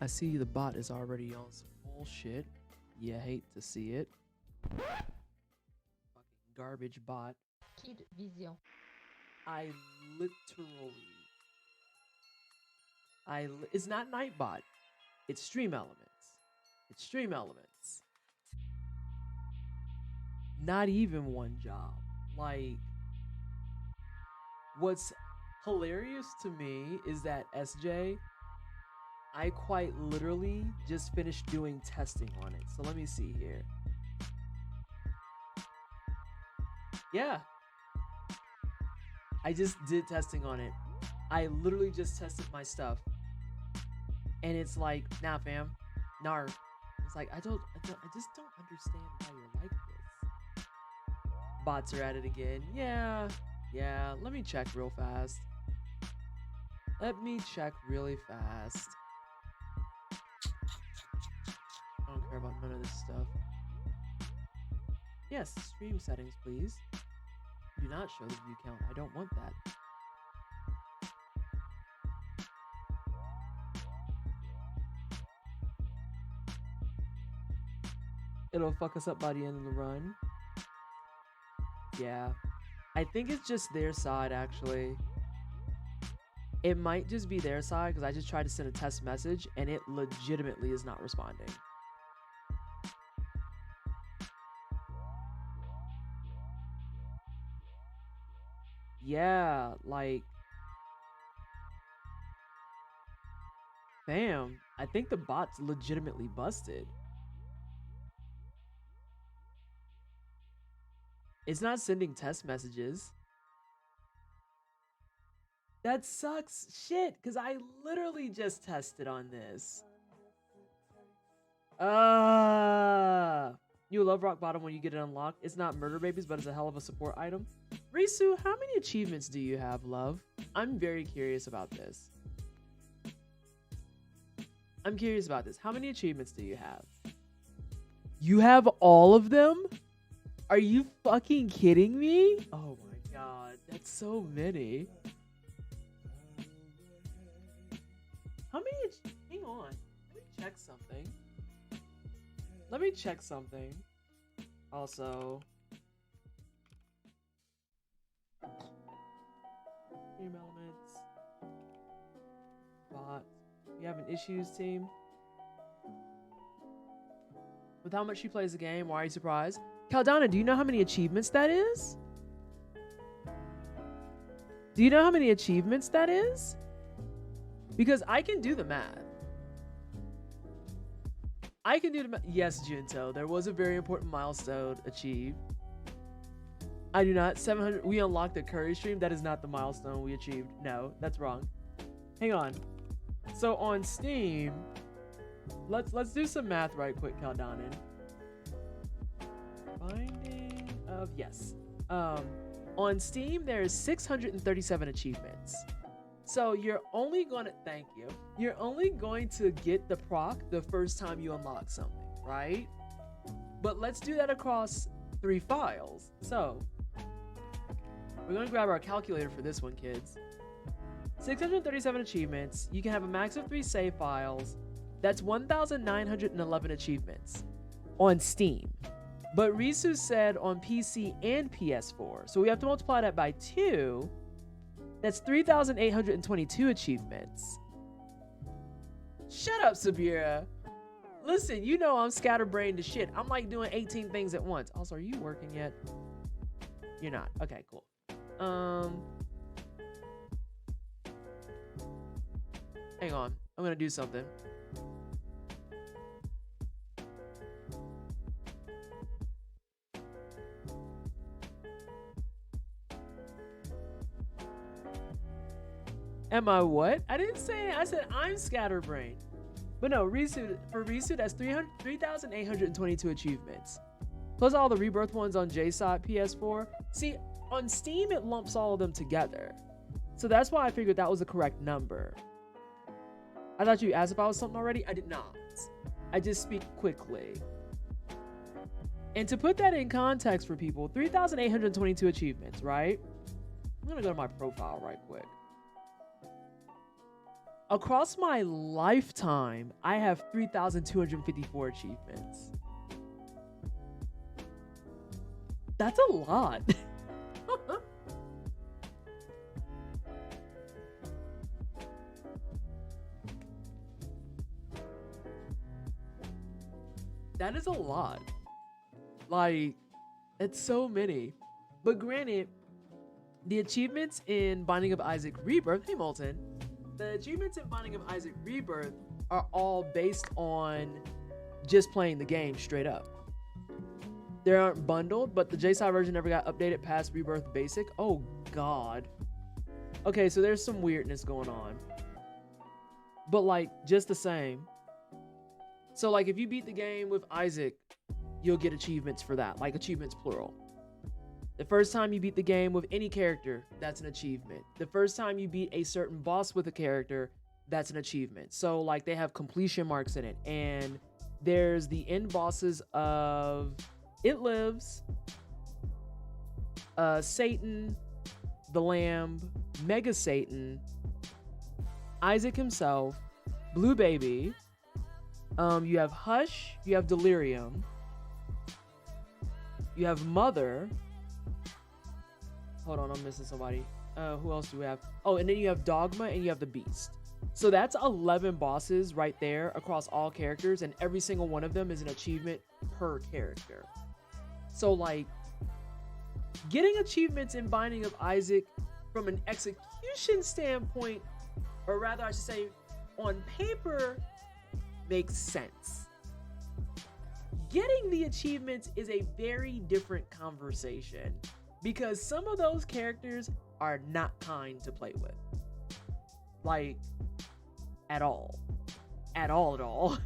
I see the bot is already on some bullshit. You hate to see it. Fucking garbage bot. Kid Vision. It's not Nightbot. It's Stream Elements. It's Stream Elements. Not even one job. Like, what's hilarious to me is that SJ, I quite literally just finished doing testing on it. So let me see here. Yeah. I just did testing on it. I literally just tested my stuff. And it's like, nah, fam. Nar. It's like, I just don't understand why you're like this. Bots are at it again. Yeah. Let me check real fast. Let me check really fast. I don't care about none of this stuff. Yes, stream settings, please. Do not show the view count. I don't want that. It'll fuck us up by the end of the run. Yeah. I think it's just their side, actually. It might just be their side, because I just tried to send a test message, and it legitimately is not responding. Yeah, like... Damn, I think the bot's legitimately busted. It's not sending test messages. That sucks shit, because I literally just tested on this. You love Rock Bottom when you get it unlocked. It's not Murder Babies, but it's a hell of a support item. Risu, how many achievements do you have, love? I'm very curious about this. How many achievements do you have? You have all of them? Are you fucking kidding me? Oh my god, that's so many. How many? Hang on. Let me check something. Also, Stream Elements. Bot. You having issues, team? With how much she plays the game, why are you surprised? Caldana, do you know how many achievements that is? Because I can do the math. Yes, Junto, there was a very important milestone achieved. I do not. 700. We unlocked the curry stream. That is not the milestone we achieved. No, that's wrong. Hang on. So on Steam, let's do some math right quick, Caldanin. Finding of yes. On Steam, there's 637 achievements. So you're only going to get the proc the first time you unlock something, right? But let's do that across 3 files. So we're going to grab our calculator for this one, kids. 637 achievements. You can have a max of 3 save files. That's 1,911 achievements on Steam. But Risu said on PC and PS4. So we have to multiply that by 2. That's 3,822 achievements. Shut up, Sabira. Listen, you know I'm scatterbrained to shit. I'm like doing 18 things at once. Also, are you working yet? You're not. Okay, cool. Hang on. I'm gonna do something. Am I what? I didn't say it. I said I'm scatterbrained. But no, for Risu, that's 3,822 achievements. Plus all the rebirth ones on JSOT PS4. See, on Steam, it lumps all of them together. So that's why I figured that was the correct number. I thought you asked if I was something already. I did not. I just speak quickly. And to put that in context for people, 3,822 achievements, right? I'm going to go to my profile right quick. Across my lifetime, I have 3,254 achievements. That's a lot. That is a lot. Like, it's so many. But granted, the achievements in Binding of Isaac Rebirth, hey Molten, the achievements in Binding of Isaac Rebirth are all based on just playing the game straight up. They aren't bundled, but the JSI version never got updated past Rebirth Basic. Oh God. Okay, so there's some weirdness going on. But like, just the same. So like, if you beat the game with Isaac, you'll get achievements for that, like achievements plural. The first time you beat the game with any character, that's an achievement. The first time you beat a certain boss with a character, that's an achievement. So like, they have completion marks in it, and there's the end bosses of It Lives, Satan, the Lamb, Mega Satan, Isaac himself, Blue Baby. You have Hush, you have Delirium, you have Mother. Hold on, I'm missing somebody. Who else do we have? Oh, and then you have Dogma and you have the Beast. So that's 11 bosses right there across all characters, and every single one of them is an achievement per character. So like, getting achievements in Binding of Isaac from an execution standpoint, or rather I should say on paper, makes sense. Getting the achievements is a very different conversation, because some of those characters are not kind to play with. Like, at all. At all.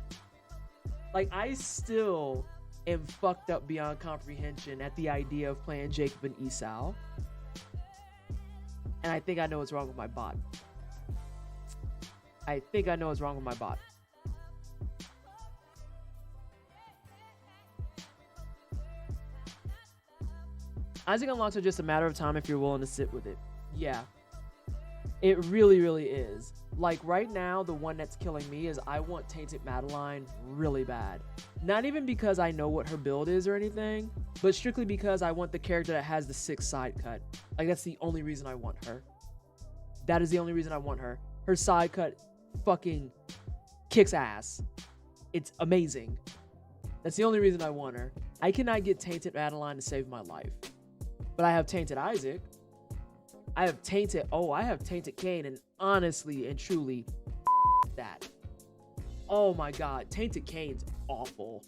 Like, I still am fucked up beyond comprehension at the idea of playing Jacob and Esau. And I think I know what's wrong with my bot. Isaac unlocks are just a matter of time if you're willing to sit with it. Yeah. It really, really is. Like right now, the one that's killing me is I want Tainted Madeline really bad. Not even because I know what her build is or anything, but strictly because I want the character that has the 6 side cut. Like, that's the only reason I want her. That is the only reason I want her. Her side cut fucking kicks ass. It's amazing. That's the only reason I want her. I cannot get Tainted Madeline to save my life. But I have Tainted Isaac. I have Tainted Cain, and honestly and truly, that. Oh my God, Tainted Cain's awful.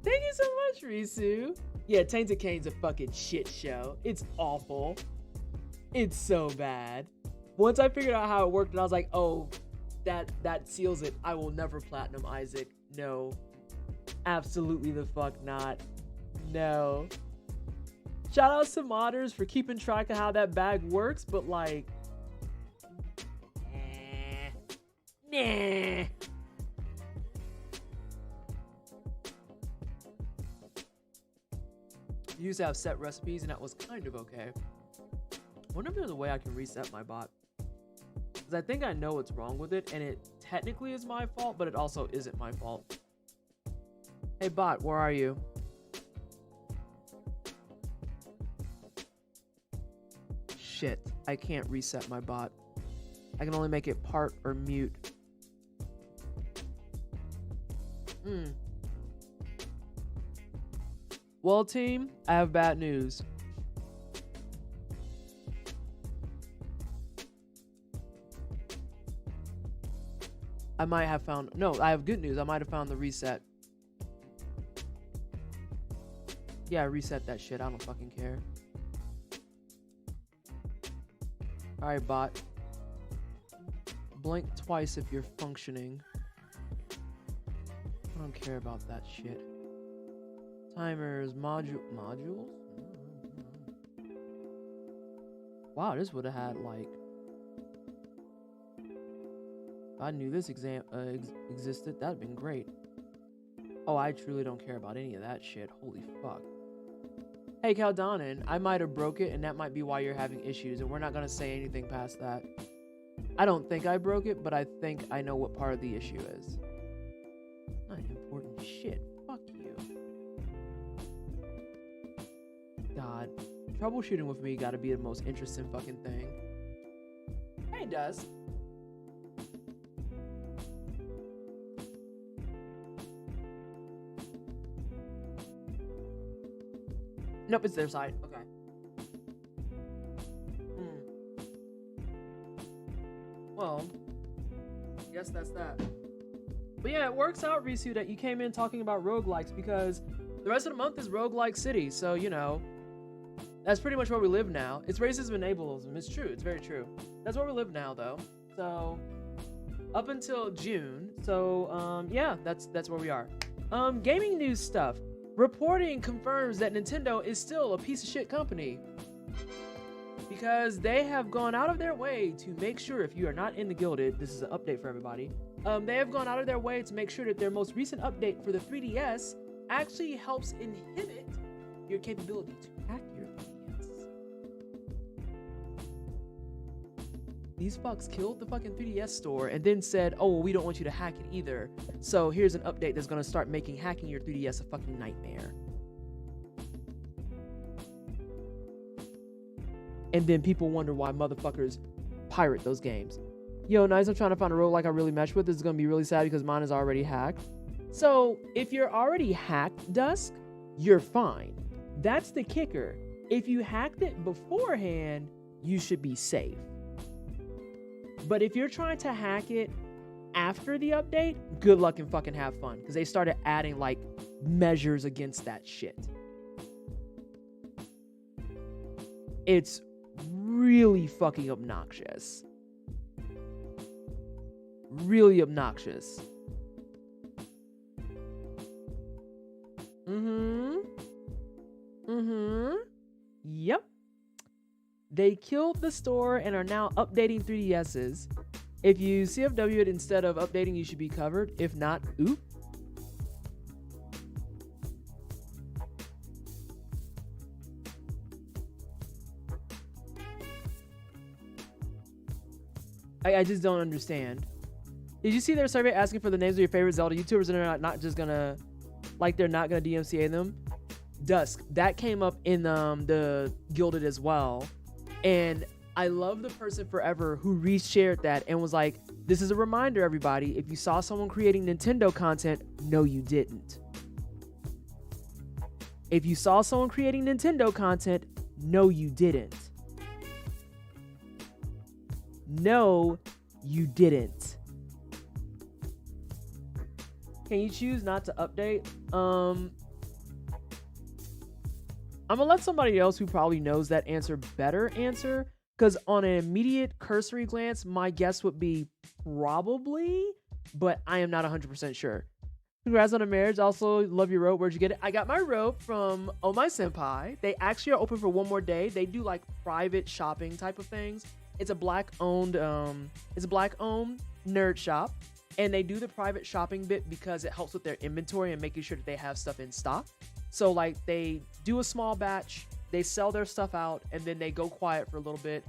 Thank you so much, Risu. Yeah, Tainted Cain's a fucking shit show. It's awful. It's so bad. Once I figured out how it worked, and I was like, oh, that seals it. I will never platinum Isaac. No. Absolutely the fuck not. No. Shout out to modders for keeping track of how that bag works, but like, nah. You used to have set recipes, and that was kind of okay. I wonder if there's a way I can reset my bot, because I think I know what's wrong with it, and it technically is my fault, but it also isn't my fault. Hey bot, where are you? Shit, I can't reset my bot. I can only make it part or mute. Well, team, I have bad news. I might have found... No, I have good news. I might have found the reset. Yeah, reset that shit. I don't fucking care. Alright, bot. Blink twice if you're functioning. I don't care about that shit. Timers, modules? Wow, this would have had like... If I knew this existed, that'd been great. Oh, I truly don't care about any of that shit. Holy fuck. Hey, Caldonin, I might have broke it, and that might be why you're having issues, and we're not going to say anything past that. I don't think I broke it, but I think I know what part of the issue is. Not important shit. Fuck you. God. Troubleshooting with me gotta be the most interesting fucking thing. Hey, Dust. Nope, it's their side. Okay. Well, I guess that's that. But yeah, it works out, Risu, that you came in talking about roguelikes because the rest of the month is roguelike city. So, you know, that's pretty much where we live now. It's racism and ableism. It's true. It's very true. That's where we live now, though. So, up until June. So, yeah, that's where we are. Gaming news stuff. Reporting confirms that Nintendo is still a piece of shit company. Because they have gone out of their way to make sure, if you are not in the Gilded, this is an update for everybody. They have gone out of their way to make sure that their most recent update for the 3DS actually helps inhibit your capability to hack your 3DS. These fucks killed the fucking 3DS store and then said, oh, well, we don't want you to hack it either. So here's an update that's going to start making hacking your 3DS a fucking nightmare. And then people wonder why motherfuckers pirate those games. Yo, nice, I'm trying to find a roguelike I really mesh with. This is going to be really sad because mine is already hacked. So, if you're already hacked, Dusk, you're fine. That's the kicker. If you hacked it beforehand, you should be safe. But if you're trying to hack it after the update, good luck and fucking have fun. Because they started adding, like, measures against that shit. It's really fucking obnoxious. Really obnoxious. Yep. They killed the store and are now updating 3DSs. If you CFW it instead of updating, you should be covered. If not, oop. I just don't understand. Did you see their survey asking for the names of your favorite Zelda YouTubers and they're not just gonna, like, they're not gonna DMCA them? Dusk, that came up in the Gilded as well. And I love the person forever who reshared that and was like, this is a reminder, everybody. If you saw someone creating Nintendo content, no, you didn't. If you saw someone creating Nintendo content, no, you didn't. No, you didn't. Can you choose not to update? I'm gonna let somebody else who probably knows that answer better answer, because on an immediate cursory glance, my guess would be probably, but I am not 100% sure. Congrats on the marriage. Also, love your robe. Where'd you get it? I got my robe from Oh My Senpai. They actually are open for one more day. They do like private shopping type of things. It's a black-owned nerd shop, and they do the private shopping bit because it helps with their inventory and making sure that they have stuff in stock. So like they do a small batch, they sell their stuff out, and then they go quiet for a little bit.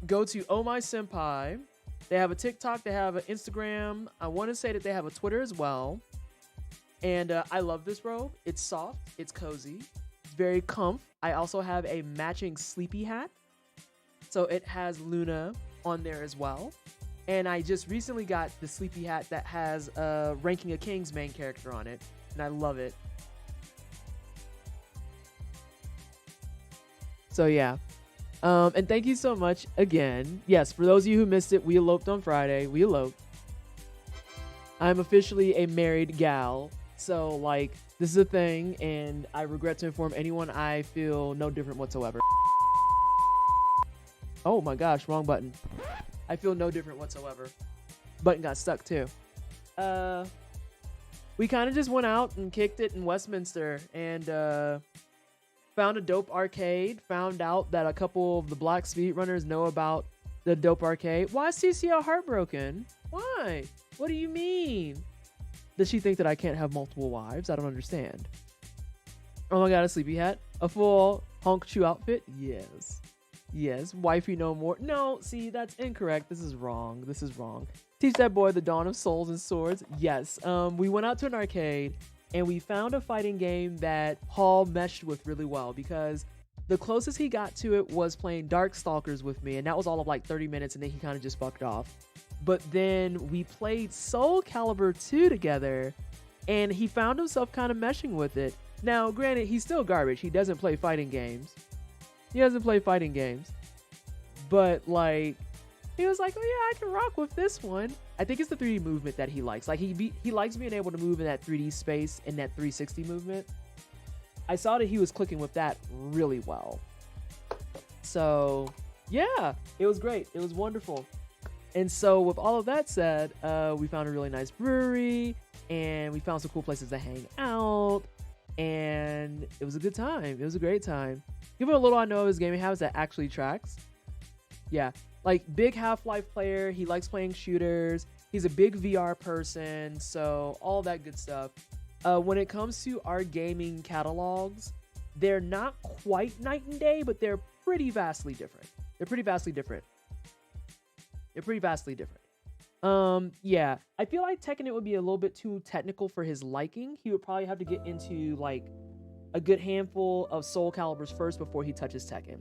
Go to Oh My Senpai. They have a TikTok, they have an Instagram. I want to say that they have a Twitter as well. And I love this robe. It's soft, it's cozy, it's very comf. I also have a matching sleepy hat. So it has Luna on there as well. And I just recently got the sleepy hat that has Ranking of Kings main character on it. And I love it. So yeah. And thank you so much again. Yes, for those of you who missed it, we eloped on Friday. We eloped. I'm officially a married gal. So like, this is a thing. And I regret to inform anyone I feel no different whatsoever. Oh my gosh, wrong button. I feel no different whatsoever. Button got stuck too. We kind of just went out and kicked it in Westminster and found a dope arcade. Found out that a couple of the Black speedrunners know about the dope arcade. Why is CCL heartbroken? Why? What do you mean? Does she think that I can't have multiple wives? I don't understand. Oh my god, a sleepy hat? A full Honk Chu outfit? Yes. Yes. Wifey no more. No, see, that's incorrect. This is wrong. This is wrong. Teach that boy the dawn of souls and swords. Yes. We went out to an arcade and we found a fighting game that Hall meshed with really well, because the closest he got to it was playing Darkstalkers with me, and that was all of like 30 minutes, and then he kind of just fucked off. But then we played Soul Calibur 2 together, and he found himself kind of meshing with it. Now, granted, he's still garbage. He doesn't play fighting games. But, like, he was like, oh, yeah, I can rock with this one. I think it's the 3D movement that he likes. Like, he likes being able to move in that 3D space and that 360 movement. I saw that he was clicking with that really well. So, yeah, it was great. It was wonderful. And so, with all of that said, we found a really nice brewery, and we found some cool places to hang out. And it was a good time. It was a great time. Give it a little I know of his gaming habits that actually tracks. Yeah, like big Half-Life player. He likes playing shooters. He's a big VR person. So all that good stuff. When it comes to our gaming catalogs, they're not quite night and day, but they're pretty vastly different. Yeah, I feel like Tekken would be a little bit too technical for his liking. He would probably have to get into like a good handful of Soul Caliburs first before he touches Tekken.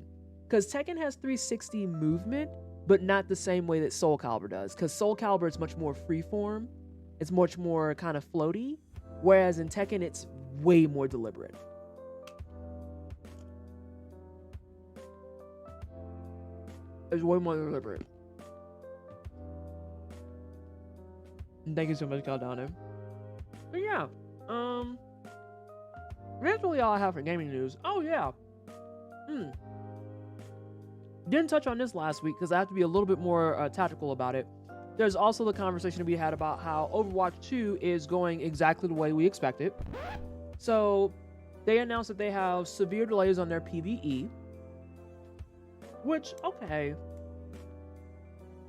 Because Tekken has 360 movement, but not the same way that Soul Calibur does. Because Soul Calibur is much more freeform. It's much more kind of floaty. Whereas in Tekken, it's way more deliberate. It's way more deliberate. Thank you so much, Caldano. But yeah, that's really all I have for gaming news. Oh yeah. Didn't touch on this last week because I have to be a little bit more tactical about it. There's also the conversation we had about how Overwatch 2 is going exactly the way we expected. So they announced that they have severe delays on their PvE, which, okay,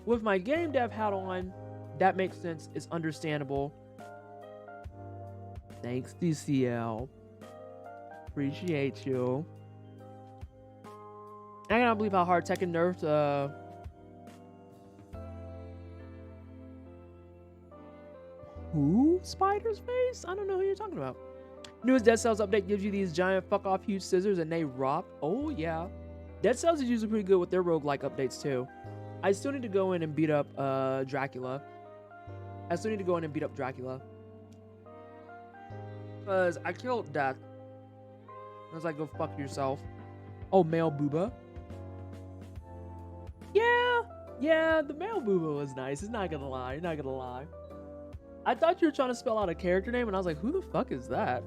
with my game dev hat on, that makes sense. It's understandable. Thanks, DCL. Appreciate you. I cannot believe how hard Tekken nerfed who? Spider's face? I don't know who you're talking about. Newest Dead Cells update gives you these giant fuck off huge scissors and they rock. Oh yeah. Dead Cells is usually pretty good with their roguelike updates too. I still need to go in and beat up Dracula. Because I killed Death. I was like, go fuck yourself. Oh, male booba. Yeah, the male booba was nice. It's not gonna lie. I thought you were trying to spell out a character name, and I was like, who the fuck is that?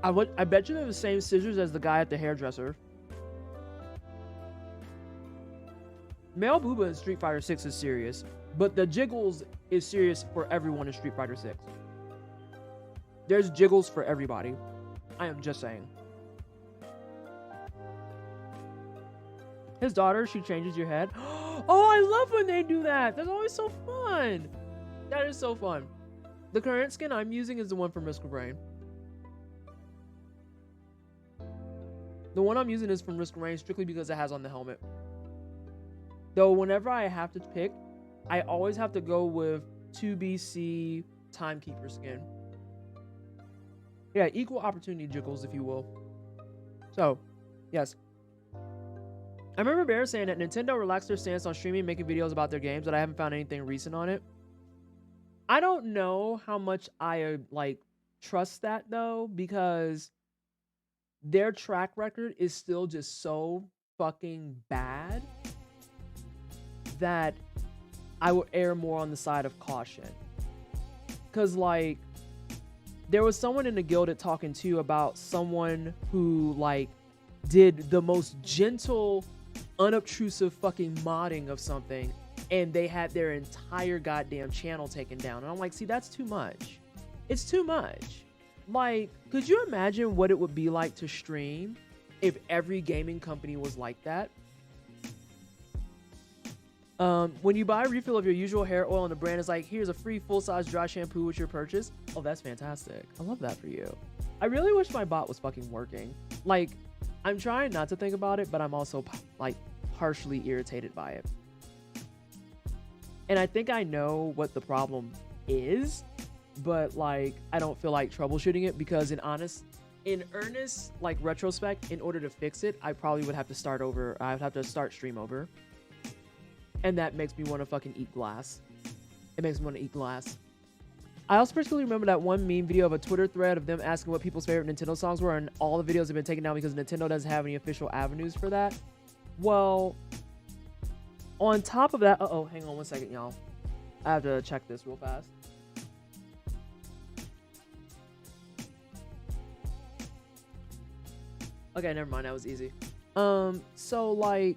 I bet you they're the same scissors as the guy at the hairdresser. Male booba in Street Fighter 6 is serious, but the jiggles is serious for everyone in Street Fighter 6. There's jiggles for everybody. I am just saying. His daughter, she changes your head. Oh, I love when they do that. That's always so fun. That is so fun. The current skin I'm using is the one from Risk of Rain. The one I'm using is from Risk of Rain strictly because it has on the helmet. Though whenever I have to pick, I always have to go with 2BC Timekeeper skin. Yeah, equal opportunity jiggles, if you will. So, yes. I remember Bear saying that Nintendo relaxed their stance on streaming, making videos about their games, but I haven't found anything recent on it. I don't know how much I trust that though, because their track record is still just so fucking bad that I would err more on the side of caution. Cause there was someone in the guild at talking to about someone who did the most gentle, unobtrusive fucking modding of something, and they had their entire goddamn channel taken down. And I'm like, see, that's too much. It's too much. Could you imagine what it would be like to stream if every gaming company was like that? When you buy a refill of your usual hair oil and the brand is like, here's a free full-size dry shampoo with your purchase. Oh, that's fantastic. I love that for you. I really wish my bot was fucking working. Like, I'm trying not to think about it, but I'm also like partially irritated by it. And I think I know what the problem is, but like, I don't feel like troubleshooting it because in earnest, like retrospect, in order to fix it, I probably would have to start over. I would have to start stream over. And that makes me want to fucking eat glass. It makes me want to eat glass. I also particularly remember that one meme video of a Twitter thread of them asking what people's favorite Nintendo songs were, and all the videos have been taken down because Nintendo doesn't have any official avenues for that. Well, on top of that, hang on one second, y'all. I have to check this real fast. Okay, never mind. That was easy. So like,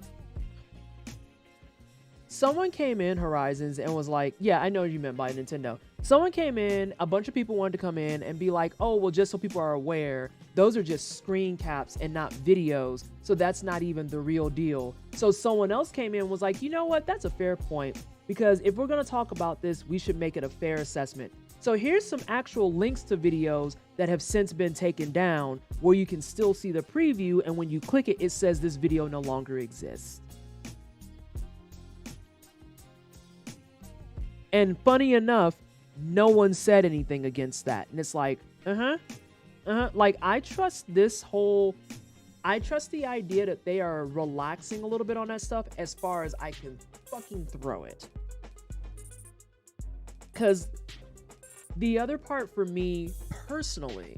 someone came in Horizons and was like, yeah, I know what you meant by Nintendo. Someone came in, a bunch of people wanted to come in and be like, oh, well, just so people are aware, those are just screen caps and not videos. So that's not even the real deal. So someone else came in and was like, you know what? That's a fair point. Because if we're going to talk about this, we should make it a fair assessment. So here's some actual links to videos that have since been taken down where you can still see the preview. And when you click it, it says this video no longer exists. And funny enough, no one said anything against that. And it's like, like, I trust the idea that they are relaxing a little bit on that stuff as far as I can fucking throw it. Because the other part for me personally,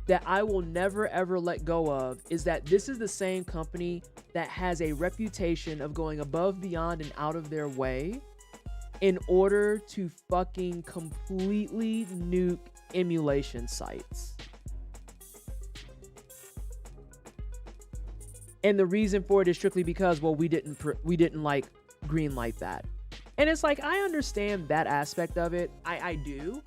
that I will never ever let go of is that this is the same company that has a reputation of going above, beyond, and out of their way in order to fucking completely nuke emulation sites. And the reason for it is strictly because, well, we didn't like green light that. And it's like, I understand that aspect of it. I do.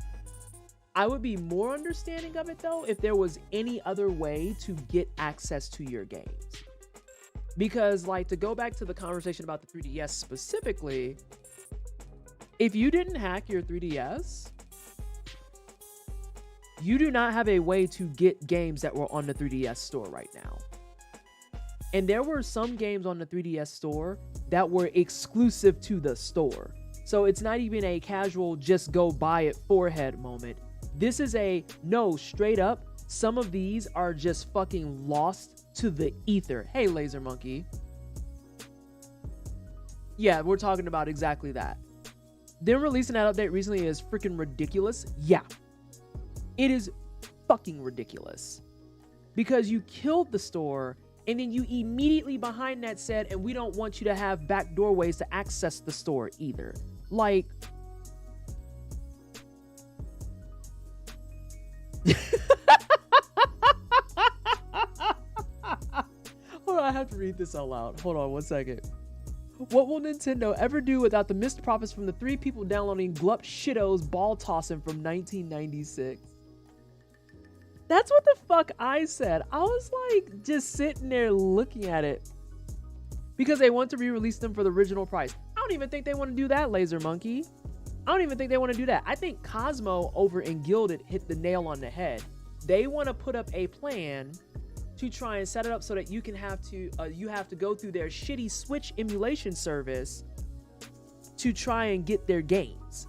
I would be more understanding of it though if there was any other way to get access to your games. Because like, to go back to the conversation about the 3DS specifically, if you didn't hack your 3DS, you do not have a way to get games that were on the 3DS store right now. And there were some games on the 3DS store that were exclusive to the store. So it's not even a casual just go buy it forehead moment. This is a no, straight up, some of these are just fucking lost to the ether. Hey, Laser Monkey. Yeah, we're talking about exactly that. Them releasing that update recently is freaking ridiculous. Yeah, it is fucking ridiculous. Because you killed the store and then you immediately behind that said, and we don't want you to have back doorways to access the store either. Like, hold on, I have to read this out loud. Hold on one second. What will Nintendo ever do without the missed profits from the 3 people downloading Glup Shitto's ball tossing from 1996? That's what the fuck I said. I was like just sitting there looking at it because they want to re-release them for the original price. I don't even think they want to do that, Laser Monkey. I don't even think they want to do that. I think Cosmo over in Gilded hit the nail on the head. They want to put up a plan to try and set it up so that you can have to go through their shitty Switch emulation service to try and get their games.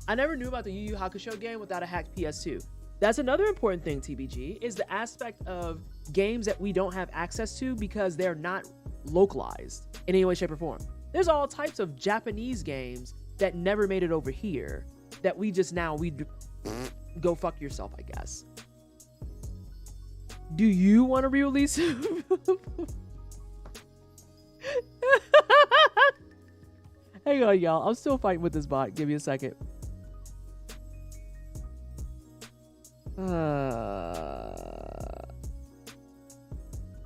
I never knew about the Yu Yu Hakusho game without a hacked PS2. That's another important thing, TBG, is the aspect of games that we don't have access to because they're not localized in any way, shape, or form. There's all types of Japanese games that never made it over here that we go fuck yourself, I guess. Do you want to re-release it? Hang on, y'all. I'm still fighting with this bot. Give me a second.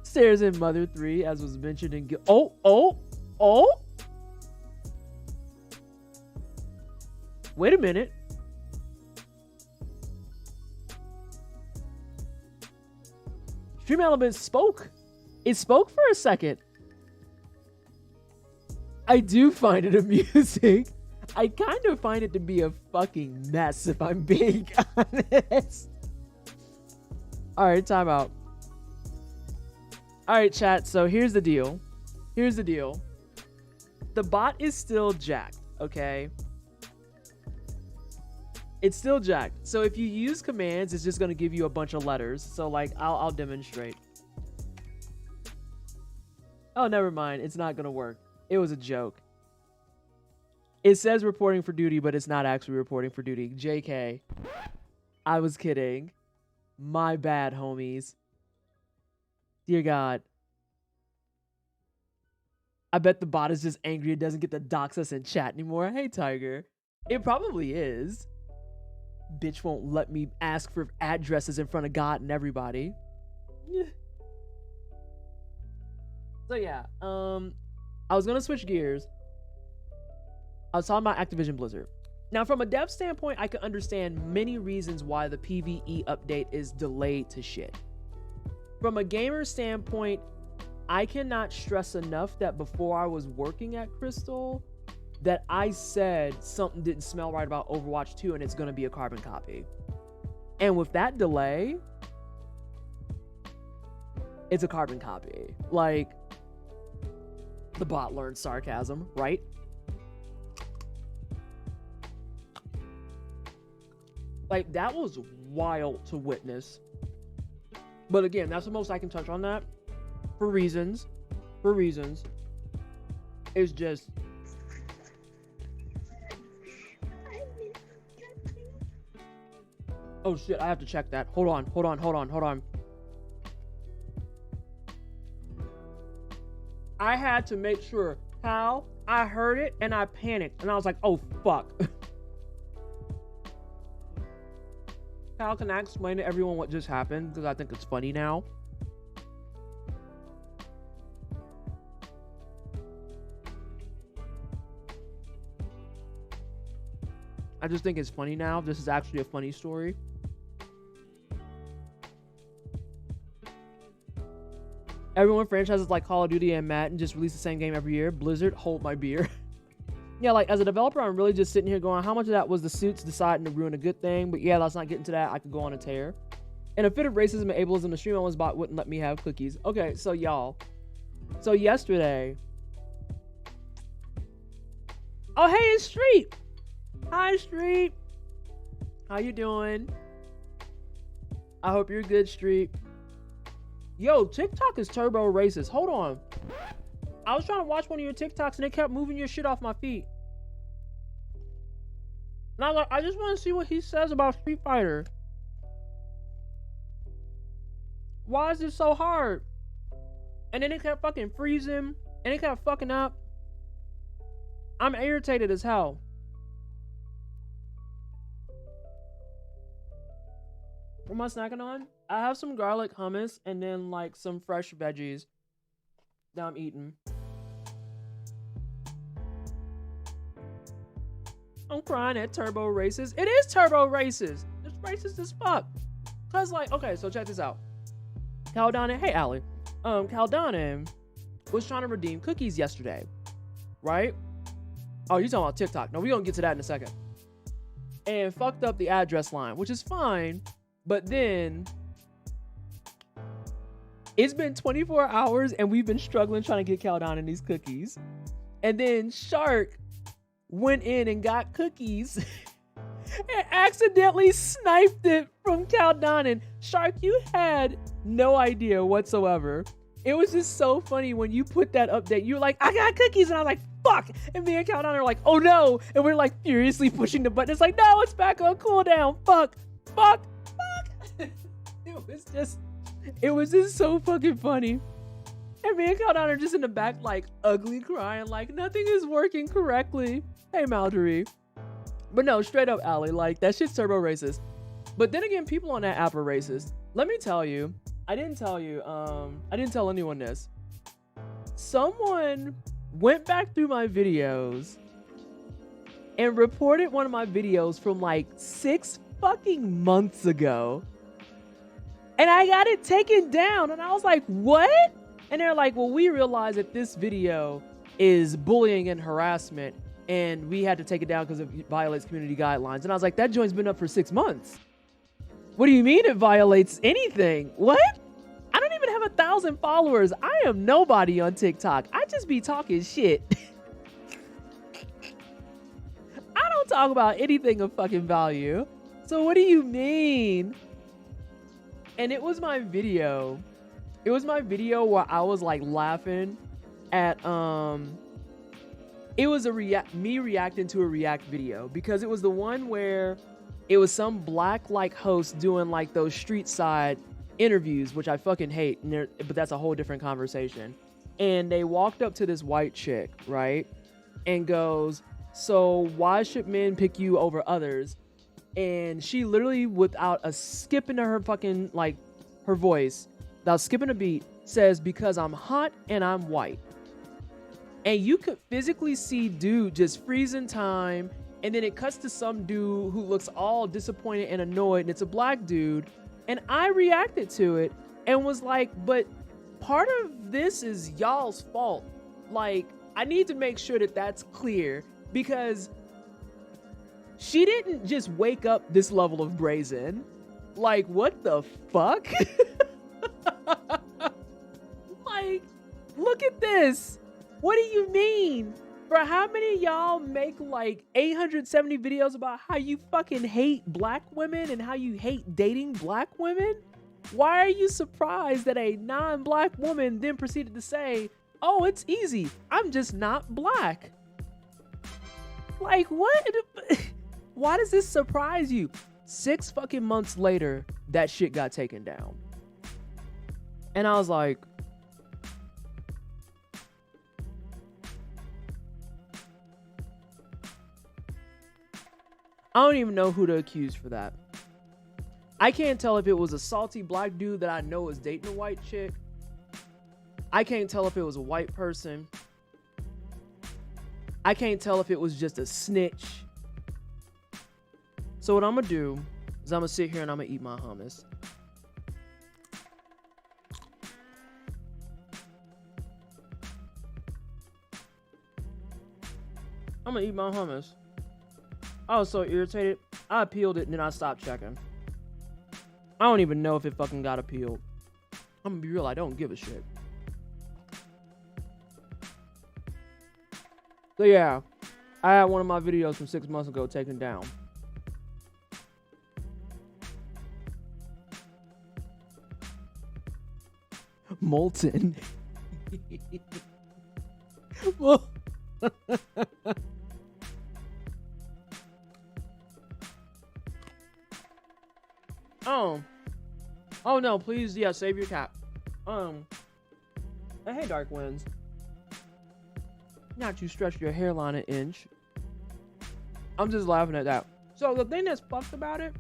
Stairs in Mother 3, as was mentioned in... Oh! Wait a minute. Stream Elements spoke It spoke for a second. I do find it amusing. I kind of find it to be a fucking mess, if I'm being honest. All right, time out. All right, chat. So here's the deal. Here's the deal. The bot is still jacked, okay? It's still jacked. So if you use commands, it's just going to give you a bunch of letters. So like, I'll demonstrate. Oh, never mind. It's not going to work. It was a joke. It says reporting for duty, but it's not actually reporting for duty. JK. I was kidding. My bad, homies. Dear God. I bet the bot is just angry it doesn't get to dox us in chat anymore. Hey, Tiger. It probably is. Bitch won't let me ask for addresses in front of God and everybody. So yeah, I was gonna switch gears. I was talking about Activision Blizzard. Now, from a dev standpoint, I can understand many reasons why the PvE update is delayed to shit. From a gamer standpoint, I cannot stress enough that before I was working at Crystal, that I said something didn't smell right about Overwatch 2 and it's gonna be a carbon copy. And with that delay, it's a carbon copy. Like, the bot learned sarcasm, right? Like, that was wild to witness. But again, that's the most I can touch on that. For reasons. It's just... Oh shit, I have to check that. Hold on. I had to make sure how I heard it and I panicked and I was like, oh fuck. How can I explain to everyone what just happened? Because I think it's funny now. I just think it's funny now. This is actually a funny story. Everyone franchises like Call of Duty and Madden just release the same game every year. Blizzard, hold my beer. Yeah, like as a developer, I'm really just sitting here going, how much of that was the suits deciding to ruin a good thing? But yeah, let's not get into that. I could go on a tear. In a fit of racism and ableism, the stream I was bot wouldn't let me have cookies. Okay, so y'all. So yesterday. Oh, hey, it's Street. Hi, Street. How you doing? I hope you're good, Street. Yo, TikTok is turbo racist. Hold on. I was trying to watch one of your TikToks and it kept moving your shit off my feet. And I was like, I just want to see what he says about Street Fighter. Why is this so hard? And then it kept fucking freezing. And it kept fucking up. I'm irritated as hell. What am I snacking on? I have some garlic hummus and then like some fresh veggies that I'm eating. I'm crying at turbo racist. It is turbo racist. It's racist as fuck. Cause like, okay, so check this out. Caldonin, hey Allie. Caldonin was trying to redeem cookies yesterday, right? Oh, you talking about TikTok? No, we gonna get to that in a second. And fucked up the address line, which is fine. But then it's been 24 hours and we've been struggling trying to get Caldonin these cookies. And then Shark went in and got cookies and accidentally sniped it from Caldonin. Shark, you had no idea whatsoever. It was just so funny when you put that update. You were like, I got cookies. And I was like, fuck. And me and Caldonin are like, oh no. And we're like furiously pushing the button. It's like, no, it's back on cooldown. Fuck. It was just so fucking funny. And me and Caldonin are just in the back like ugly crying like nothing is working correctly. Hey Maldory. But no, straight up Allie, like that shit's turbo racist. But then again, people on that app are racist. Let me tell you, I didn't tell anyone this. Someone went back through my videos and reported one of my videos from like 6 fucking months ago. And I got it taken down. And I was like, what? And they're like, well, we realize that this video is bullying and harassment, and we had to take it down because it violates community guidelines. And I was like, that joint's been up for 6 months. What do you mean it violates anything? What? I don't even have 1,000 followers. I am nobody on TikTok. I just be talking shit. I don't talk about anything of fucking value. So what do you mean? And it was my video. It was my video where I was like laughing at it was me reacting to a react video, because it was the one where it was some black like host doing like those street side interviews, which I fucking hate, but that's a whole different conversation. And they walked up to this white chick, right? And goes, so why should men pick you over others? And she literally, without a skip into her fucking, like, her voice, without skipping a beat, says, because I'm hot and I'm white. And you could physically see dude just freezing time. And then it cuts to some dude who looks all disappointed and annoyed. And it's a black dude. And I reacted to it and was like, but part of this is y'all's fault. Like, I need to make sure that that's clear, because she didn't just wake up this level of brazen. Like, what the fuck? Like, look at this. What do you mean? For how many of y'all make like 870 videos about how you fucking hate black women and how you hate dating black women? Why are you surprised that a non-black woman then proceeded to say, oh, it's easy, I'm just not black? Like, what? Why does this surprise you? 6 fucking months later, that shit got taken down. And I was like, I don't even know who to accuse for that. I can't tell if it was a salty black dude that I know is dating a white chick. I can't tell if it was a white person. I can't tell if it was just a snitch. So what I'm gonna do is I'm gonna sit here and I'm gonna eat my hummus. I'm gonna eat my hummus. I was so irritated. I appealed it and then I stopped checking. I don't even know if it fucking got appealed. I'm gonna be real, I don't give a shit. So yeah, I had one of my videos from 6 months ago taken down. Molten. Well, oh no, please, yeah, save your cat. Hey, Dark Winds. Not you stretch your hairline an inch. I'm just laughing at that. So the thing that's fucked about it,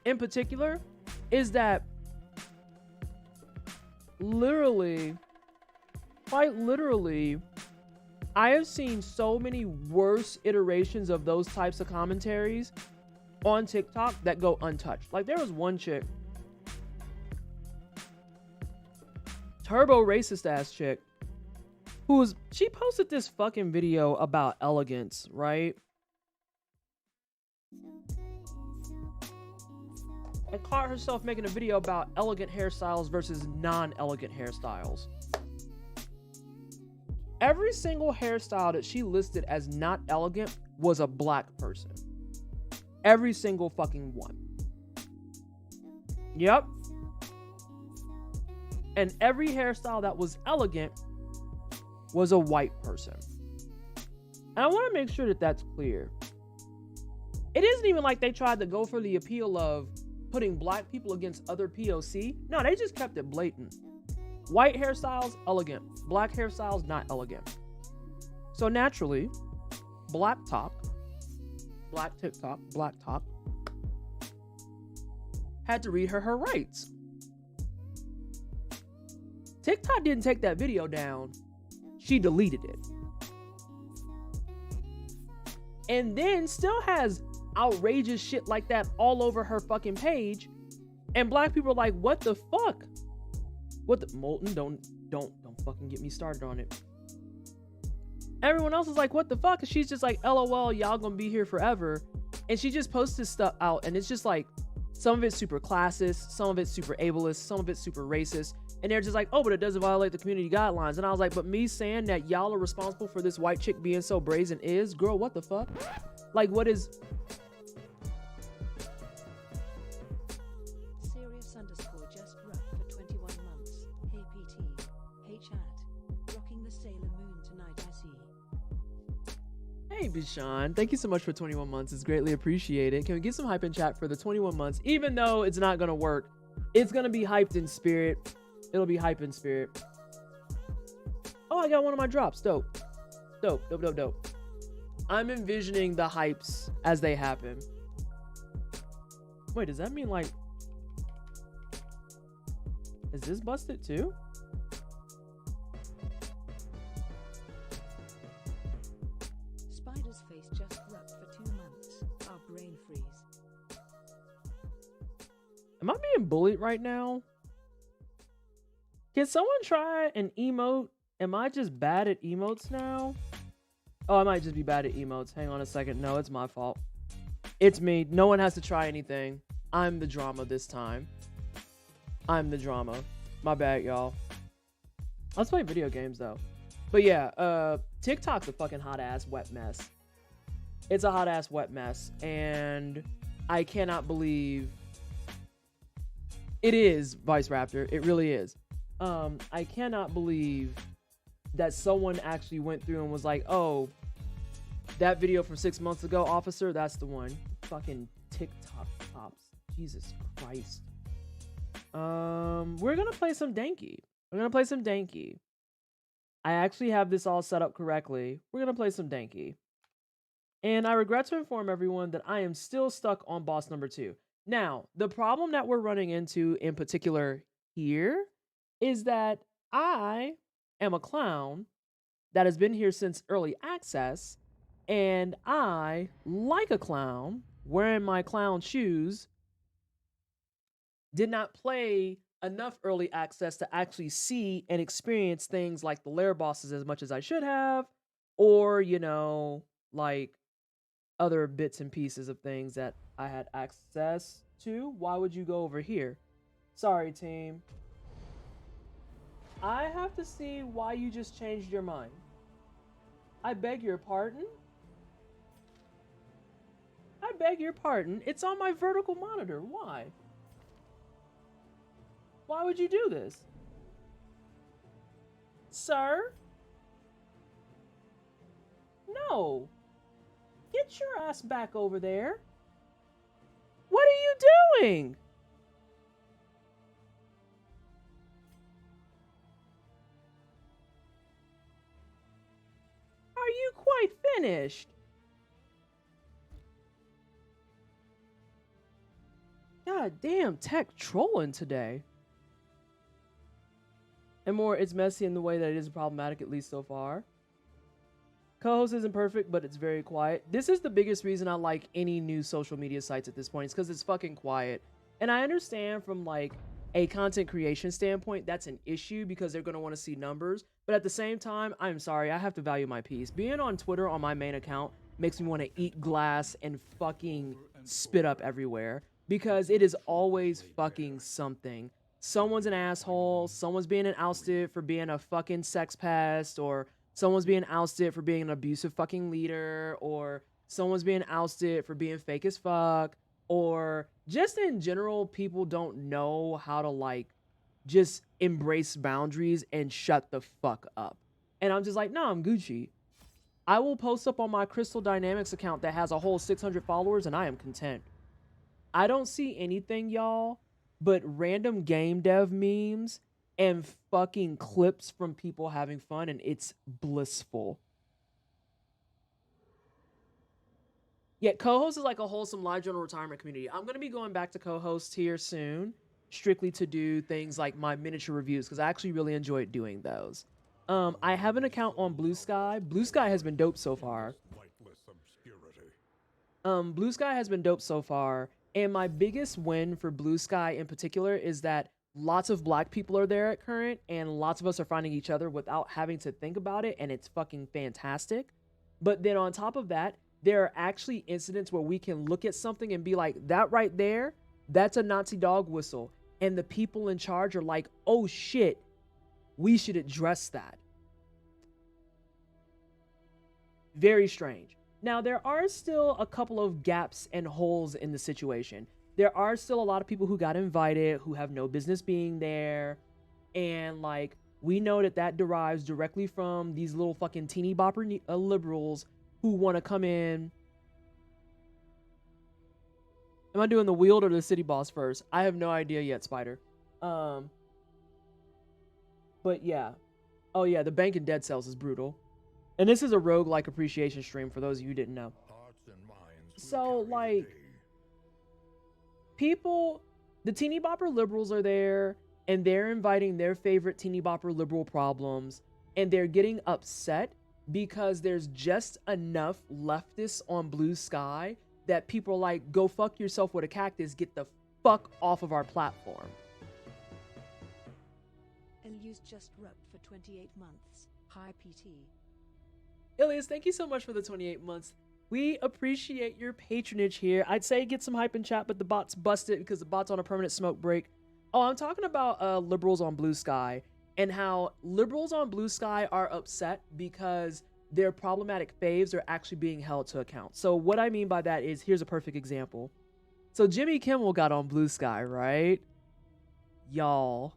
in particular, is that literally, quite literally, I have seen so many worse iterations of those types of commentaries on TikTok that go untouched. Like, there was one chick, turbo racist ass chick, she posted this fucking video about elegance, right? And caught herself making a video about elegant hairstyles versus non-elegant hairstyles. Every single hairstyle that she listed as not elegant was a black person. Every single fucking one. Yep. And every hairstyle that was elegant was a white person. And I want to make sure that that's clear. It isn't even like they tried to go for the appeal of putting black people against other POC. No, they just kept it blatant. White hairstyles, elegant. Black hairstyles, not elegant. So naturally, Black TikTok had to read her rights. TikTok didn't take that video down. She deleted it. And then still has outrageous shit like that all over her fucking page. And black people are like, what the fuck? What the Molten? Don't fucking get me started on it. Everyone else is like, what the fuck? And she's just like, LOL, y'all gonna be here forever. And she just posts this stuff out, and it's just like, some of it's super classist, some of it's super ableist, some of it's super racist. And they're just like, oh, but it doesn't violate the community guidelines. And I was like, but me saying that y'all are responsible for this white chick being so brazen is, girl, what the fuck? Like, what is... Serious _ just rock for 21 months. Hey PT. Hey chat. Rocking the Sailor Moon tonight, I see. Hey, Bishan. Thank you so much for 21 months. It's greatly appreciated. Can we get some hype in chat for the 21 months? Even though it's not going to work, it's going to be hyped in spirit. It'll be hype in spirit. Oh, I got one of my drops. Dope. Dope, dope, dope, dope. I'm envisioning the hypes as they happen. Wait, does that mean like... Is this busted too? Spider's face just rocked for 2 months. Our brain freeze. Am I being bullied right now? Can someone try an emote? Am I just bad at emotes now? Oh, I might just be bad at emotes. Hang on a second. No, it's my fault. It's me. No one has to try anything. I'm the drama this time. I'm the drama. My bad, y'all. Let's play video games, though. But yeah, TikTok's a fucking hot-ass wet mess. It's a hot-ass wet mess. And I cannot believe... It is, Vice Raptor. It really is. I cannot believe that someone actually went through and was like, oh, that video from 6 months ago, officer, that's the one. Fucking TikTok tops. Jesus Christ. We're gonna play some Danky. We're gonna play some Danky. I actually have this all set up correctly. We're gonna play some Danky. And I regret to inform everyone that I am still stuck on boss number 2. Now, the problem that we're running into in particular here is that I am a clown that has been here since early access, and I, like a clown, wearing my clown shoes, did not play enough early access to actually see and experience things like the lair bosses as much as I should have, or, you know, like other bits and pieces of things that I had access to. Why would you go over here? Sorry, team. I have to see why you just changed your mind. I beg your pardon? I beg your pardon. It's on my vertical monitor. Why? Why would you do this? Sir? No. Get your ass back over there. What are you doing? Are you quite finished? God damn, tech trolling today. And more, it's messy in the way that it is problematic, at least so far. Co-host isn't perfect, but it's very quiet. This is the biggest reason I like any new social media sites at this point. It's because it's fucking quiet. And I understand from like a content creation standpoint, that's an issue because they're going to want to see numbers. But at the same time, I'm sorry, I have to value my peace. Being on Twitter on my main account makes me want to eat glass and fucking spit up everywhere. Because it is always fucking something. Someone's an asshole, someone's being ousted for being a fucking sex pest, or someone's being ousted for being an abusive fucking leader, or someone's being ousted for being fake as fuck, or just in general, people don't know how to like just embrace boundaries and shut the fuck up. And I'm just like, no, I'm Gucci. I will post up on my Crystal Dynamics account that has a whole 600 followers and I am content. I don't see anything, y'all, but random game dev memes and fucking clips from people having fun, and it's blissful. Yet co-host is like a wholesome live journal retirement community. I'm going to be going back to co-host here soon, strictly to do things like my miniature reviews, because I actually really enjoyed doing those. I have an account on Blue Sky. Blue Sky has been dope so far. Blue Sky has been dope so far. And my biggest win for Blue Sky in particular is that lots of black people are there at current, and lots of us are finding each other without having to think about it, and it's fucking fantastic. But then on top of that, there are actually incidents where we can look at something and be like, that right there, that's a Nazi dog whistle. And the people in charge are like, oh shit, we should address that. Very strange. Now, there are still a couple of gaps and holes in the situation. There are still a lot of people who got invited who have no business being there. And like, we know that derives directly from these little fucking teeny bopper liberals who want to come in. Am I doing the Wield or the City Boss first? I have no idea yet, Spider. But yeah. Oh yeah, the Bank and Dead Cells is brutal. And this is a roguelike appreciation stream for those of you who didn't know. So like, people, the teeny bopper liberals are there, and they're inviting their favorite teeny bopper liberal problems, and they're getting upset because there's just enough leftists on Blue Sky that people are like, go fuck yourself with a cactus, get the fuck off of our platform. Elias just rubbed for 28 months. Hi PT. Ilias, thank you so much for the 28 months. We appreciate your patronage here. I'd say get some hype in chat, but the bot's busted because the bot's on a permanent smoke break. Oh, I'm talking about liberals on Blue Sky, and how liberals on Blue Sky are upset because their problematic faves are actually being held to account. So what I mean by that is, here's a perfect example. So Jimmy Kimmel got on Blue Sky, right? Y'all,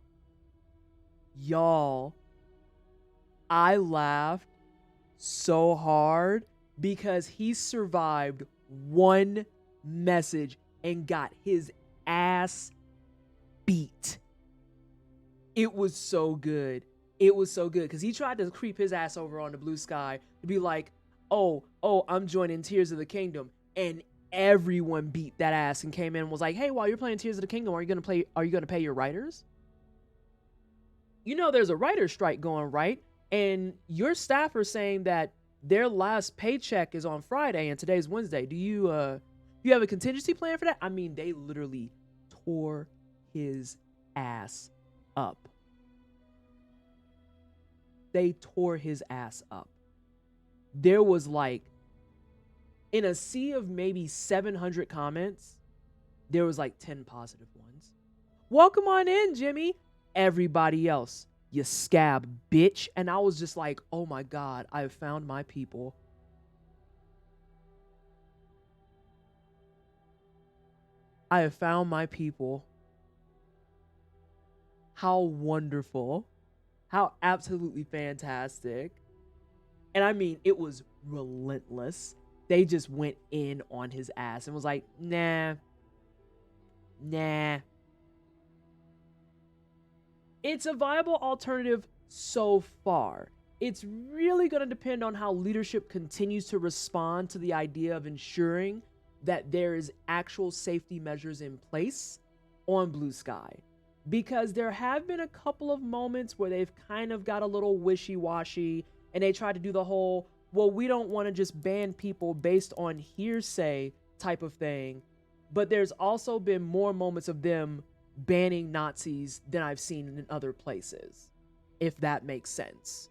I laughed so hard because he survived one message and got his ass beat. It was so good. It was so good because he tried to creep his ass over on the Blue Sky to be like, oh, I'm joining Tears of the Kingdom, and everyone beat that ass and came in and was like, hey, while you're playing Tears of the Kingdom, are you gonna pay your writers? You know there's a writer's strike going, right? And your staff are saying that their last paycheck is on Friday and today's Wednesday. Do you have a contingency plan for that? I mean, they literally tore his ass up. They tore his ass up. There was like, in a sea of maybe 700 comments, there was like 10 positive ones. Welcome on in, Jimmy. Everybody else, you scab bitch. And I was just like, oh my God, I have found my people. I have found my people. How wonderful. How absolutely fantastic. And I mean, it was relentless. They just went in on his ass and was like, nah. It's a viable alternative so far. It's really going to depend on how leadership continues to respond to the idea of ensuring that there is actual safety measures in place on Blue Sky. Because there have been a couple of moments where they've kind of got a little wishy-washy and they try to do the whole, well, we don't want to just ban people based on hearsay type of thing. But there's also been more moments of them banning Nazis than I've seen in other places. If that makes sense.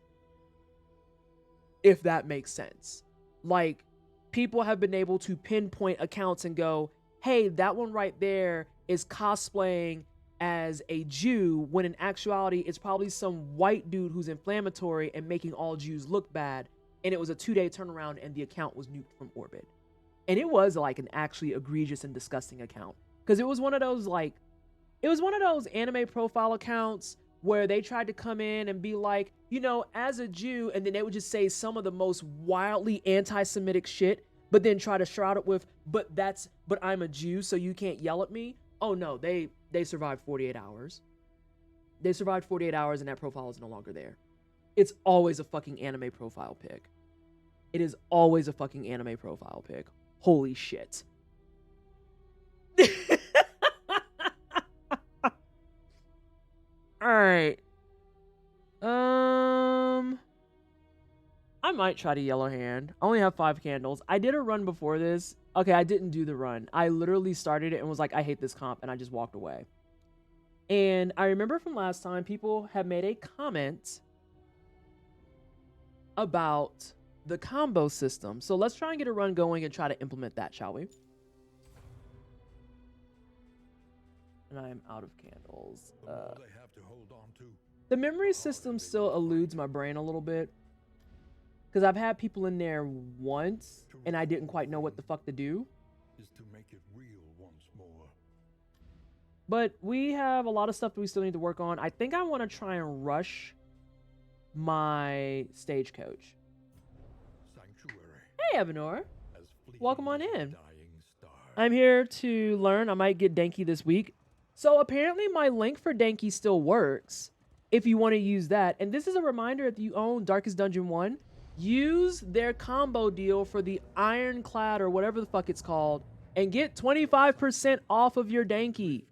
If that makes sense. Like, people have been able to pinpoint accounts and go, hey, that one right there is cosplaying as a Jew, when in actuality it's probably some white dude who's inflammatory and making all Jews look bad, and it was a 2-day turnaround and the account was nuked from orbit. And it was like an actually egregious and disgusting account, because it was one of those anime profile accounts where they tried to come in and be like, you know, as a Jew, and then they would just say some of the most wildly anti-Semitic shit, but then try to shroud it with, but I'm a Jew, so you can't yell at me. Oh no, they survived 48 hours. They survived 48 hours and that profile is no longer there. It's always a fucking anime profile pic. It is always a fucking anime profile pic. Holy shit. Alright. I might try to yellow hand. I only have 5 candles. I did a run before this. Okay, I didn't do the run. I literally started it and was like, I hate this comp, and I just walked away. And I remember from last time, people have made a comment about the combo system. So let's try and get a run going and try to implement that, shall we? And I am out of candles. The memory system still eludes my brain a little bit, because I've had people in there once and I didn't quite know what the fuck to do. But we have a lot of stuff that we still need to work on. I think I want to try and rush my stagecoach. Hey, Evanor. Welcome on in. I'm here to learn. I might get Danky this week. So apparently my link for Danky still works if you want to use that. And this is a reminder, if you own Darkest Dungeon 1, use their combo deal for the Ironclad or whatever the fuck it's called and get 25% off of your Danky.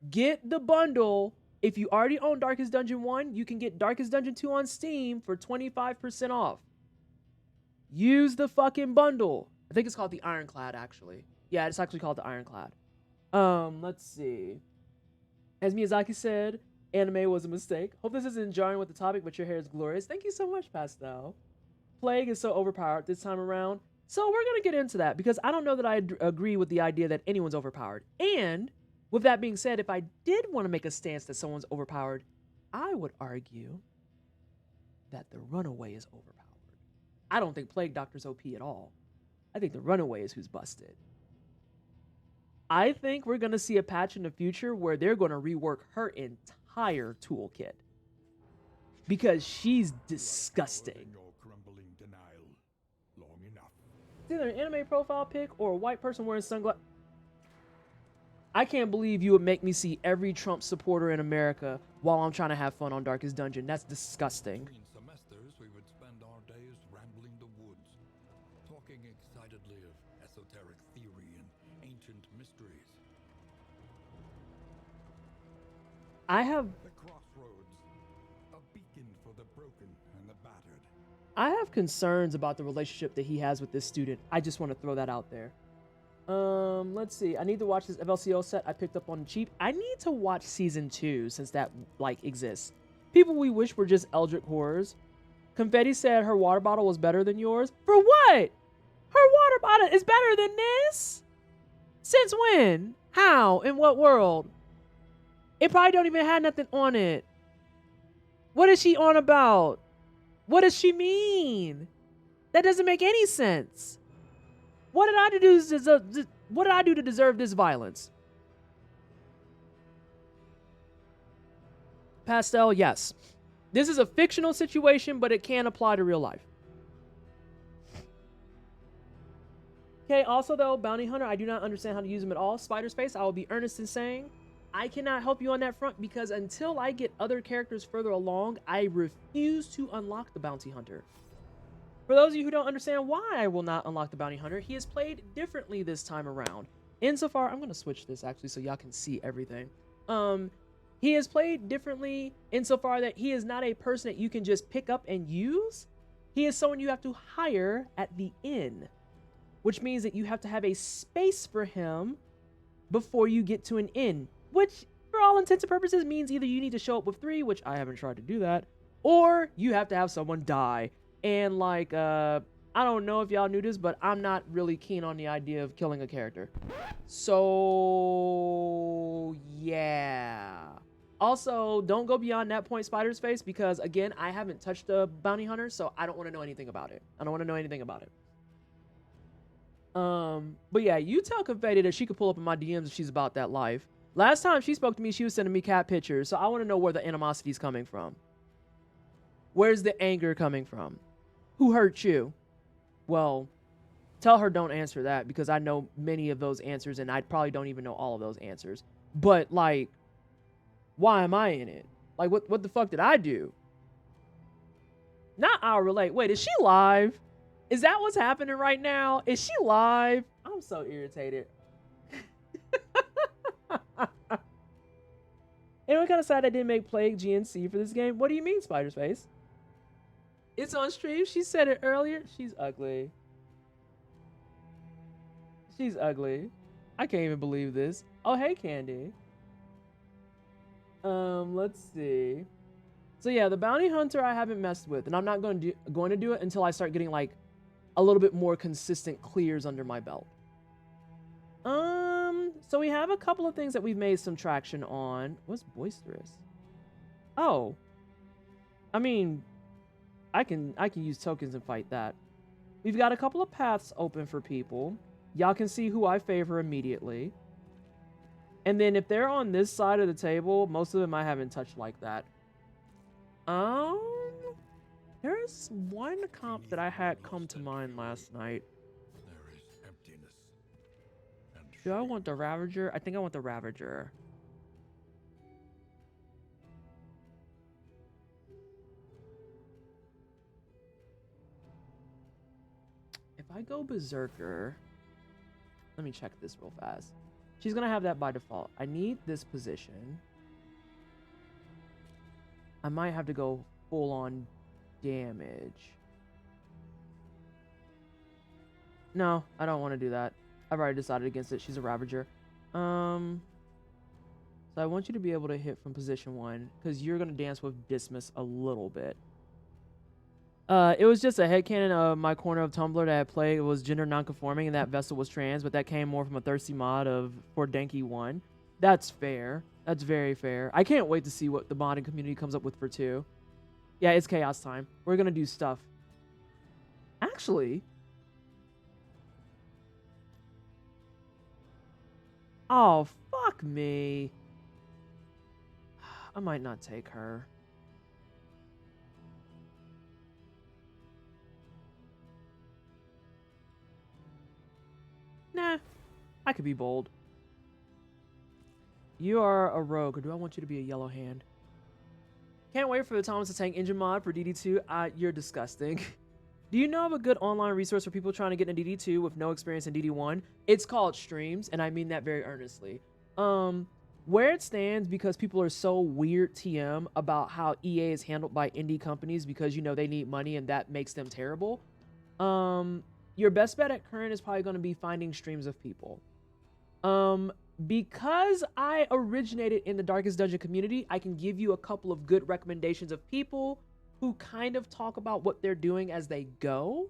Get the bundle. If you already own Darkest Dungeon 1, you can get Darkest Dungeon 2 on Steam for 25% off. Use the fucking bundle. I think it's called the Ironclad, actually. Yeah, it's actually called the Ironclad. Let's see. As Miyazaki said, anime was a mistake. Hope this isn't jarring with the topic, but your hair is glorious. Thank you so much, Pastel. Plague is so overpowered this time around. So we're going to get into that, because I don't know that I agree with the idea that anyone's overpowered. And with that being said, if I did want to make a stance that someone's overpowered, I would argue that the Runaway is overpowered. I don't think Plague Doctor's OP at all. I think the Runaway is who's busted. I think we're going to see a patch in the future where they're going to rework her entire toolkit, because she's disgusting. It's either an anime profile pic or a white person wearing sunglasses. I can't believe you would make me see every Trump supporter in America while I'm trying to have fun on Darkest Dungeon. That's disgusting. Between semesters, we would spend our days rambling the woods, talking excitedly of esoteric theory and ancient mysteries. I have The crossroads, a beacon for the broken and the battered. I have concerns about the relationship that he has with this student. I just want to throw that out there. Let's see. I need to watch this FLCO set I picked up on the cheap. I need to watch season 2 since that exists. People we wish were just Eldritch horrors. Confetti said her water bottle was better than yours. For what? Her water bottle is better than this? Since when? How? In what world? It probably don't even have nothing on it. What is she on about? What does she mean? That doesn't make any sense. What did I do to deserve this violence? Pastel, yes. This is a fictional situation, but it can apply to real life. Okay, also though, Bounty Hunter, I do not understand how to use them at all. Spider Space, I will be earnest in saying, I cannot help you on that front, because until I get other characters further along, I refuse to unlock the Bounty Hunter. For those of you who don't understand why I will not unlock the Bounty Hunter, he is played differently this time around. Insofar, I'm going to switch this actually so y'all can see everything. He is played differently insofar that he is not a person that you can just pick up and use. He is someone you have to hire at the inn, which means that you have to have a space for him before you get to an inn, which for all intents and purposes means either you need to show up with 3, which I haven't tried to do that, or you have to have someone die. And like, I don't know if y'all knew this, but I'm not really keen on the idea of killing a character. So, yeah. Also, don't go beyond that point, Spider's Face, because again, I haven't touched a Bounty Hunter, so I don't want to know anything about it. I don't want to know anything about it. But yeah, you tell Confetti that she could pull up in my DMs if she's about that life. Last time she spoke to me, she was sending me cat pictures, so I want to know where the animosity is coming from. Where's the anger coming from? Who hurt you? Well, tell her don't answer that, because I know many of those answers and I probably don't even know all of those answers. But like, why am I in it? Like, what the fuck did I do? Not I'll relate. Wait, is she live? Is that what's happening right now? Is she live? I'm so irritated. Anyone kind of sad I didn't make Plague GNC for this game? What do you mean, Spider's Face? It's on stream. She said it earlier. She's ugly. She's ugly. I can't even believe this. Oh, hey, Candy. Let's see. So yeah, the bounty hunter I haven't messed with, and I'm not going to do it until I start getting like a little bit more consistent clears under my belt. So we have a couple of things that we've made some traction on. What's boisterous? Oh, I mean, I can use tokens and fight that. We've got a couple of paths open for people. Y'all can see who I favor immediately. And then if they're on this side of the table, most of them I haven't touched like that. There's one comp that I had come to mind last night. There is emptiness. And Do I want the Ravager? I think I want the Ravager. If I go Berserker, let me check this real fast. She's gonna have that by default. I need this position. I might have to go full on damage. No, I don't want to do that. I've already decided against it. She's a Ravager. So I want you to be able to hit from position 1 because you're gonna dance with Dismas a little bit. It was just a headcanon of my corner of Tumblr that I played. It was gender non-conforming and that vessel was trans, but that came more from a thirsty mod for Danky 1. That's fair. That's very fair. I can't wait to see what the modding community comes up with for 2. Yeah, it's chaos time. We're gonna do stuff. Actually, oh, fuck me. I might not take her. Nah, I could be bold. You are a rogue, or do I want you to be a yellow hand? Can't wait for the Thomas the Tank engine mod for DD2. You're disgusting. Do you know of a good online resource for people trying to get into DD2 with no experience in DD1? It's called Streams, and I mean that very earnestly. Where it stands, because people are so weird TM about how EA is handled by indie companies because, you know, they need money and that makes them terrible. Your best bet at current is probably going to be finding streams of people. Because I originated in the Darkest Dungeon community, I can give you a couple of good recommendations of people who kind of talk about what they're doing as they go.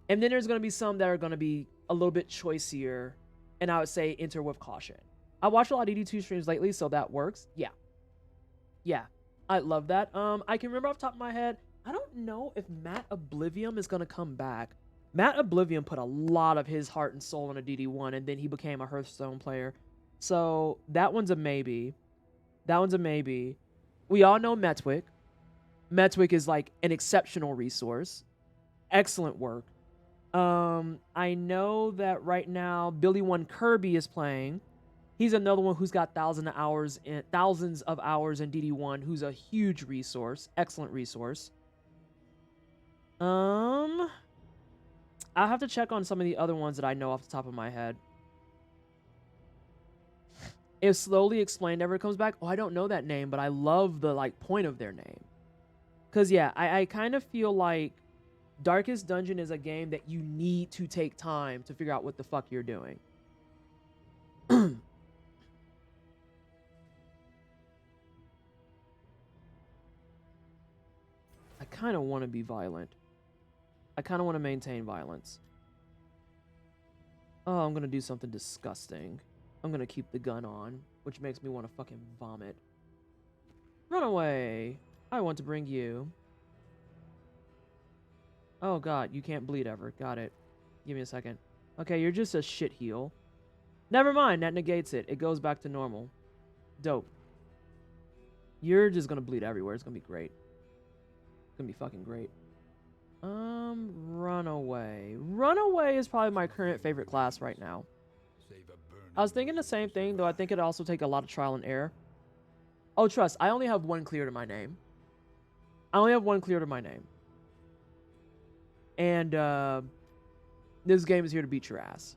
And then there's going to be some that are going to be a little bit choicier, and I would say enter with caution. I watched a lot of DD2 streams lately, so that works. Yeah, I love that. I can remember off the top of my head, I don't know if Matt Oblivion is going to come back. Matt Oblivion put a lot of his heart and soul into DD1, and then he became a Hearthstone player. So that one's a maybe. That one's a maybe. We all know Metwick. Metwick is like an exceptional resource. Excellent work. I know that right now Billy One Kirby is playing. He's another one who's got thousands of hours in DD1, who's a huge resource. Excellent resource. I'll have to check on some of the other ones that I know off the top of my head. If Slowly Explained ever comes back, oh, I don't know that name, but I love the like point of their name. Cause yeah, I kind of feel like Darkest Dungeon is a game that you need to take time to figure out what the fuck you're doing. I kind of want to be violent. I kind of want to maintain violence. Oh, I'm going to do something disgusting. I'm going to keep the gun on, which makes me want to fucking vomit. Run away. I want to bring you. Oh god, you can't bleed ever. Got it. Give me a second. Okay, you're just a shit heel. Never mind, that negates it. It goes back to normal. Dope. You're just gonna bleed everywhere. It's gonna be great. It's gonna be fucking great. Runaway. Runaway is probably my current favorite class right now. I was thinking the same thing, though I think it'd also take a lot of trial and error. Oh, trust, I only have one clear to my name. I only have one clear to my name. And, this game is here to beat your ass.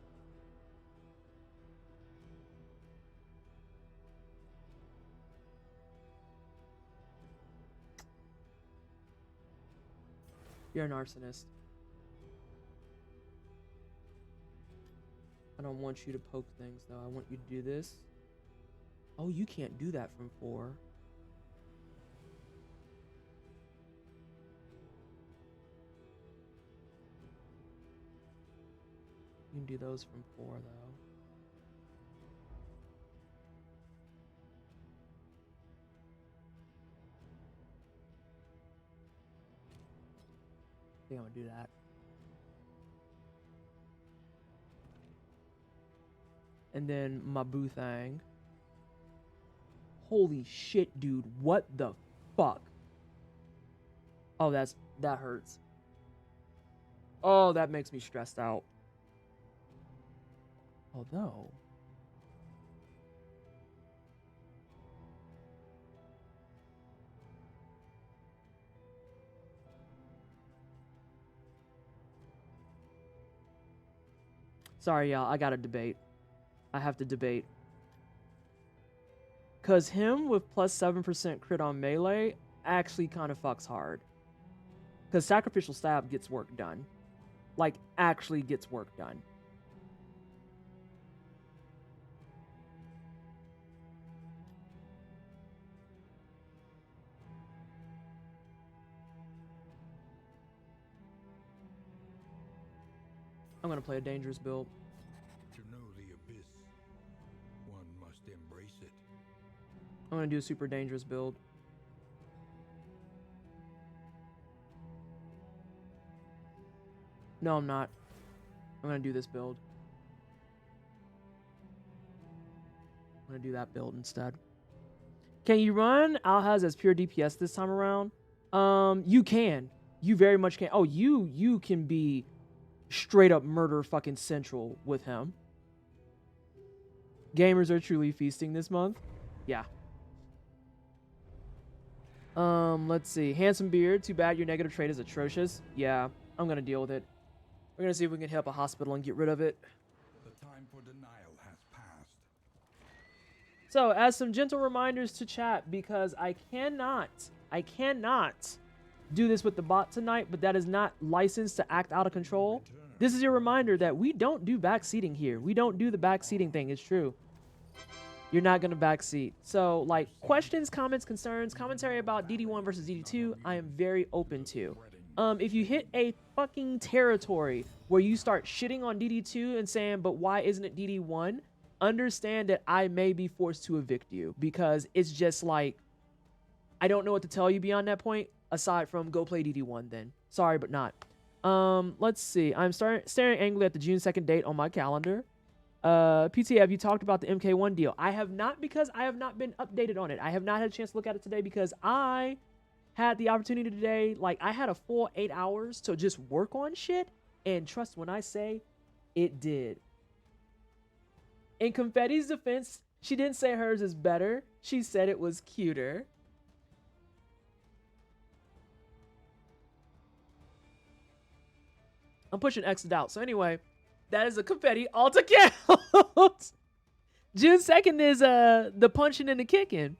You're an arsonist. don't want you to poke things, though. I want you to do this. Oh, you can't do that from 4. You can do those from 4, though. I think I'm gonna do that. And then my boo thing. Holy shit, dude. What the fuck? Oh, that hurts. Oh, that makes me stressed out. Although, sorry, y'all. I got to debate. I have to debate. Because him with plus 7% crit on melee actually kind of fucks hard. Because sacrificial stab gets work done. Like, actually gets work done. I'm going to play a dangerous build. To know the abyss, one must embrace it. I'm going to do a super dangerous build. No, I'm not. I'm going to do this build. I'm going to do that build instead. Can you run Alhaz as pure DPS this time around? You can. You very much can. Oh, you can be straight up murder fucking central with him. Gamers are truly feasting this month. Yeah. Let's see. Handsome beard. Too bad your negative trait is atrocious. Yeah, I'm gonna deal with it. We're gonna see if we can hit up a hospital and get rid of it. The time for denial has passed. So, as some gentle reminders to chat, because I cannot do this with the bot tonight, but that is not licensed to act out of control. This is your reminder that we don't do backseating here. We don't do the backseating thing. It's true. You're not going to backseat. So, like, questions, comments, concerns, commentary about DD1 versus DD2, I am very open to. If you hit a fucking territory where you start shitting on DD2 and saying, but why isn't it DD1? Understand that I may be forced to evict you, because it's just like, I don't know what to tell you beyond that point, aside from go play DD1 then. Sorry, but not. Let's see. I'm staring angrily at the June 2nd date on my calendar. PT, have you talked about the MK1 deal? I have not, because I have not been updated on it. I have not had a chance to look at it today because I had the opportunity today. Like, I had a full 8 hours to just work on shit, and trust when I say it did. In Confetti's defense, she didn't say hers is better. She said it was cuter. I'm pushing X out. So anyway, that is a Confetti alter count. June 2nd is the punching and the kicking.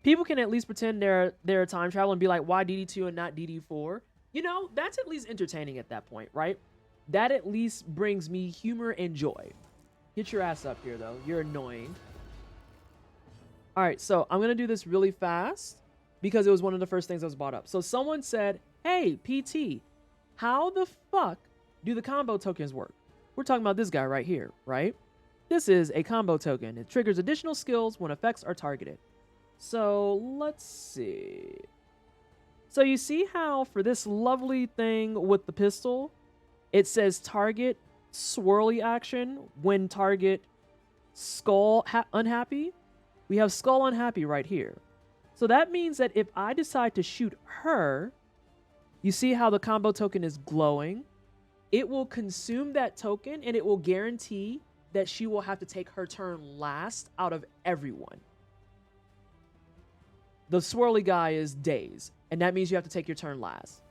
People can at least pretend they're a time travel and be like, why DD2 and not DD4? You know, that's at least entertaining at that point, right? That at least brings me humor and joy. Get your ass up here, though. You're annoying. All right, so I'm going to do this really fast because it was one of the first things that was brought up. So someone said, hey, PT, how the fuck do the combo tokens work? We're talking about this guy right here, right? This is a combo token. It triggers additional skills when effects are targeted. So let's see. So you see how for this lovely thing with the pistol, it says target swirly action when target skull unhappy. We have skull unhappy right here. So that means that if I decide to shoot her, you see how the combo token is glowing? It will consume that token and it will guarantee that she will have to take her turn last out of everyone. The swirly guy is Daze, and that means you have to take your turn last.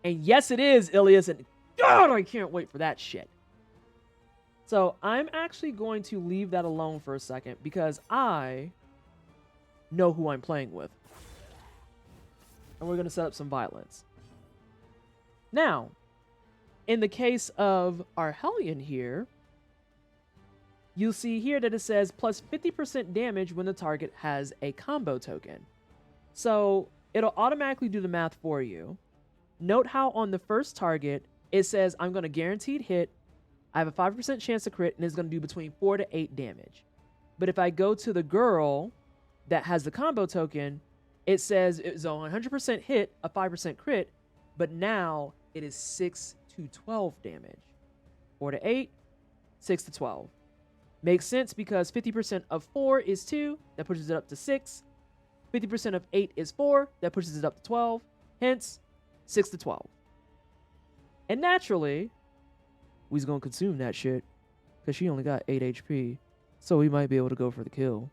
And yes, it is, Ilias, and God, I can't wait for that shit. So I'm actually going to leave that alone for a second because I know who I'm playing with. And we're going to set up some violence. Now, in the case of our Hellion here, you'll see here that it says plus 50% damage when the target has a combo token. So it'll automatically do the math for you. Note how on the first target, it says I'm going to guaranteed hit. I have a 5% chance to crit, and it's going to do between 4 to 8 damage. But if I go to the girl that has the combo token, it says it's a 100% hit, a 5% crit, but now it is 6 to 12 damage. 4 to 8, 6 to 12. Makes sense because 50% of 4 is 2, that pushes it up to 6. 50% of 8 is 4, that pushes it up to 12. Hence, 6 to 12. And naturally, we's gonna consume that shit because she only got 8 HP. So we might be able to go for the kill.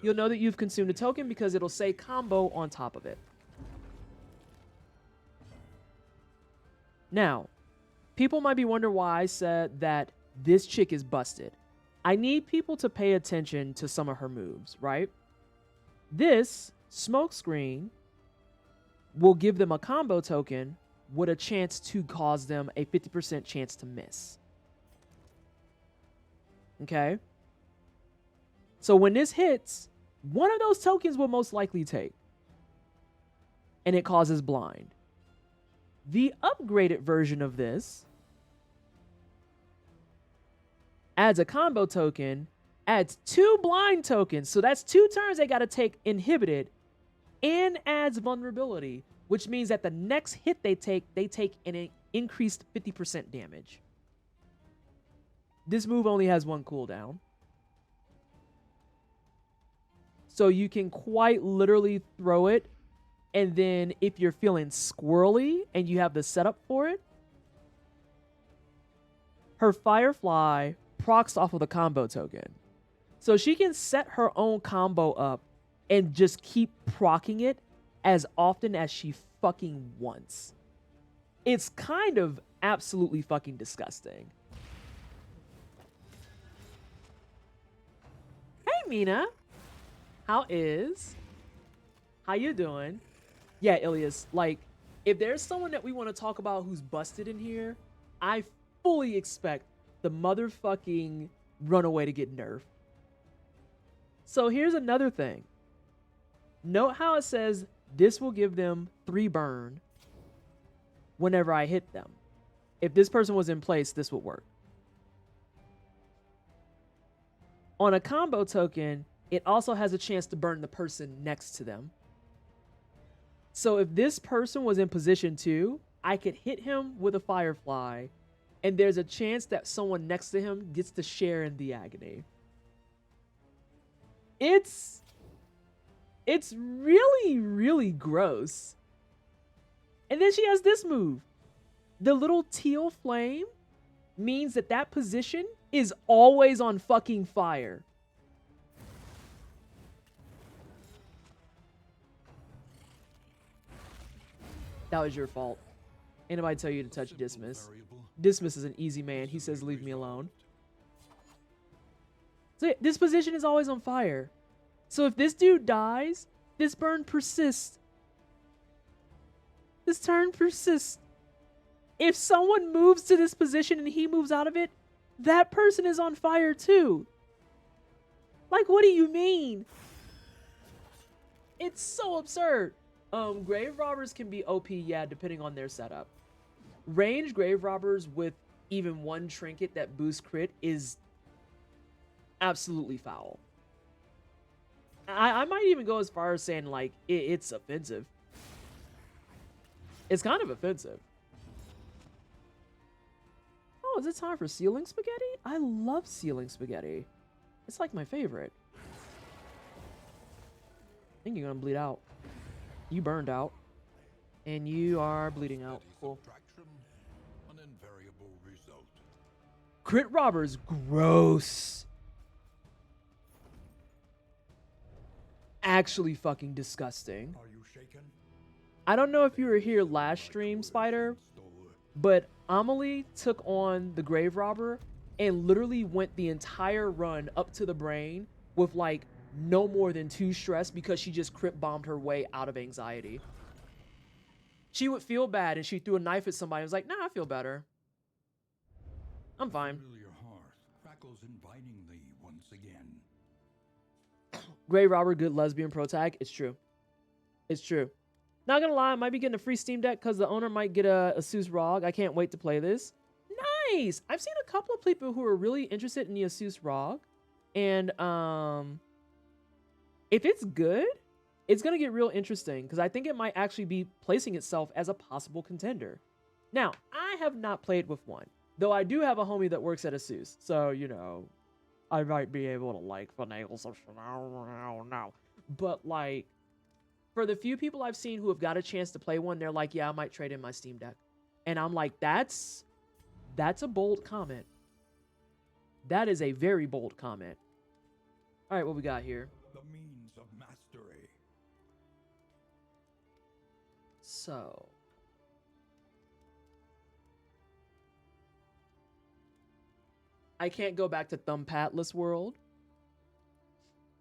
You'll know that you've consumed a token because it'll say combo on top of it. Now, people might be wondering why I said that this chick is busted. I need people to pay attention to some of her moves, right? This smoke screen will give them a combo token with a chance to cause them a 50% chance to miss. Okay? So when this hits, one of those tokens will most likely take. And it causes blind. The upgraded version of this adds a combo token, adds 2 blind tokens. So that's 2 turns they got to take inhibited, and adds vulnerability, which means that the next hit they take an increased 50% damage. This move only has 1 cooldown. So you can quite literally throw it, and then if you're feeling squirrely and you have the setup for it, her Firefly procs off of the combo token. So she can set her own combo up and just keep proccing it as often as she fucking wants. It's kind of absolutely fucking disgusting. Hey, Mina. How you doing? Yeah, Ilias, like, if there's someone that we want to talk about who's busted in here, I fully expect the motherfucking runaway to get nerfed. So here's another thing. Note how it says this will give them 3 burn whenever I hit them. If this person was in place, this would work. On a combo token, it also has a chance to burn the person next to them. So if this person was in position 2, I could hit him with a Firefly, and there's a chance that someone next to him gets to share in the agony. It's really, really gross. And then she has this move. The little teal flame means that that position is always on fucking fire. That was your fault. Anybody tell you to touch Dismiss? Dismiss is an easy man. He says, leave me alone. So yeah, this position is always on fire. So if this dude dies, this burn persists. This turn persists. If someone moves to this position and he moves out of it, that person is on fire too. Like, what do you mean? It's so absurd. Grave robbers can be OP, yeah, depending on their setup. Range grave robbers with even 1 trinket that boosts crit is absolutely foul. I might even go as far as saying, like, it's offensive. It's kind of offensive. Oh, is it time for ceiling spaghetti? I love ceiling spaghetti. It's like my favorite. I think you're gonna bleed out. You burned out. And you are bleeding out. Cool. An invariable result. Crit robbers, gross. Actually fucking disgusting. Are you shaken? I don't know if you were here last stream, Spider, but Amelie took on the grave robber and literally went the entire run up to the brain with like no more than 2 stress because she just crit bombed her way out of anxiety. She would feel bad and she threw a knife at somebody and was like, nah, I feel better. I'm fine. Familiar hearth crackles invitingly once again. Grey Robber, good lesbian pro tag. It's true. It's true. Not gonna lie, I might be getting a free Steam Deck because the owner might get a Asus ROG. I can't wait to play this. Nice! I've seen a couple of people who are really interested in the Asus ROG. And if it's good, it's gonna get real interesting because I think it might actually be placing itself as a possible contender. Now, I have not played with one, though I do have a homie that works at Asus, so you know, I might be able to like finagle some shit. I don't know. But like, for the few people I've seen who have got a chance to play one, they're like, yeah, I might trade in my Steam Deck. And I'm like, that's a bold comment. That is a very bold comment. All right, what we got here? The means of mastery. So, I can't go back to Thumbpatless World.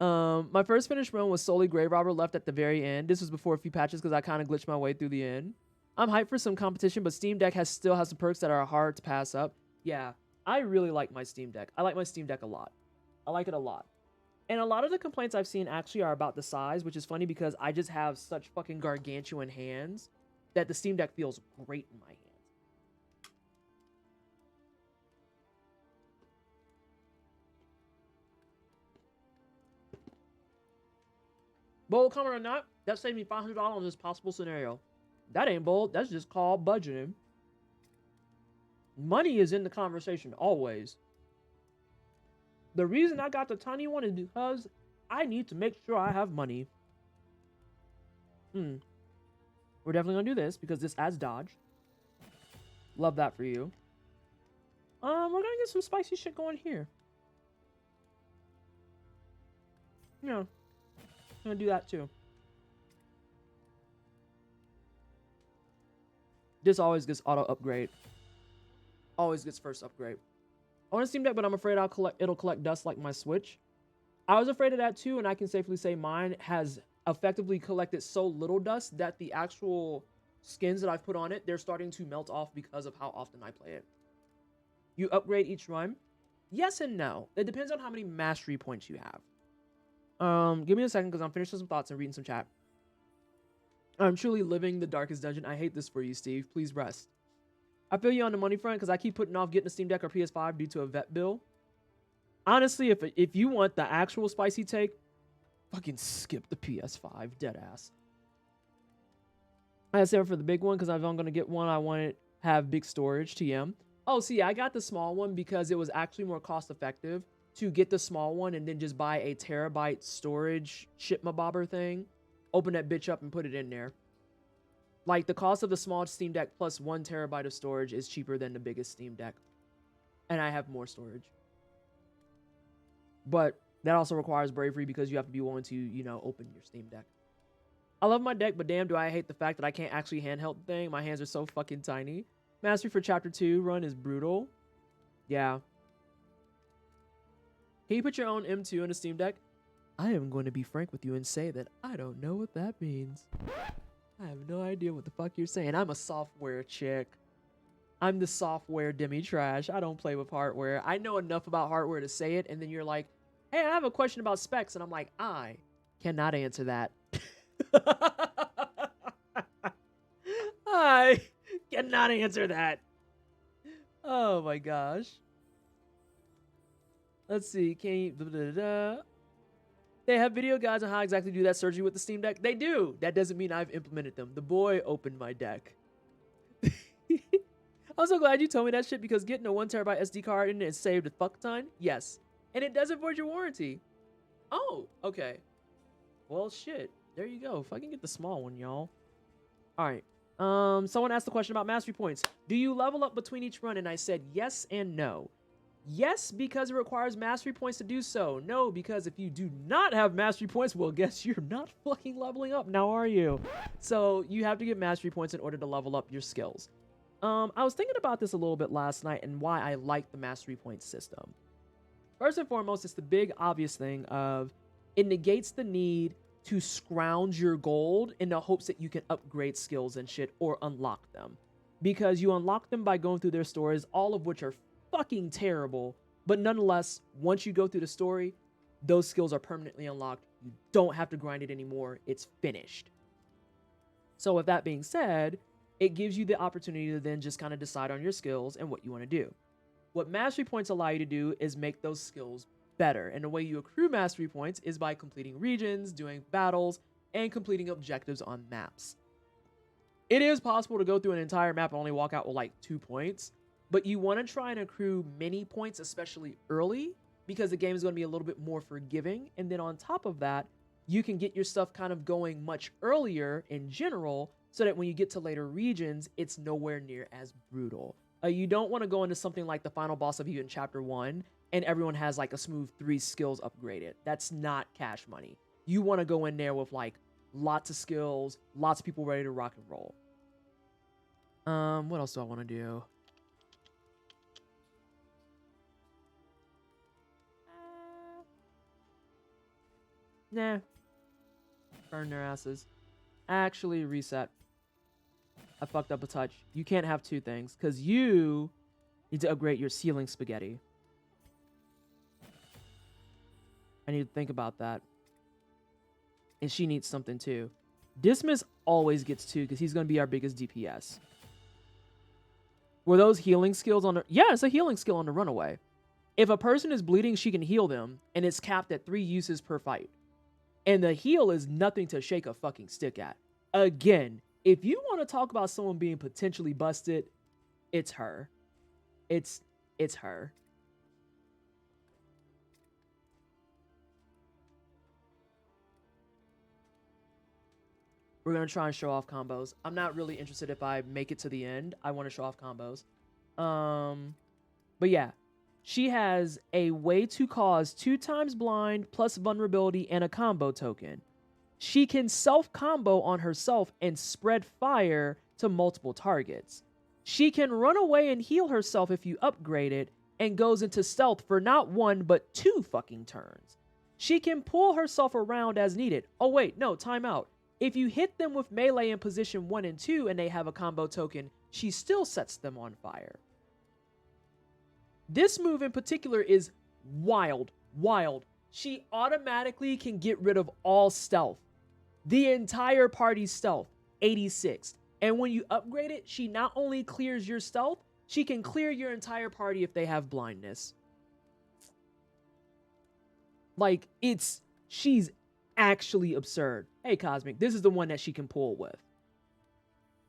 My first finished run was solely Grey Robber left at the very end. This was before a few patches because I kind of glitched my way through the end. I'm hyped for some competition, but Steam Deck still has some perks that are hard to pass up. Yeah, I really like my Steam Deck. I like my Steam Deck a lot. I like it a lot. And a lot of the complaints I've seen actually are about the size, which is funny because I just have such fucking gargantuan hands that the Steam Deck feels great in my hands. Bold comment or not, that saved me $500 in this possible scenario. That ain't bold. That's just called budgeting. Money is in the conversation, always. The reason I got the tiny one is because I need to make sure I have money. We're definitely going to do this because this adds dodge. Love that for you. We're going to get some spicy shit going here. Yeah. I'm going to do that too. This always gets auto upgrade. Always gets first upgrade. I want a Steam Deck, but I'm afraid it'll collect dust like my Switch. I was afraid of that too, and I can safely say mine has effectively collected so little dust that the actual skins that I've put on it, they're starting to melt off because of how often I play it. You upgrade each run? Yes and no. It depends on how many mastery points you have. Give me a second because I'm finishing some thoughts and reading some chat. I'm truly living the darkest dungeon. I hate this for you, Steve. Please rest. I feel you on the money front because I keep putting off getting a Steam Deck or PS5 due to a vet bill. Honestly, if you want the actual spicy take, fucking skip the PS5, deadass. I said for the big one because if I'm going to get one, I want it to have big storage, TM. Oh, see, I got the small one because it was actually more cost effective to get the small one and then just buy a terabyte storage ship-my-bobber thing, open that bitch up and put it in there. Like, the cost of the small Steam Deck plus 1 terabyte of storage is cheaper than the biggest Steam Deck. And I have more storage. But that also requires bravery because you have to be willing to, you know, open your Steam Deck. I love my deck, but damn, do I hate the fact that I can't actually handheld the thing. My hands are so fucking tiny. Mastery for Chapter 2 run is brutal. Yeah. Can you put your own M2 in a Steam Deck? I am going to be frank with you and say that I don't know what that means. I have no idea what the fuck you're saying. I'm a software chick. I'm the software demi-trash. I don't play with hardware. I know enough about hardware to say it, and then you're like, hey, I have a question about specs, and I'm like, I cannot answer that. I cannot answer that. Oh my gosh. Let's see. Can you... They have video guides on how exactly to do that surgery with the Steam Deck. They do. That doesn't mean I've implemented them. The boy opened my deck. I'm so glad you told me that shit because getting a 1 terabyte SD card in it saved a fuck ton. Yes. And it doesn't void your warranty. Oh, okay. Well, shit. There you go. If I can get the small one, y'all. All right. Someone asked the question about mastery points. Do you level up between each run? And I said yes and no. Yes, because it requires mastery points to do so. No, because if you do not have mastery points, well, guess you're not fucking leveling up now, are you? So you have to get mastery points in order to level up your skills. I was thinking about this a little bit last night and why I like the mastery point system. First and foremost, it's the big obvious thing of it negates the need to scrounge your gold in the hopes that you can upgrade skills and shit or unlock them. Because you unlock them by going through their stories, all of which are fucking terrible. But nonetheless, once you go through the story, those skills are permanently unlocked. You don't have to grind it anymore. It's finished. So with that being said, it gives you the opportunity to then just kind of decide on your skills and what you want to do. What mastery points allow you to do is make those skills better. And the way you accrue mastery points is by completing regions, doing battles, and completing objectives on maps. It is possible to go through an entire map and only walk out with like 2 points, but you want to try and accrue many points, especially early, because the game is going to be a little bit more forgiving. And then on top of that, you can get your stuff kind of going much earlier in general, so that when you get to later regions, it's nowhere near as brutal. You don't want to go into something like the final boss of you in chapter 1 and everyone has like a smooth 3 skills upgraded. That's not cash money. You want to go in there with like lots of skills, lots of people ready to rock and roll. What else do I want to do? Nah. Burn their asses. Actually, reset. I fucked up a touch. You can't have 2 things because you need to upgrade your ceiling spaghetti. I need to think about that. And she needs something too. Dismas always gets 2 because he's going to be our biggest DPS. Were those healing skills on the... Yeah, it's a healing skill on the runaway. If a person is bleeding, she can heal them, and it's capped at 3 uses per fight. And the heal is nothing to shake a fucking stick at. Again, if you want to talk about someone being potentially busted, it's her. It's her. We're going to try and show off combos. I'm not really interested if I make it to the end. I want to show off combos. But yeah, she has a way to cause 2 times blind plus vulnerability and a combo token. She can self-combo on herself and spread fire to multiple targets. She can run away and heal herself if you upgrade it, and goes into stealth for not 1 but 2 fucking turns. She can pull herself around as needed. Oh wait, no, time out. If you hit them with melee in position 1 and 2 and they have a combo token, she still sets them on fire. This move in particular is wild. She automatically can get rid of all stealth. The entire party's stealth, 86. And when you upgrade it, she not only clears your stealth, she can clear your entire party if they have blindness. Like, she's actually absurd. Hey, Cosmic, this is the one that she can pull with.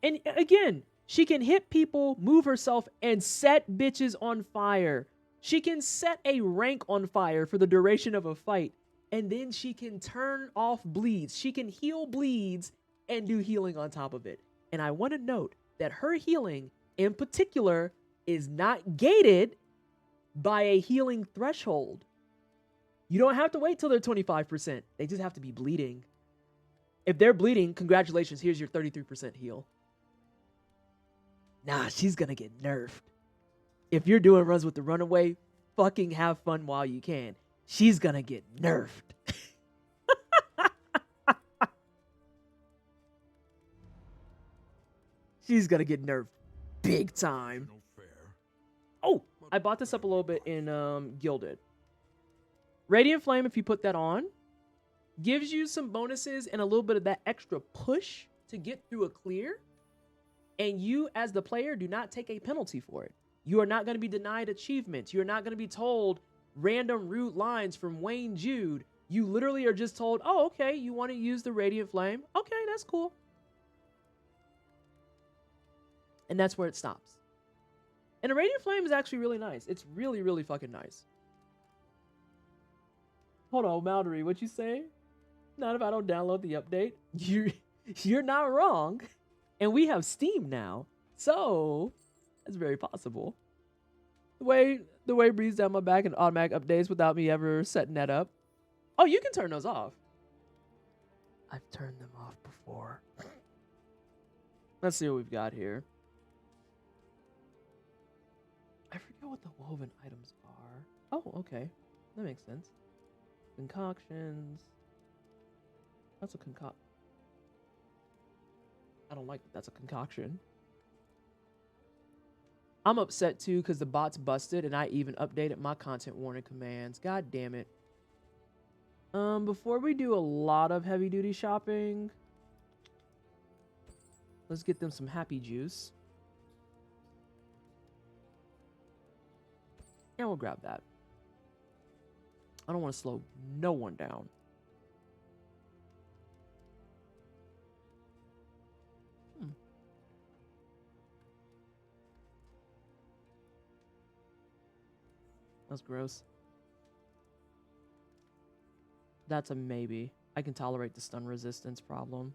And again, she can hit people, move herself, and set bitches on fire. She can set a rank on fire for the duration of a fight, and then she can turn off bleeds. She can heal bleeds and do healing on top of it. And I want to note that her healing, in particular, is not gated by a healing threshold. You don't have to wait till they're 25%. They just have to be bleeding. If they're bleeding, congratulations, here's your 33% heal. Nah, she's gonna get nerfed. If you're doing runs with the runaway, fucking have fun while you can. She's gonna get nerfed. She's gonna get nerfed big time. Oh, I bought this up a little bit in Gilded. Radiant Flame, if you put that on, gives you some bonuses and a little bit of that extra push to get through a clear. And you, as the player, do not take a penalty for it. You are not going to be denied achievements. You're not going to be told random rude lines from Wayne Jude. You literally are just told, oh, okay, you want to use the Radiant Flame? Okay, that's cool. And that's where it stops. And the Radiant Flame is actually really nice. It's really, really fucking nice. Hold on, Maldory, what you say? Not if I don't download the update. You're not wrong. And we have Steam now. So, that's very possible. The way it breathes down my back and automatic updates without me ever setting that up. Oh, you can turn those off. I've turned them off before. Let's see what we've got here. I forget what the woven items are. Oh, okay. That makes sense. Concoctions. That's a concoct. I don't like that that's a concoction. I'm upset too because the bot's busted and I even updated my content warning commands. God damn it. Before we do a lot of heavy duty shopping, let's get them some happy juice. And we'll grab that. I don't want to slow no one down. That's gross. That's a maybe. I can tolerate the stun resistance problem.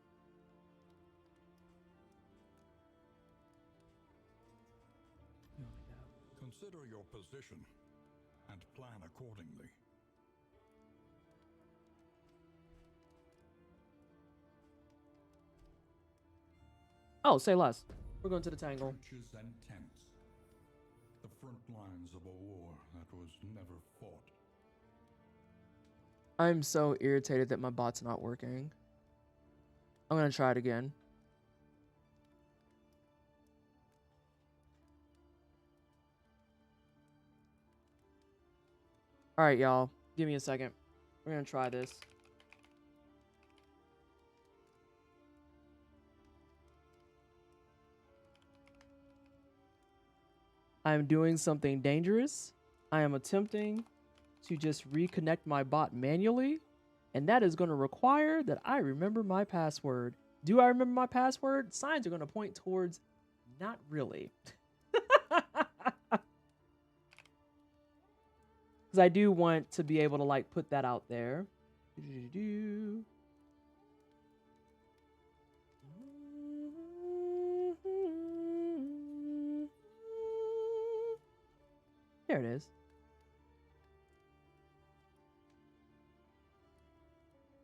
Consider your position and plan accordingly. Oh, say less. We're going to the Tangle. Trenches and tents. The front lines of a war that was never fought. I'm so irritated that my bot's not working. I'm going to try it again. All right, y'all. Give me a second. We're going to try this. I am doing something dangerous. I am attempting to just reconnect my bot manually, and that is going to require that I remember my password. Do I remember my password? Signs are going to point towards not really. Because I do want to be able to like put that out there. There it is.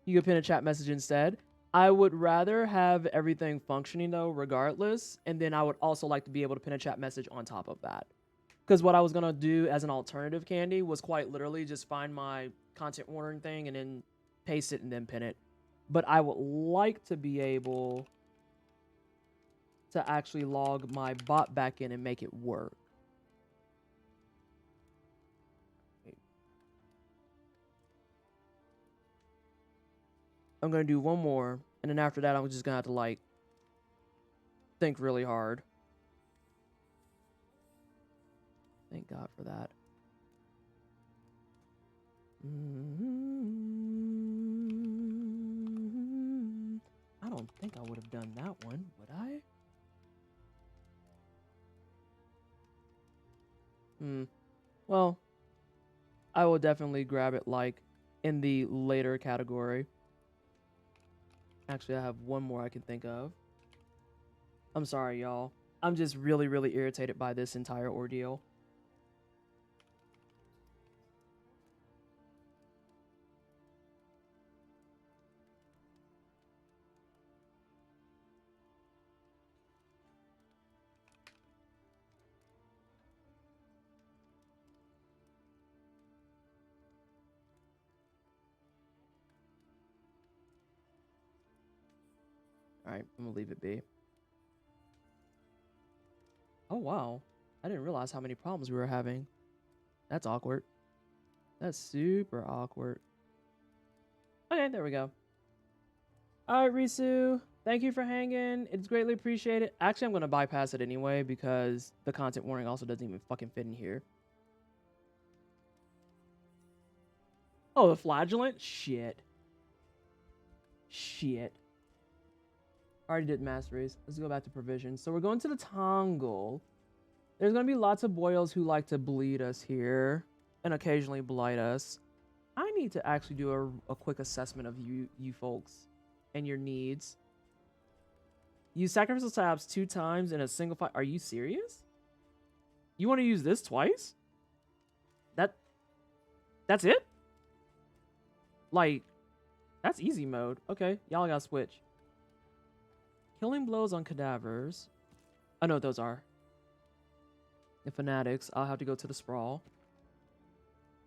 You can pin a chat message instead. I would rather have everything functioning though, regardless. And then I would also like to be able to pin a chat message on top of that. Because what I was going to do as an alternative, Candy, was quite literally just find my content warning thing and then paste it and then pin it. But I would like to be able to actually log my bot back in and make it work. I'm going to do one more, and then after that, I'm just going to have to, like, think really hard. Thank God for that. I don't think I would have done that one, would I? Well, I will definitely grab it, like, in the later category. Actually, I have one more I can think of. I'm sorry, y'all. I'm just really, really irritated by this entire ordeal. All right, I'm gonna leave it be. Oh, wow. I didn't realize how many problems we were having. That's awkward. That's super awkward. Okay, there we go. All right, Risu. Thank you for hanging. It's greatly appreciated. Actually, I'm going to bypass it anyway because the content warning also doesn't even fucking fit in here. Oh, the flagellant? Shit. Shit. Already did masteries. Let's go back to provisions. So we're going to the Tongle. There's going to be lots of boils who like to bleed us here and occasionally blight us. I need to actually do a quick assessment of you folks and your needs. Use sacrificial tabs 2 times in a single fight. Are you serious? You want to use this twice? That's it? Like, that's easy mode. Okay, y'all gotta switch. Killing blows on cadavers. I know what those are. The fanatics. I'll have to go to the sprawl.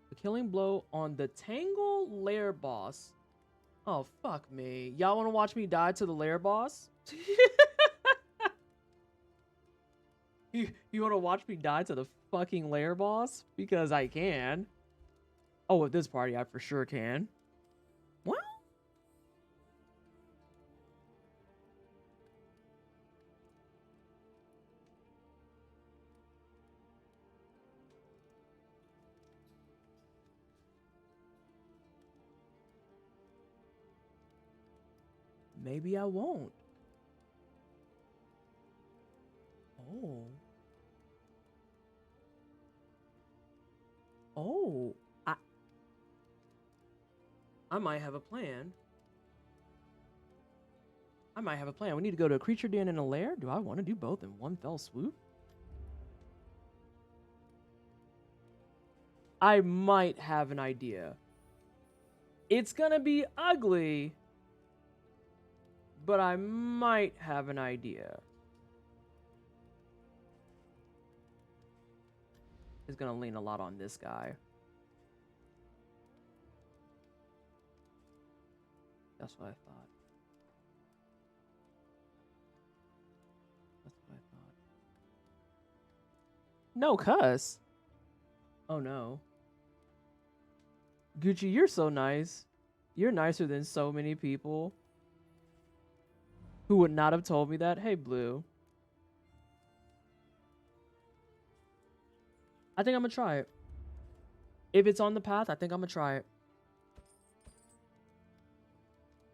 The killing blow on the Tangle Lair boss. Oh, fuck me. Y'all want to watch me die to the Lair boss? You want to watch me die to the fucking lair boss? Because I can. Oh, at this party, I for sure can. What? Maybe I won't. Oh. Oh. I might have a plan. I might have a plan. We need to go to a creature den and a lair. Do I want to do both in one fell swoop? I might have an idea. It's gonna be ugly, but I might have an idea. It's gonna lean a lot on this guy. That's what I thought. That's what I thought. No cuss. Oh no. Gucci, you're so nice. You're nicer than so many people who would not have told me that. Hey, Blue. I think I'm gonna try it. If it's on the path, I think I'm gonna try it.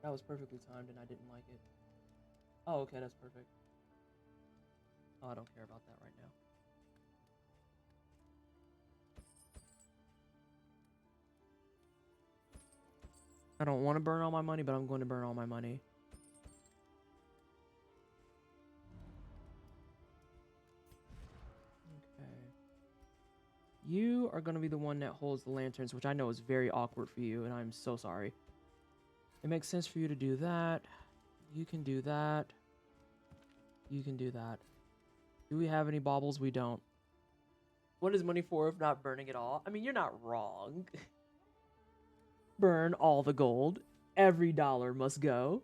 That was perfectly timed and I didn't like it. Oh, okay, that's perfect. Oh, I don't care about that right now. I don't want to burn all my money, but I'm going to burn all my money. Okay. You are going to be the one that holds the lanterns, which I know is very awkward for you, and I'm so sorry. It makes sense for you to do that. You can do that. You can do that. Do we have any baubles? We don't. What is money for if not burning it all? I mean, you're not wrong. Burn all the gold. Every dollar must go.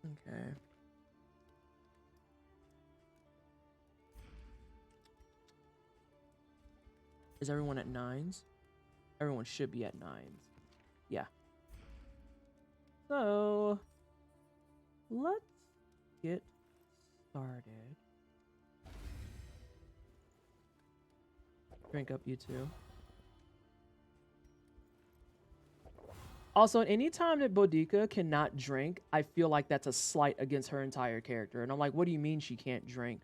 Okay. Is everyone at 9s? Everyone should be at 9s. Yeah. So, let's get started. Drink up, you two. Also, anytime that Boudica cannot drink, I feel like that's a slight against her entire character. And I'm like, what do you mean she can't drink?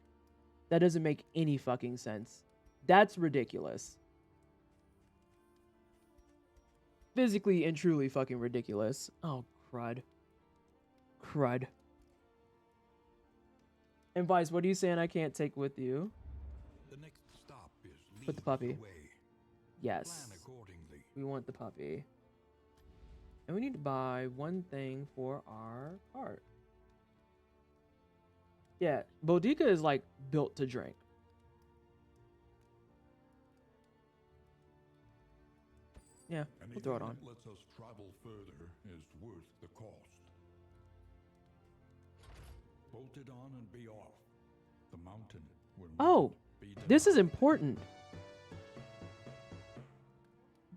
That doesn't make any fucking sense. That's ridiculous. Physically and truly fucking ridiculous. Oh, crud. Crud. And Vice, what are you saying I can't take with you? The next stop is Put the puppy. away. Yes. Plan accordingly. We want the puppy. And we need to buy one thing for our cart. Yeah, Boudica is like built to drink. Yeah, we'll throw it on. Anything that lets us travel further is worth the cost. Bolt it on and be off. The mountain will Oh, be this is denied. important.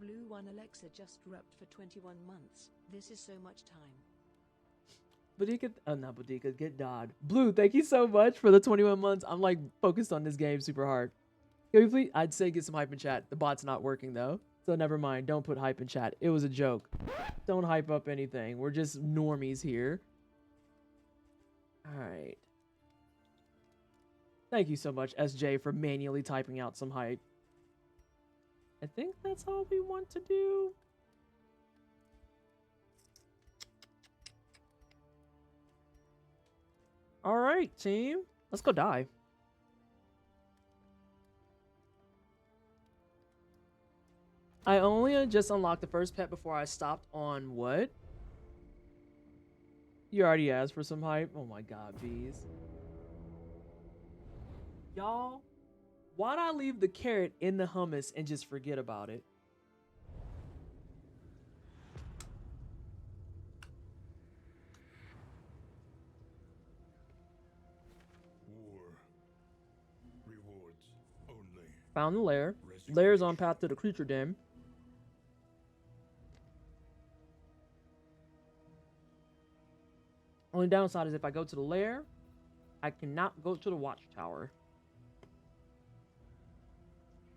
Blue 1 Alexa just rubbed for 21 months. This is so much time. Boudica, not Boudica, get Dodd. Blue, thank you so much for the 21 months. I'm like focused on this game super hard. Can we please? I'd say get some hype in chat. The bot's not working though. So never mind. Don't put hype in chat. It was a joke. Don't hype up anything. We're just normies here. All right. Thank you so much, SJ, for manually typing out some hype. I think that's all we want to do. All right, team. Let's go die. I only just unlocked the first pet before I stopped on what? You already asked for some hype? Oh my god, bees. Y'all, why'd I leave the carrot in the hummus and just forget about it? Found the lair. Lair's on path to the creature den. Only downside is if I go to the lair, I cannot go to the watchtower.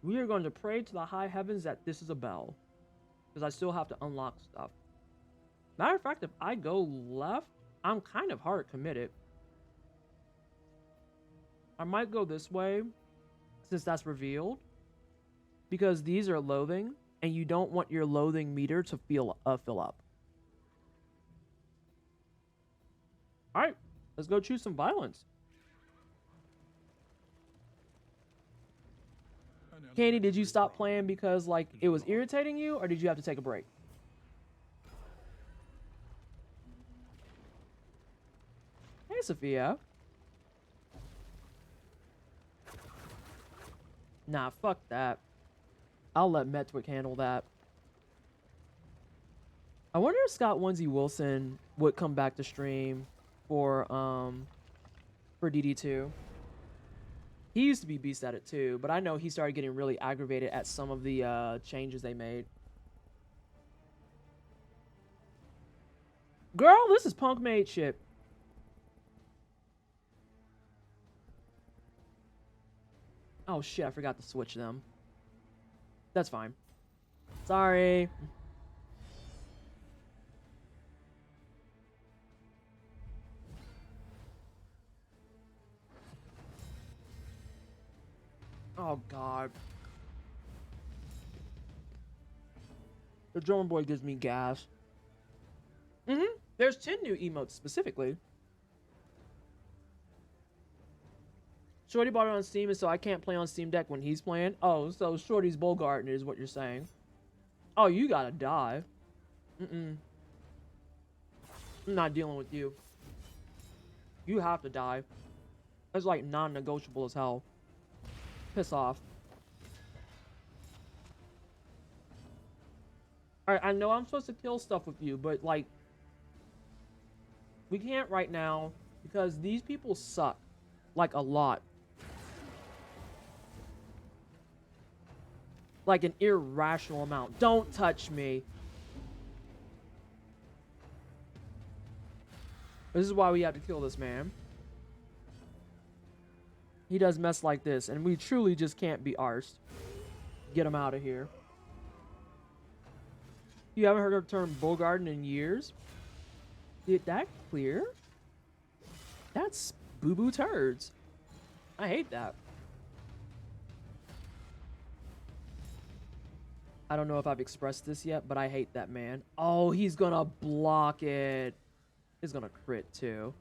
We are going to pray to the high heavens that this is a bell. Because I still have to unlock stuff. Matter of fact, if I go left, I'm kind of hard committed. I might go this way, since that's revealed. Because these are loathing, and you don't want your loathing meter to fill up. Alright, let's go choose some violence. Candy, did you stop playing because, like, it was irritating you, or did you have to take a break? Hey, Sophia. Nah, fuck that. I'll let Metwick handle that. I wonder if Scott Onesie Wilson would come back to stream for DD2. He used to be beast at it too, but I know he started getting really aggravated at some of the changes they made. Girl, this is punk made shit. Oh shit, I forgot to switch them. That's fine. Sorry. Oh god. The German boy gives me gas. There's 10 new emotes specifically. Shorty bought it on Steam, and so I can't play on Steam Deck when he's playing. Oh, so Shorty's Bullgarden is what you're saying. Oh, you gotta die. I'm not dealing with you. You have to die. That's like non-negotiable as hell. Piss off. Alright, I know I'm supposed to kill stuff with you, but like, we can't right now because these people suck. Like a lot. Like an irrational amount. Don't touch me. This is why we have to kill this man. He does mess like this, and we truly just can't be arsed. Get him out of here. You haven't heard of the term Bullgarden in years? Did that clear? That's boo-boo turds. I hate that. I don't know if I've expressed this yet, but I hate that man. Oh, he's gonna block it. He's gonna crit too.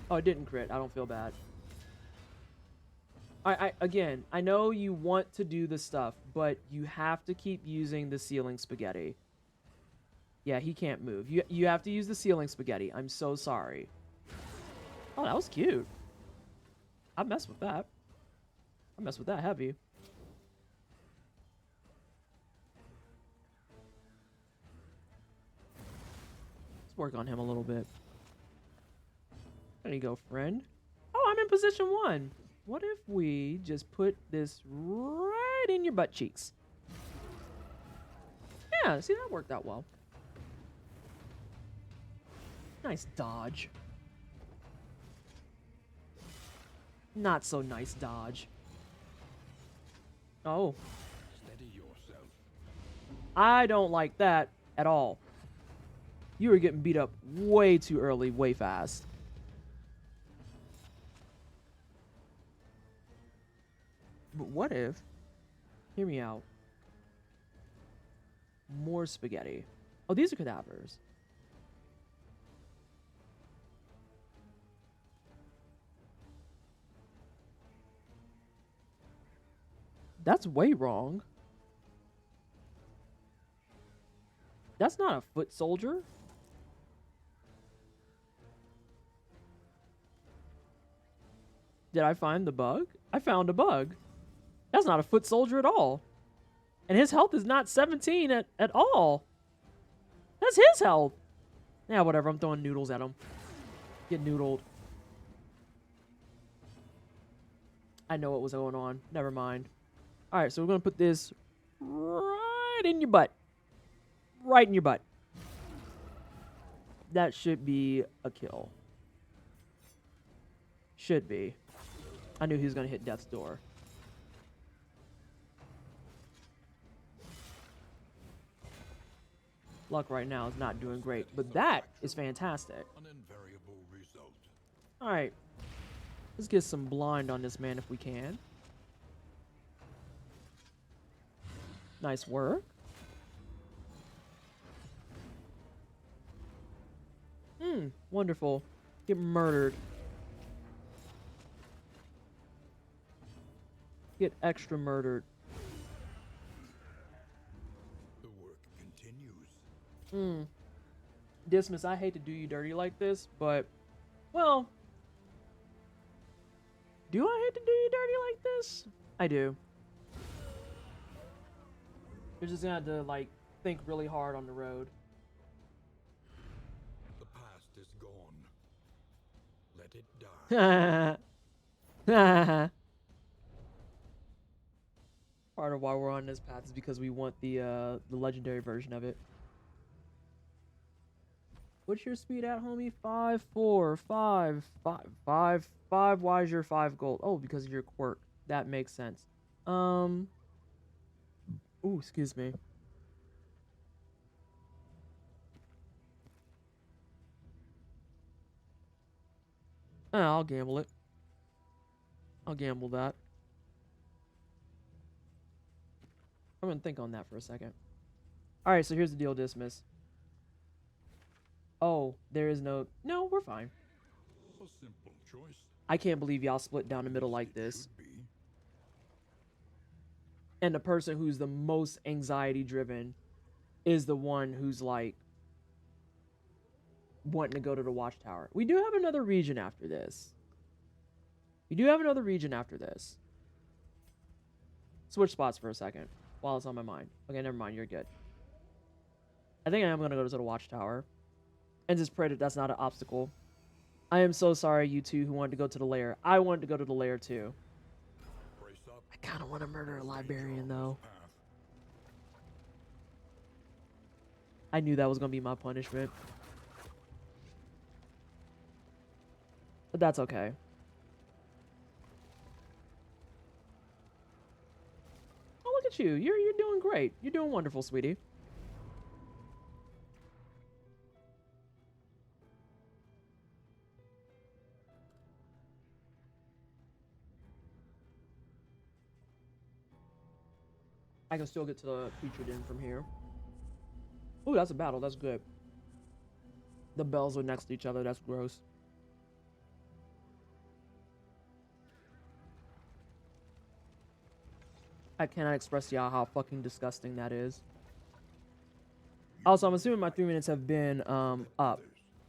Oh, it didn't crit. I don't feel bad. Again, I know you want to do the stuff, but you have to keep using the ceiling spaghetti. Yeah, he can't move. You have to use the ceiling spaghetti. I'm so sorry. Oh, that was cute. I messed with that. I messed with that heavy. Let's work on him a little bit. There you go, friend. Oh, I'm in position 1. What if we just put this right in your butt cheeks? Yeah, see, that worked out well. Nice dodge. Not so nice dodge. Oh. Steady yourself. I don't like that at all. You were getting beat up way too early, way fast. But what if... Hear me out. More spaghetti. Oh, these are cadavers. That's way wrong. That's not a foot soldier. Did I find the bug? I found a bug. That's not a foot soldier at all. And his health is not 17 at all. That's his health. Yeah, whatever. I'm throwing noodles at him. Get noodled. I know what was going on. Never mind. All right, so we're gonna put this right in your butt. Right in your butt. That should be a kill. Should be. I knew he was gonna hit death's door. Luck right now is not doing great, but that is fantastic. An invariable result. All right, let's get some blind on this man if we can. Nice work. Wonderful. Get murdered. Get extra murdered. The work continues. Dismas, I hate to do you dirty like this, but, well, do I hate to do you dirty like this? I do. You're just gonna have to, like, think really hard on the road. The past is gone. Let it die. Part of why we're on this path is because we want the legendary version of it. What's your speed at, homie? 5, 4, 5, 5, 5, 5. Why is your 5 gold? Oh, because of your quirk. That makes sense. Ooh, excuse me. I'll gamble it. I'll gamble that. I'm gonna think on that for a second. Alright, so here's the deal, Dismiss. Oh, there is no... No, we're fine. A simple choice. I can't believe y'all split down the middle like this. Should be. And the person who's the most anxiety-driven is the one who's, like, wanting to go to the watchtower. We do have another region after this. Switch spots for a second while it's on my mind. Okay, never mind. You're good. I think I am going to go to the watchtower. And just pray that that's not an obstacle. I am so sorry, you two who wanted to go to the lair. I wanted to go to the lair, too. Brace up. I kind of want to murder a librarian, though. Path. I knew that was going to be my punishment. But that's okay. Oh, look at you. You're doing great. You're doing wonderful, sweetie. I can still get to the feature den from here. Ooh, that's a battle. That's good. The bells are next to each other. That's gross. I cannot express to y'all how fucking disgusting that is. Also, I'm assuming my 3 minutes have been up.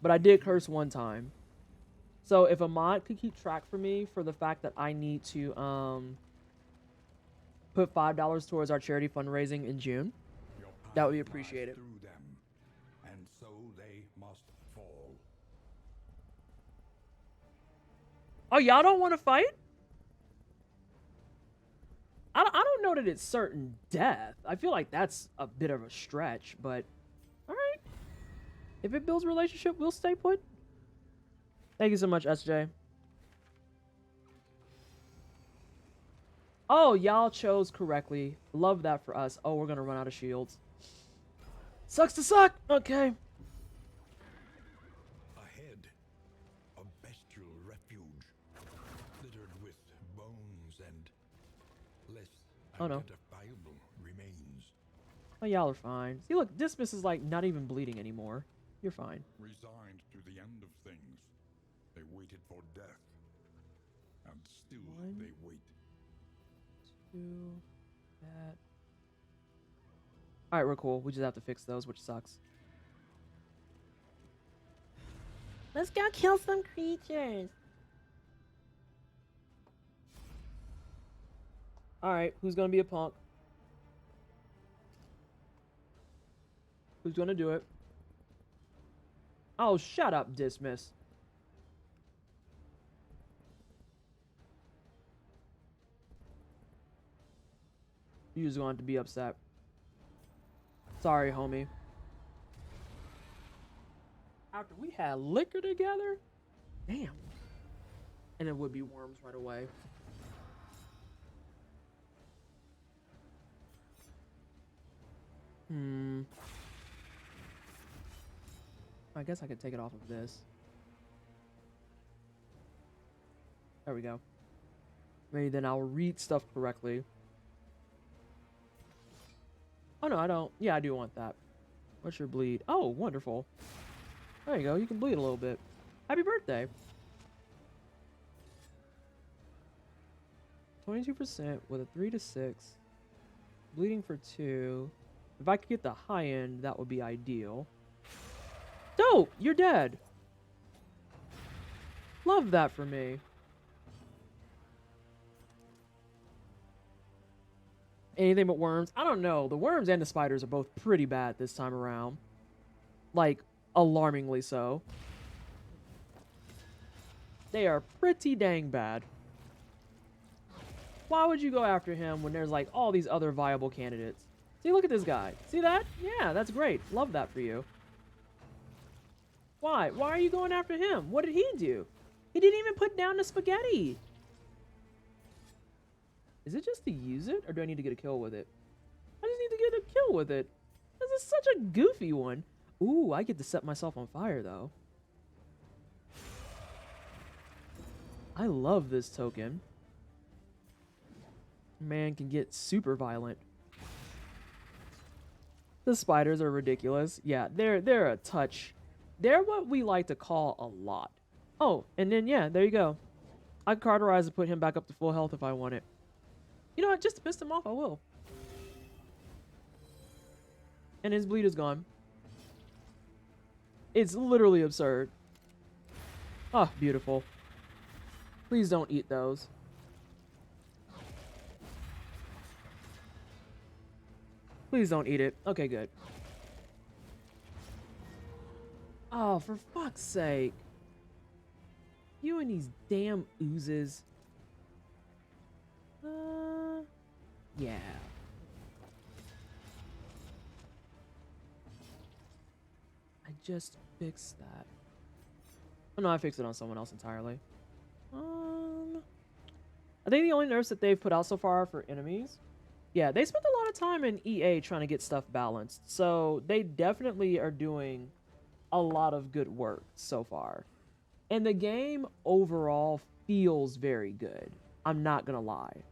But I did curse one time. So if a mod could keep track for me for the fact that I need to put $5 towards our charity fundraising in June, Your that would be path lies appreciated. Through them, and so they must fall. Oh, y'all don't want to fight? I don't know that it's certain death. I feel like that's a bit of a stretch, but all right. If it builds a relationship, we'll stay put. Thank you so much, SJ. Oh, y'all chose correctly. Love that for us. Oh, we're going to run out of shields. Sucks to suck. Okay. Ahead, a bestial refuge, littered with bones and less Oh, no. identifiable remains. Oh, y'all are fine. See, look, Dismiss is like not even bleeding anymore. You're fine. Resigned to the end of things, they waited for death, and still One. they wait. Do that. Alright, we're cool. We just have to fix those, which sucks. Let's go kill some creatures. Alright, who's gonna be a punk? Who's gonna do it? Oh, shut up, Dismiss. You just want to be upset. Sorry, homie. After we had liquor together? Damn. And it would be worms right away. I guess I could take it off of this. There we go. Maybe then I'll read stuff correctly. Oh, no, I don't. Yeah, I do want that. What's your bleed? Oh, wonderful. There you go. You can bleed a little bit. Happy birthday. 22% with a 3 to 6. Bleeding for 2. If I could get the high end, that would be ideal. Dope! You're dead. Love that for me. Anything but worms? I don't know. The worms and the spiders are both pretty bad this time around. Like, alarmingly so. They are pretty dang bad. Why would you go after him when there's like all these other viable candidates? See, look at this guy. See that? Yeah, that's great. Love that for you. Why? Why are you going after him? What did he do? He didn't even put down the spaghetti. Is it just to use it, or do I need to get a kill with it? I just need to get a kill with it. This is such a goofy one. Ooh, I get to set myself on fire, though. I love this token. Man can get super violent. The spiders are ridiculous. Yeah, they're a touch. They're what we like to call a lot. Oh, and then, yeah, there you go. I cauterize and put him back up to full health if I want it. You know what? Just to piss him off, I will. And his bleed is gone. It's literally absurd. Oh, beautiful. Please don't eat those. Please don't eat it. Okay, good. Oh, for fuck's sake. You and these damn oozes. Yeah. I just fixed that. Oh no, I fixed it on someone else entirely. I think the only nerfs that they've put out so far are for enemies. Yeah, they spent a lot of time in EA trying to get stuff balanced. So they definitely are doing a lot of good work so far. And the game overall feels very good. I'm not gonna lie.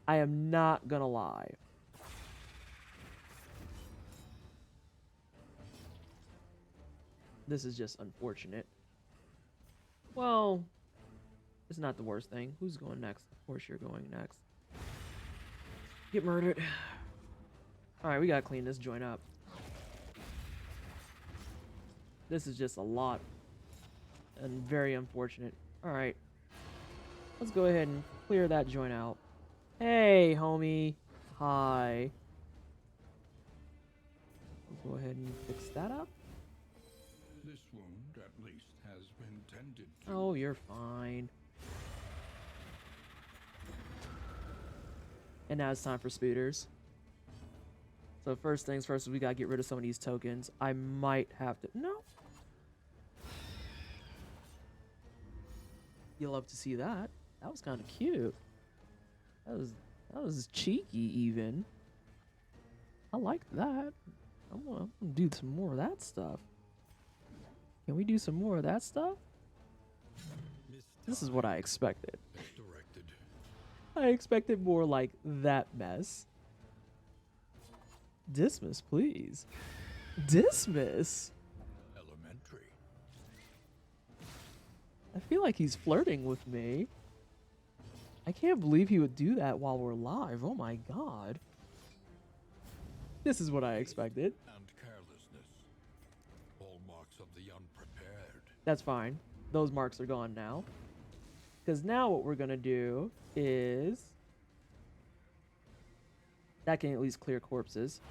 I am not gonna lie. This is just unfortunate. Well, it's not the worst thing. Who's going next? Of course you're going next. Get murdered. Alright, we gotta clean this joint up. This is just a lot. And very unfortunate. Alright. Let's go ahead and clear that joint out. Hey, homie. Hi. We'll go ahead and fix that up. This wound, at least, has been tended to. Oh, you're fine. And now it's time for spooters. So first things first, we gotta get rid of some of these tokens. I might have to... No. You love to see that. That was kind of cute. That was cheeky even. I like that. I'm gonna do some more of that stuff. Can we do some more of that stuff? This is what I expected. I expected more like that mess. Dismiss, please. Dismiss. Elementary. I feel like he's flirting with me. I can't believe he would do that while we're live. Oh my god. This is what I expected. And carelessness. All marks of the unprepared. That's fine. Those marks are gone now. Because now what we're going to do is... That can at least clear corpses.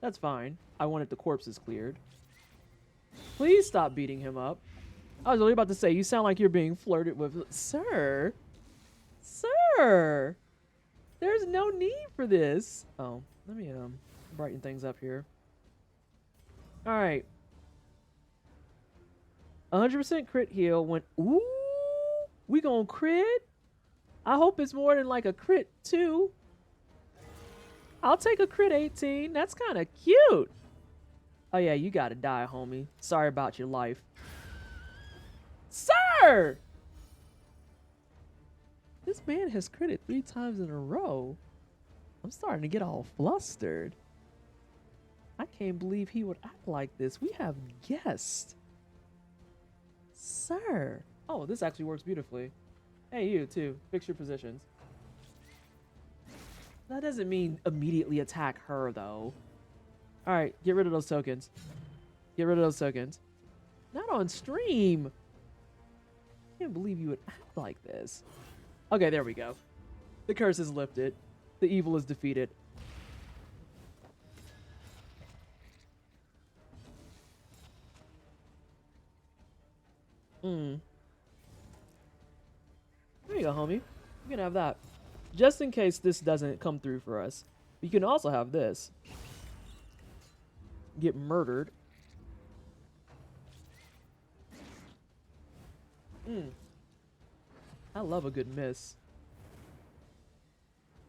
That's fine. I wanted the corpses cleared. Please stop beating him up. I was really about to say, you sound like you're being flirted with. Sir? Sir? There's no need for this. Oh, let me brighten things up here. All right. 100% crit heal when ooh, we gonna crit? I hope it's more than like a crit 2. I'll take a crit 18. That's kind of cute. Oh yeah, you gotta die, homie. Sorry about your life. Sir! This man has critted 3 times in a row. I'm starting to get all flustered. I can't believe he would act like this. We have guests. Sir. Oh, this actually works beautifully. Hey, you too. Fix your positions. That doesn't mean immediately attack her, though. All right, get rid of those tokens. Get rid of those tokens. Not on stream. I can't believe you would act like this. Okay, there we go. The curse is lifted. The evil is defeated. There you go, homie. You can have that. Just in case this doesn't come through for us. You can also have this. Get murdered. I love a good miss.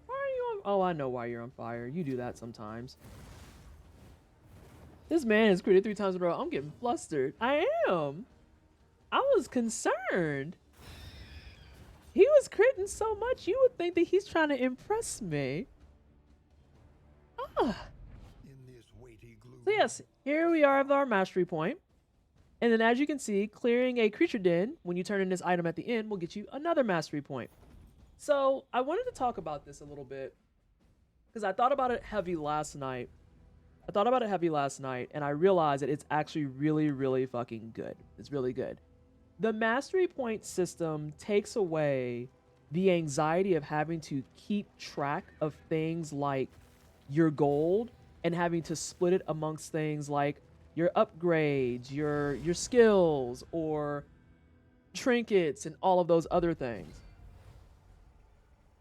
Why are you on? Oh, I know why you're on fire. You do that sometimes. This man has critted 3 times in a row. I'm getting flustered. I am. I was concerned. He was critting so much, you would think that he's trying to impress me. Ah. So yes, here we are with our mastery point. And then as you can see, clearing a creature den when you turn in this item at the end will get you another mastery point. So I wanted to talk about this a little bit because I thought about it heavy last night. And I realized that it's actually really, really fucking good. It's really good. The mastery point system takes away the anxiety of having to keep track of things like your gold and having to split it amongst things like your upgrades, your skills, or trinkets, and all of those other things.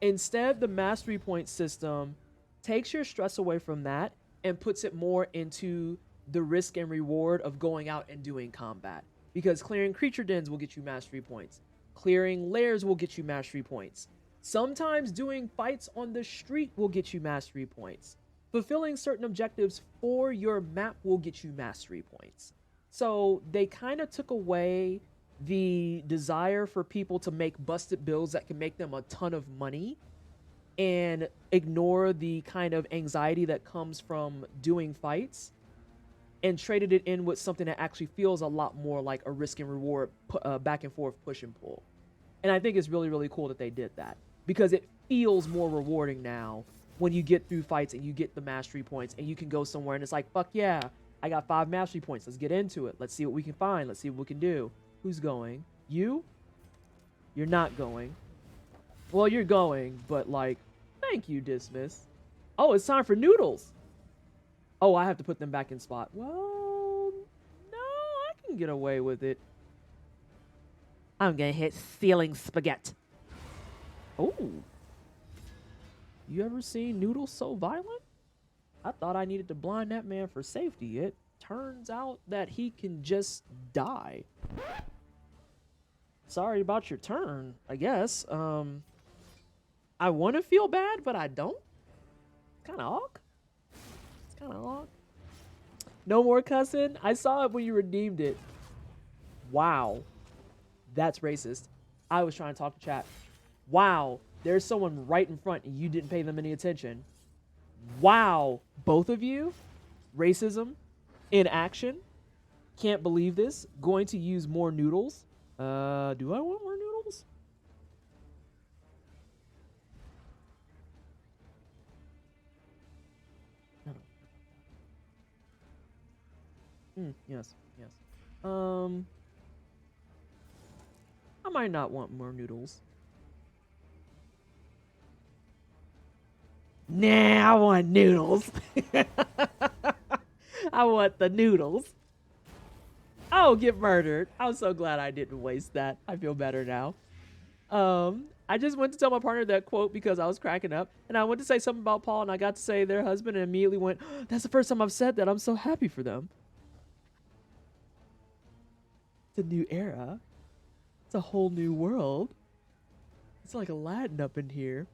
Instead, the mastery point system takes your stress away from that and puts it more into the risk and reward of going out and doing combat. Because clearing creature dens will get you mastery points. Clearing lairs will get you mastery points. Sometimes doing fights on the street will get you mastery points. Fulfilling certain objectives for your map will get you mastery points. So they kind of took away the desire for people to make busted builds that can make them a ton of money and ignore the kind of anxiety that comes from doing fights and traded it in with something that actually feels a lot more like a risk and reward back and forth push and pull. And I think it's really, really cool that they did that because it feels more rewarding now when you get through fights and you get the mastery points and you can go somewhere and it's like, fuck yeah, I got 5 mastery points. Let's get into it. Let's see what we can find. Let's see what we can do. Who's going? You? You're not going. Well, you're going, but like, thank you, dismiss. Oh, it's time for noodles. Oh, I have to put them back in spot. Well, no, I can get away with it. I'm gonna hit ceiling spaghetti. Oh. You ever seen noodles so violent? I thought I needed to blind that man for safety. It turns out that he can just die. Sorry about your turn, I guess. I want to feel bad, but I don't. Kind of awk. It's kind of awk. No more cussing. I saw it when you redeemed it. Wow. That's racist. I was trying to talk to chat. Wow. There's someone right in front and you didn't pay them any attention. Wow. Both of you. Racism in action. Can't believe this. Going to use more noodles. Do I want more noodles? Yes. I might not want more noodles. Nah, I want noodles. I want the noodles. Oh, get murdered. I'm so glad I didn't waste that. I feel better now. I just went to tell my partner that quote because I was cracking up, and I went to say something about Paul, and I got to say their husband, and immediately went, "That's the first time I've said that. I'm so happy for them." It's a new era. It's a whole new world. It's like Aladdin up in here.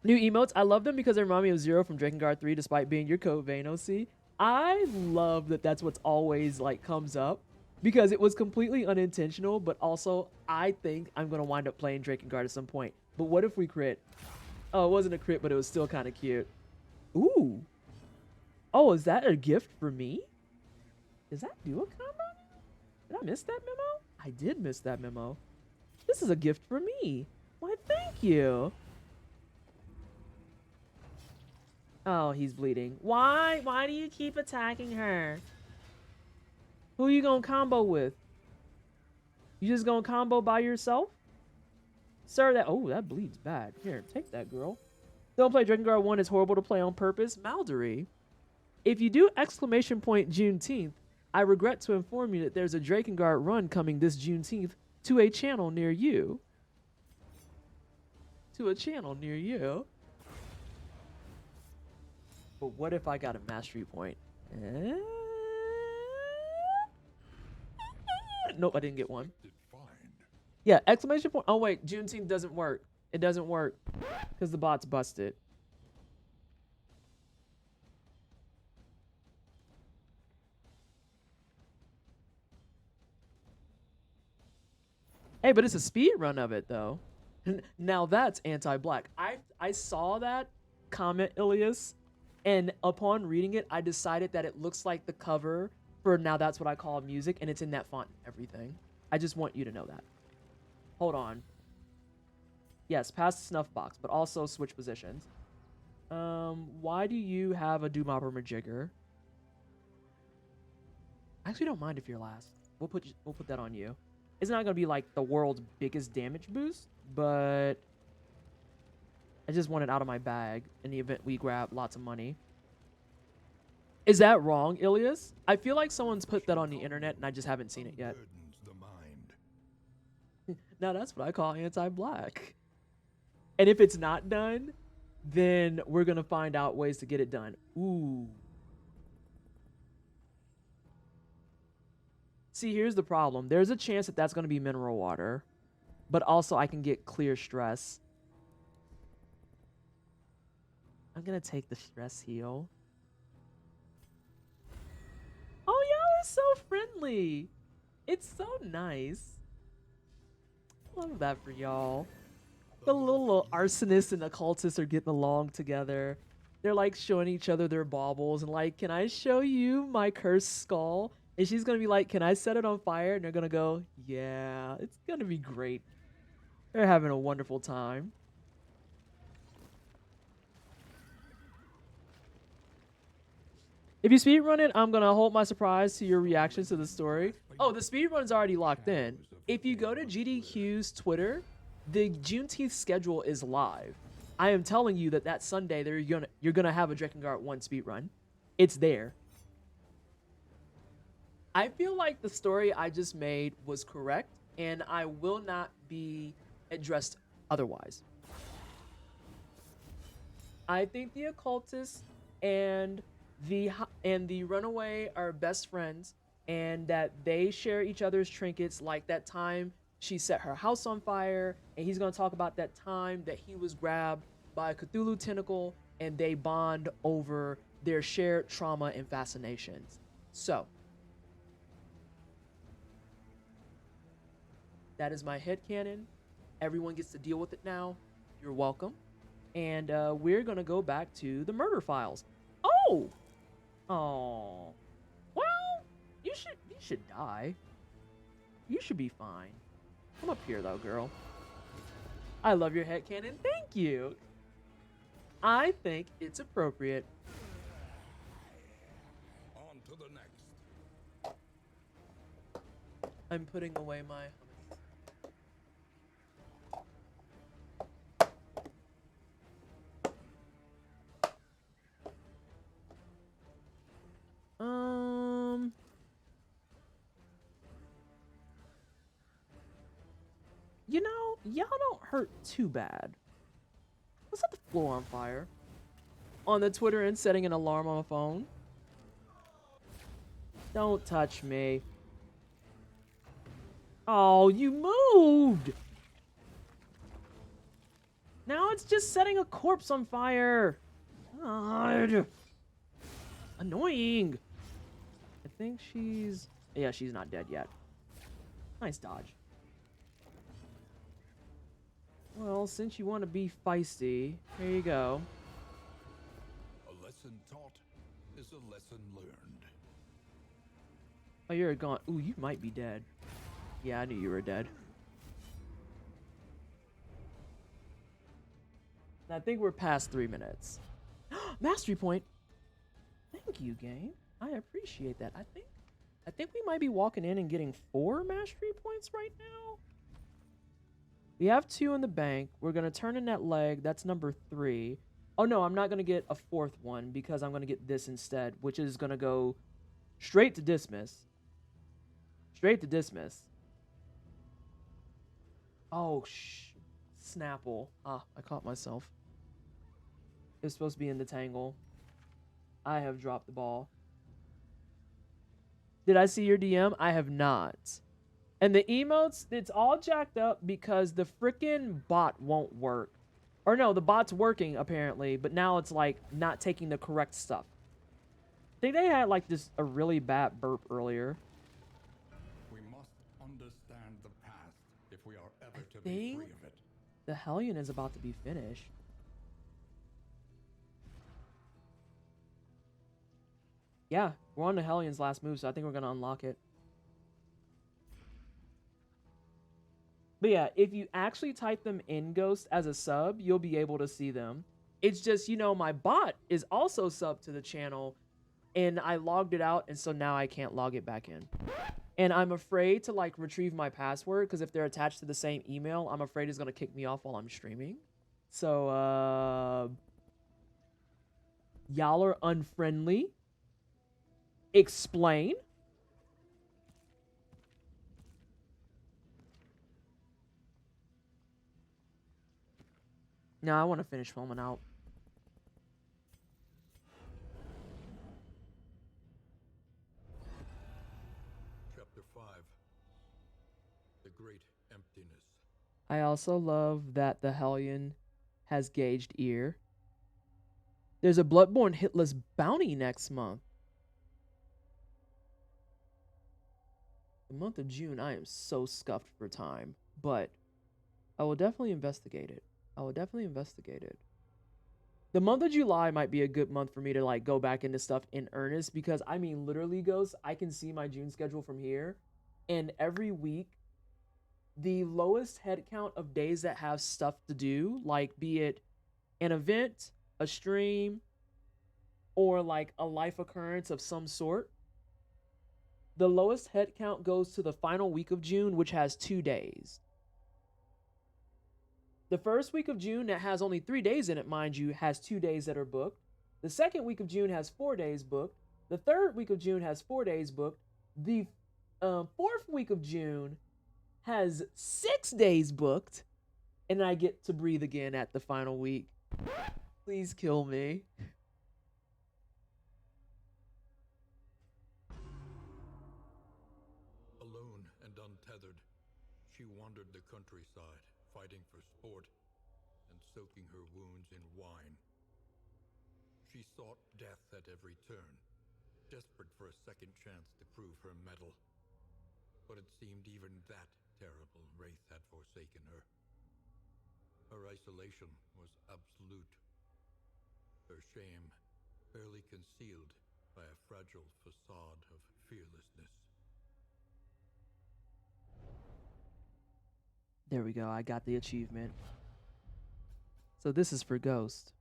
New emotes. I love them because they remind me of Zero from Drakengard 3, despite being your code vein, OC. I love that that's what's always like comes up because it was completely unintentional, but also I think I'm going to wind up playing Drakengard at some point. But what if we crit? Oh, it wasn't a crit, but it was still kind of cute. Ooh. Oh, is that a gift for me? Does that do a combo? Did I miss that memo? I did miss that memo. This is a gift for me. Why, thank you. Oh, he's bleeding. Why? Why do you keep attacking her? Who you gonna combo with? You just gonna combo by yourself? Sir, that bleeds bad. Here, take that, girl. Don't play Drakengard 1. It's horrible to play on purpose. Maldory. If you do exclamation point Juneteenth, I regret to inform you that there's a Drakengard run coming this Juneteenth to a channel near you. To a channel near you. But what if I got a mastery point? Nope, I didn't get one. Yeah, exclamation point. Oh, wait, Juneteenth doesn't work. It doesn't work because the bot's busted. Hey, but it's a speed run of it, though. Now that's anti-black. I saw that comment, Ilias, and upon reading it, I decided that it looks like the cover for Now That's What I Call Music, and it's in that font and everything. I just want you to know that. Hold on. Yes, past the snuff box, but also switch positions. Why do you have a Doomopper Majigger? I actually don't mind if you're last. We'll put that on you. It's not gonna be like the world's biggest damage boost, but I just want it out of my bag in the event we grab lots of money. Is that wrong, Ilias? I feel like someone's put that on the internet and I just haven't seen it yet. Now that's what I call anti-black. And if it's not done, then we're gonna find out ways to get it done. Ooh. See, here's the problem. There's a chance that that's going to be mineral water, but also I can get clear stress. I'm going to take the stress heal. Oh, y'all are so friendly. It's so nice. Love that for y'all. The little arsonists and occultists are getting along together. They're like showing each other their baubles and like, can I show you my cursed skull? And she's going to be like, can I set it on fire? And they're going to go, yeah, it's going to be great. They're having a wonderful time. If you speedrun it, I'm going to hold my surprise to your reactions to the story. Oh, the speedrun's already locked in. If you go to GDQ's Twitter, the Juneteenth schedule is live. I am telling you that Sunday you're gonna have a Drakengard 1 speedrun. It's there. I feel like the story I just made was correct, and I will not be addressed otherwise. I think the occultist and the runaway are best friends, and that they share each other's trinkets, like that time she set her house on fire, and he's going to talk about that time that he was grabbed by a Cthulhu tentacle, and they bond over their shared trauma and fascinations. So, that is my headcanon. Everyone gets to deal with it now. You're welcome. And we're going to go back to the murder files. Oh! Oh. Well, you should die. You should be fine. Come up here, though, girl. I love your headcanon. Thank you. I think it's appropriate. On to the next. I'm putting away my... y'all don't hurt too bad. Let's set the floor on fire. On the Twitter and setting an alarm on my phone. Don't touch me. Oh, you moved! Now it's just setting a corpse on fire. God. Annoying. I think she's... Yeah, she's not dead yet. Nice dodge. Well, since you want to be feisty, here you go. A lesson taught is a lesson learned. Oh, you're gone. Ooh, you might be dead. Yeah, I knew you were dead. I think we're past 3 minutes. Mastery point. Thank you, game. I appreciate that. I think we might be walking in and getting 4 mastery points right now. We have 2 in the bank. We're going to turn in that leg. That's number 3. Oh, no, I'm not going to get a 4th one because I'm going to get this instead, which is going to go straight to dismiss. Straight to dismiss. Oh, Snapple. Ah, I caught myself. It was supposed to be in the tangle. I have dropped the ball. Did I see your DM? I have not. And the emotes, it's all jacked up because the freaking bot won't work. Or no, the bot's working apparently, but now it's like not taking the correct stuff. I think they had like this a really bad burp earlier. We must understand the past if we are ever to think be free of it. the Hellion is about to be finished. Yeah, we're on the Hellion's last move, so I think we're going to unlock it. But yeah, if you actually type them in Ghost as a sub, you'll be able to see them. It's just, you know, my bot is also sub to the channel, and I logged it out, and so now I can't log it back in. And I'm afraid to, like, retrieve my password, because if they're attached to the same email, I'm afraid it's going to kick me off while I'm streaming. So, y'all are unfriendly. Explain. No, I want to finish filming out. Chapter 5. The Great Emptiness. I also love that the Hellion has gauged ear. There's a Bloodborne hitless bounty next month. The month of June, I am so scuffed for time, but I will definitely investigate it. I will definitely investigate it. The month of July might be a good month for me to like go back into stuff in earnest because I mean, literally, Ghost, I can see my June schedule from here, and every week, the lowest head count of days that have stuff to do, like be it an event, a stream, or like a life occurrence of some sort, the lowest head count goes to the final week of June, which has 2 days. The first week of June, that has only 3 days in it, mind you, has 2 days that are booked. The second week of June has 4 days booked. The third week of June has 4 days booked. The fourth week of June has 6 days booked. And I get to breathe again at the final week. Please kill me. Alone and untethered, she wandered the countryside, fighting for sport and soaking her wounds in wine. She sought death at every turn, desperate for a second chance to prove her mettle. But it seemed even that terrible wraith had forsaken her. Her isolation was absolute. Her shame barely concealed by a fragile facade of fearlessness. There we go. I got the achievement. So this is for Ghost.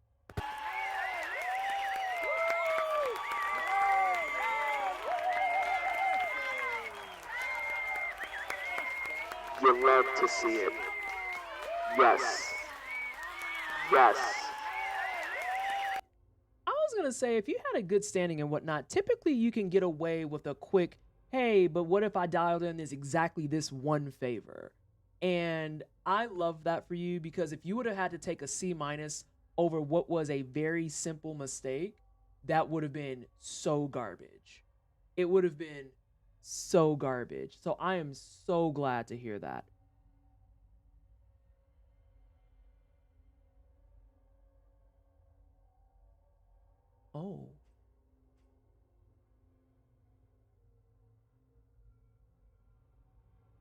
You love to see it. Yes. Yes. I was going to say, if you had a good standing and whatnot, typically you can get away with a quick, hey, but what if I dialed in this exactly this one favor? And I love that for you, because if you would have had to take a C- over what was a very simple mistake, that would have been so garbage. It would have been so garbage. So I am so glad to hear that. Oh.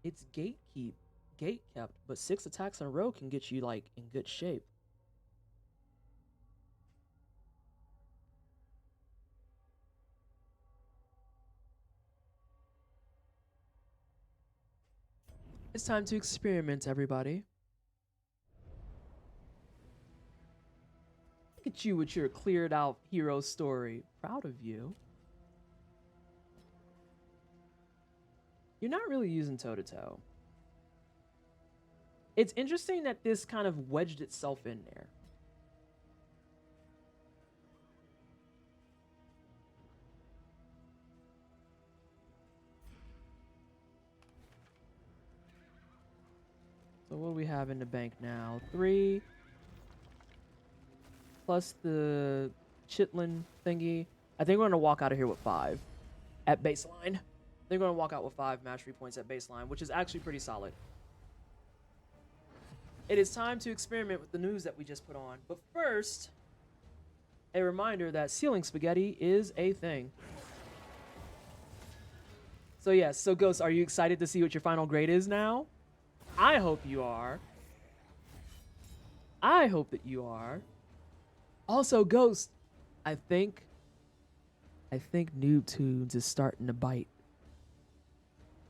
It's gate kept, but 6 attacks in a row can get you like in good shape. It's time to experiment, everybody. Look at you with your cleared out hero story. Proud of you. You're not really using toe-to-toe. It's interesting that this kind of wedged itself in there. So what do we have in the bank now? 3 plus the chitlin thingy. I think we're gonna walk out of here with 5 at baseline. I think we're gonna walk out with 5 mastery points at baseline, which is actually pretty solid. It is time to experiment with the news that we just put on. But first, a reminder that ceiling spaghetti is a thing. So yes, so Ghost, are you excited to see what your final grade is now? I hope you are. I hope that you are. Also, Ghost, I think Noob Tunes is starting to bite.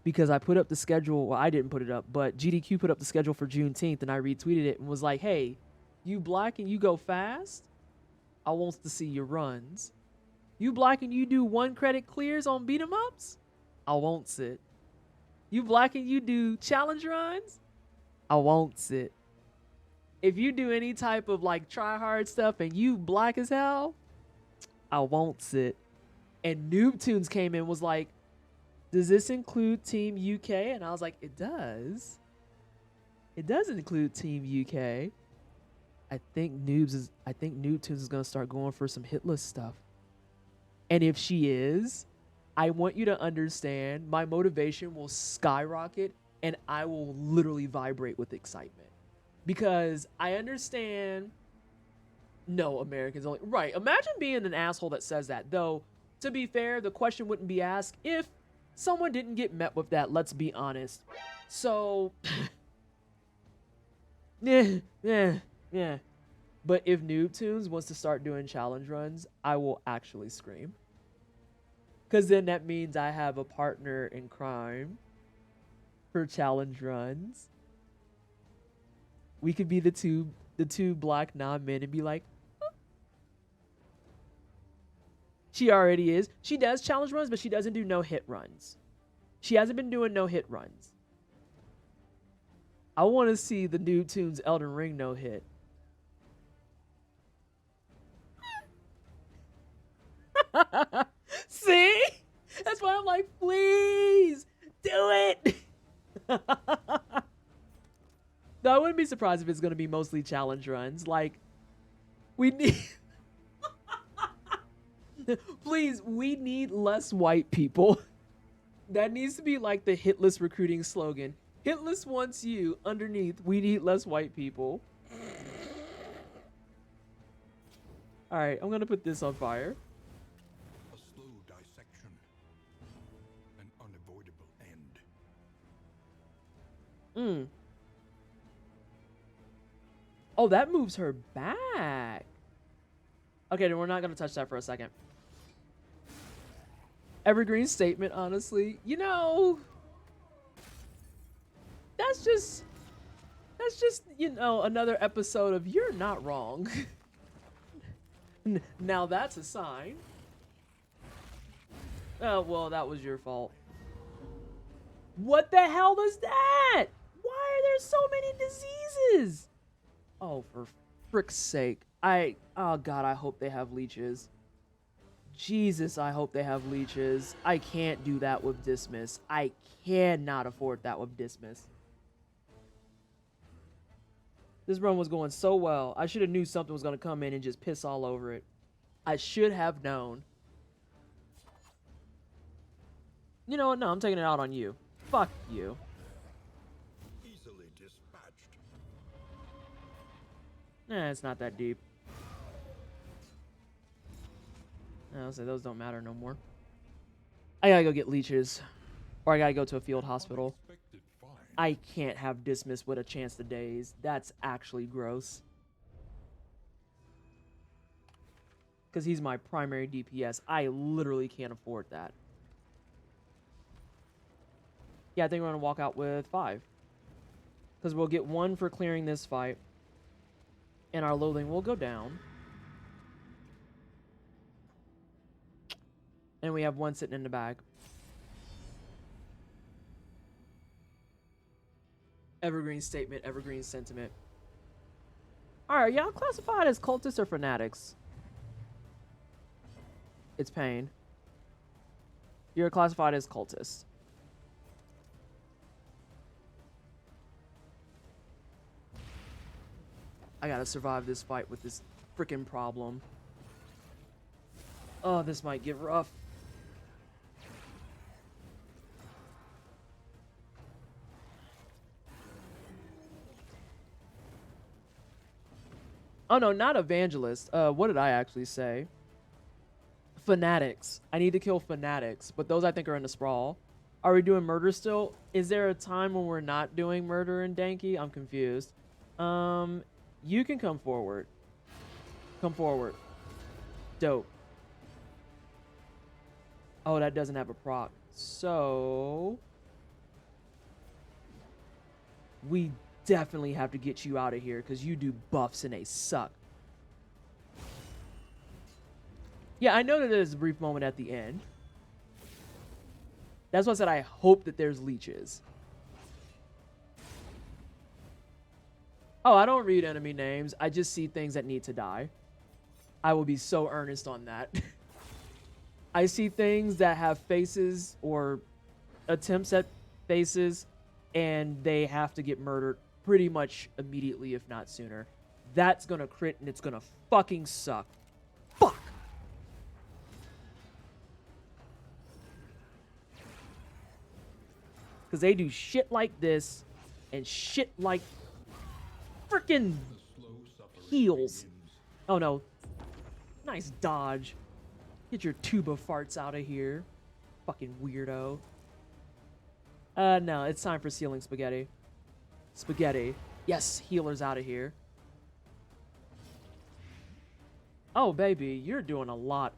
Because I put up the schedule, well, I didn't put it up, but GDQ put up the schedule for Juneteenth, and I retweeted it and was like, hey, you black and you go fast? I wants to see your runs. You black and you do 1 credit clears on beat 'em ups? I wants it. You black and you do challenge runs? I wants it. If you do any type of like try hard stuff and you black as hell, I wants it. And Noob Tunes came in was like, does this include Team UK? And I was like, it does. It does include Team UK. I think Noob Tunes is gonna start going for some hitless stuff. And if she is, I want you to understand my motivation will skyrocket and I will literally vibrate with excitement. Because I understand, no, Americans only. Right, imagine being an asshole that says that. Though, to be fair, the question wouldn't be asked if someone didn't get met with that, let's be honest. So, yeah. But if Noob Tunes wants to start doing challenge runs, I will actually scream. Because then that means I have a partner in crime for challenge runs. We could be the two black non-men and be like, oh. She already is. She does challenge runs, but she doesn't do no-hit runs. She hasn't been doing no-hit runs. I want to see the Noob Tunes Elden Ring no-hit. See? That's why I'm like, please do it. No, I wouldn't be surprised if it's going to be mostly challenge runs. Like, we need... Please, we need less white people. That needs to be like the hitless recruiting slogan. Hitless wants you. Underneath, we need less white people. All right, I'm going to put this on fire. A slow dissection. An unavoidable end. Oh, that moves her back. Okay, then we're not going to touch that for a second. Evergreen statement, honestly. You know, that's just, you know, another episode of You're Not Wrong. Now that's a sign. Oh, well, that was your fault. What the hell is that? Why are there so many diseases? Oh, for frick's sake. Oh God, I hope they have leeches. Jesus, I hope they have leeches. I can't do that with Dismiss. I cannot afford that with Dismiss. This run was going so well. I should have knew something was going to come in and just piss all over it. I should have known. You know what? No, I'm taking it out on you. Fuck you. Easily dispatched. Nah, it's not that deep. I'll say those don't matter no more. I gotta go get leeches. Or I gotta go to a field hospital. Unexpected find. I can't have Dismiss with a chance to daze. That's actually gross. Because he's my primary DPS. I literally can't afford that. Yeah, I think we're going to walk out with 5. Because we'll get 1 for clearing this fight. And our loathing will go down. And we have 1 sitting in the bag. Evergreen statement, evergreen sentiment. Alright, y'all classified as cultists or fanatics? It's pain. You're classified as cultists. I gotta survive this fight with this freaking problem. Oh, this might get rough. Oh no, not evangelist. What did I actually say? Fanatics. I need to kill fanatics, but those I think are in the sprawl. Are we doing murder still? Is there a time when we're not doing murder in Danky? I'm confused. You can come forward. Come forward. Dope. Oh, that doesn't have a proc. So we definitely have to get you out of here because you do buffs and they suck. Yeah, I know that there's a brief moment at the end. That's why I said I hope that there's leeches. Oh, I don't read enemy names. I just see things that need to die. I will be so earnest on that. I see things that have faces or attempts at faces, and they have to get murdered pretty much immediately, if not sooner. That's gonna crit, and it's gonna fucking suck. Fuck! Because they do shit like this, and shit like freaking heals. Oh no. Nice dodge. Get your tuba farts out of here. Fucking weirdo. No, it's time for sealing spaghetti. Spaghetti. Yes, healer's out of here. Oh, baby, you're doing a lot.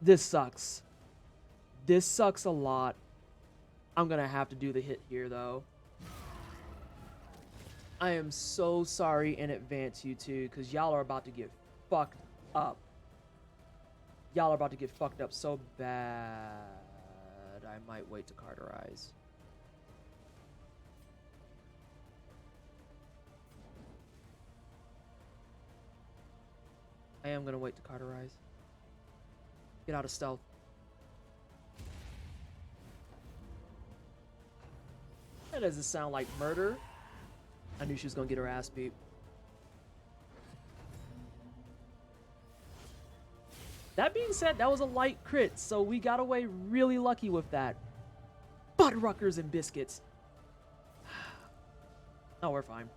This sucks. This sucks a lot. I'm gonna have to do the hit here, though. I am so sorry in advance, you two, because y'all are about to get fucked up. Y'all are about to get fucked up so bad. I might wait to carterize. I am gonna wait to carterize. Get out of stealth. That doesn't sound like murder. I knew she was gonna get her ass beat. That being said, that was a light crit, so we got away really lucky with that. Buttruckers and biscuits. Oh, we're fine.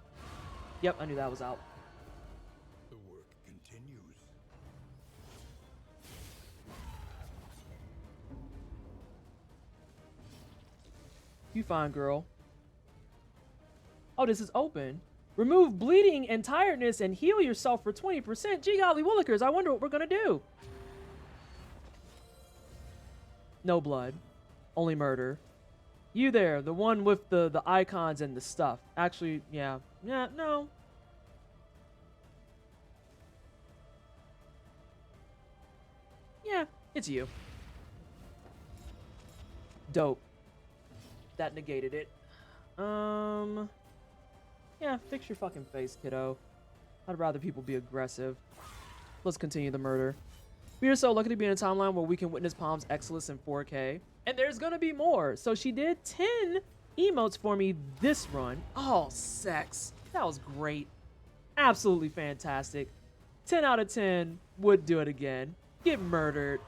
Yep, I knew that was out. The work continues. You fine, girl. Oh, this is open. Remove bleeding and tiredness and heal yourself for 20%. Gee golly willikers, I wonder what we're gonna do. No blood. Only murder. You there, the one with the icons and the stuff. Actually, yeah. Yeah, no. Yeah, it's you. Dope. That negated it. Yeah, fix your fucking face, kiddo. I'd rather people be aggressive. Let's continue the murder. We are so lucky to be in a timeline where we can witness Palm's excellence in 4K. And there's gonna be more. So she did 10 emotes for me this run. Oh, sex. That was great. Absolutely fantastic. 10 out of 10. Would do it again. Get murdered.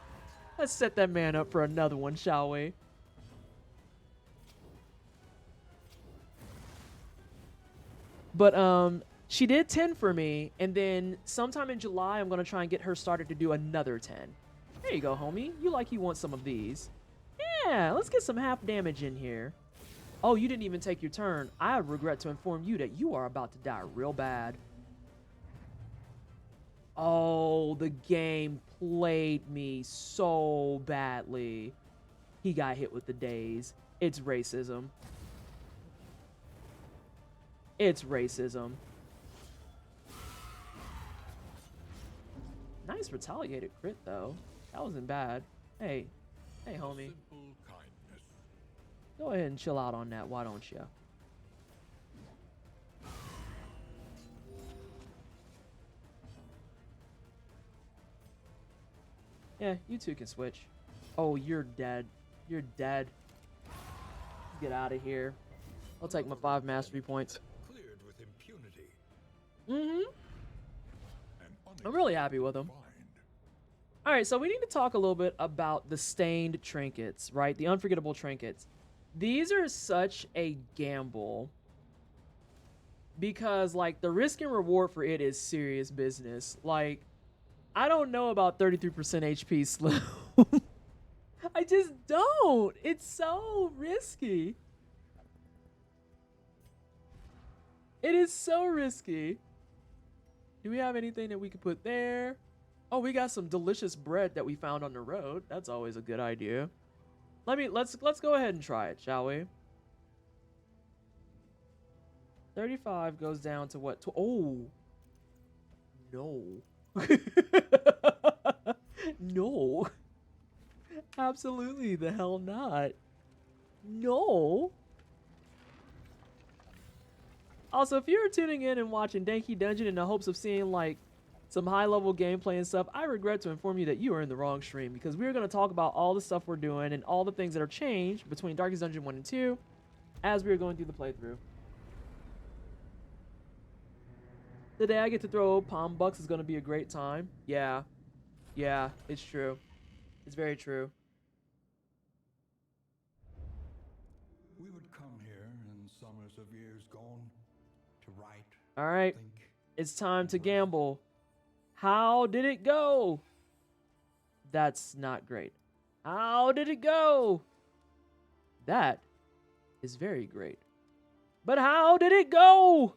Let's set that man up for another one, shall we? But she did 10 for me, and then sometime in July I'm gonna try and get her started to do another 10. There you go, homie. You want some of these. Yeah, let's get some half damage in here. Oh, you didn't even take your turn. I regret to inform you that you are about to die real bad. Oh, the game played me so badly. He got hit with the daze. It's racism. It's racism. Nice retaliated crit, though. That wasn't bad. Hey, homie. Simple kindness. Go ahead and chill out on that, why don't you? Yeah, you two can switch. Oh, you're dead. You're dead. Get out of here. I'll take my 5 mastery points. Cleared with impunity. Mm-hmm. An I'm really happy with them. find. All right, so we need to talk a little bit about the stained trinkets, right? The unforgettable trinkets. These are such a gamble because, like, the risk and reward for it is serious business. Like, I don't know about 33% HP slow. I just don't. It's so risky. It is so risky. Do we have anything that we could put there? Oh, we got some delicious bread that we found on the road. That's always a good idea. Let's go ahead and try it, shall we? 35 goes down to what? Oh. No. No. Absolutely the hell not. No. Also, if you're tuning in and watching Danky Dungeon in the hopes of seeing like some high-level gameplay and stuff, I regret to inform you that you are in the wrong stream because we're going to talk about all the stuff we're doing and all the things that are changed between Darkest Dungeon 1 and 2 as we are going through the playthrough. Today I get to throw palm bucks is going to be a great time. Yeah. Yeah, it's true. It's very true. We would come here in summers of years gone to write, All right. think. It's time to gamble. How did it go? That's not great. How did it go? That is very great. But how did it go?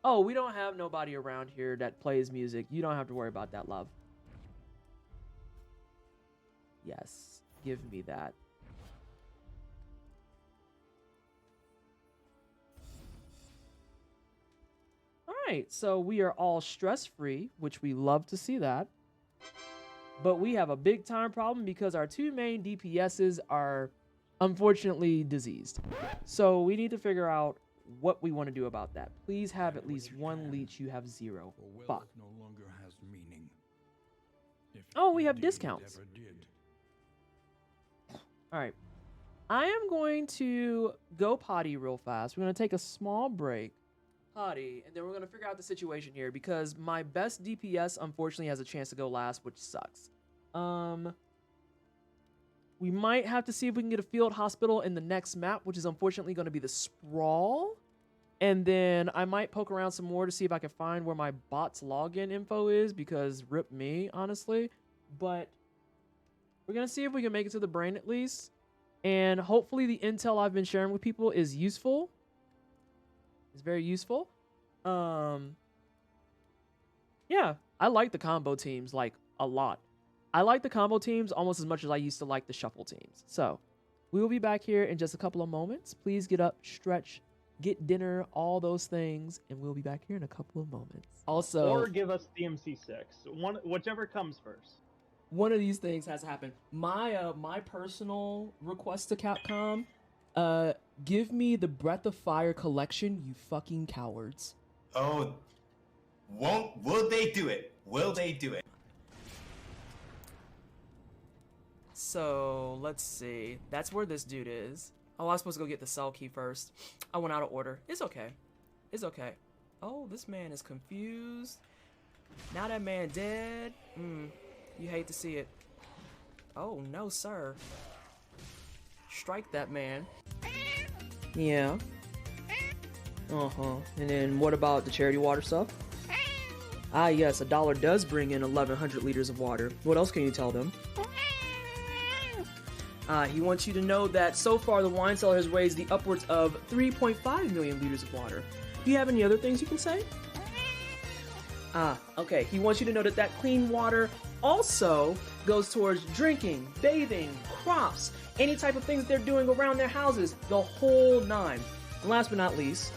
Oh, we don't have nobody around here that plays music. You don't have to worry about that, love. Yes, give me that. Alright, so we are all stress-free, which we love to see that. But we have a big time problem because our 2 main DPSs are unfortunately diseased. So we need to figure out what we want to do about that. Please have at least 1 leech. You have 0. For wealth Fuck. no longer has meaning. If Oh, we have indeed it discounts. ever did. Alright. I am going to go potty real fast. We're going to take a small break. Potty, and then we're going to figure out the situation here because my best DPS unfortunately has a chance to go last, which sucks. We might have to see if we can get a field hospital in the next map, which is unfortunately going to be the Sprawl. And then I might poke around some more to see if I can find where my bot's login info is because rip me, honestly. But we're going to see if we can make it to the brain at least. And hopefully the intel I've been sharing with people is useful. It's very useful. Yeah, I like the combo teams like a lot. I like the combo teams almost as much as I used to like the shuffle teams. So we will be back here in just a couple of moments. Please get up, stretch, get dinner, all those things, and we'll be back here in a couple of moments. Also, Or give us DMC6. Whichever comes first. one of these things has to happen. My personal request to Capcom, give me the Breath of Fire collection, you fucking cowards. Oh, will they do it? Will they do it? So let's see. That's where this dude is. Oh, I was supposed to go get the cell key first. I went out of order. It's okay. It's okay. Oh, this man is confused. Now that man dead. You hate to see it. Oh, no, sir. Strike that man. Yeah. And then what about the charity water stuff? Ah, yes, $1 does bring in 1,100 liters of water. What else can you tell them? He wants you to know that so far the wine cellar has raised the upwards of 3.5 million liters of water. Do you have any other things you can say? Okay. He wants you to know that clean water also goes towards drinking, bathing, crops, any type of things they're doing around their houses, the whole nine. And last but not least,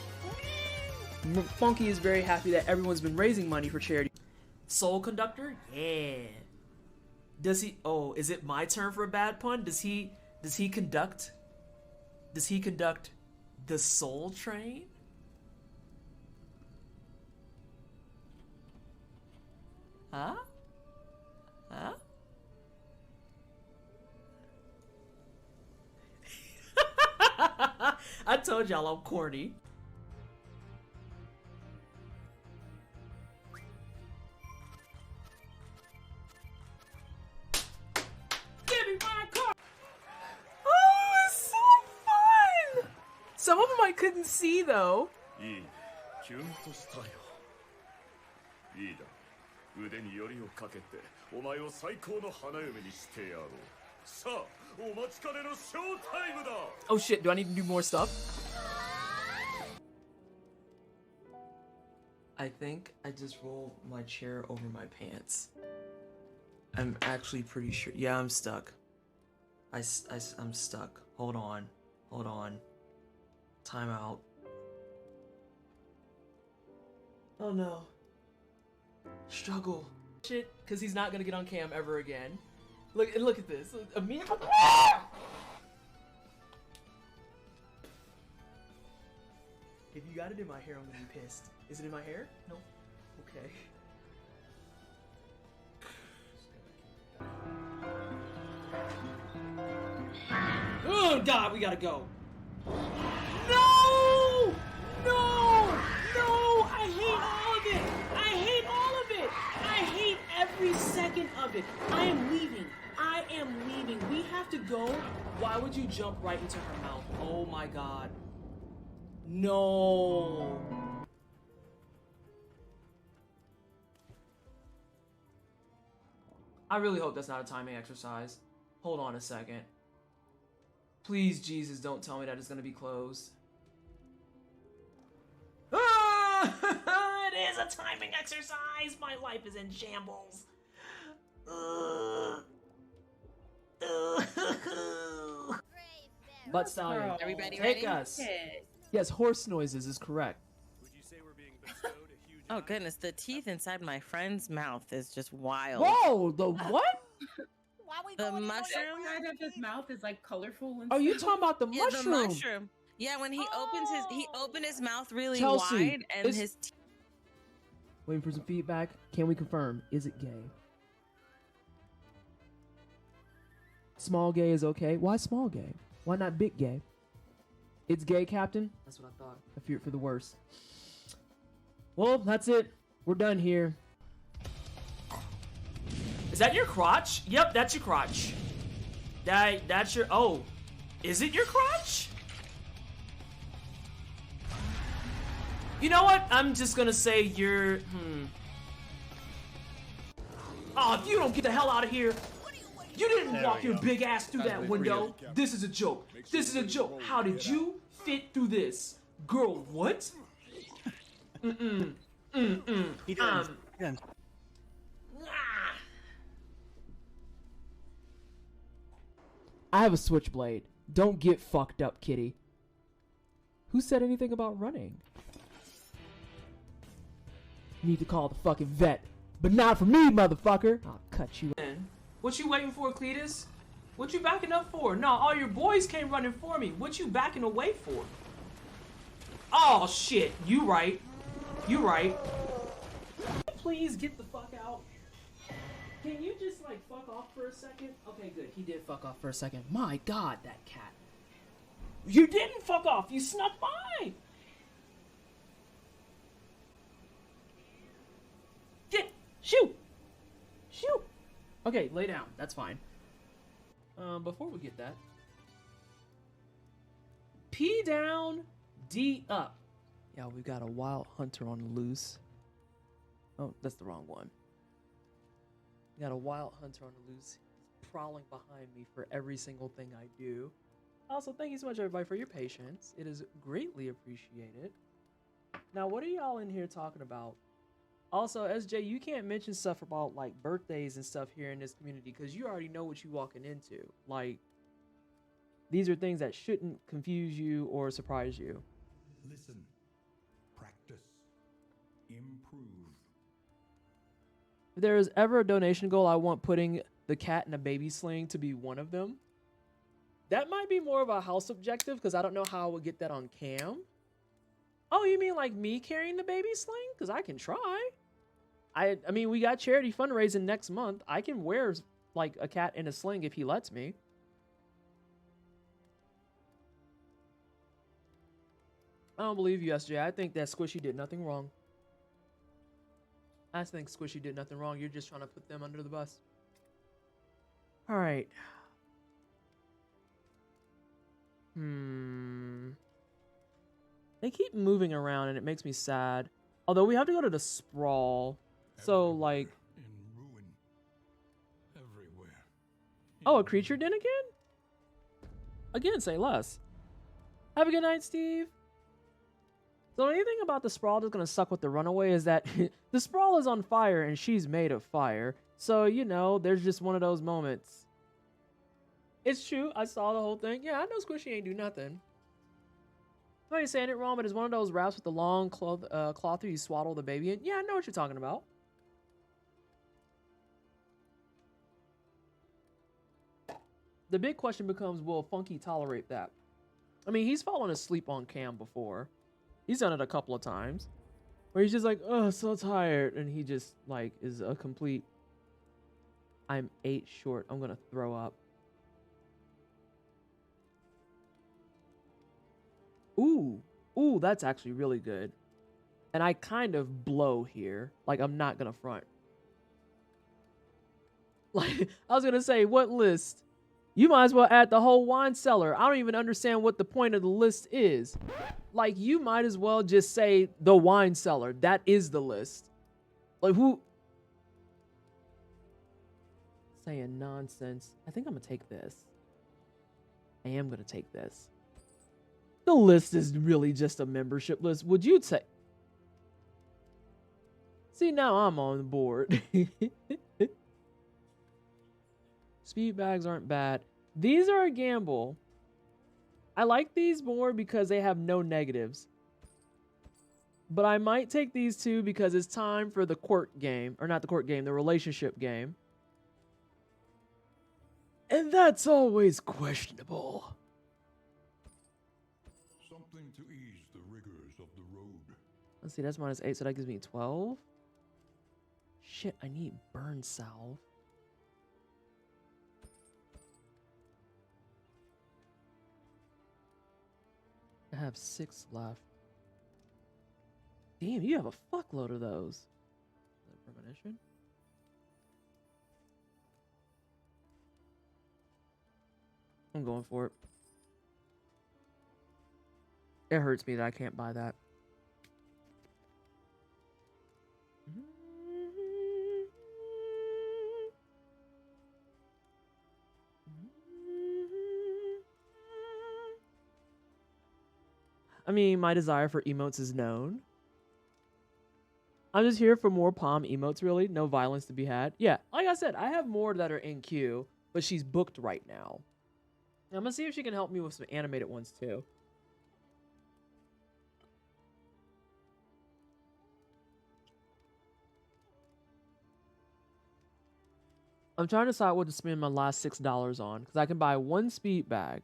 Funky is very happy that everyone's been raising money for charity. Soul Conductor? Yeah. Does he... Oh, is it my turn for a bad pun? Does he conduct... Does he conduct the Soul Train? Huh? Huh? I told y'all I'm corny. Give me my car! Oh, it's so fun! Some of them I couldn't see though. いい、キュンとしたよ。いいだ。腕によりをかけて、お前を最高の花嫁にしてやろう。さあ、お待ちかねのショータイムだ。Oh shit, do I need to do more stuff? I think I just rolled my chair over my pants. I'm actually pretty sure. Yeah, I'm stuck. I'm stuck. Hold on. Hold on. Time out. Oh no. Struggle. Shit, because he's not gonna get on cam ever again. Look at this. If you got it in my hair, I'm gonna be pissed. Is it in my hair? No. Okay. Oh God, we gotta go. No! No! No! I hate all of it! I hate all of it! I hate every second of it. I am leaving. I am leaving. We have to go. Why would you jump right into her mouth? Oh my God. No. I really hope that's not a timing exercise. Hold on a second. Please, Jesus, don't tell me that it's gonna be closed. Ah! It is a timing exercise! My life is in shambles. Butt Stallion, Everybody take ready? us. Yes, horse noises is correct. Oh goodness, the teeth inside my friend's mouth is just wild. Whoa, the what? The mushroom? Inside of his mouth is like colorful and Are you talking about the Yeah, mushroom? the mushroom. Yeah, when he opened his mouth really Chelsea, wide and is- his teeth. Waiting for some feedback. Can we confirm? Is it gay? Small gay is okay. Why small gay? Why not big gay? It's gay, Captain? That's what I thought. I feared for the worst. Well, that's it. We're done here. Is that your crotch? Yep, that's your crotch. That's your... Oh. Is it your crotch? You know what? I'm just gonna say you're... Oh, if you don't get the hell out of here... You didn't walk your big ass through that window. This is a joke. This is a joke. How did you fit through this? Girl, what? He done. I have a switchblade. Don't get fucked up, kitty. Who said anything about running? You need to call the fucking vet. But not for me, motherfucker. I'll cut you. What you waiting for, Cletus? What you backing up for? No, all your boys came running for me. What you backing away for? Oh, shit. You right. You right. Please get the fuck out. Can you just like fuck off for a second? Okay, good. He did fuck off for a second. My God, that cat. You didn't fuck off. You snuck by. Get. Shoot. Shoot. Okay, lay down. That's fine. Before we get that. P down, D up. Yeah, we've got a wild hunter on the loose. Oh, that's the wrong one. We got a wild hunter on the loose. He's prowling behind me for every single thing I do. Also, thank you so much, everybody, for your patience. It is greatly appreciated. Now, what are y'all in here talking about? Also, SJ, you can't mention stuff about, like, birthdays and stuff here in this community because you already know what you're walking into. Like, these are things that shouldn't confuse you or surprise you. Listen, practice, improve. If there is ever a donation goal, I want putting the cat in a baby sling to be one of them. That might be more of a house objective because I don't know how I would get that on cam. Oh, you mean like me carrying the baby sling? Because I can try. I mean, we got charity fundraising next month. I can wear like a cat in a sling if he lets me. I don't believe you, SJ. I think that Squishy did nothing wrong. I think Squishy did nothing wrong. You're just trying to put them under the bus. All right. They keep moving around and it makes me sad. Although we have to go to the sprawl. So like In ruin. Everywhere. oh, a creature den again? Again, say less. Have a good night, Steve. So anything about the sprawl that's gonna suck with the runaway is that the sprawl is on fire and she's made of fire. So, you know, there's just one of those moments. It's true. I saw the whole thing. Yeah, I know Squishy ain't do nothing. I ain't saying it wrong, but it's one of those wraps with the long cloth where you swaddle the baby in. Yeah, I know what you're talking about. The big question becomes, will Funky tolerate that? I mean, he's fallen asleep on cam before. He's done it a couple of times. Where he's just like, oh, so tired. And he just, like, is a complete... I'm 8 short. I'm going to throw up. Ooh. Ooh, that's actually really good. And I kind of blow here. Like, I'm not going to front. Like, I was going to say, what list? You might as well add the whole wine cellar. I don't even understand what the point of the list is. Like, you might as well just say the wine cellar. That is the list. Like, who? Saying nonsense. I think I'm going to take this. I am going to take this. The list is really just a membership list. Would you take? See, now I'm on the board. Speed bags aren't bad. These are a gamble. I like these more because they have no negatives. But I might take these two because it's time for the court game. Or not the court game, the relationship game. And that's always questionable. Something to ease the rigors of the road. Let's see, that's -8, so that gives me 12. Shit, I need burn salve. I have 6 left. Damn, you have a fuckload of those. Is that premonition? I'm going for it. It hurts me that I can't buy that. I mean, my desire for emotes is known. I'm just here for more palm emotes, really. No violence to be had. Yeah, like I said, I have more that are in queue, but she's booked right now. I'm gonna see if she can help me with some animated ones, too. I'm trying to decide what to spend my last $6 on, because I can buy 1 speed bag,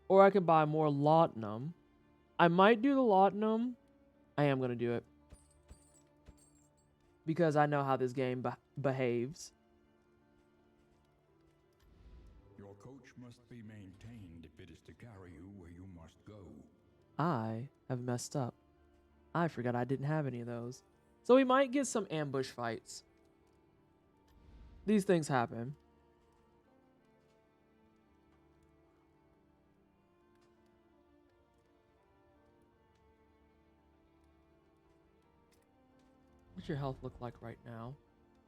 or I can buy more laudanum. I might do the laudanum. I am going to do it. because I know how this game behaves. Your coach must be maintained if it is to carry you where you must go. I have messed up. I forgot I didn't have any of those. So we might get some ambush fights. These things happen. What's your health look like right now?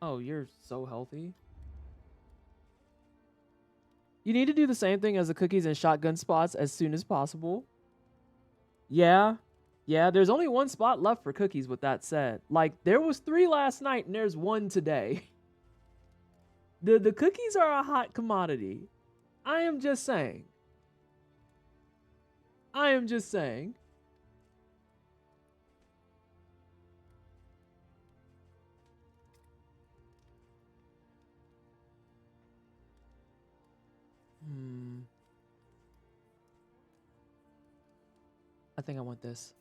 Oh, you're so healthy. You need to do the same thing as the cookies and shotgun spots as soon as possible. Yeah. Yeah, there's only one spot left for cookies with that said. Like, there was 3 last night and there's 1 today. The cookies are a hot commodity. I am just saying. I am just saying. I think I want this.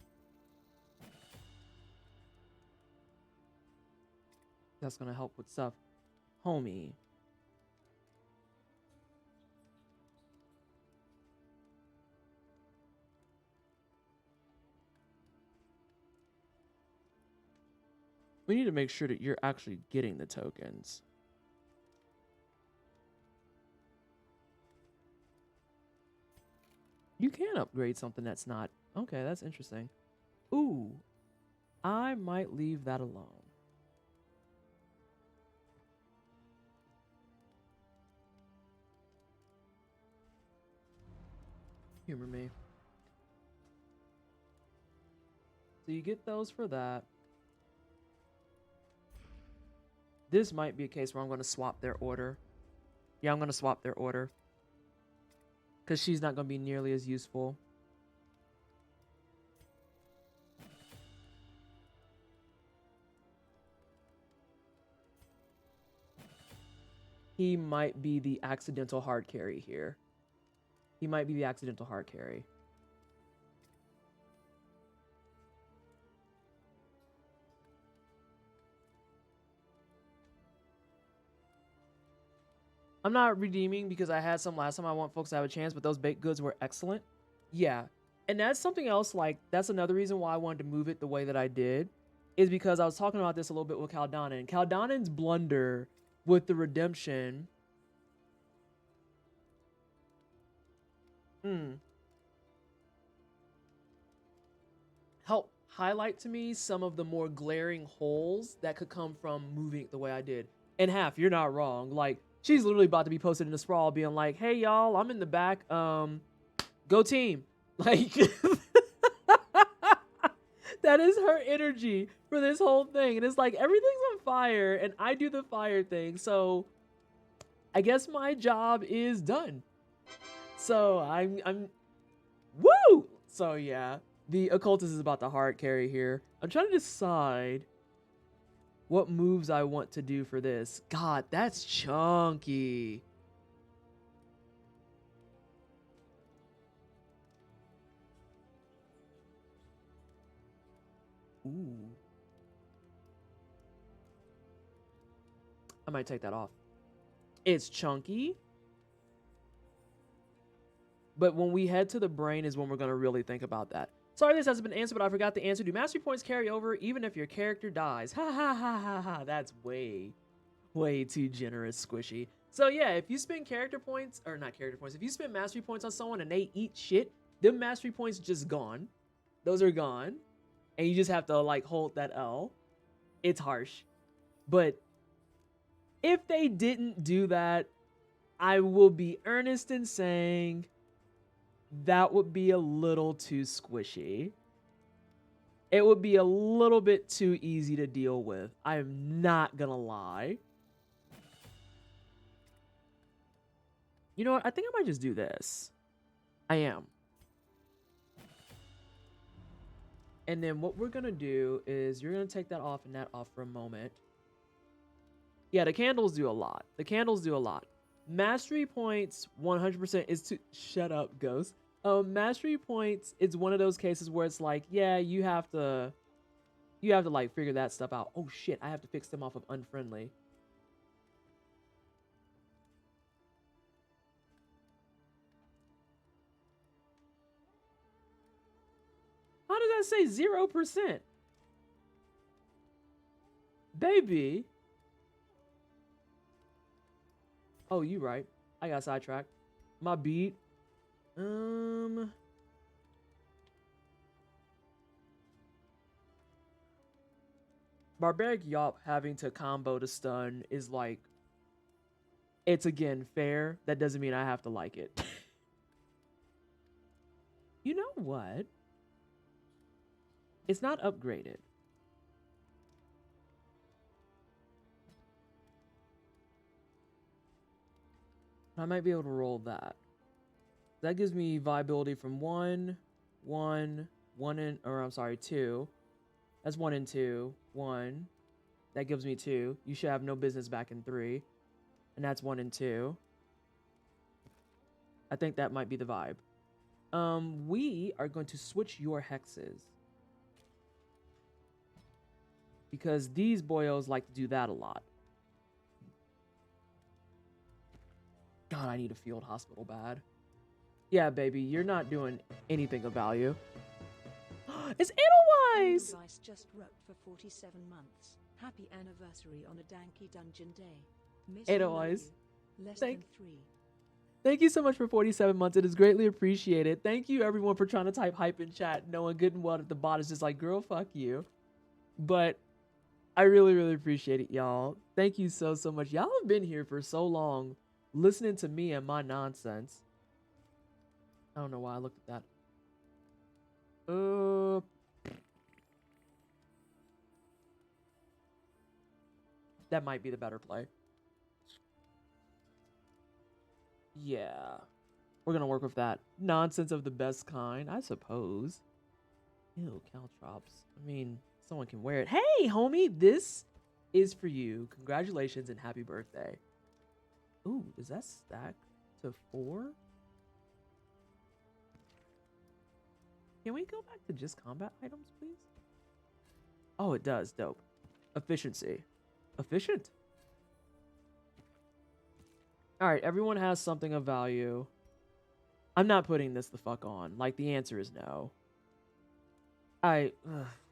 That's gonna help with stuff. Homie. We need to make sure that you're actually getting the tokens. You can upgrade something that's not. Okay, that's interesting. Ooh, I might leave that alone. Humor me. So you get those for that. This might be a case where I'm going to swap their order. Yeah, I'm going to swap their order. Because she's not going to be nearly as useful. He might be the accidental hard carry here. He might be the accidental hard carry. I'm not redeeming because I had some last time. I want folks to have a chance, but those baked goods were excellent. Yeah. And that's something else, like, that's another reason why I wanted to move it the way that I did, is because I was talking about this a little bit with Kaldanin. Kaldanin's blunder with the redemption help highlight to me some of the more glaring holes that could come from moving it the way I did. And half, you're not wrong. Like, she's literally about to be posted in a sprawl being like, hey, y'all, I'm in the back. Go team. Like, that is her energy for this whole thing. And it's like, everything's on fire, and I do the fire thing. So I guess my job is done. So I'm woo! So yeah, the occultist is about the hard carry here. I'm trying to decide what moves I want to do for this. God, that's chunky. Ooh. I might take that off. It's chunky. But when we head to the brain is when we're going to really think about that. Sorry this hasn't been answered, but I forgot the answer. Do mastery points carry over even if your character dies? Ha ha ha ha ha. That's way too generous, Squishy. So yeah, if you spend character points, or not character points, if you spend mastery points on someone and they eat shit, them mastery points just gone. Those are gone. And you just have to like hold that L. It's harsh. But if they didn't do that, I will be earnest in saying that would be a little too squishy. It would be a little bit too easy to deal with. I am not gonna lie. You know what? I think I might just do this. I am. And then what we're gonna do is you're gonna take that off and that off for a moment. Yeah, the candles do a lot. The candles do a lot. Mastery points 100% is to shut up, Ghost. Mastery points, it's one of those cases where it's like, yeah, you have to You have to like figure that stuff out. Oh shit, I have to fix them off of unfriendly. How does that say 0%? Baby. Oh, you right. I got sidetracked. My beat. Barbaric Yawp having to combo to stun is like, it's again fair. That doesn't mean I have to like it. You know what? It's not upgraded. I might be able to roll that. That gives me viability from 2. That's 1 and 2. 1. That gives me 2. You should have no business back in 3. And that's 1 and 2. I think that might be the vibe. We are going to switch your hexes. Because these boyos like to do that a lot. God, I need a field hospital bad. Yeah, baby, you're not doing anything of value. It's Edelweiss! Edelweiss just wrote for 47 months. Happy anniversary on a Danky Dungeon day. Miss Edelweiss. Less Thank- than 3. Thank you so much for 47 months. It is greatly appreciated. Thank you, everyone, for trying to type hype in chat, knowing good and well that the bot is just like, girl, fuck you. But I really, really appreciate it, y'all. Thank you so, so much. Y'all have been here for so long, listening to me and my nonsense. I don't know why I looked at that. That might be the better play. Yeah. We're gonna work with that. Nonsense of the best kind, I suppose. Ew, caltrops. I mean, someone can wear it. Hey, homie, this is for you. Congratulations and happy birthday. Ooh, does that stack to 4? Can we go back to just combat items, please? Oh, it does. Dope. Efficiency. Efficient. All right, everyone has something of value. I'm not putting this the fuck on. Like, the answer is no.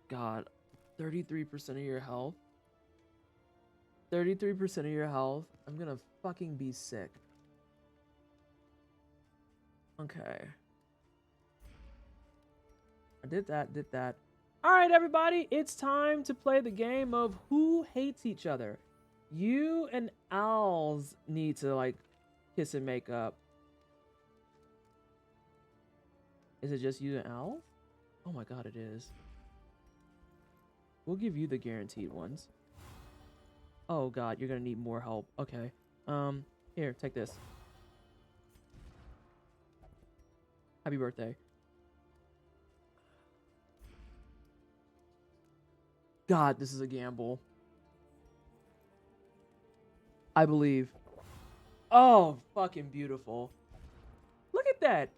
God. 33% of your health. 33% of your health. I'm gonna fucking be sick. Okay. I did that. All right, everybody. It's time to play the game of who hates each other. You and Owls need to, like, kiss and make up. Is it just you and Owls? Oh my god, it is. We'll give you the guaranteed ones. Oh god, you're gonna need more help. Okay. Here, take this. Happy birthday. God, this is a gamble. I believe. Oh, fucking beautiful. Look at that.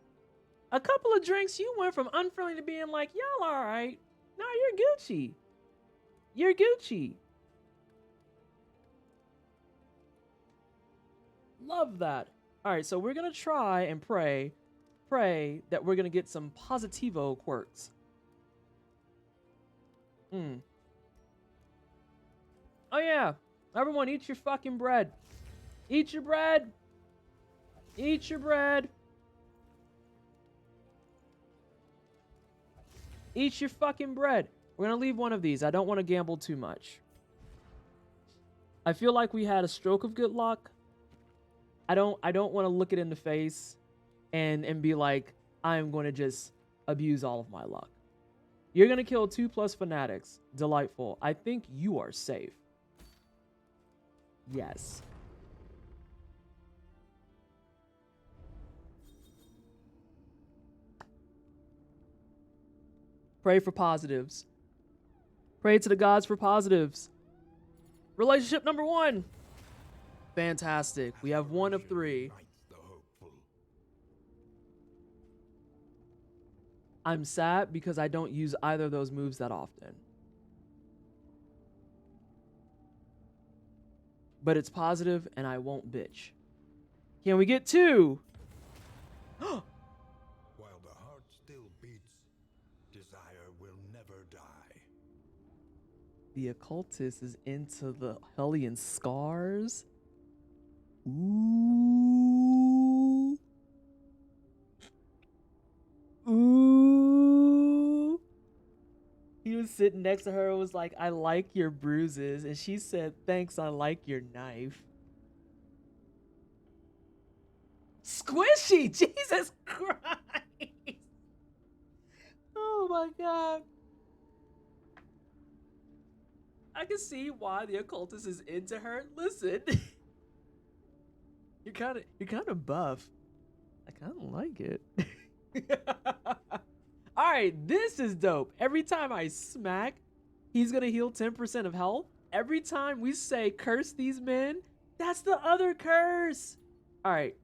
A couple of drinks, you went from unfriendly to being like, y'all all right. No, you're Gucci. You're Gucci. Love that. All right, so we're going to try and pray that we're going to get some positivo quirks. Oh, yeah. Everyone, eat your fucking bread. Eat your bread. Eat your bread. Eat your fucking bread. We're going to leave one of these. I don't want to gamble too much. I feel like we had a stroke of good luck. I don't want to look it in the face and be like, I'm going to just abuse all of my luck. You're going to kill 2+ fanatics. Delightful. I think you are safe. Yes. Pray for positives. Pray to the gods for positives. Relationship number 1. Fantastic. We have 1 of 3. I'm sad because I don't use either of those moves that often. but it's positive and I won't bitch. Can we get 2? While the heart still beats, desire will never die. The occultist is into the Hellion scars. Ooh. Ooh. He was sitting next to her and was like, I like your bruises. And she said, thanks, I like your knife. Squishy! Jesus Christ! Oh my god. I can see why the occultist is into her. Listen. You're kind of buff. I kind of like it. All right, this is dope. Every time I smack, he's gonna heal 10% of health. Every time we say curse these men, that's the other curse. All right,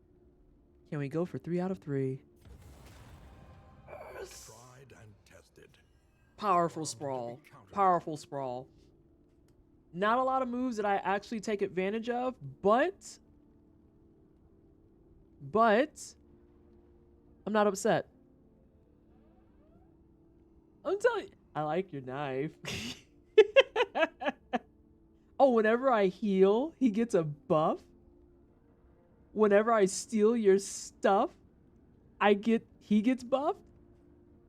can we go for 3 out of 3? Yes. Tried and tested. Powerful sprawl. Powerful sprawl. Not a lot of moves that I actually take advantage of, but I'm not upset. I'm telling you, I like your knife. Oh, whenever I heal, he gets a buff. Whenever I steal your stuff, he gets buffed.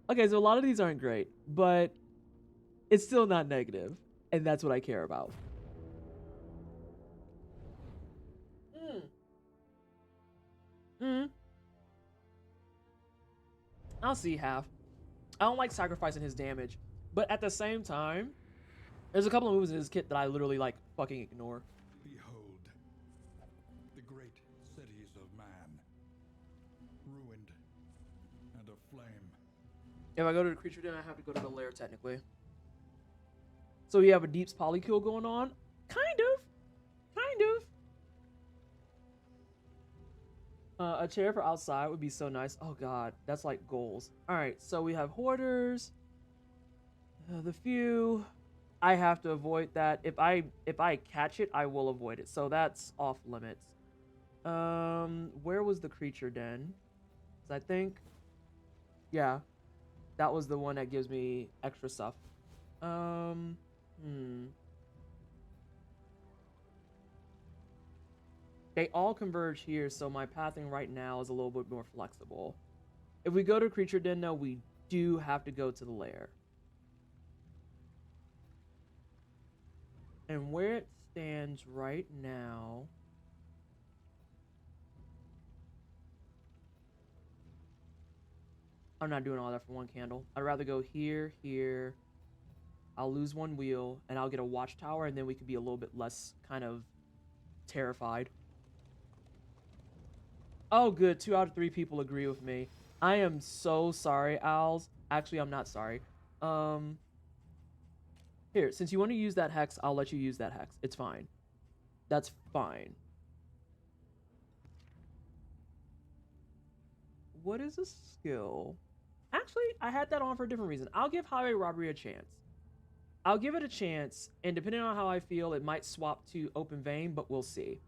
Okay, so a lot of these aren't great, but it's still not negative, and that's what I care about. I'll see half. I don't like sacrificing his damage, but at the same time, there's a couple of moves in his kit that I literally like fucking ignore. Behold, the great cities of man, ruined and aflame. If I go to the creature den, I have to go to the lair technically. So we have a deeps polykill going on? Kind of. A chair for outside would be so nice. Oh god, that's like goals. All right, so we have hoarders. The few. I have to avoid that. If I catch it, I will avoid it. So that's off limits. Where was the creature den? 'Cause I think, yeah, that was the one that gives me extra stuff. They all converge here, so my pathing right now is a little bit more flexible. If we go to creature den, though, we do have to go to the lair. And where it stands right now, I'm not doing all that for one candle. I'd rather go here, here. I'll lose one wheel, and I'll get a watchtower, and then we could be a little bit less kind of terrified. Oh, good. 2 out of 3 people agree with me. I am so sorry, Owls. Actually, I'm not sorry. Here, since you want to use that hex, I'll let you use that hex. It's fine. That's fine. What is a skill? Actually, I had that on for a different reason. I'll give highway robbery a chance. I'll give it a chance, and depending on how I feel, it might swap to open vein, but we'll see.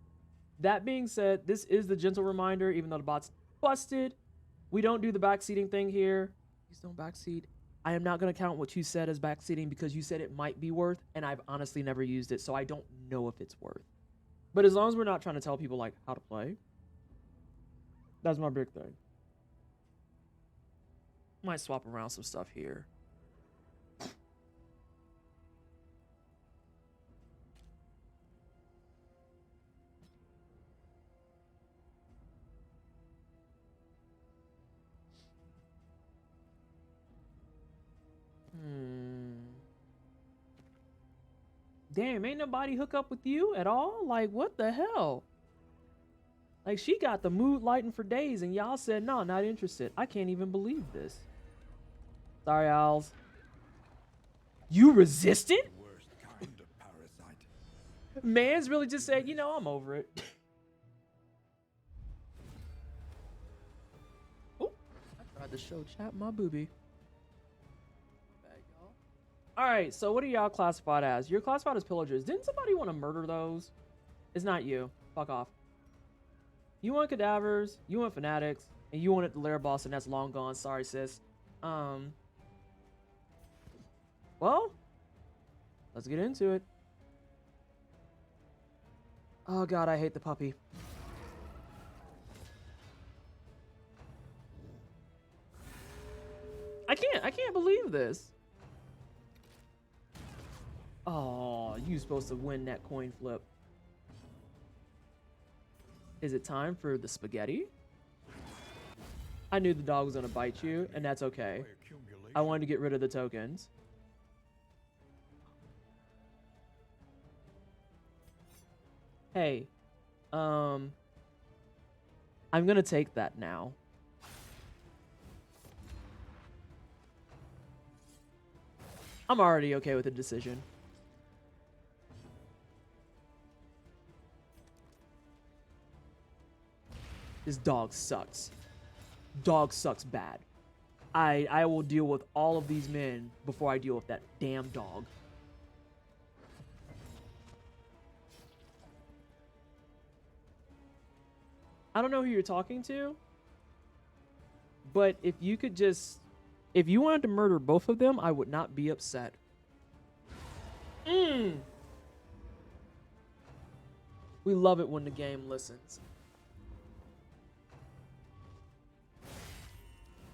That being said, this is the gentle reminder, even though the bot's busted. We don't do the backseating thing here. Please don't backseat. I am not going to count what you said as backseating because you said it might be worth, and I've honestly never used it, so I don't know if it's worth. But as long as we're not trying to tell people, like, how to play, that's my big thing. Might swap around some stuff here. Damn, ain't nobody hook up with you at all? Like, what the hell? Like, she got the mood lighting for days, and y'all said, no, not interested. I can't even believe this. Sorry, Owls. You resisted? The worst kind of parasite. Man's really just said, you know, I'm over it. Oh, I tried to show chat my booby. All right, so what are y'all classified as? You're classified as pillagers. Didn't somebody want to murder those? It's not you. Fuck off. You want cadavers, you want fanatics, and you wanted the lair boss, and that's long gone. Sorry, sis. Well, let's get into it. Oh god, I hate the puppy. I can't believe this. Oh, you supposed to win that coin flip. Is it time for the spaghetti? I knew the dog was gonna bite you, and that's okay. I wanted to get rid of the tokens. Hey, I'm gonna take that now. I'm already okay with the decision. This dog sucks. Dog sucks bad. I will deal with all of these men before I deal with that damn dog. I don't know who you're talking to, but if you could just... If you wanted to murder both of them, I would not be upset. We love it when the game listens.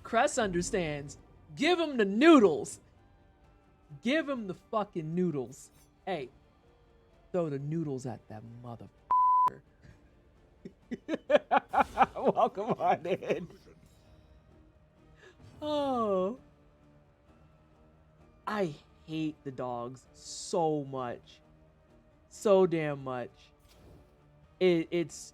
Cress understands. Give him the noodles. Give him the fucking noodles. Hey, throw the noodles at that motherfucker. Welcome on in. Oh. I hate the dogs so much. So damn much. It's...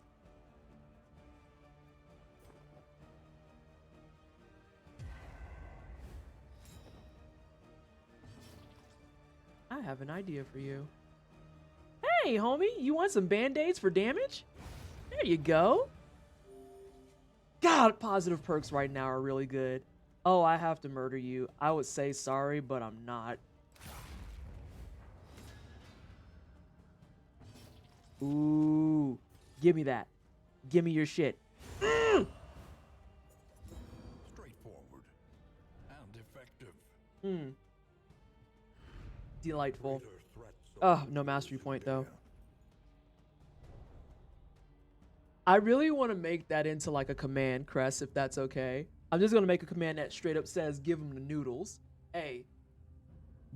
I have an idea for you. Hey, homie, you want some band-aids for damage? There you go. God, positive perks right now are really good. Oh, I have to murder you. I would say sorry, but I'm not. Ooh. Give me that. Give me your shit. Straightforward and effective. Delightful. Oh, no mastery point, though. I really want to make that into like a command, Cress, if that's okay. I'm just going to make a command that straight up says, give him the noodles. Hey,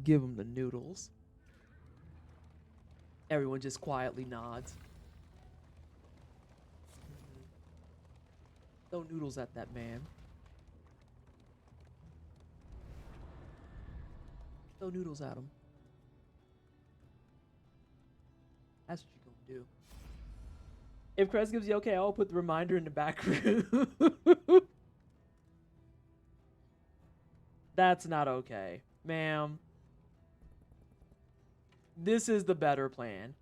give him the noodles. Everyone just quietly nods. Throw noodles at that man. Throw noodles at him. That's what you're going to do. If Crest gives you okay, I'll put the reminder in the back room. That's not okay. Ma'am. This is the better plan.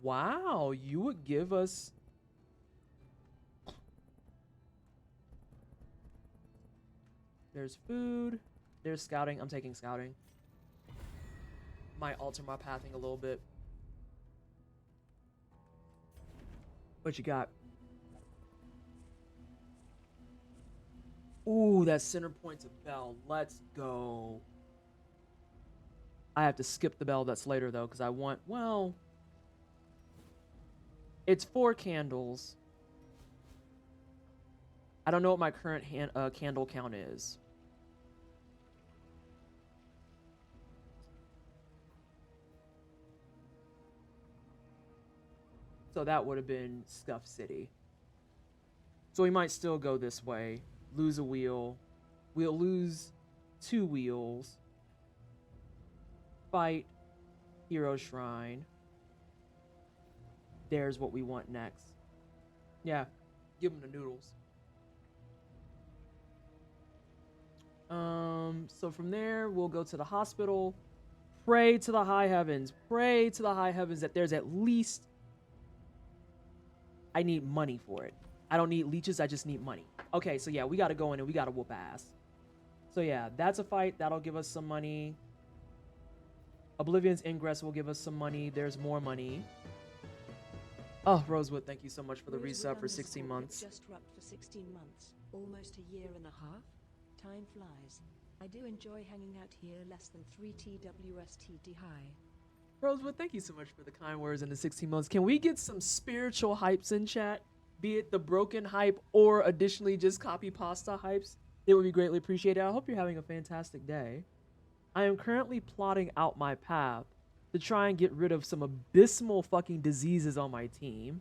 Wow, you would give us... There's food. There's scouting. I'm taking scouting. Might alter my pathing a little bit. What you got? Ooh, that center point's a bell. Let's go. I have to skip the bell that's later, though, because I want... Well... It's 4 candles. I don't know what my current candle count is. So that would have been Scuff City. So we might still go this way. Lose a wheel. We'll lose 2 wheels. Fight. Hero Shrine. There's what we want next. Yeah. Give them the noodles. So from there, we'll go to the hospital. Pray to the high heavens. Pray to the high heavens that there's at least... I need money for it. I don't need leeches, I just need money. Okay, so yeah, we gotta go in and we gotta whoop ass. So yeah, that's a fight. That'll give us some money. Oblivion's Ingress will give us some money. There's more money. Oh, Rosewood, thank you so much for the Rosewood resub for 16 underscore months. Just rubbed for 16 months. Almost a year and a half. Time flies. I do enjoy hanging out here less than 3 TWSTD high. Rosewood, thank you so much for the kind words in the 16 months. Can we get some spiritual hypes in chat? Be it the broken hype or additionally just copy pasta hypes. It would be greatly appreciated. I hope you're having a fantastic day. I am currently plotting out my path to try and get rid of some abysmal fucking diseases on my team.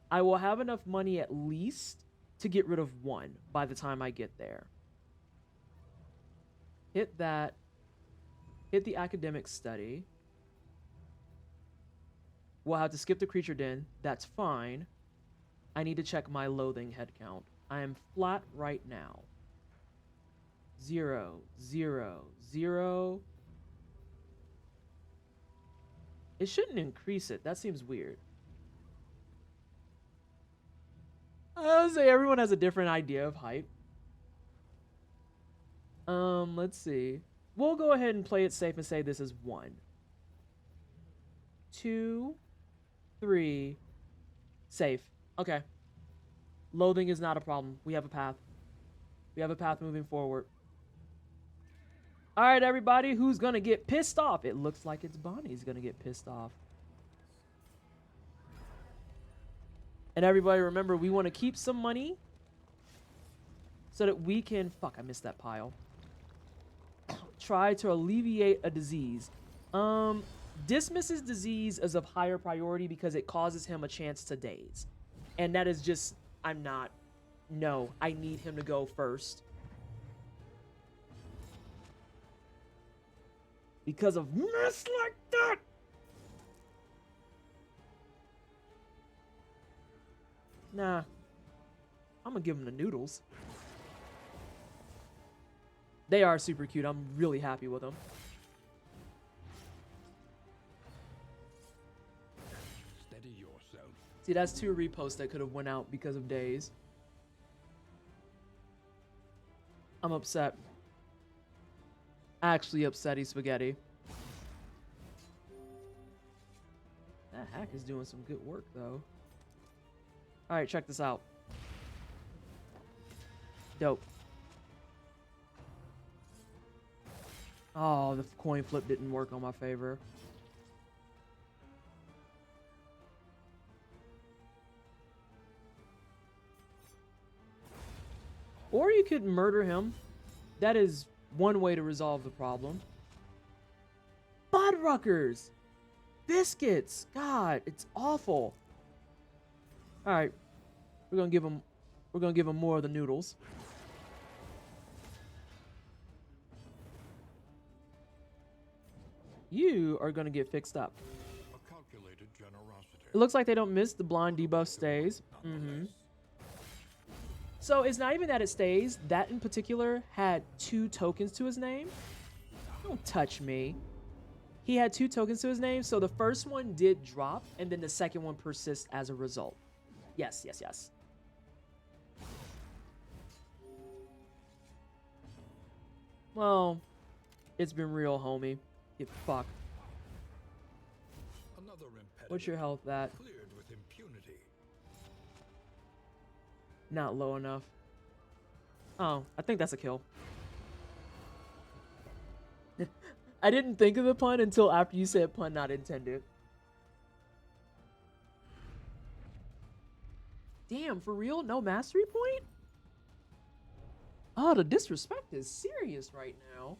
I will have enough money at least to get rid of one by the time I get there. Hit that. Hit the academic study. We'll have to skip the creature den. That's fine. I need to check my loathing head count. I am flat right now. 0, 0, 0. It shouldn't increase it. That seems weird. I would say everyone has a different idea of hype. Let's see. We'll go ahead and play it safe and say this is 1, 2, 3. Safe. Okay. Loathing is not a problem. We have a path. We have a path moving forward. All right, everybody, who's gonna get pissed off? It looks like it's Bonnie's gonna get pissed off. And everybody, remember, we want to keep some money so that we can... Fuck, I missed that pile. Try to alleviate a disease. Dismisses disease as of higher priority because it causes him a chance to daze. And that is just... I'm not... No, I need him to go first. Because of mess like that! Nah. I'm gonna give him the noodles. They are super cute. I'm really happy with them. Steady yourself. See, that's 2 reposts that could have went out because of days. I'm upset. Actually upsetty spaghetti. That hack is doing some good work, though. Alright, check this out. Dope. Oh, the coin flip didn't work on my favor. Or you could murder him. That is one way to resolve the problem. Budruckers! Biscuits! God, it's awful. Alright. We're gonna give him more of the noodles. You are gonna get fixed up. A calculated generosity. It looks like they don't miss the blind debuff stays. So it's not even that it stays. That in particular had 2 tokens to his name. Don't touch me. He had 2 tokens to his name, so the first one did drop, and then the second one persists as a result. Yes, yes, yes. Well, it's been real, homie. Get fucked. Another impediment What's your health at? cleared with impunity. Not low enough. Oh, I think that's a kill. I didn't think of the pun until after you said pun not intended. Damn, for real? No mastery point? Oh, the disrespect is serious right now.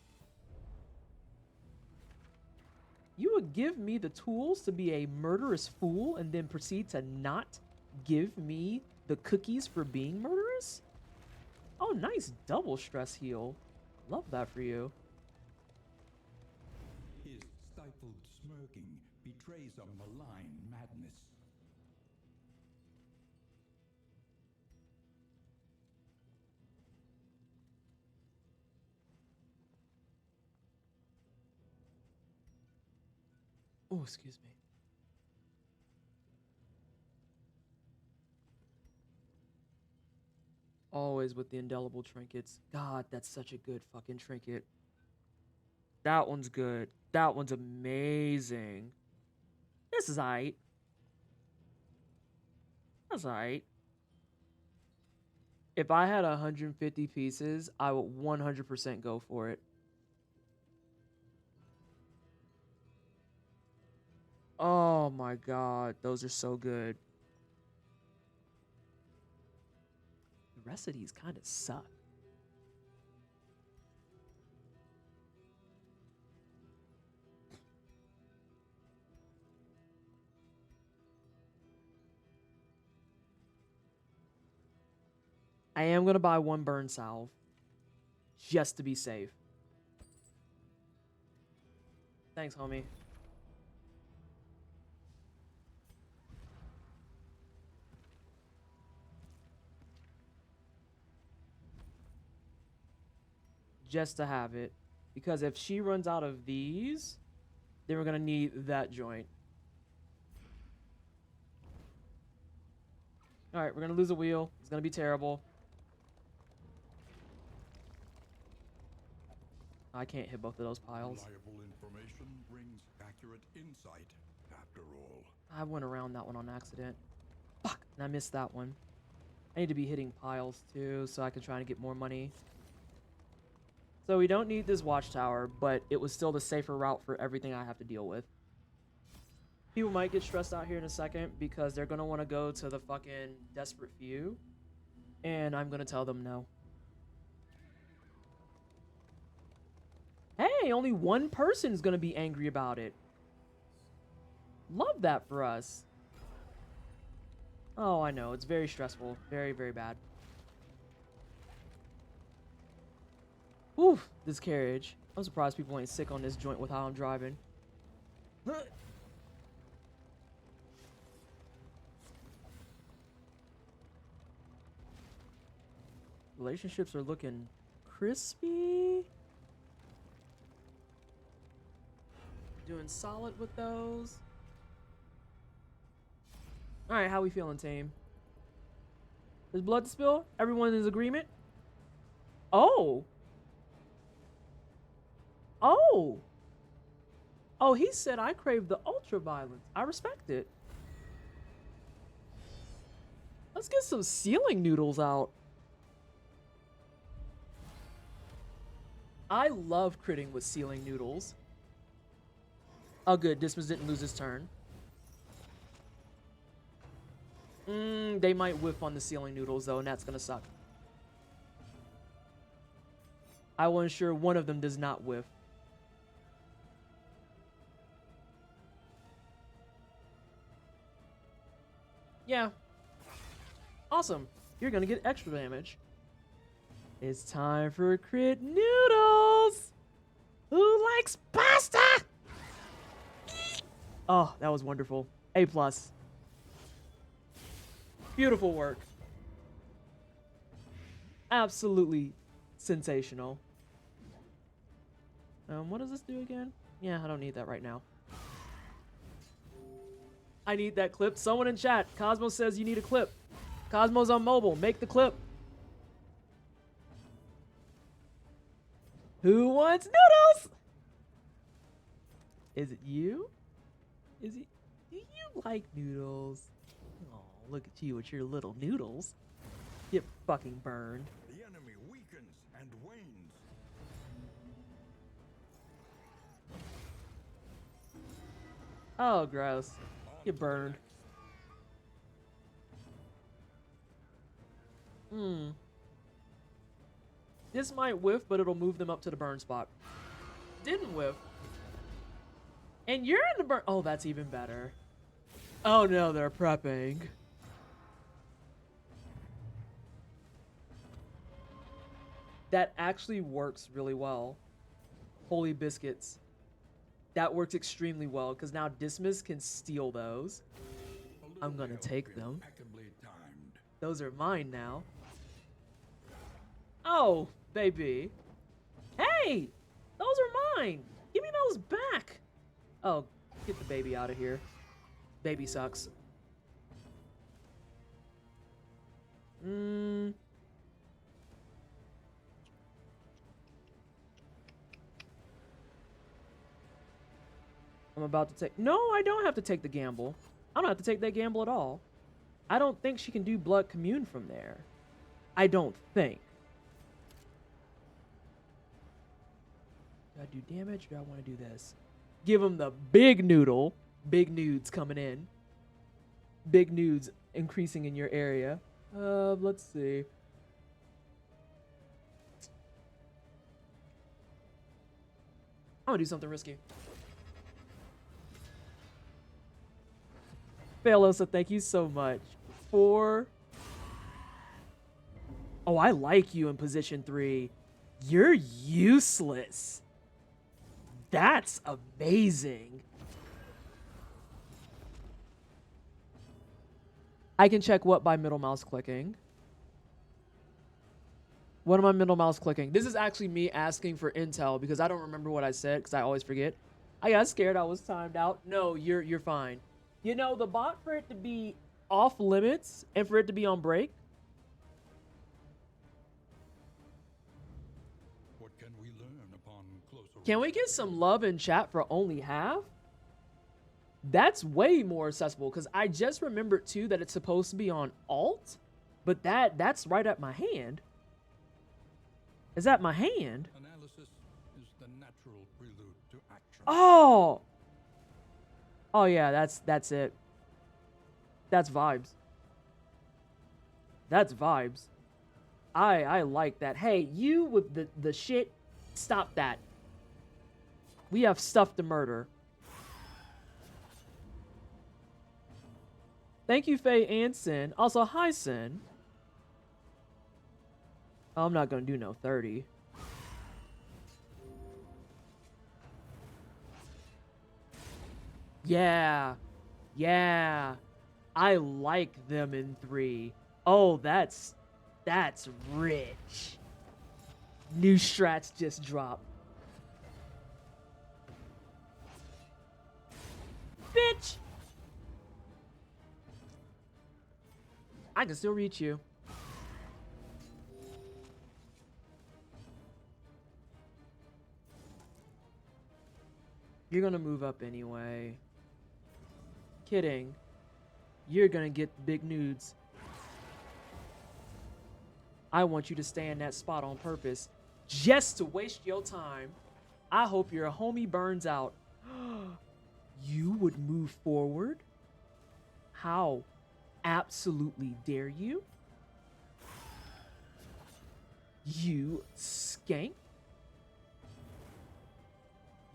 You would give me the tools to be a murderous fool and then proceed to not give me the cookies for being murderous? Oh, nice double stress heal. Love that for you. His stifled smirking betrays a malign madness. Oh, excuse me. Always with the indelible trinkets. God, that's such a good fucking trinket. That one's good. That one's amazing. This is aight. That's alright. If I had 150 pieces, I would 100% go for it. Oh my god, those are so good. The rest of these kind of suck. I am going to buy one burn salve. Just to be safe. Thanks, homie. Just to have it. Because if she runs out of these, then we're going to need that joint. Alright, we're going to lose a wheel. It's going to be terrible. I can't hit both of those piles. Reliable information brings accurate insight, after all. I went around that one on accident. Fuck! And I missed that one. I need to be hitting piles too, so I can try to get more money. So we don't need this watchtower, but it was still the safer route for everything I have to deal with. People might get stressed out here in a second because they're going to want to go to the fucking Desperate Few. And I'm going to tell them no. Hey, only one person's going to be angry about it. Love that for us. Oh, I know. It's very stressful. Very, very bad. Oof, this carriage. I'm surprised people ain't sick on this joint with how I'm driving. Relationships are looking crispy. Doing solid with those. Alright, how we feeling, team? There's blood to spill? Everyone is agreement? Oh! Oh! Oh, he said I crave the ultra violence. I respect it. Let's get some ceiling noodles out. I love critting with ceiling noodles. Oh, good. Dismas didn't lose his turn. They might whiff on the ceiling noodles, though, and that's gonna suck. I will ensure one of them does not whiff. Yeah. Awesome. You're gonna get extra damage. It's time for crit noodles! Who likes pasta? Oh, that was wonderful. A+. Beautiful work. Absolutely sensational. What does this do again? Yeah, I don't need that right now. I need that clip. Someone in chat. Cosmo says you need a clip. Cosmo's on mobile. Make the clip. Who wants noodles? Is it you? Is it? Do you like noodles? Oh, look at you with your little noodles. Get fucking burned. The enemy weakens and wanes. Oh, gross. Get burned. This might whiff, but it'll move them up to the burn spot. Didn't whiff. And you're in the burn. Oh, that's even better. Oh no, they're prepping. That actually works really well. Holy biscuits. That works extremely well because now Dismas can steal those. I'm gonna take them. Those are mine now. Oh, baby. Hey, those are mine. Give me those back. Oh, get the baby out of here. Baby sucks. I'm about to take... No, I don't have to take the gamble. I don't have to take that gamble at all. I don't think she can do blood commune from there. I don't think. Do I do damage or do I want to do this? Give him the big noodle. Big nudes coming in. Big nudes increasing in your area. Let's see. I'm gonna do something risky. Failosa, thank you so much. 4. Oh, I like you in position 3. You're useless. That's amazing. I can check what by middle mouse clicking. What am I middle mouse clicking? This is actually me asking for intel because I don't remember what I said because I always forget. I got scared I was timed out. No, you're fine. You know, the bot, for it to be off limits and for it to be on break. What can we learn upon closer? Can we get some love in chat for only half? That's way more accessible because I just remembered too that it's supposed to be on alt, but that's right at my hand. Is that my hand? Analysis is the natural prelude to action. Oh! Oh yeah, that's it. That's vibes. That's vibes. I like that. Hey, you with the shit, stop that. We have stuff to murder. Thank you, Faye and Sin. Also, hi, Sin. I'm not gonna do no 30. Yeah. Yeah. I like them in 3. Oh, that's rich. New strats just dropped. Bitch! I can still reach you. You're gonna move up anyway. Kidding. You're gonna get big nudes. I want you to stay in that spot on purpose just to waste your time. I hope your homie burns out. You would move forward? How? Absolutely dare you? You skank?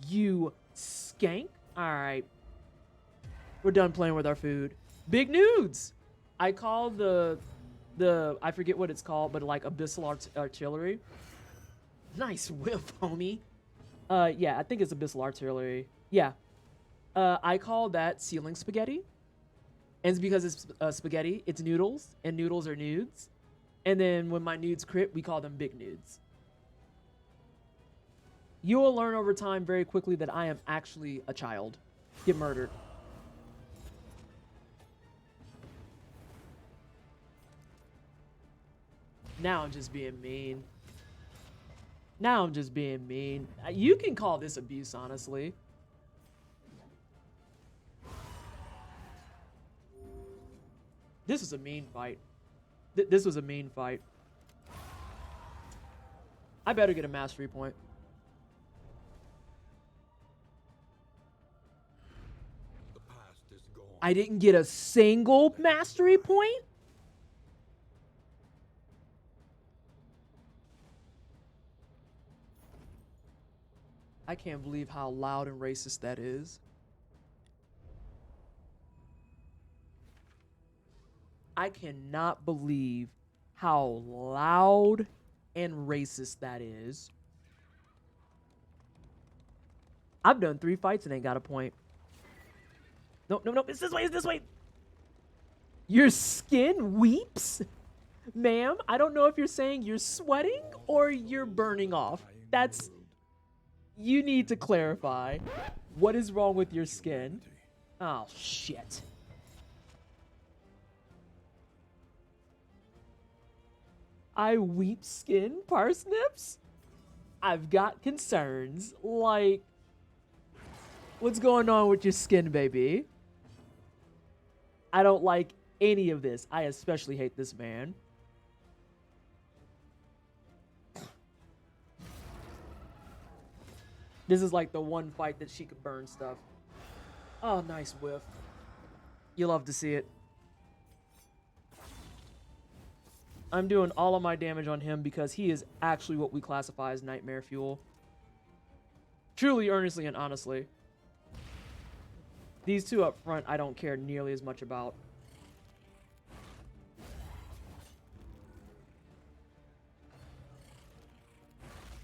You skank? Alright. We're done playing with our food. Big nudes! I call the I forget what it's called, but like abyssal artillery. Nice whiff, homie. Yeah, I think it's abyssal artillery. Yeah. I call that ceiling spaghetti. And it's because it's spaghetti, it's noodles, and noodles are nudes. And then when my nudes crit, we call them big nudes. You will learn over time very quickly that I am actually a child. Get murdered. Now I'm just being mean. Now I'm just being mean. You can call this abuse, honestly. This was a mean fight. This was a mean fight. I better get a mastery point. The past is gone. I didn't get a single mastery point? I can't believe how loud and racist that is. I cannot believe how loud and racist that is. I've done 3 fights and ain't got a point. No, no, no, it's this way, it's this way. Your skin weeps? Ma'am, I don't know if you're saying you're sweating or you're burning off. That's... You need to clarify. What is wrong with your skin? Oh, shit. I weep skin parsnips? I've got concerns. Like, what's going on with your skin, baby? I don't like any of this. I especially hate this man. This is like the one fight that she could burn stuff. Oh, nice whiff. You love to see it. I'm doing all of my damage on him because he is actually what we classify as nightmare fuel. Truly, earnestly, and honestly. These two up front, I don't care nearly as much about.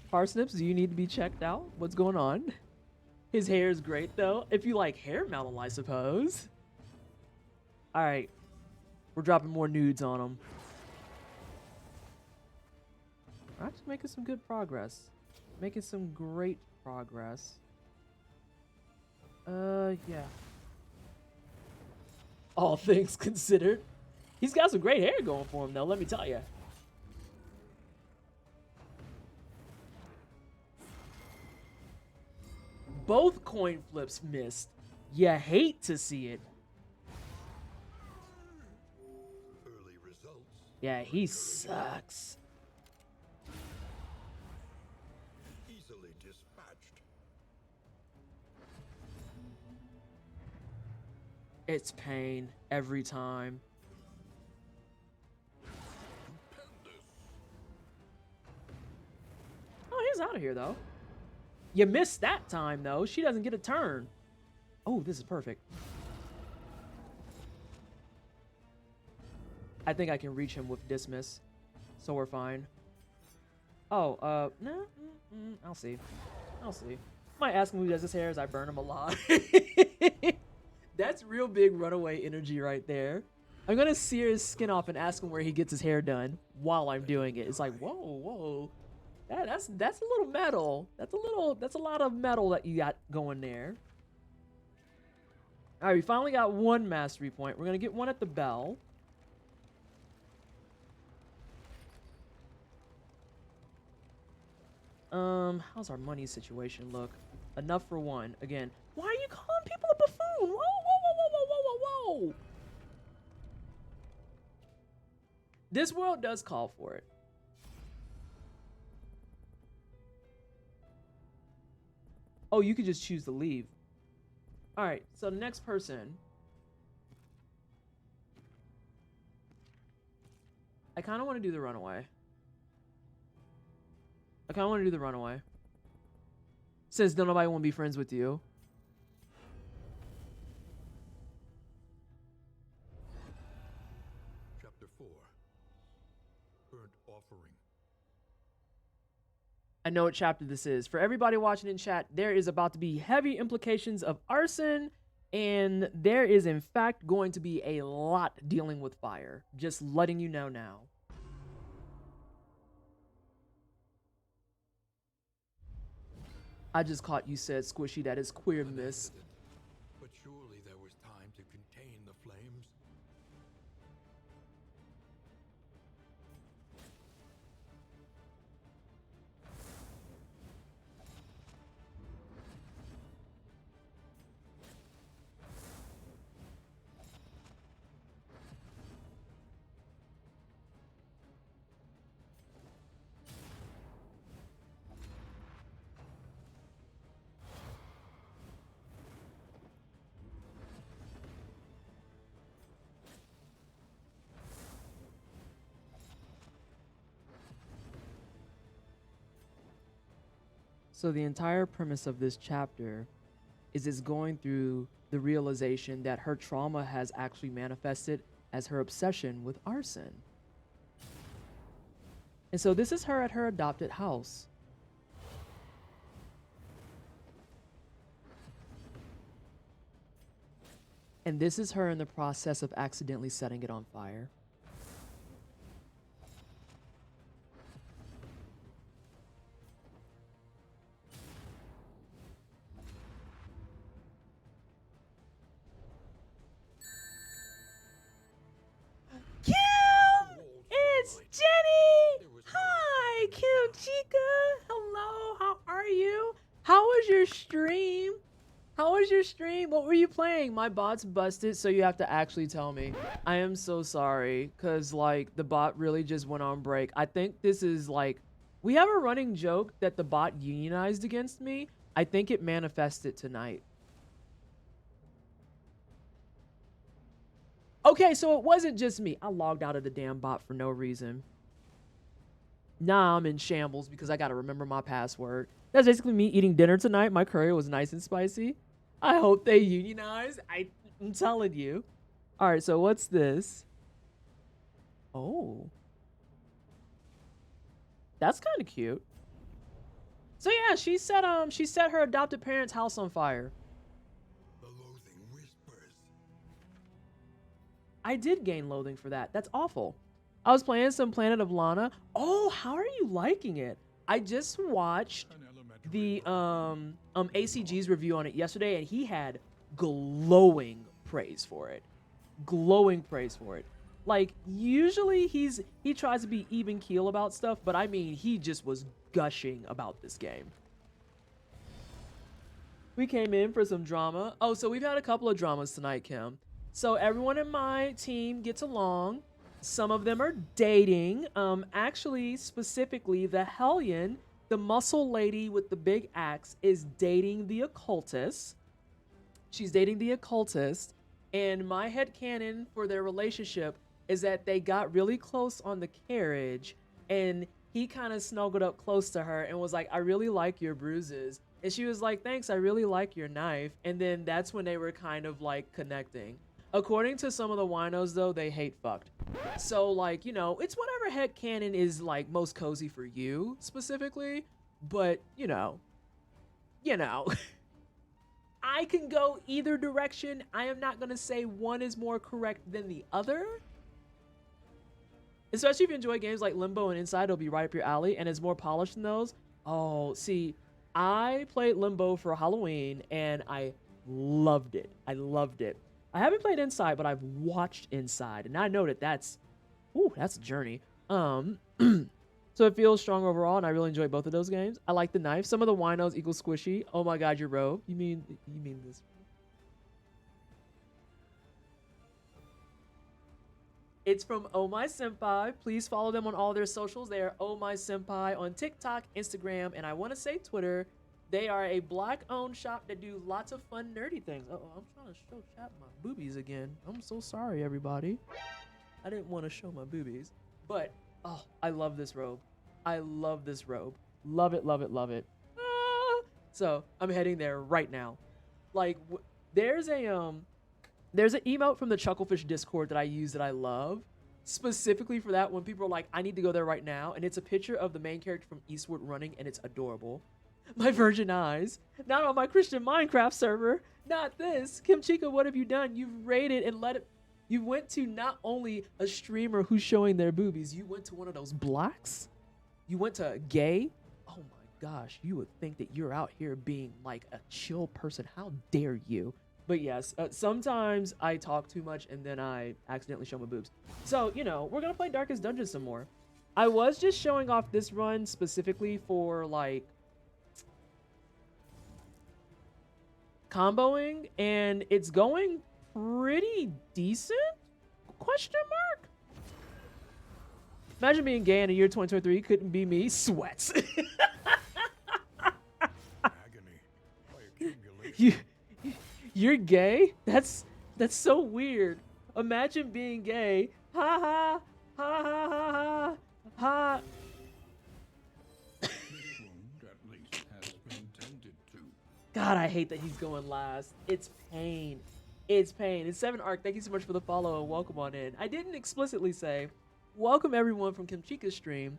Parsnips, do you need to be checked out? What's going on? His hair is great, though. If you like hair metal, I suppose. Alright. We're dropping more nudes on him. We're actually making some good progress. Making some great progress. Yeah. All things considered. He's got some great hair going for him, though, let me tell you. Both coin flips missed. You hate to see it. Early results. Yeah, he sucks. Easily dispatched. It's pain every time. Oh, he's out of here, though. You missed that time, though. She doesn't get a turn. Oh, this is perfect. I think I can reach him with dismiss, so we're fine. Oh, no, I'll see. I'll see. Might ask him who does his hair as I burn him alive. That's real big runaway energy right there. I'm gonna sear his skin off and ask him where he gets his hair done while I'm doing it. It's like, whoa, whoa. That's a little metal. That's a lot of metal that you got going there. All right, we finally got one mastery point. We're gonna get one at the bell. How's our money situation look? Enough for one. Again, why are you calling people a buffoon? Whoa, whoa, whoa, whoa, whoa, whoa, whoa, whoa. This world does call for it. Oh, you could just choose to leave. All right, so the next person. I kind of want to do the runaway. Says don't nobody want to be friends with you. Chapter 4. Burnt offering. I know what chapter this is. For everybody watching in chat, there is about to be heavy implications of arson, and there is in fact going to be a lot dealing with fire. Just letting you know now. I just caught you said squishy, that is queer, miss. But surely there was time to contain the flames. So the entire premise of this chapter is it's going through the realization that her trauma has actually manifested as her obsession with arson. And so this is her at her adopted house. And this is her in the process of accidentally setting it on fire. It's Jenny! Hi, cute chica! Hello, how are you? How was your stream? How was was your stream? What were you playing? My bot's busted, so you have to actually tell me. I am so sorry, because, like, the bot really just went on break. I think this is, like, we have a running joke that the bot unionized against me. I think it manifested tonight. Okay, so it wasn't just me. I logged out of the damn bot for no reason. Now I'm in shambles because I gotta remember my password. That's basically me eating dinner tonight. My curry was nice and spicy. I hope they unionize. I'm telling you. All right, so what's this? Oh. That's kind of cute. So yeah, she set her adopted parents' house on fire. The loathing whispers. I did gain loathing for that. That's awful. I was playing some Planet of Lana. Oh, how are you liking it? I just watched the ACG's review on it yesterday, and he had glowing praise for it. Glowing praise for it. Like, usually he tries to be even keel about stuff, but I mean, he just was gushing about this game. We came in for some drama. Oh, so we've had a couple of dramas tonight, Kim. So everyone in my team gets along. Some of them are dating. Actually, specifically, the Hellion, the muscle lady with the big axe, is dating the occultist. She's dating the occultist. And my headcanon for their relationship is that they got really close on the carriage, and he kind of snuggled up close to her and was like, I really like your bruises. And she was like, thanks, I really like your knife. And then that's when they were kind of like connecting. According to some of the winos, though, they hate fucked. So, like, you know, it's whatever headcanon is, like, most cozy for you, specifically. But, you know. I can go either direction. I am not going to say one is more correct than the other. Especially if you enjoy games like Limbo and Inside, it'll be right up your alley, and it's more polished than those. Oh, see, I played Limbo for Halloween, and I loved it. I loved it. I haven't played Inside, but I've watched Inside, and I know that that's a journey. So it feels strong overall, and I really enjoy both of those games. I like the knife. Some of the winos equal squishy. Oh my god, your robe. You mean this? It's from Oh My Senpai. Please follow them on all their socials. They are Oh My Senpai on TikTok, Instagram, and I want to say Twitter. They are a black-owned shop that do lots of fun, nerdy things. Uh-oh, I'm trying to show chat my boobies again. I'm so sorry, everybody. I didn't want to show my boobies. But, oh, I love this robe. I love this robe. Love it, love it, love it. Ah! So, I'm heading there right now. Like, there's an emote from the Chucklefish Discord that I use that I love. Specifically for that, when people are like, I need to go there right now. And it's a picture of the main character from Eastward running, and it's adorable. My virgin eyes. Not on my Christian Minecraft server. Not this. Kim Chica, what have you done? You've raided and let it... You went to not only a streamer who's showing their boobies, you went to one of those blacks? You went to a gay? Oh my gosh, you would think that you're out here being like a chill person. How dare you? But yes, sometimes I talk too much and then I accidentally show my boobs. So, you know, we're going to play Darkest Dungeon some more. I was just showing off this run specifically for like comboing, and it's going pretty decent? Question mark? Imagine being gay in the year 2023. Couldn't be me. Sweats. You're gay? That's so weird. Imagine being gay. Ha ha ha ha ha ha ha. God, I hate that he's going last. It's pain. It's pain. It's 7 Arc. Thank you so much for the follow and welcome on in. I didn't explicitly say welcome everyone from Kim Chica's stream.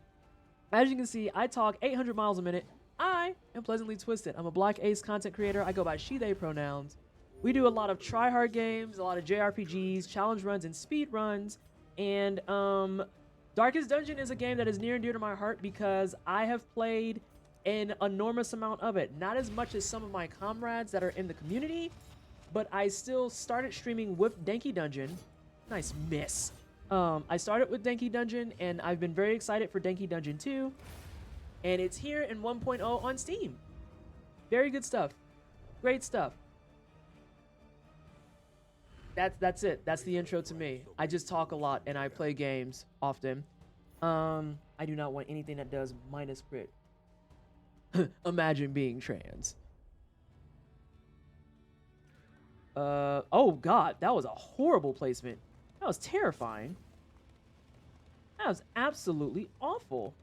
As you can see, I talk 800 miles a minute. I am pleasantly twisted. I'm a Black Ace content creator. I go by she, they pronouns. We do a lot of try-hard games, a lot of JRPGs, challenge runs, and speed runs. And Darkest Dungeon is a game that is near and dear to my heart because I have played an enormous amount of it. Not as much as some of my comrades that are in the community, but I still started streaming with Danky Dungeon. Nice miss. I started with Danky Dungeon, and I've been very excited for Danky Dungeon 2. And it's here in 1.0 on Steam. Very good stuff. Great stuff. That's it. That's the intro to me. I just talk a lot and I play games often. I do not want anything that does minus crit. Imagine being trans. Oh god, that was a horrible placement. That was terrifying. That was absolutely awful.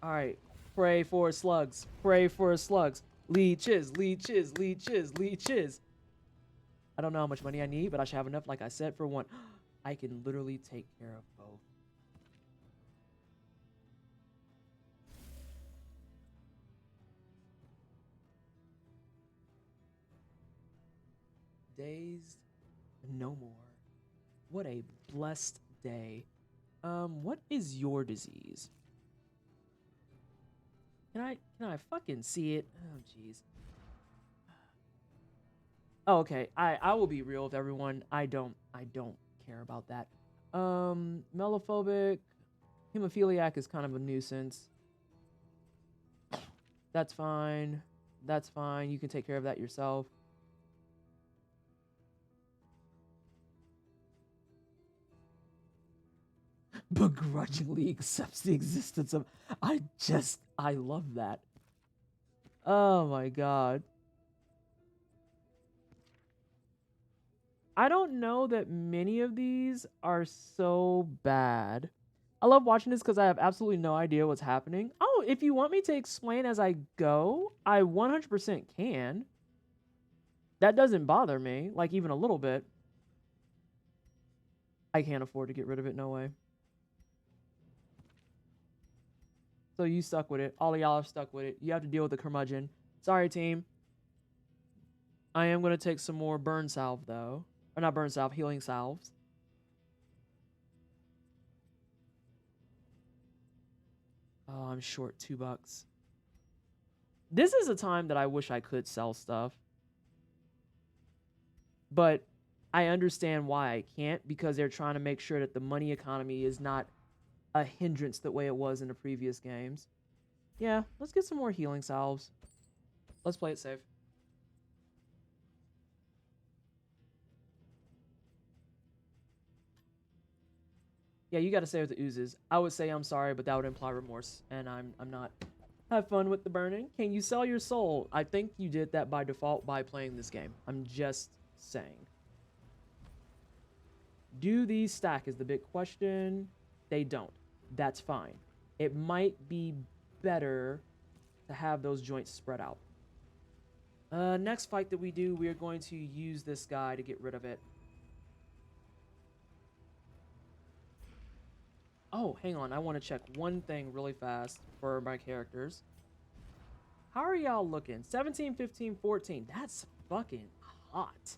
Alright, pray for slugs. Pray for slugs. Leeches, leeches, leeches, leeches. I don't know how much money I need, but I should have enough, like I said, for one. I can literally take care of both. Dazed no more. What a blessed day. What is your disease? Can I fucking see it? Oh jeez. Oh, okay. I will be real with everyone. I don't care about that. Melophobic, hemophiliac is kind of a nuisance. That's fine. That's fine. You can take care of that yourself. Begrudgingly accepts the existence of... I love that. Oh my god. I don't know that many of these are so bad. I love watching this because I have absolutely no idea what's happening. Oh, if you want me to explain as I go, I 100% can. That doesn't bother me, like even a little bit. I can't afford to get rid of it, no way. So you stuck with it. All of y'all are stuck with it. You have to deal with the curmudgeon. Sorry, team. I am going to take some more burn salve, though. Or not burn salve, healing salves. Oh, I'm short $2. This is a time that I wish I could sell stuff. But I understand why I can't, because they're trying to make sure that the money economy is not a hindrance the way it was in the previous games. Yeah, let's get some more healing salves. Let's play it safe. Yeah, you gotta say with the oozes. I would say I'm sorry, but that would imply remorse, and I'm not. Have fun with the burning. Can you sell your soul? I think you did that by default by playing this game. I'm just saying. Do these stack is the big question. They don't. That's fine. It might be better to have those joints spread out. Next fight that we do, we are going to use this guy to get rid of it. Oh, hang on. I want to check one thing really fast for my characters. How are y'all looking? 17, 15, 14. That's fucking hot.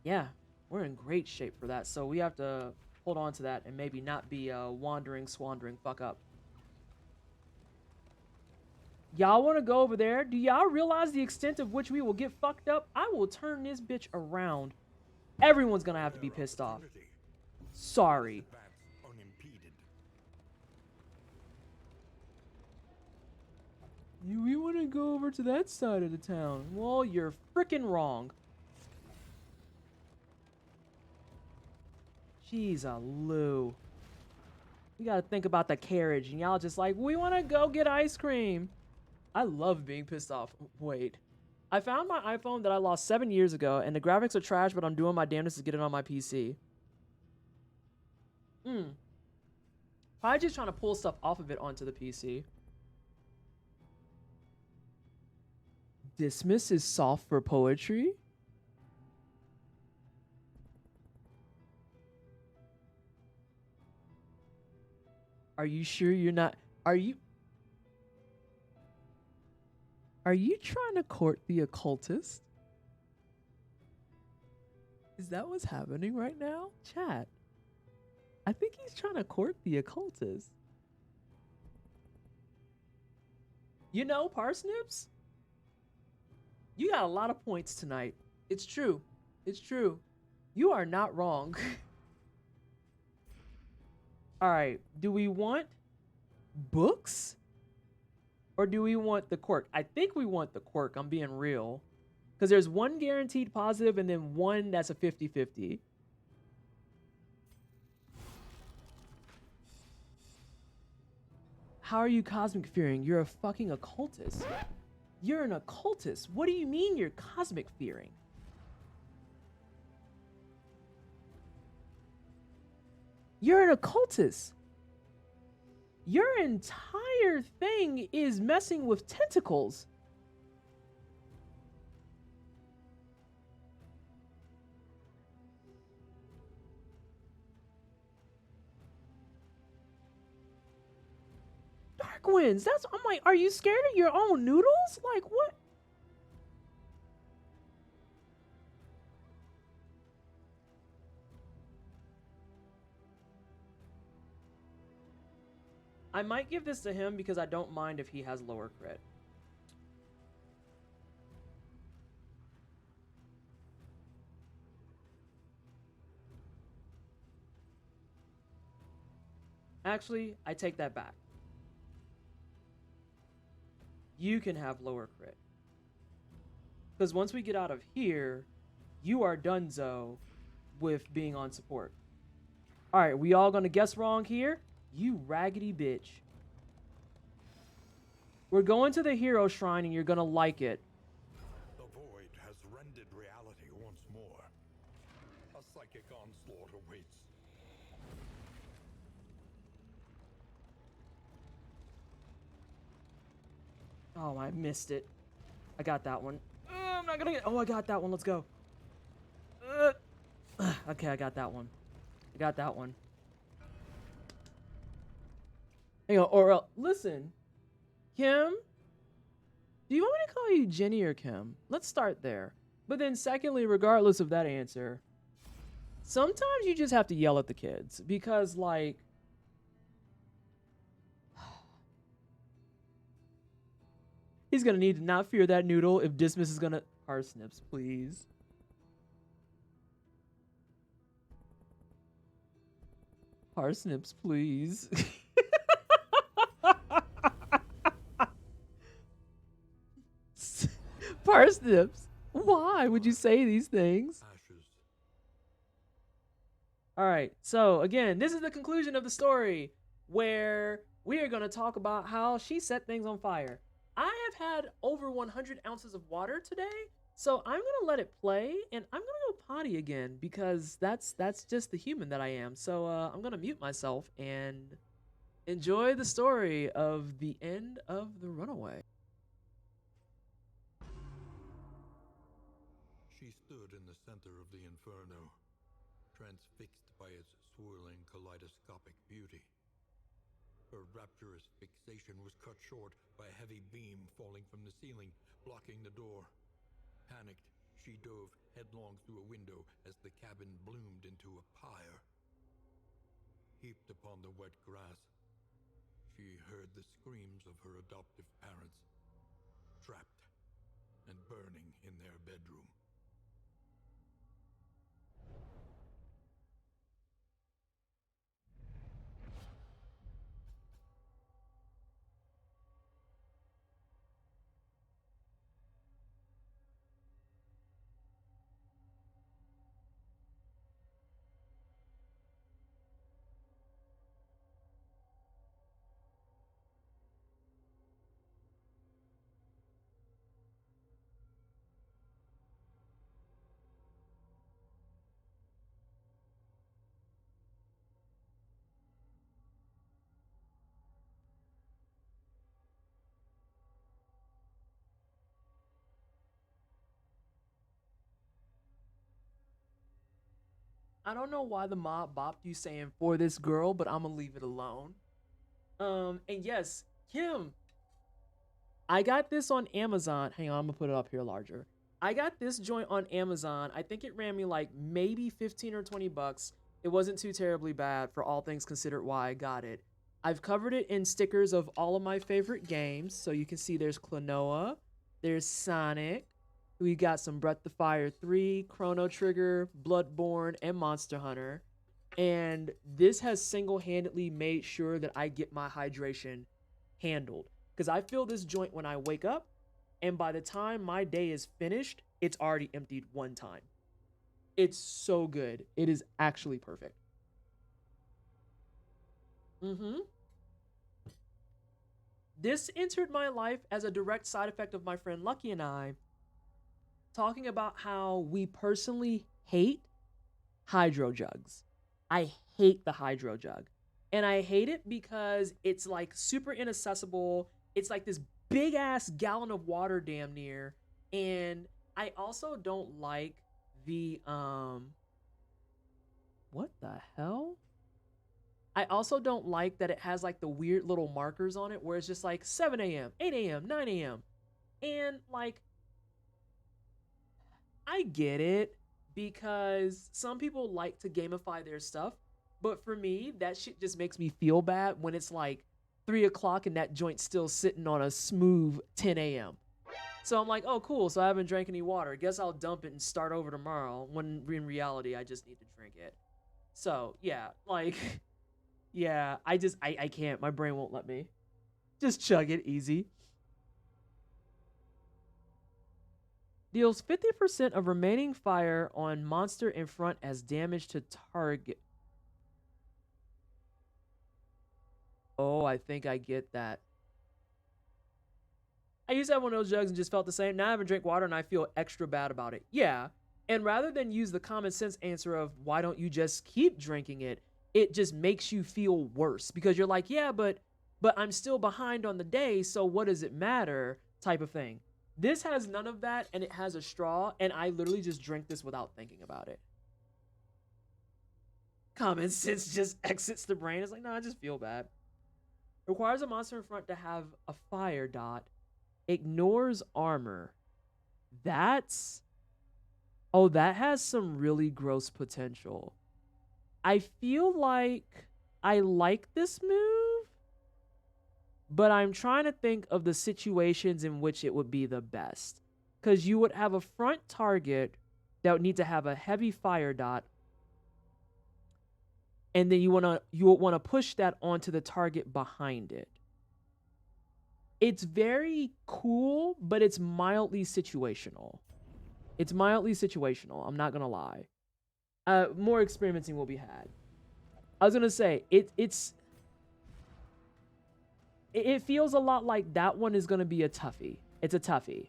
Yeah, we're in great shape for that. So we have to hold on to that and maybe not be a wandering, squandering fuck up. Y'all want to go over there? Do y'all realize the extent of which we will get fucked up? I will turn this bitch around. Everyone's gonna have to be pissed off. Sorry. We want to go over to that side of the town. Well, you're freaking wrong. Jeez, Lou. You gotta think about the carriage, and y'all just like, we want to go get ice cream. I love being pissed off. Wait. I found my iPhone that I lost 7 years ago, and the graphics are trash, but I'm doing my damnedest to get it on my PC. Probably just trying to pull stuff off of it onto the PC. Dismiss is soft for poetry? Are you sure you're not... Are you trying to court the occultist? Is that what's happening right now? Chat. I think he's trying to court the occultist. You know, Parsnips? You got a lot of points tonight. It's true. It's true. You are not wrong. All right. Do we want books? Or do we want the quirk? I think we want the quirk. I'm being real. Because there's one guaranteed positive and then one that's a 50-50. How are you cosmic fearing? You're a fucking occultist. You're an occultist. What do you mean you're cosmic fearing? You're an occultist. Your entire thing is messing with tentacles. Dark winds. I'm like, are you scared of your own noodles? Like what? I might give this to him because I don't mind if he has lower crit. Actually, I take that back. You can have lower crit. Because once we get out of here, you are donezo with being on support. Alright, we all gonna guess wrong here? You raggedy bitch. We're going to the hero shrine and you're gonna like it. The void has rendered reality once more. A psychic onslaught awaits. Oh, I missed it. I got that one. I'm not gonna get... Oh, I got that one. Let's go. Okay, I got that one. I got that one. Hang on, or listen. Kim? Do you want me to call you Jenny or Kim? Let's start there. But then secondly, regardless of that answer, sometimes you just have to yell at the kids. Because, like... He's gonna need to not fear that noodle if Dismiss is gonna... Parsnips, please. Parsnips, please. Parsnips, why would you say these things? Ashes. All right, so again, this is the conclusion of the story where we are going to talk about how she set things on fire. I have had over 100 ounces of water today, so I'm going to let it play and I'm going to go potty again because that's just the human that I am. So I'm going to mute myself and enjoy the story of the end of the runaway. She stood in the center of the inferno, transfixed by its swirling kaleidoscopic beauty. Her rapturous fixation was cut short by a heavy beam falling from the ceiling, blocking the door. Panicked, she dove headlong through a window as the cabin bloomed into a pyre. Heaped upon the wet grass, she heard the screams of her adoptive parents, trapped and burning in their bedroom. I don't know why the mob bopped you saying for this girl, but I'm gonna leave it alone. And yes, Kim, I got this on Amazon. Hang on, I'm gonna put it up here larger. I got this joint on Amazon. I think it ran me like maybe 15 or 20 bucks. It wasn't too terribly bad for all things considered why I got it. I've covered it in stickers of all of my favorite games. So you can see there's Klonoa, there's Sonic, we got some Breath of Fire 3, Chrono Trigger, Bloodborne, and Monster Hunter. And this has single-handedly made sure that I get my hydration handled. Because I fill this joint when I wake up, and by the time my day is finished, it's already emptied one time. It's so good. It is actually perfect. This entered my life as a direct side effect of my friend Lucky and I talking about how we personally hate hydro jugs. I hate the hydro jug. And I hate it because it's like super inaccessible. It's like this big ass gallon of water damn near. And I also don't like the what the hell? I also don't like that it has like the weird little markers on it where it's just like 7 a.m., 8 a.m., 9 a.m. And like, I get it because some people like to gamify their stuff. But for me, that shit just makes me feel bad when it's like 3 o'clock and that joint's still sitting on a smooth 10 a.m. So I'm like, oh, cool. So I haven't drank any water. Guess I'll dump it and start over tomorrow when in reality, I just need to drink it. So yeah, like, yeah, I can't. My brain won't let me. Just chug it easy. Deals 50% of remaining fire on monster in front as damage to target. Oh, I think I get that. I used to have one of those jugs and just felt the same. Now I haven't drank water and I feel extra bad about it. Yeah. And rather than use the common sense answer of why don't you just keep drinking it, it just makes you feel worse because you're like, yeah, but I'm still behind on the day, so what does it matter type of thing. This has none of that, and it has a straw, and I literally just drink this without thinking about it. Common sense just exits the brain. It's like, no, I just feel bad. Requires a monster in front to have a fire dot. Ignores armor. That's... Oh, that has some really gross potential. I feel like I like this move, but I'm trying to think of the situations in which it would be the best. Because you would have a front target that would need to have a heavy fire dot, and then you would want to push that onto the target behind it. It's very cool, but it's mildly situational. It's mildly situational. I'm not gonna lie. More experimenting will be had. I was gonna say it feels a lot like that one is gonna be a toughie. It's a toughie.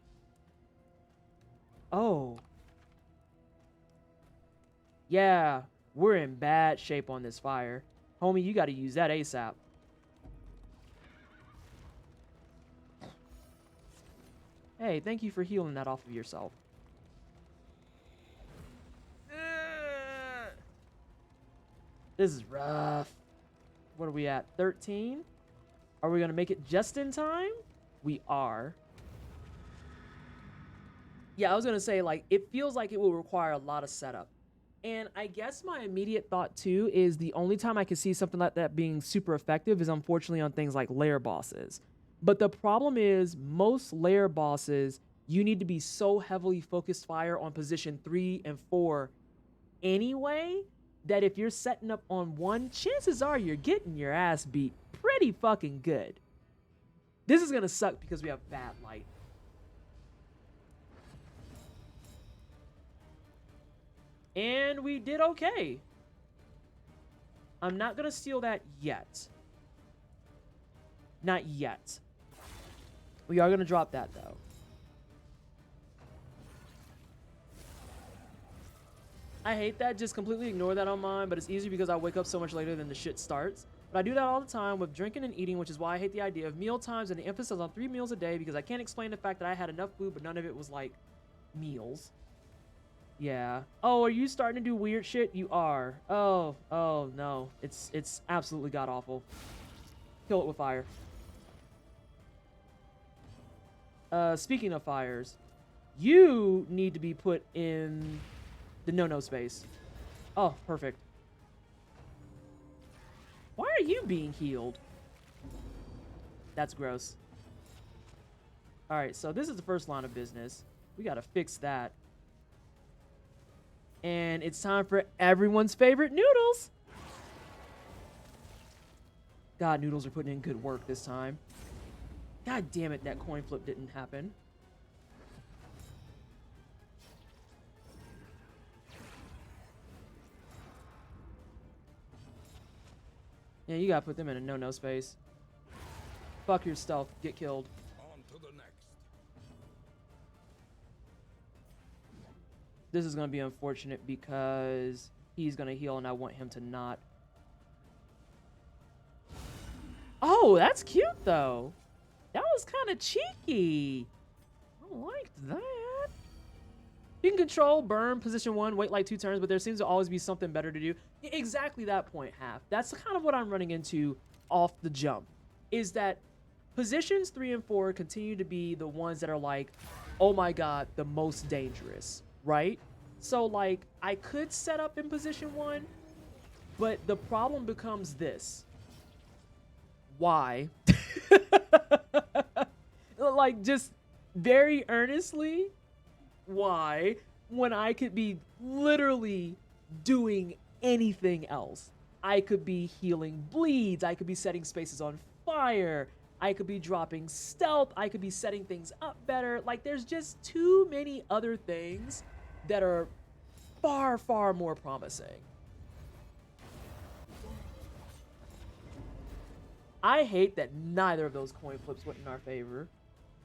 Oh. Yeah, we're in bad shape on this fire. Homie, you gotta use that ASAP. Hey, thank you for healing that off of yourself. This is rough. What are we at? 13? Are we going to make it just in time? We are. Yeah, I was going to say, like, it feels like it will require a lot of setup. And I guess my immediate thought, too, is the only time I can see something like that being super effective is, unfortunately, on things like lair bosses. But the problem is, most lair bosses, you need to be so heavily focused fire on position 3 and 4 anyway, that if you're setting up on one, chances are you're getting your ass beat pretty fucking good. This is gonna suck because we have bad light. And we did okay. I'm not gonna steal that yet. Not yet. We are gonna drop that though. I hate that. Just completely ignore that on mine, but it's easy because I wake up so much later than the shit starts. But I do that all the time with drinking and eating, which is why I hate the idea of meal times and the emphasis on 3 meals a day because I can't explain the fact that I had enough food, but none of it was like meals. Yeah. Oh, are you starting to do weird shit? You are. Oh no. It's absolutely god awful. Kill it with fire. Speaking of fires, you need to be put in the no-no space. Oh, perfect. Why are you being healed? That's gross. Alright, so this is the first line of business. We gotta fix that. And it's time for everyone's favorite noodles. God, noodles are putting in good work this time. God damn it, that coin flip didn't happen. Yeah, you gotta put them in a no-no space. Fuck your stealth. Get killed. On to the next. This is gonna be unfortunate because he's gonna heal and I want him to not. Oh, that's cute though. That was kind of cheeky. I liked that. You can control, burn, position 1, wait like 2 turns, but there seems to always be something better to do. Exactly that point, Half. That's kind of what I'm running into off the jump. Is that positions 3 and 4 continue to be the ones that are like, oh my god, the most dangerous, right? So like, I could set up in position 1, but the problem becomes this. Why? Like, just very earnestly, why? When I could be literally doing anything else. I could be healing bleeds. I could be setting spaces on fire. I could be dropping stealth. I could be setting things up better. Like, there's just too many other things that are far, far more promising. I hate that neither of those coin flips went in our favor.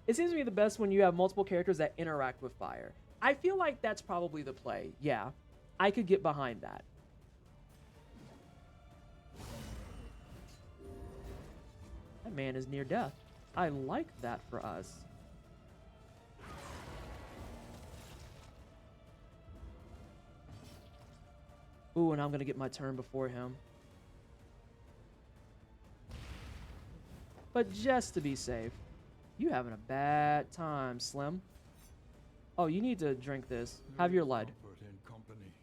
It seems to be the best when you have multiple characters that interact with fire. I feel like that's probably the play. Yeah, I could get behind that. That man is near death. I like that for us. Ooh, and I'm gonna get my turn before him. But just to be safe. You having a bad time, Slim. Oh, you need to drink this. Have your lead.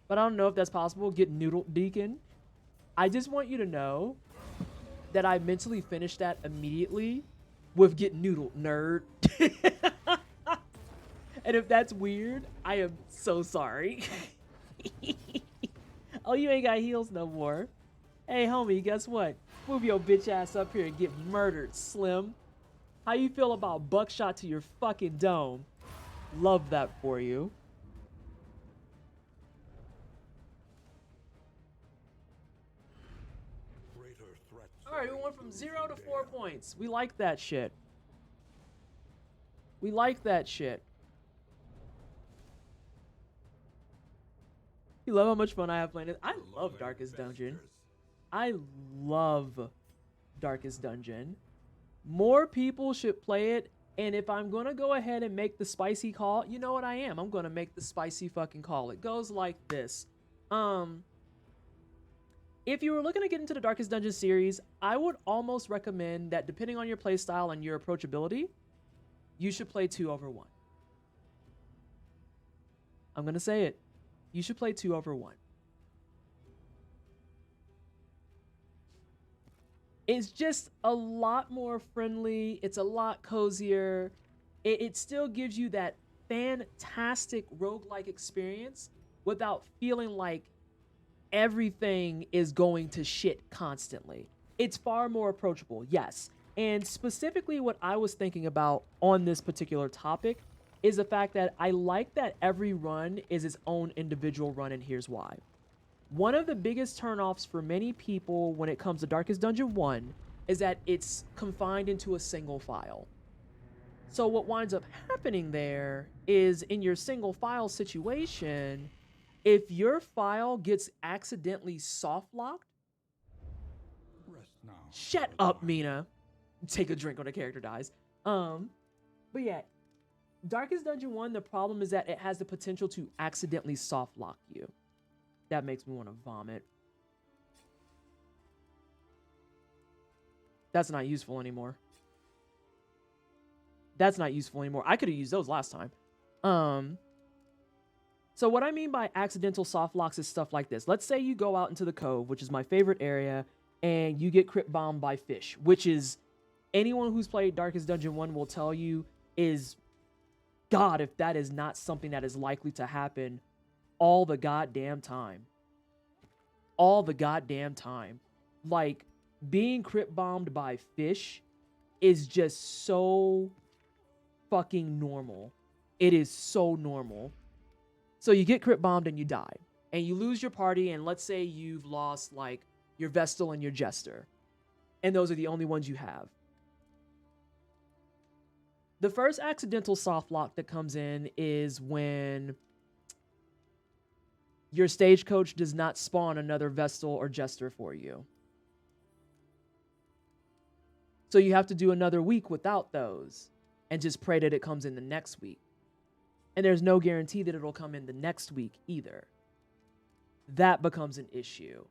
But I don't know if that's possible. Get Noodle Deacon. I just want you to know that I mentally finished that immediately with Get Noodle, nerd. And if that's weird, I am so sorry. Oh, you ain't got heals no more. Hey, homie, guess what? Move your bitch ass up here and get murdered, Slim. How you feel about buckshot to your fucking dome? Love that for you. Alright, we went from 0 to 4 points. We like that shit. We like that shit. You love how much fun I have playing it? I love Darkest Dungeon. I love Darkest Dungeon. More people should play it, and if I'm gonna go ahead and make the spicy call, you know what I am. I'm gonna make the spicy fucking call. It goes like this. If you were looking to get into the Darkest Dungeon series, I would almost recommend that depending on your playstyle and your approachability, you should play 2 over 1. I'm gonna say it. You should play 2 over 1. It's just a lot more friendly. It's a lot cozier. It still gives you that fantastic roguelike experience without feeling like everything is going to shit constantly. It's far more approachable, yes. And specifically what I was thinking about on this particular topic is the fact that I like that every run is its own individual run, and here's why. One of the biggest turnoffs for many people when it comes to Darkest Dungeon 1 is that it's confined into a single file. So what winds up happening there is in your single file situation, if your file gets accidentally soft locked, shut up, Mina. Take a drink when a character dies. But yeah, Darkest Dungeon 1, the problem is that it has the potential to accidentally soft lock you. That makes me want to vomit. That's not useful anymore. That's not useful anymore. I could have used those last time. So what I mean by accidental soft locks is stuff like this. Let's say you go out into the cove, which is my favorite area, and you get crit bombed by fish, which is anyone who's played Darkest Dungeon 1 will tell you is, God, if that is not something that is likely to happen all the goddamn time. All the goddamn time. Like, being crit bombed by fish is just so fucking normal. It is so normal. So you get crit bombed and you die. And you lose your party, and let's say you've lost like your Vestal and your Jester. And those are the only ones you have. The first accidental soft lock that comes in is when your stagecoach does not spawn another Vestal or Jester for you. So you have to do another week without those and just pray that it comes in the next week. And there's no guarantee that it'll come in the next week either. That becomes an issue.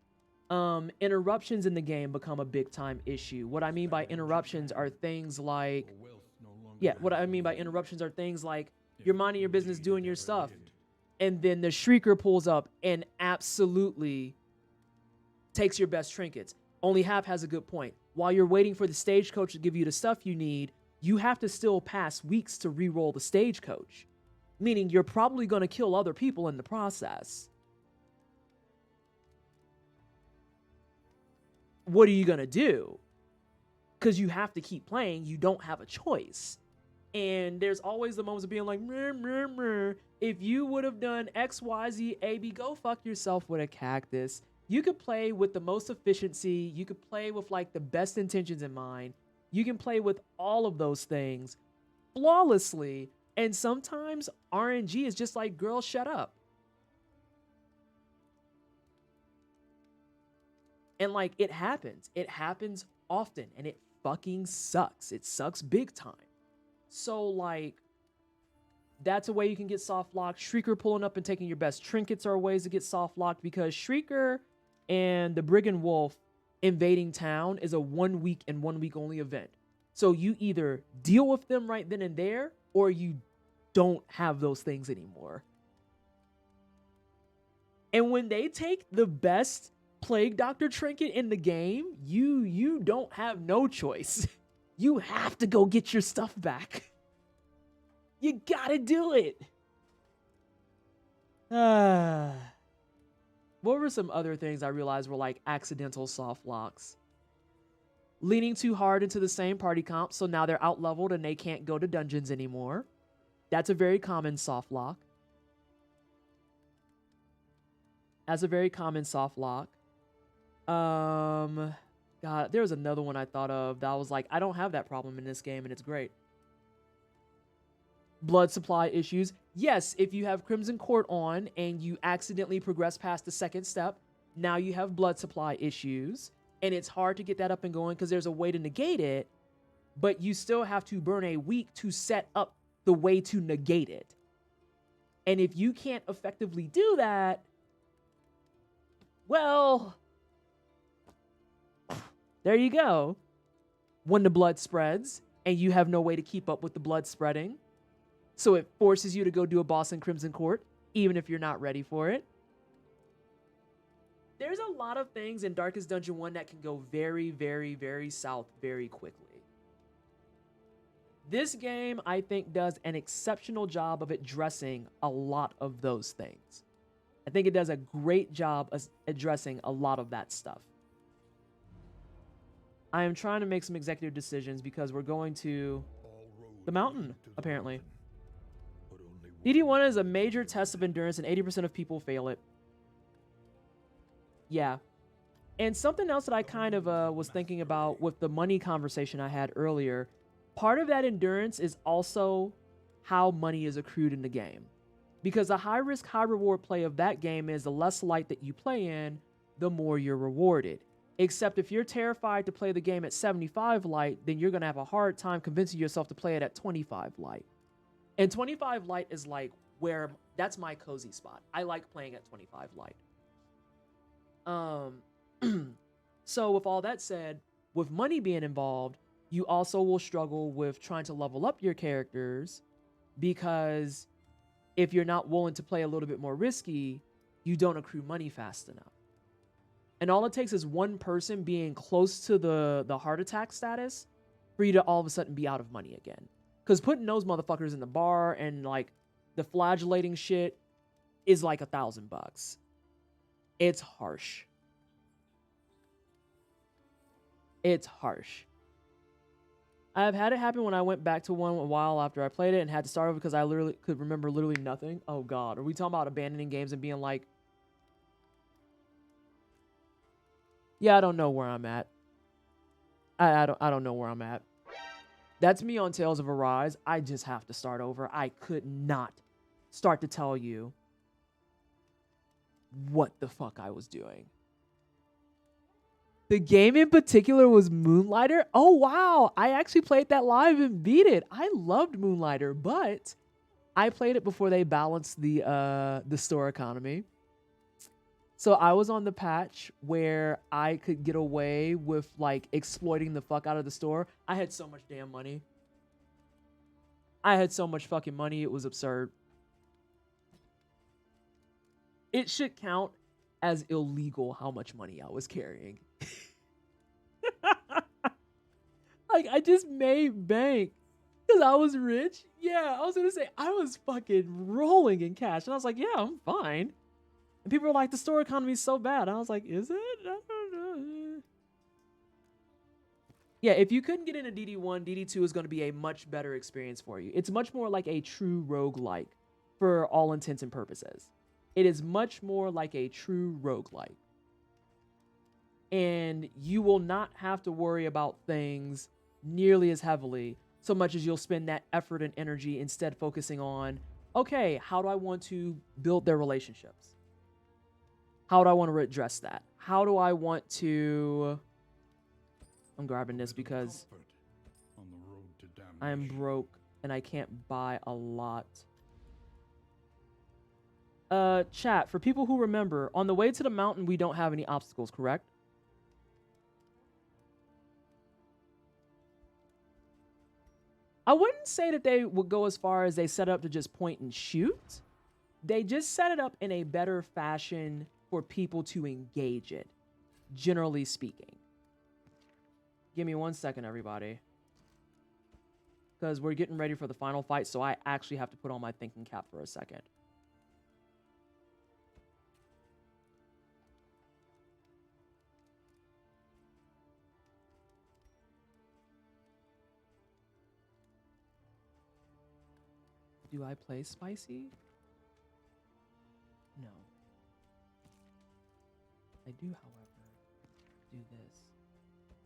Interruptions in the game become a big time issue. What I mean by interruptions are things like, you're minding your business doing your stuff, and then the Shrieker pulls up and absolutely takes your best trinkets. Only Hap has a good point. While you're waiting for the stagecoach to give you the stuff you need, you have to still pass weeks to re-roll the stagecoach. Meaning you're probably going to kill other people in the process. What are you going to do? Because you have to keep playing. You don't have a choice. And there's always the moments of being like, meh, meh, meh. If you would have done X, Y, Z, A, B, go fuck yourself with a cactus. You could play with the most efficiency. You could play with like the best intentions in mind. You can play with all of those things flawlessly. And sometimes RNG is just like, girl, shut up. And like, it happens. It happens often. And it fucking sucks. It sucks big time. So like, that's a way you can get soft locked. Shrieker pulling up and taking your best trinkets are ways to get soft locked, because Shrieker and the Brigand Wolf invading town is a 1 week and 1 week only event. So you either deal with them right then and there, or you don't have those things anymore. And when they take the best Plague Doctor trinket in the game, you don't have no choice. You have to go get your stuff back. You gotta do it. What were some other things I realized were like accidental soft locks? Leaning too hard into the same party comp, so now they're out leveled and they can't go to dungeons anymore. That's a very common soft lock. That's a very common soft lock. God, there was another one I thought of that I was like, I don't have that problem in this game and it's great. Blood supply issues. Yes, if you have Crimson Court on and you accidentally progress past the second step, now you have blood supply issues. And it's hard to get that up and going because there's a way to negate it, but you still have to burn a week to set up the way to negate it. And if you can't effectively do that, well, there you go. When the blood spreads and you have no way to keep up with the blood spreading, so it forces you to go do a boss in Crimson Court, even if you're not ready for it. There's a lot of things in Darkest Dungeon 1 that can go very, very, very south very quickly. This game, I think, does an exceptional job of addressing a lot of those things. I think it does a great job of addressing a lot of that stuff. I am trying to make some executive decisions because we're going to the mountain, apparently. DD1 is a major test of endurance and 80% of people fail it. Yeah. And something else that I kind of was thinking about with the money conversation I had earlier, part of that endurance is also how money is accrued in the game. Because the high risk, high reward play of that game is the less light that you play in, the more you're rewarded. Except if you're terrified to play the game at 75 light, then you're going to have a hard time convincing yourself to play it at 25 light. And 25 light is like where, that's my cozy spot. I like playing at 25 light. So with all that said, with money being involved, you also will struggle with trying to level up your characters, because if you're not willing to play a little bit more risky, you don't accrue money fast enough. And all it takes is one person being close to the heart attack status for you to all of a sudden be out of money again. Because putting those motherfuckers in the bar and like the flagellating shit is like $1,000. It's harsh. It's harsh. I have had it happen when I went back to one a while after I played it and had to start over because I literally could remember literally nothing. Oh God, are we talking about abandoning games and being like, yeah, I don't know where I'm at. I don't know where I'm at. That's me on Tales of Arise. I just have to start over. I could not start to tell you what the fuck I was doing. The game in particular was Moonlighter. Oh, wow. I actually played that live and beat it. I loved Moonlighter, but I played it before they balanced the store economy. So I was on the patch where I could get away with like exploiting the fuck out of the store. I had so much damn money. I had so much fucking money. It was absurd. It should count as illegal how much money I was carrying. Like, I just made bank because I was rich. Yeah, I was going to say, I was fucking rolling in cash. And I was like, yeah, I'm fine. And people were like, the store economy is so bad. I was like, is it? I don't know. Yeah, if you couldn't get into DD1, DD2 is going to be a much better experience for you. It's much more like a true roguelike for all intents and purposes. It is much more like a true roguelike. And you will not have to worry about things nearly as heavily, so much as you'll spend that effort and energy instead focusing on, okay, how do I want to build their relationships? How do I want to address that? How do I want to... I'm grabbing this because I am broke and I can't buy a lot. Chat, for people who remember, on the way to the mountain, we don't have any obstacles, correct? I wouldn't say that they would go as far as they set up to just point and shoot. They just set it up in a better fashion for people to engage it, generally speaking. Give me 1 second, everybody. Because we're getting ready for the final fight, so I actually have to put on my thinking cap for a second. Do I play spicy? No. I do, however, do this.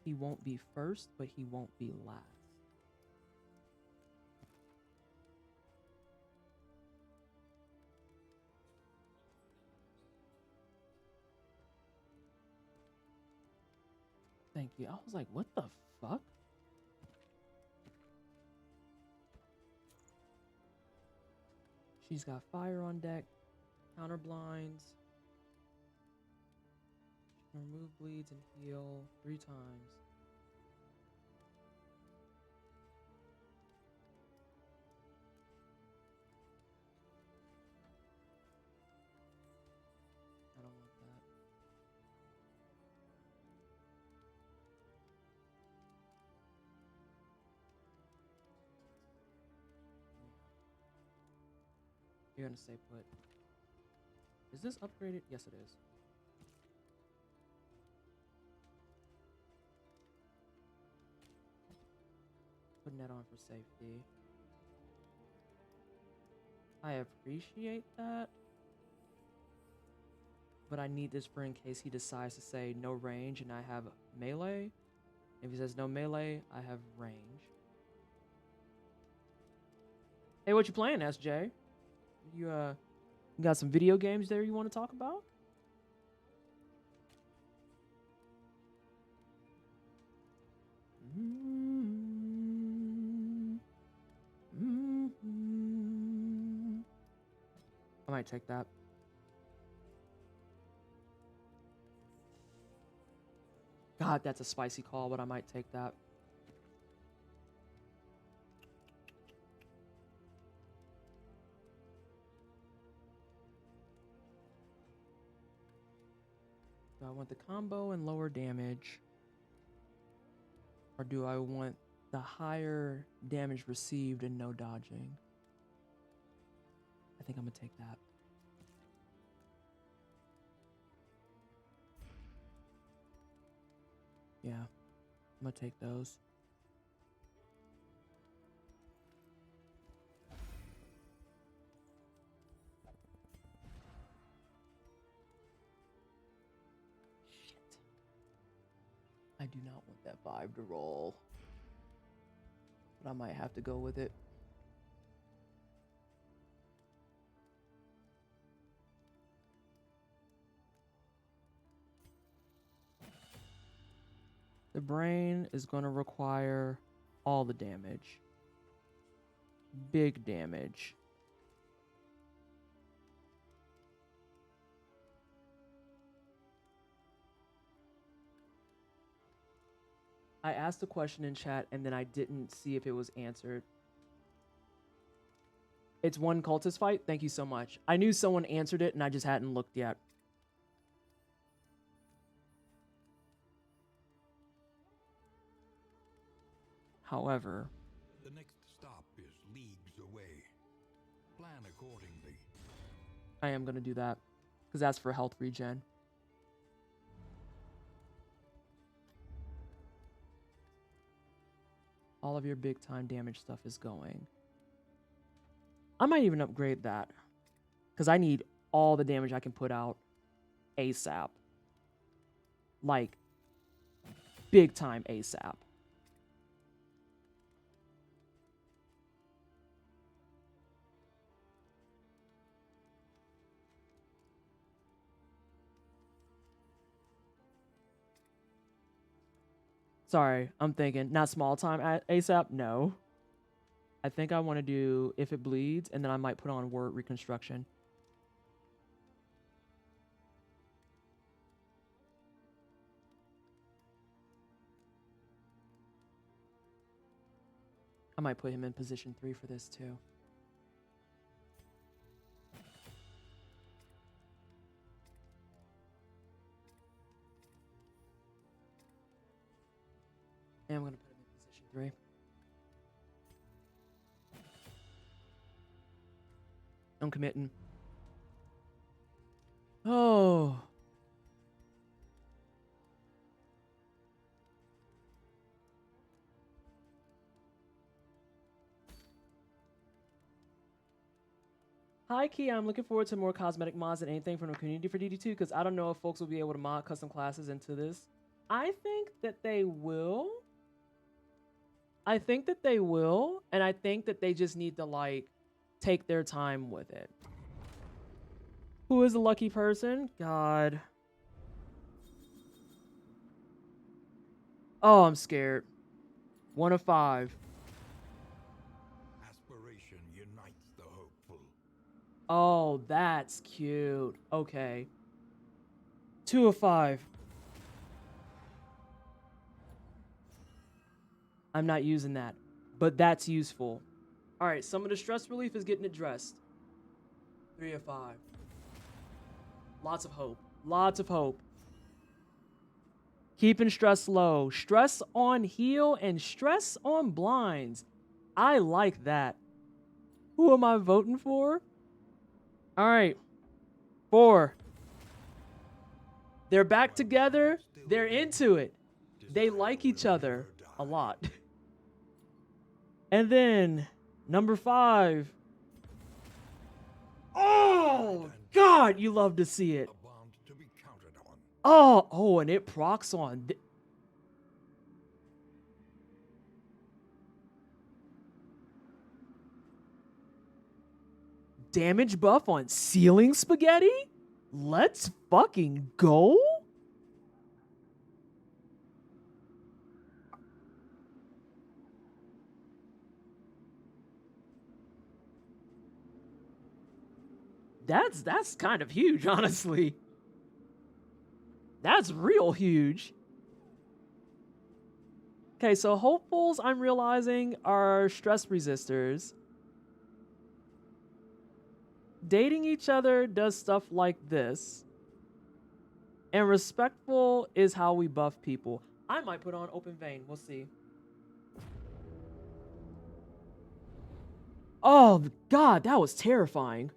He won't be first, but he won't be last. Thank you. I was like, what the fuck? She's got fire on deck, counter blinds. She can remove bleeds and heal 3 times. I don't want that. You're gonna stay put. Is this upgraded? Yes, it is. Putting that on for safety. I appreciate that. But I need this for in case he decides to say no range and I have melee. If he says no melee, I have range. Hey, what you playing, SJ? You got some video games there you want to talk about? I might take that. God, that's a spicy call, but I might take that. Do I want the combo and lower damage? Or do I want the higher damage received and no dodging? I think I'm gonna take that. Yeah, I'm gonna take those. I do not want that 5 to roll. But I might have to go with it. The brain is going to require all the damage. Big damage. I asked a question in chat and then I didn't see if it was answered. It's one cultist fight? Thank you so much. I knew someone answered it and I just hadn't looked yet. However, The next stop is leagues away. Plan accordingly. I am going to do that because that's for health regen. All of your big time damage stuff is going. I might even upgrade that because I need all the damage I can put out ASAP. Like, big time ASAP. Sorry, I'm thinking, not small time ASAP? No. I think I want to do if it bleeds, and then I might put on word reconstruction. I might put him in position 3 for this too. And I'm going to put him in position 3. I'm committing. Oh. Hi, Key. I'm looking forward to more cosmetic mods than anything from the community for DD2 because I don't know if folks will be able to mod custom classes into this. I think that they will. I think that they will, and I think that they just need to, like, take their time with it. Who is a lucky person? God. Oh, I'm scared. 1 of 5. Aspiration unites the hopeful. Oh, that's cute. Okay. 2 of 5. I'm not using that, but that's useful. All right, some of the stress relief is getting addressed. 3 of 5. Lots of hope. Lots of hope. Keeping stress low. Stress on heal and stress on blinds. I like that. Who am I voting for? All right. 4. They're back together. They're into it. They like each other a lot. And then number 5. Oh, God, you love to see it. A bond to be counted on. Oh, and it procs on. Damage buff on ceiling spaghetti? Let's fucking go? That's kind of huge, honestly. That's real huge. Okay, so hopefuls, I'm realizing, are stress resistors. Dating each other does stuff like this. And respectful is how we buff people. I might put on open vein. We'll see. Oh, God, that was terrifying.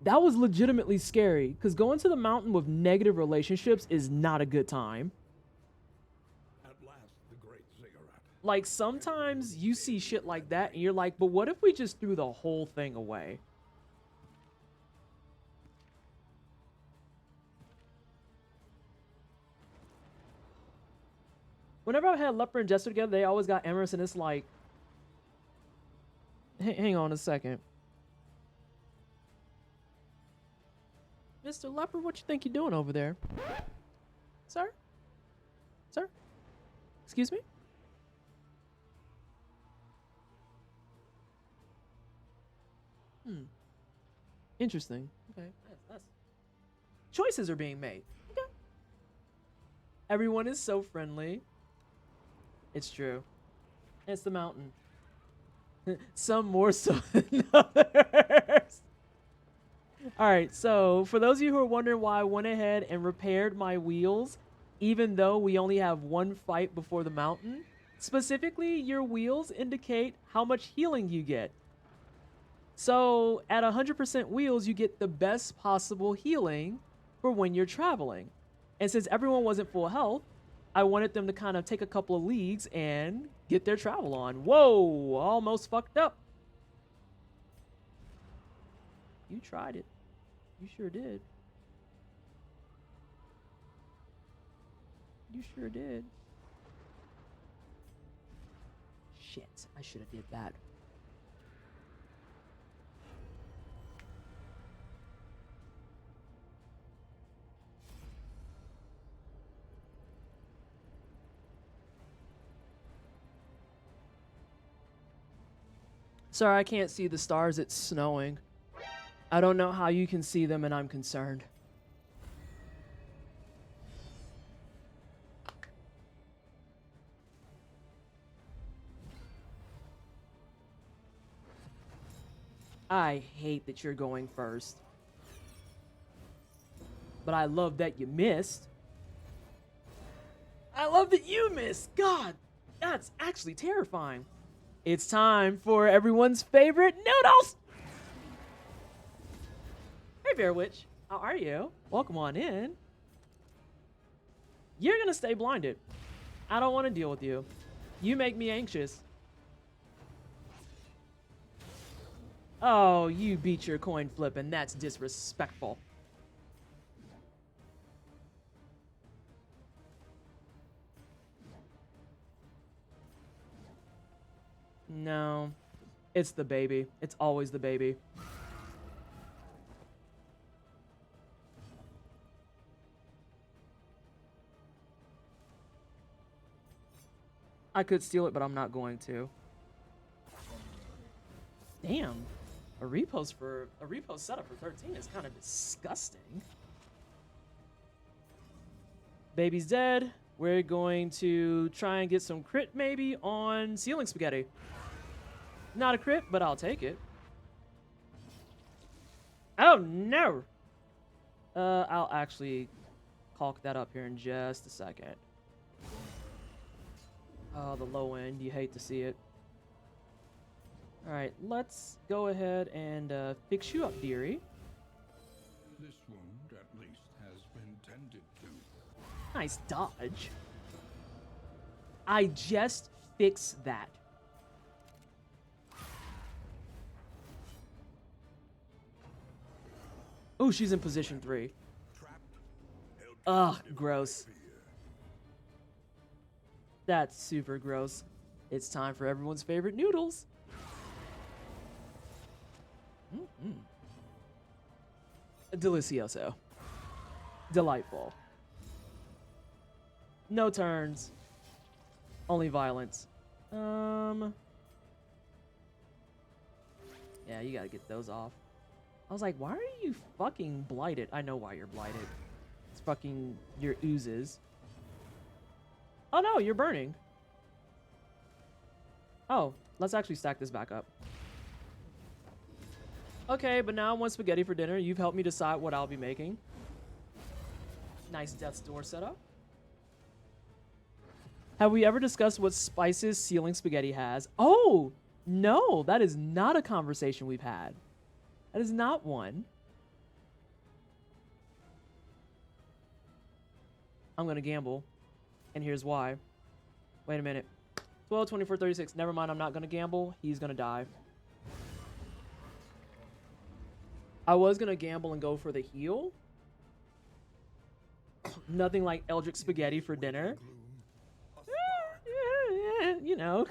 That was legitimately scary, because going to the mountain with negative relationships is not a good time. At last, the great ziggurat. Like, sometimes you see shit like that, and you're like, but what if we just threw the whole thing away? Whenever I've had Leper and Jester together, they always got amorous, and it's like, hang on a second. Mr. Leper, what you think you're doing over there? Sir? Sir? Excuse me? Interesting. Okay. That's... Choices are being made. Okay. Everyone is so friendly. It's true. It's the mountain. Some more so than others. Alright, so for those of you who are wondering why I went ahead and repaired my wheels, even though we only have one fight before the mountain, specifically your wheels indicate how much healing you get. So at 100% wheels, you get the best possible healing for when you're traveling. And since everyone wasn't full health, I wanted them to kind of take a couple of leagues and get their travel on. Whoa, almost fucked up. You tried it. You sure did. You sure did. Shit, I should have did that. Sorry, I can't see the stars. It's snowing. I don't know how you can see them, and I'm concerned. I hate that you're going first. But I love that you missed. I love that you missed. God, that's actually terrifying. It's time for everyone's favorite noodles. Hey, Bear Witch. How are you? Welcome on in. You're gonna stay blinded. I don't want to deal with you. You make me anxious. Oh, you beat your coin flip, and that's disrespectful. No, it's the baby. It's always the baby. I could steal it, but I'm not going to. Damn. A repo setup for 13 is kind of disgusting. Baby's dead. We're going to try and get some crit maybe on ceiling spaghetti. Not a crit, but I'll take it. Oh no! I'll actually caulk that up here in just a second. Oh, the low end. You hate to see it. Alright, let's go ahead and fix you up, dearie. This wound, at least, has been tended to. Nice dodge. I just fixed that. Oh, she's in position 3. Ugh, gross. That's super gross. It's time for everyone's favorite noodles. Delicioso. Delightful. No turns. Only violence. Yeah, you gotta get those off. I was like, why are you fucking blighted? I know why you're blighted. It's fucking your oozes. Oh no, you're burning. Oh, let's actually stack this back up. Okay, but now I want spaghetti for dinner. You've helped me decide what I'll be making. Nice death's door setup. Have we ever discussed what spices ceiling spaghetti has? Oh, no, that is not a conversation we've had. That is not one. I'm going to gamble. And here's why. Wait a minute. 12, 24, 36. Never mind, I'm not going to gamble. He's going to die. I was going to gamble and go for the heal. Nothing like Eldritch spaghetti for dinner. you know.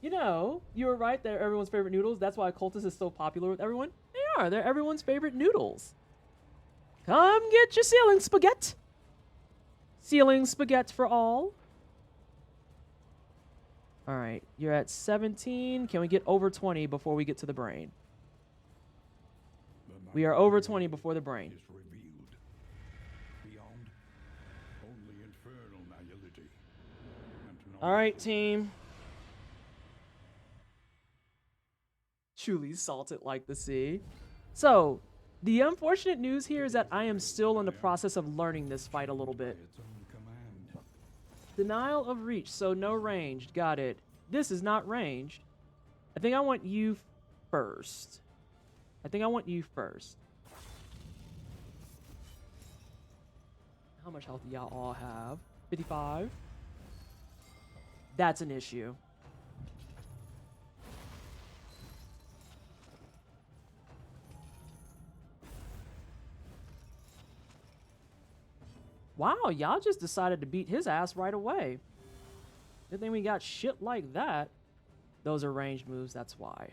You know, you were right. They're everyone's favorite noodles. That's why Cultist is so popular with everyone. They are. They're everyone's favorite noodles. Come get your ceiling spaghetti. Ceiling spaghetti for all. All right, you're at 17. Can we get over 20 before we get to the brain? We are over 20 before the brain. Is revealed. Beyond, only infernal nihility. And All right, team. Truly salted like the sea. So, the unfortunate news here is that I am still in the process of learning this fight a little bit. its own command. Denial of reach, so no ranged. Got it. This is not ranged. I think I want you first. How much health do y'all all have? 55. That's an issue. Wow, y'all just decided to beat his ass right away. Good thing we got shit like that. Those are ranged moves, that's why.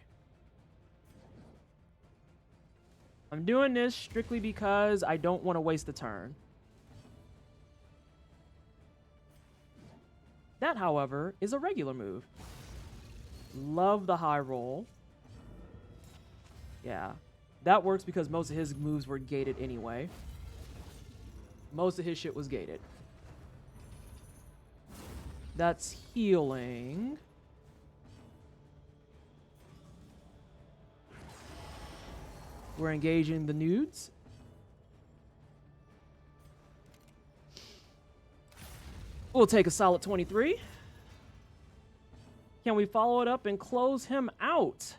I'm doing this strictly because I don't want to waste a turn. That, however, is a regular move. Love the high roll. Yeah, that works because most of his moves were gated anyway. Most of his shit was gated. That's healing. We're engaging the nudes. We'll take a solid 23. Can we follow it up and close him out?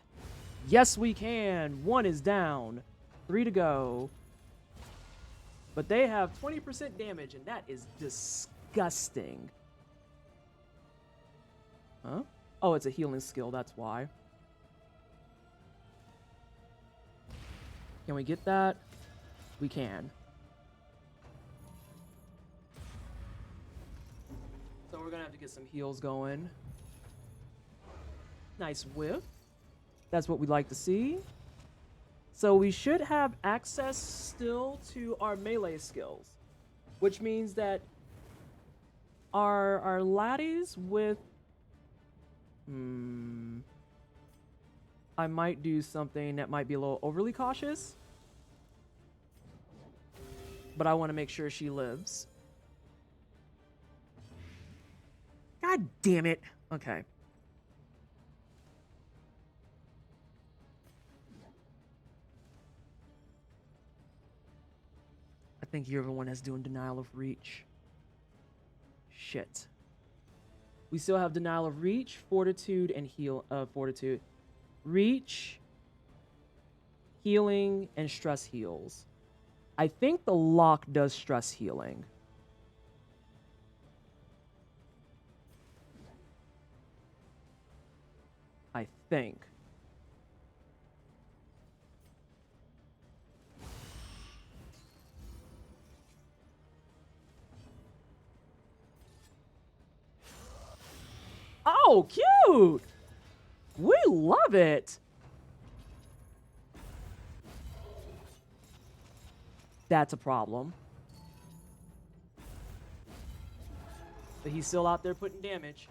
Yes, we can. 1 is down. 3 to go. But they have 20% damage, and that is disgusting. Huh? Oh, it's a healing skill, that's why. Can we get that? We can. So we're gonna have to get some heals going. Nice whiff. That's what we like to see. So we should have access still to our melee skills, which means that our laddies with... I might do something that might be a little overly cautious, but I want to make sure she lives. God damn it. Okay. I think you're the one that's doing denial of reach. Shit. We still have denial of reach, fortitude, and fortitude. Reach, healing, and stress heals. I think the lock does stress healing. I think. Oh, cute! We love it! That's a problem. But he's still out there putting damage.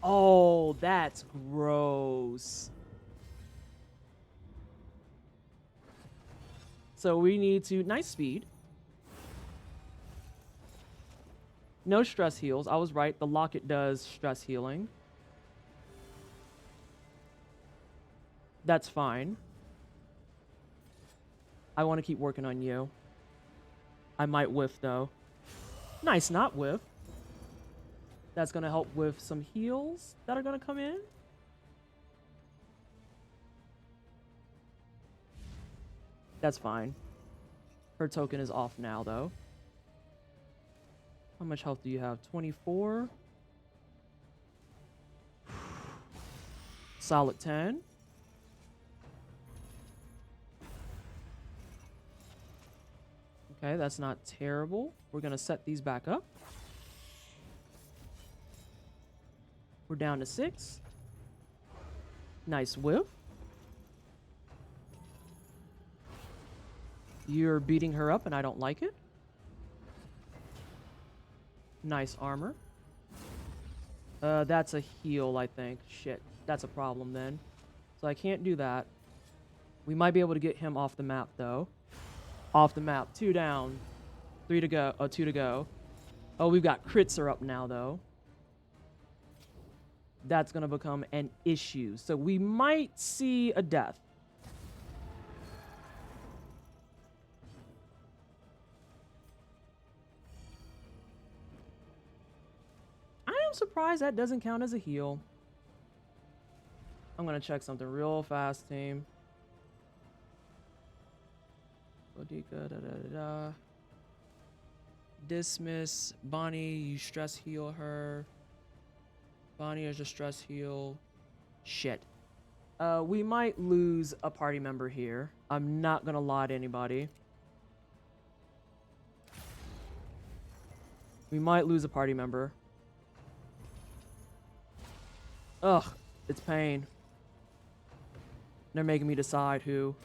Oh, that's gross. So we need to... Nice speed. No stress heals. I was right. The locket does stress healing. That's fine. I want to keep working on you. I might whiff, though. Nice, not whiff. That's going to help with some heals that are going to come in. That's fine. Her token is off now, though. How much health do you have? 24. Solid 10. Okay, that's not terrible. We're going to set these back up. We're down to 6. Nice whiff. You're beating her up and I don't like it. Nice armor. That's a heal, I think. Shit, that's a problem then. So I can't do that. We might be able to get him off the map, though. Off the map. 2 down. 3 to go. Oh, 2 to go. Oh, we've got crits are up now, though. That's going to become an issue. So we might see a death. I am surprised that doesn't count as a heal. I'm going to check something real fast, team. Bodika, da. Dismiss. Bonnie, you stress heal her. Bonnie is a stress heal. Shit. We might lose a party member here. I'm not gonna lie to anybody. We might lose a party member. Ugh, it's pain. They're making me decide who.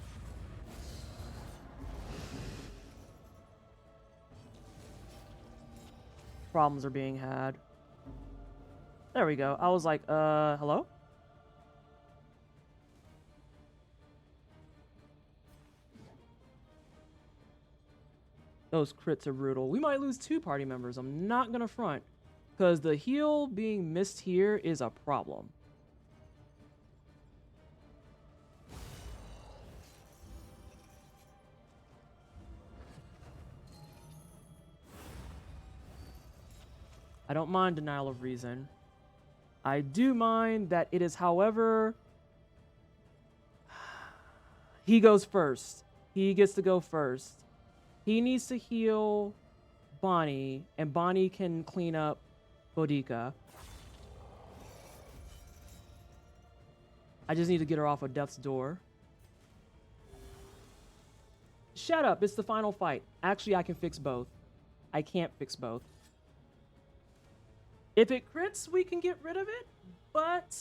Problems are being had. There we go. I was like, hello? Those crits are brutal. We might lose 2 party members. I'm not gonna front. Because the heal being missed here is a problem. I don't mind denial of reason. I do mind that it is, however, he goes first. He gets to go first. He needs to heal Bonnie, and Bonnie can clean up Boudica. I just need to get her off of death's door. Shut up, it's the final fight. Actually, I can fix both. I can't fix both. If it crits, we can get rid of it, but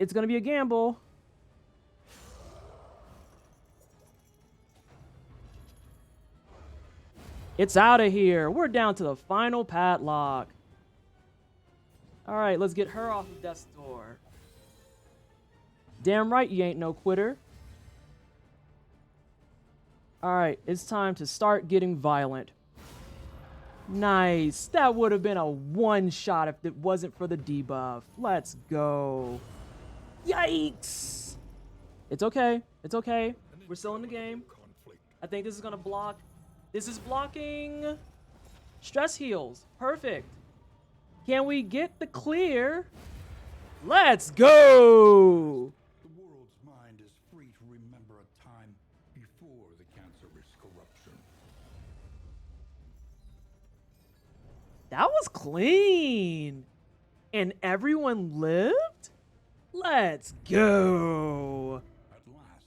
it's going to be a gamble. It's out of here. We're down to the final padlock. All right, let's get her off of death's door. Damn right you ain't no quitter. All right, it's time to start getting violent. Nice. That would have been a one-shot if it wasn't for the debuff. Let's go. Yikes. It's okay. It's okay. We're still in the game. I think this is going to block. This is blocking stress heals. Perfect. Can we get the clear? Let's go. The world's mind is free to remember a time before the cancerous corruption. That was clean. And everyone lived? Let's go. At last,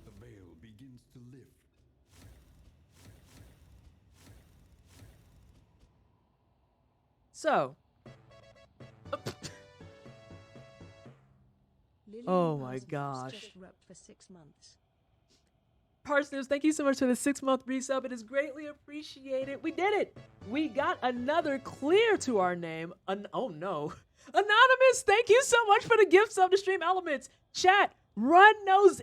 the veil begins to lift. So. Lily Oh my Parsons gosh. Just rubbed for 6 months. Parsnips, thank you so much for the 6-month resub. It is greatly appreciated. We did it. We got another clear to our name. Oh no. Anonymous, thank you so much for the gift sub to Stream Elements. Chat, run those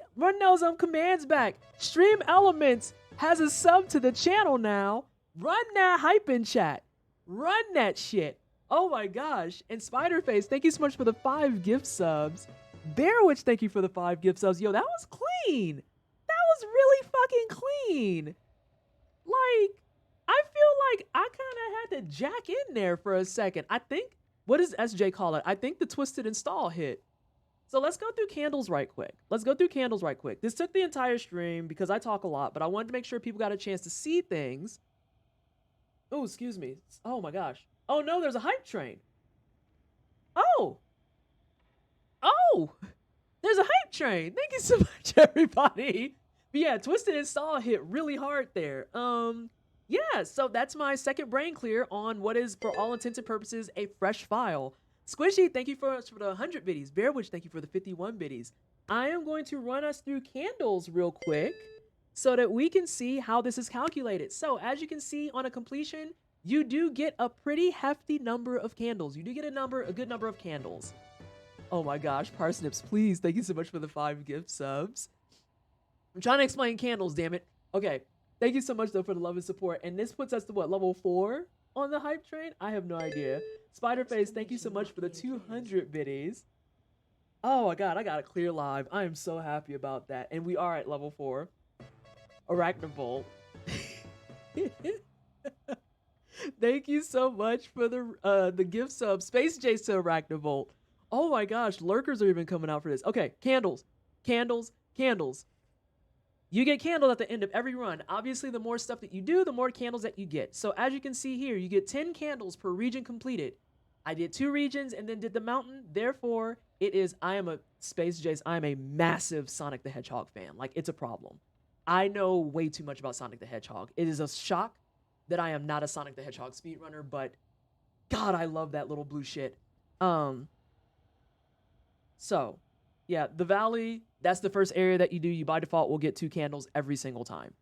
commands back. Stream Elements has a sub to the channel now. Run that hype in chat. Run that shit. Oh my gosh. And Spiderface, thank you so much for the 5 gift subs. Bearwitch, thank you for the 5 gift subs. Yo, that was clean. That was really fucking clean. Like, I feel like I kind of had to jack in there for a second. I think, what does SJ call it? I think the twisted install hit. So let's go through candles right quick. This took the entire stream because I talk a lot, but I wanted to make sure people got a chance to see things. Oh, excuse me. Oh my gosh. Oh no, there's a hype train. Oh, there's a hype train. Thank you so much, everybody. But yeah, twisted install hit really hard there. Yeah, so that's my second brain clear on what is, for all intents and purposes, a fresh file. Squishy, thank you for the 100 biddies. Bearwitch, thank you for the 51 biddies. I am going to run us through candles real quick so that we can see how this is calculated. So as you can see on a completion, you do get a pretty hefty number of candles. You do get a good number of candles. Oh my gosh, Parsnips, please, thank you so much for the 5 gift subs. I'm trying to explain candles, damn it. Okay, thank you so much though for the love and support. And this puts us to what, level 4 on the hype train? I have no idea. Spiderface, thank you so much for the 200 biddies. Oh my god, I got a clear live. I am so happy about that. And we are at level 4. Arachnovolt. Thank you so much for the gift sub. Space Jace to Arachnovolt. Oh my gosh, lurkers are even coming out for this. Okay, candles. Candles. Candles. You get candles at the end of every run. Obviously, the more stuff that you do, the more candles that you get. So as you can see here, you get 10 candles per region completed. I did 2 regions and then did the mountain. Therefore, I am a Space Jace. I am a massive Sonic the Hedgehog fan. Like, it's a problem. I know way too much about Sonic the Hedgehog. It is a shock that I am not a Sonic the Hedgehog speedrunner, but God, I love that little blue shit. So, yeah, the valley, that's the first area that you do. You by default will get 2 candles every single time.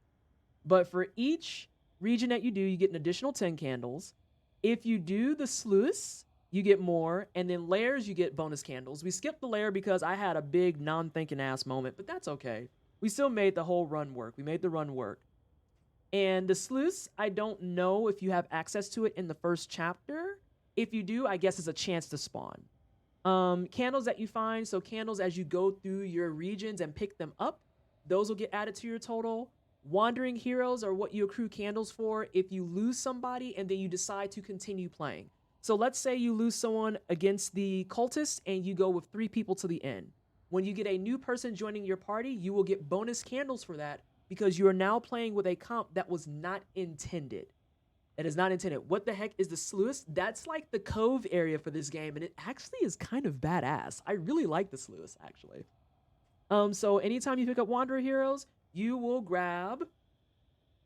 But for each region that you do, you get an additional 10 candles. If you do the sluice, you get more. And then layers, you get bonus candles. We skipped the layer because I had a big non-thinking ass moment, but that's okay. We still made the whole run work. We made the run work. And the sluice, I don't know if you have access to it in the first chapter. If you do, I guess it's a chance to spawn. Candles that you find, so candles as you go through your regions and pick them up, those will get added to your total. Wandering heroes are what you accrue candles for if you lose somebody and then you decide to continue playing. So let's say you lose someone against the cultists and you go with 3 people to the end. When you get a new person joining your party, you will get bonus candles for that because you are now playing with a comp that was not intended. It is not intended. What the heck is the sluice? That's like the cove area for this game, and it actually is kind of badass. I really like the sluice, actually. So anytime you pick up Wanderer Heroes, you will grab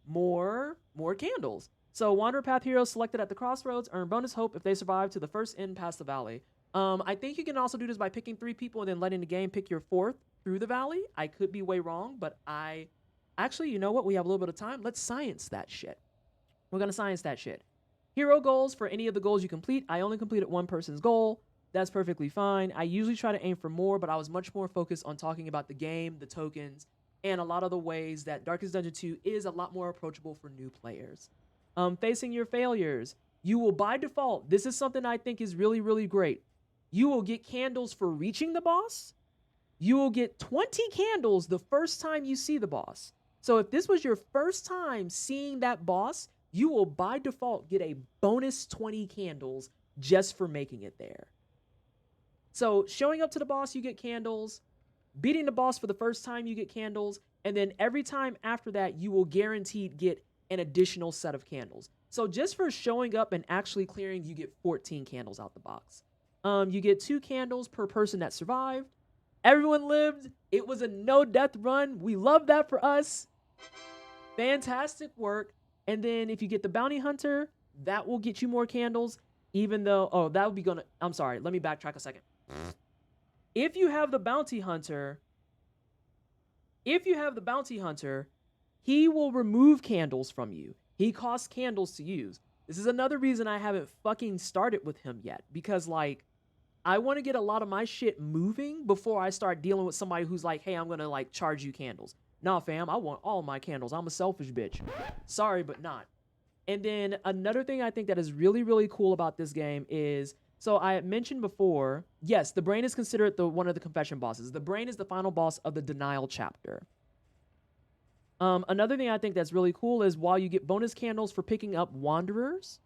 more candles. So Wanderer Path Heroes selected at the crossroads earn bonus hope if they survive to the first end past the valley. I think you can also do this by picking 3 people and then letting the game pick your 4th through the valley. I could be way wrong, but actually, you know what? We have a little bit of time. Let's science that shit. We're going to science that shit. Hero goals, for any of the goals you complete, I only completed 1 person's goal. That's perfectly fine. I usually try to aim for more, but I was much more focused on talking about the game, the tokens, and a lot of the ways that Darkest Dungeon 2 is a lot more approachable for new players. Facing your failures. You will, by default, this is something I think is really, really great. You will get candles for reaching the boss. You will get 20 candles the first time you see the boss. So if this was your first time seeing that boss, you will by default get a bonus 20 candles just for making it there. So showing up to the boss, you get candles. Beating the boss for the first time, you get candles. And then every time after that, you will guaranteed get an additional set of candles. So just for showing up and actually clearing, you get 14 candles out the box. You get 2 candles per person that survived. Everyone lived. It was a no-death run. We love that for us. Fantastic work. And then if you get the Bounty Hunter, that will get you more candles, even though, that would be gonna, I'm sorry, let me backtrack a second. If you have the Bounty Hunter, he will remove candles from you. He costs candles to use. This is another reason I haven't fucking started with him yet, because like, I want to get a lot of my shit moving before I start dealing with somebody who's like, hey, I'm gonna like charge you candles. Nah, fam, I want all my candles. I'm a selfish bitch. Sorry, but not. And then another thing I think that is really, really cool about this game is, so I had mentioned before, yes, the brain is considered one of the confession bosses. The brain is the final boss of the denial chapter. Another thing I think that's really cool is while you get bonus candles for picking up wanderers,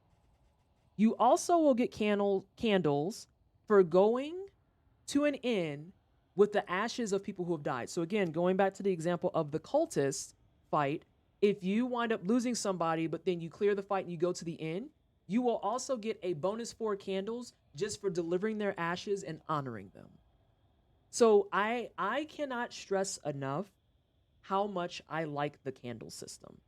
you also will get candles for going to an inn with the ashes of people who have died. So again, going back to the example of the cultist fight, if you wind up losing somebody, but then you clear the fight and you go to the inn, you will also get a bonus 4 candles just for delivering their ashes and honoring them. So I cannot stress enough how much I like the candle system.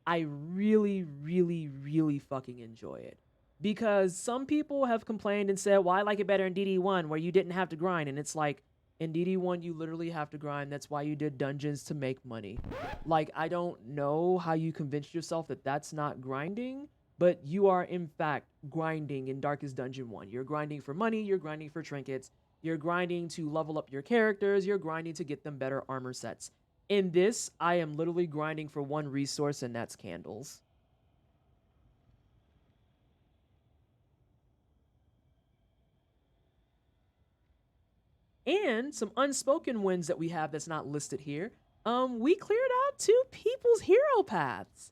I really, really, really fucking enjoy it. Because some people have complained and said, well, I like it better in DD1 where you didn't have to grind. And it's like, in DD1, you literally have to grind. That's why you did dungeons, to make money. Like, I don't know how you convinced yourself that that's not grinding, but you are, in fact, grinding in Darkest Dungeon 1. You're grinding for money. You're grinding for trinkets. You're grinding to level up your characters. You're grinding to get them better armor sets. In this, I am literally grinding for one resource, and that's candles. And some unspoken wins that we have that's not listed here. We cleared out 2 people's hero paths.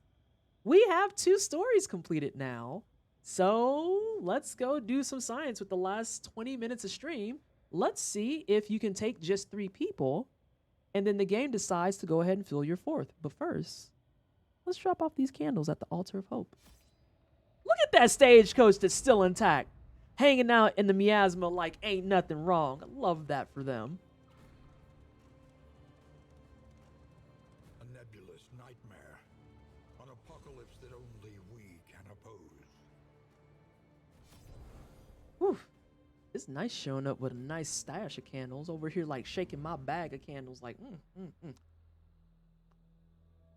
We have 2 stories completed now. So let's go do some science with the last 20 minutes of stream. Let's see if you can take just 3 people, and then the game decides to go ahead and fill your 4th. But first, let's drop off these candles at the Altar of Hope. Look at that stagecoach that's still intact, hanging out in the miasma like ain't nothing wrong. I love that for them. A nebulous nightmare. An apocalypse that only we can oppose. Whew. It's nice showing up with a nice stash of candles. Over here like shaking my bag of candles like,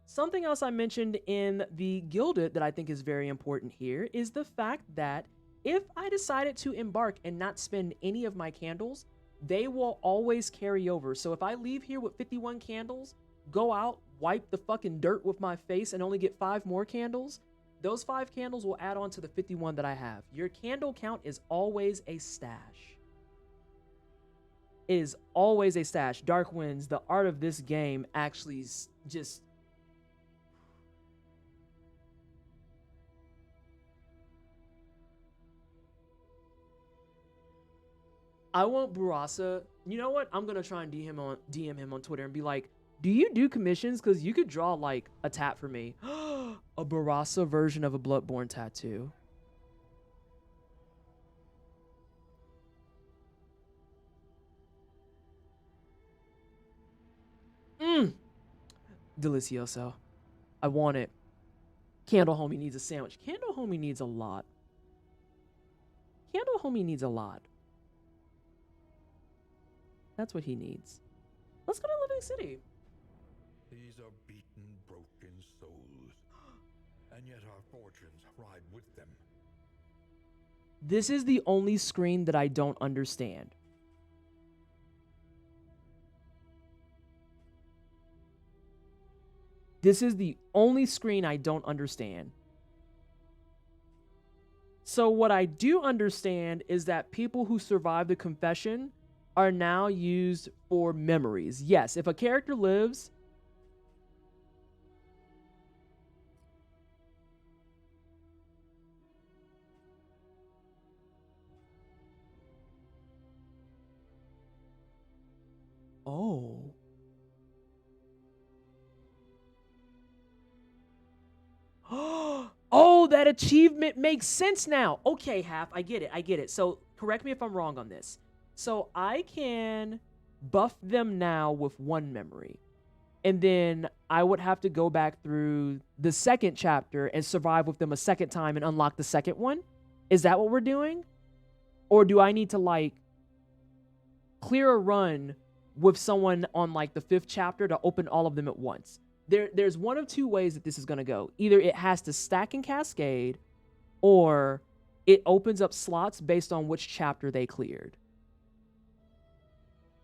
Something else I mentioned in the Gilded that I think is very important here is the fact that if I decided to embark and not spend any of my candles, they will always carry over. So if I leave here with 51 candles, go out, wipe the fucking dirt with my face, and only get 5 more candles, those 5 candles will add on to the 51 that I have. Your candle count is always a stash. It is always a stash. Dark Winds, the art of this game actually just... I want Burasa. You know what? I'm going to try and DM him on Twitter and be like, do you do commissions? Because you could draw like a tat for me. A Burasa version of a Bloodborne tattoo. Delicioso. I want it. Candle Homie needs a sandwich. Candle Homie needs a lot. Candle Homie needs a lot. That's what he needs. Let's go to Living City. These are beaten, broken souls, and yet our fortunes ride with them. This is the only screen that I don't understand. This is the only screen I don't understand. So what I do understand is that people who survive the confession are now used for memories. Yes, if a character lives... Oh. Oh, that achievement makes sense now. Okay, Half, I get it. So correct me if I'm wrong on this. So I can buff them now with 1 memory. And then I would have to go back through the 2nd chapter and survive with them a 2nd time and unlock the 2nd one. Is that what we're doing? Or do I need to like clear a run with someone on like the 5th chapter to open all of them at once? There's one of 2 ways that this is going to go. Either it has to stack and cascade, or it opens up slots based on which chapter they cleared.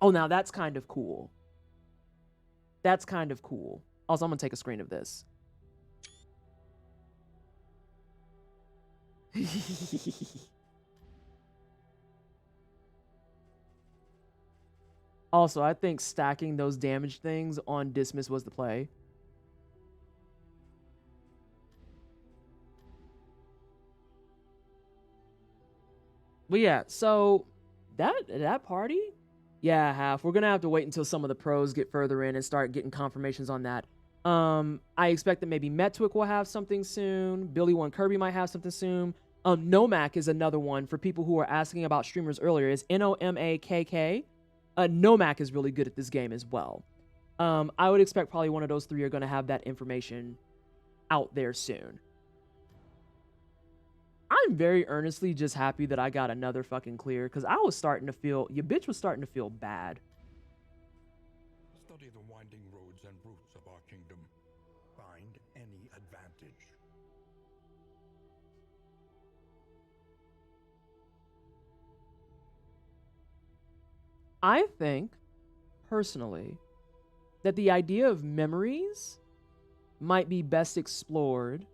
Oh, now that's kind of cool. That's kind of cool. Also, I'm going to take a screen of this. Also, I think stacking those damage things on Dismiss was the play. But yeah, so that party, yeah, Half. We're gonna have to wait until some of the pros get further in and start getting confirmations on that. I expect that maybe Metwick will have something soon. Billy One Kirby might have something soon. Nomak is another one for people who were asking about streamers earlier. Is Nomakk. Nomak is really good at this game as well. I would expect probably one of those 3 are gonna have that information out there soon. I'm very earnestly just happy that I got another fucking clear, because I was starting to feel, your bitch was starting to feel bad. Study the winding roads and routes of our kingdom. Find any advantage. I think, personally, that the idea of memories might be best explored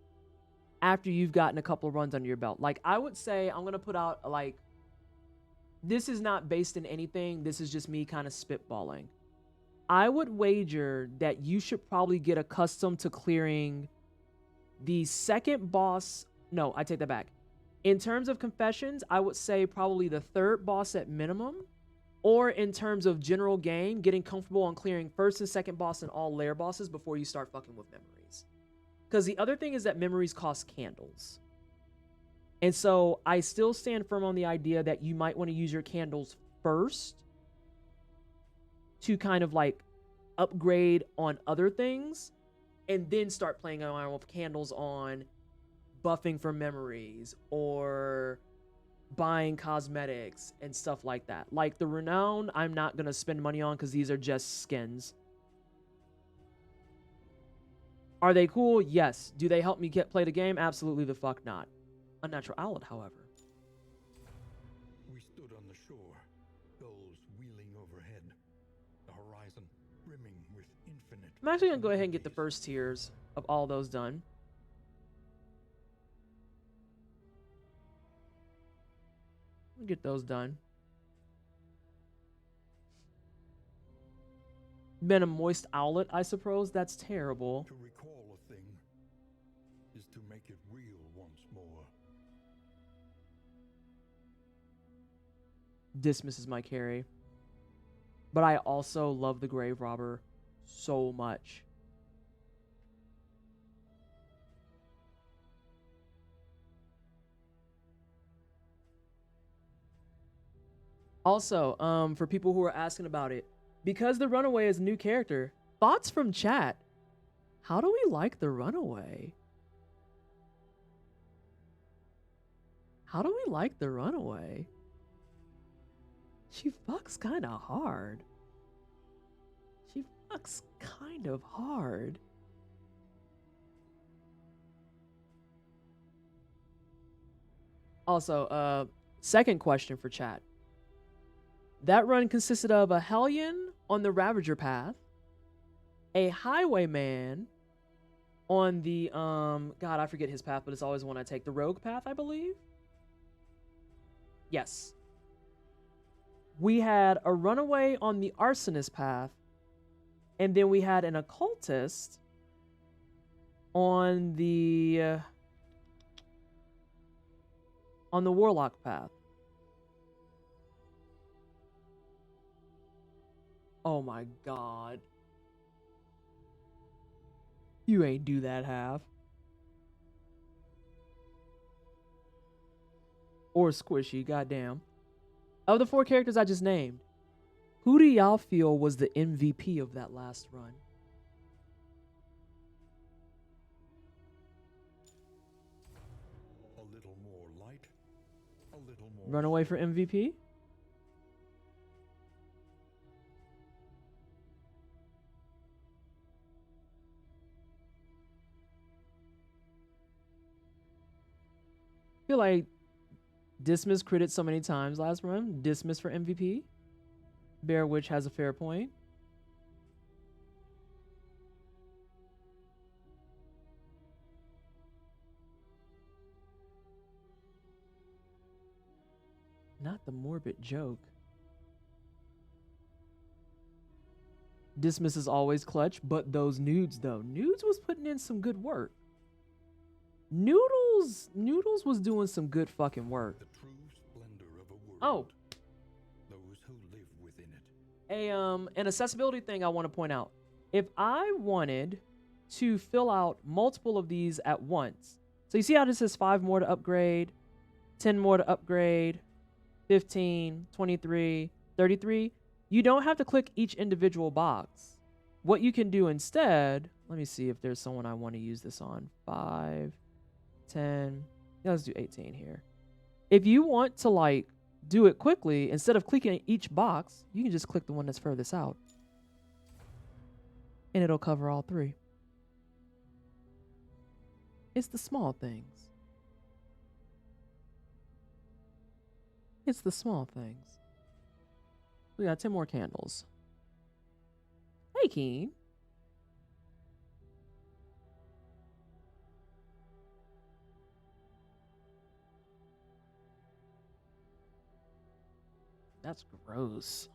after you've gotten a couple of runs under your belt. Like, I would say I'm going to put out, like, this is not based in anything. This is just me kind of spitballing. I would wager that you should probably get accustomed to clearing the second boss. No, I take that back. In terms of confessions, I would say probably the third boss at minimum. Or in terms of general game, getting comfortable on clearing first and second boss and all lair bosses before you start fucking with memories. Because the other thing is that memories cost candles. And so I still stand firm on the idea that you might want to use your candles first to kind of like upgrade on other things, and then start playing around with candles on buffing for memories or buying cosmetics and stuff like that. Like the renown, I'm not going to spend money on because these are just skins. Are they cool? Yes. Do they help me play the game? Absolutely the fuck not. Unnatural outlet, however. We stood on the shore, gulls wheeling overhead, the horizon brimming with infinite. I'm actually going to go ahead and get the first tiers of all those done. Get those done. Been a moist owlet, I suppose. That's terrible. To recall a thing is to make it real once more. Dismisses my carry. But I also love the Grave Robber so much. Also, for people who are asking about it, because the Runaway is a new character, thoughts from chat. How do we like the Runaway? How do we like the Runaway? She fucks kind of hard. She fucks kind of hard. Also, second question for chat. That run consisted of a Hellion on the Ravager path, a Highwayman on the, God, I forget his path, but it's always one I take. The Rogue path, I believe? Yes. We had a Runaway on the Arsonist path, and then we had an Occultist on the Warlock path. Oh my god. You ain't do that half. Or Squishy, goddamn. Of the 4 characters I just named, who do y'all feel was the MVP of that last run? A little more light, a little more. Runaway for MVP? I feel like Dismiss critted so many times last run. Dismiss for MVP. Bear Witch has a fair point. Not the morbid joke. Dismiss is always clutch, but those nudes though. Nudes was putting in some good work. Noodles was doing some good fucking work. The true splendor of a world. Oh. Those who live within it. An accessibility thing I want to point out. If I wanted to fill out multiple of these at once. So you see how this says 5 more to upgrade, 10 more to upgrade, 15, 23, 33. You don't have to click each individual box. What you can do instead, Let me see if there's someone I want to use this on. 5, 10. Yeah, let's do 18 here. If you want to like do it quickly, instead of clicking each box, you can just click the one that's furthest out. And it'll cover all 3. It's the small things. It's the small things. We got 10 more candles. Hey, Keen. That's gross.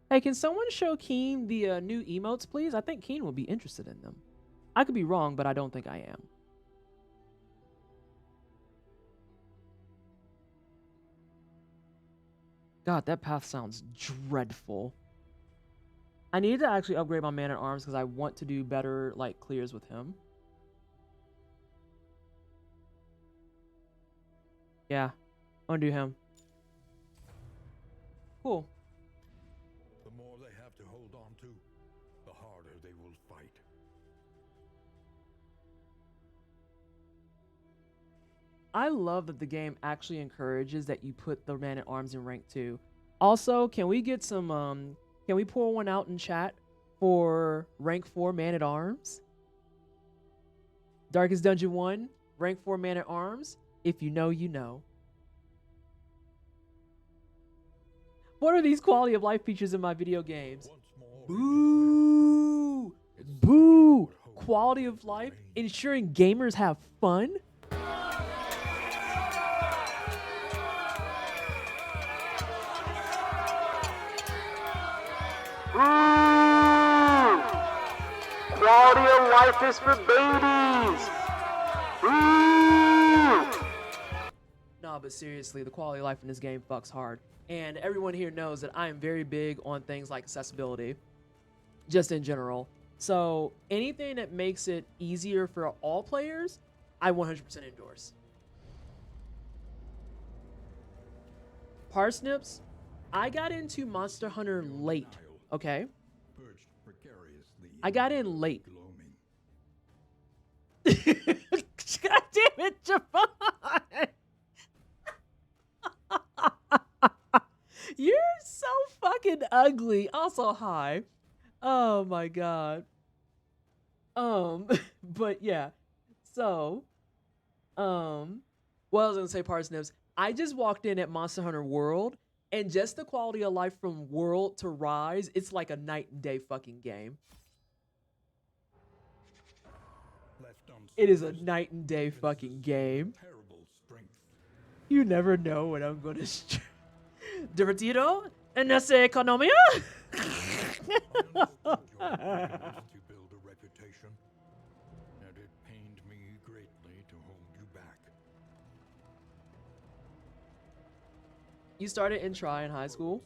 Hey, can someone show Keen the new emotes, please? I think Keen will be interested in them. I could be wrong, but I don't think I am. God, that path sounds dreadful. I need to actually upgrade my man at arms because I want to do better like clears with him. Yeah, I want to do him. Cool. The more they have to hold on to, the harder they will fight. I love that the game actually encourages that you put the man at arms in rank 2. Also, can we get some can we pour one out in chat for rank 4 man at arms? Darkest Dungeon 1, rank 4 man at arms. If you know, you know. What are these quality of life features in my video games? Boo! Boo! Quality of life, ensuring gamers have fun? Quality of life is for babies. Nah, but seriously, the quality of life in this game fucks hard. And everyone here knows that I am very big on things like accessibility, just in general. So anything that makes it easier for all players, I 100% endorse. Parsnips, I got into Monster Hunter late, okay? I got in late. God damn it, Javon! You're so fucking ugly. Also, hi. Oh my god. But yeah. So, well, I was gonna say Parsnips. I just walked in at Monster Hunter World, and just the quality of life from World to Rise, it's like a night and day fucking game. It is a night and day fucking game. You never know when I'm gonna Divertido en esa economía. To build a reputation, and it pained me greatly to hold you back. You started in Try in high school?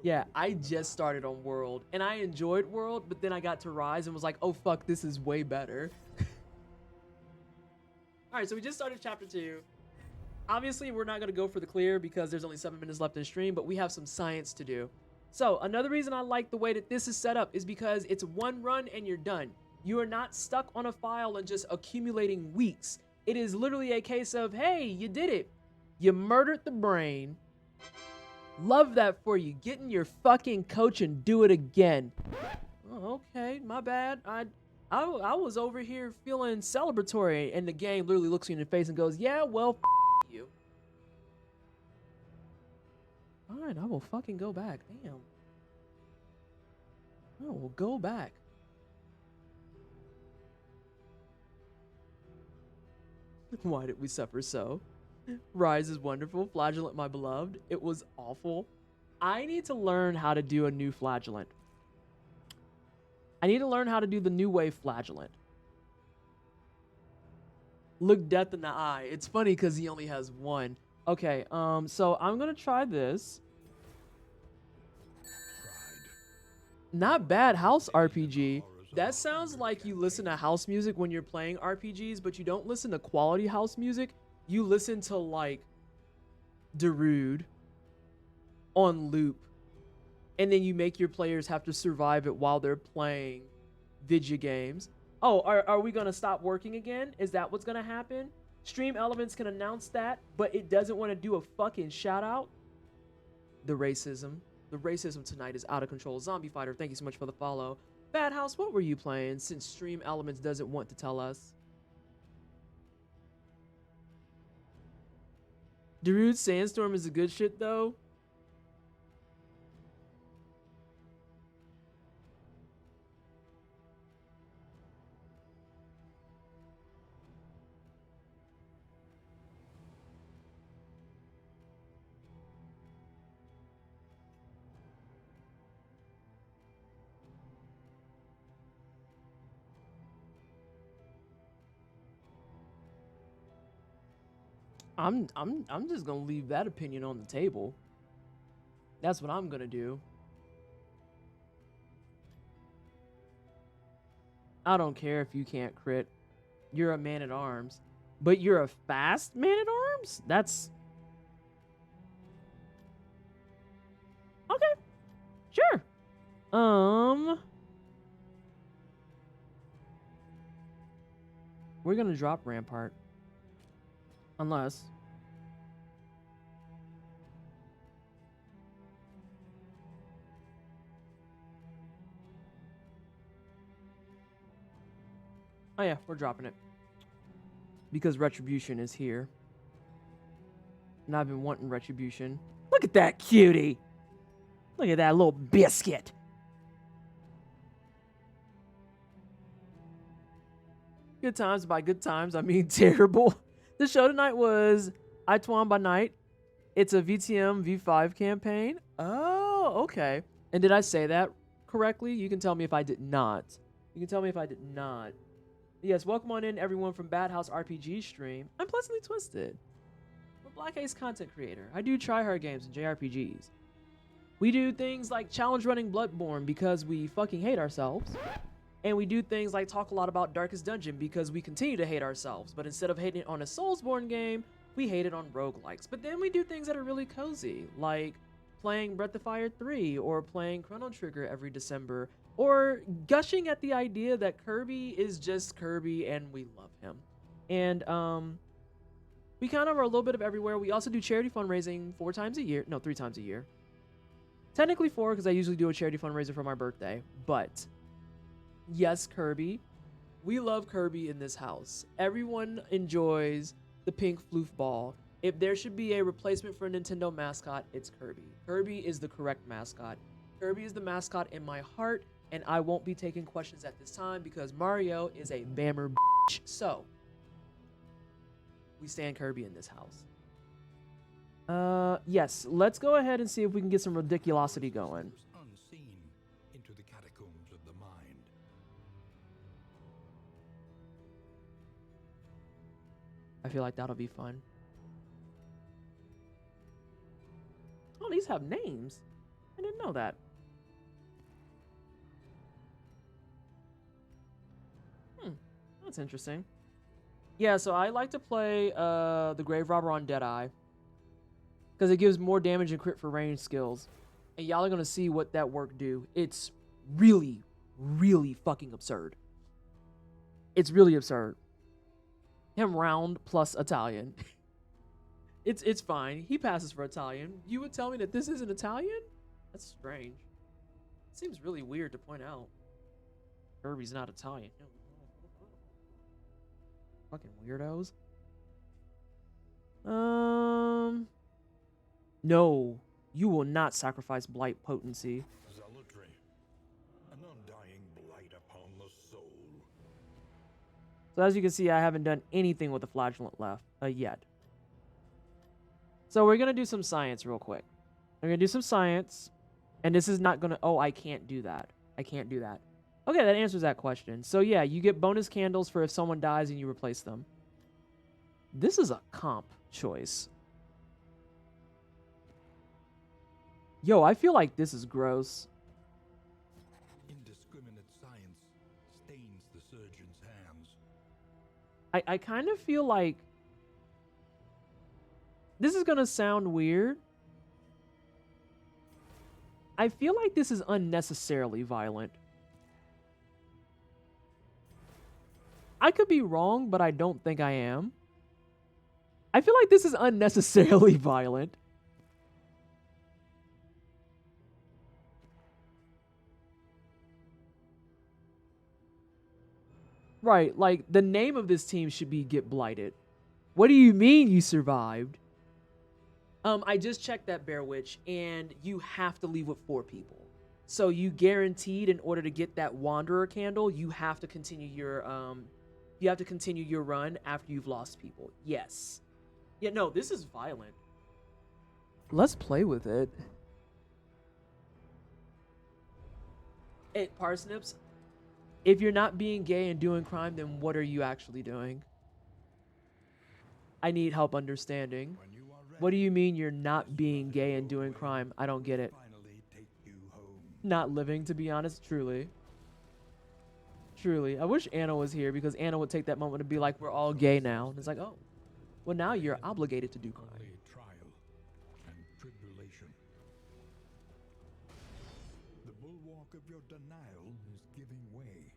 Yeah, I just started on World, and I enjoyed World, but then I got to Rise and was like, oh fuck, this is way better. Alright, so we just started chapter 2. Obviously, we're not going to go for the clear because there's only 7 minutes left in the stream, but we have some science to do. So, another reason I like the way that this is set up is because it's one run and you're done. You are not stuck on a file and just accumulating weeks. It is literally a case of, hey, you did it. You murdered the brain. Love that for you. Get in your fucking coach and do it again. Oh, okay, my bad. I was over here feeling celebratory, and the game literally looks you in the face and goes, yeah, well, you. Alright, I will fucking go back. Damn. I will go back. Why did we suffer so? Rise is wonderful. Flagellant, my beloved. It was awful. I need to learn how to do a new Flagellant. I need to learn how to do the new wave Flagellant. Look death in the eye. It's funny because he only has one. Okay, so I'm gonna try this. Not bad house RPG. That sounds like you listen to house music when you're playing RPGs, but you don't listen to quality house music. You listen to, like, Darude on loop and then you make your players have to survive it while they're playing video games. Oh, are we gonna stop working again? Is that what's gonna happen? Stream Elements can announce that, but it doesn't want to do a fucking shout out. The racism tonight is out of control. Zombie Fighter, thank you so much for the follow. Bad House, what were you playing since Stream Elements doesn't want to tell us? Darude Sandstorm is a good shit though. I'm just gonna leave that opinion on the table. That's what I'm gonna do. I don't care if you can't crit. You're a man at arms, but you're a fast man at arms? That's okay. Sure. We're gonna drop Rampart. Unless oh yeah, we're dropping it because Retribution is here, and I've been wanting Retribution. Look at that cutie. Look at that little biscuit. Good times. By good times, I mean terrible. The show tonight was Ituan by Night. It's a VTM V5 campaign. Oh, okay. And did I say that correctly? You can tell me if I did not. Yes, welcome on in everyone from Bad House RPG stream. I'm Pleasantly Twisted. I'm a Black Ace content creator. I do tryhard games and JRPGs. We do things like challenge running Bloodborne because we fucking hate ourselves. And we do things like talk a lot about Darkest Dungeon because we continue to hate ourselves. But instead of hating it on a Soulsborne game, we hate it on roguelikes. But then we do things that are really cozy, like playing Breath of Fire 3 or playing Chrono Trigger every December, or gushing at the idea that Kirby is just Kirby and we love him. And we kind of are a little bit of everywhere. We also do charity fundraising 3 times a year. Technically 4 because I usually do a charity fundraiser for my birthday, but yes, Kirby. We love Kirby in this house. Everyone enjoys the pink floof ball. If there should be a replacement for a Nintendo mascot, it's Kirby. Kirby is the correct mascot. Kirby is the mascot in my heart, and I won't be taking questions at this time because Mario is a bammer bitch. So, we stand Kirby in this house. Yes, let's go ahead and see if we can get some ridiculosity going. Unseen into the catacombs of the mind. I feel like that'll be fun. Oh, these have names. I didn't know that. That's interesting. Yeah, so I like to play the Grave Robber on Deadeye because it gives more damage and crit for range skills. And y'all are going to see what that work do. It's really, really fucking absurd. It's really absurd. Him round plus Italian. It's fine. He passes for Italian. You would tell me that this isn't Italian? That's strange. It seems really weird to point out. Kirby's not Italian. Fucking weirdos. No. You will not sacrifice blight potency. Zealotry. An undying blight upon the soul. So as you can see, I haven't done anything with the flagellant left yet. So we're going to do some science real quick. We're going to do some science. And this is not going to... Oh, I can't do that. I can't do that. Okay, that answers that question. So yeah, you get bonus candles for if someone dies and you replace them. This is a comp choice. Yo, I feel like this is gross. Indiscriminate science stains the surgeon's hands. I kind of feel like this is going to sound weird. I feel like this is unnecessarily violent. I could be wrong, but I don't think I am. I feel like this is unnecessarily violent. Right, like, the name of this team should be Get Blighted. What do you mean you survived? I just checked that Bear Witch, and you have to leave with 4 people. So you guaranteed in order to get that Wanderer candle, you have to continue your run after you've lost people. Yes. Yeah, no, this is violent. Let's play with it. Hey, Parsnips, if you're not being gay and doing crime, then what are you actually doing? I need help understanding. What do you mean you're not being gay and doing crime? I don't get it. Not living, to be honest, truly. Truly. I wish Anna was here because Anna would take that moment to be like, we're all gay now. And it's like, oh, well, now you're obligated to do crime. Trial and tribulation. The bulwark of your denial is giving way.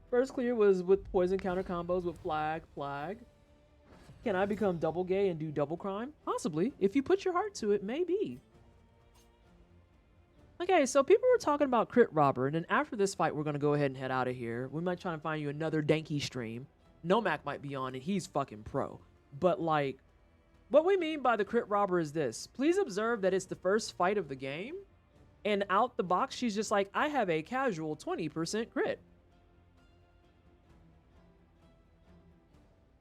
First clear was with poison counter combos with flag. Can I become double gay and do double crime? Possibly. If you put your heart to it, maybe. Okay, so people were talking about Crit Robber, and then after this fight, we're going to go ahead and head out of here. We might try to find you another Danky stream. Nomak might be on, and he's fucking pro. But, like, what we mean by the Crit Robber is this. Please observe that it's the first fight of the game, and out the box, she's just like, I have a casual 20% crit.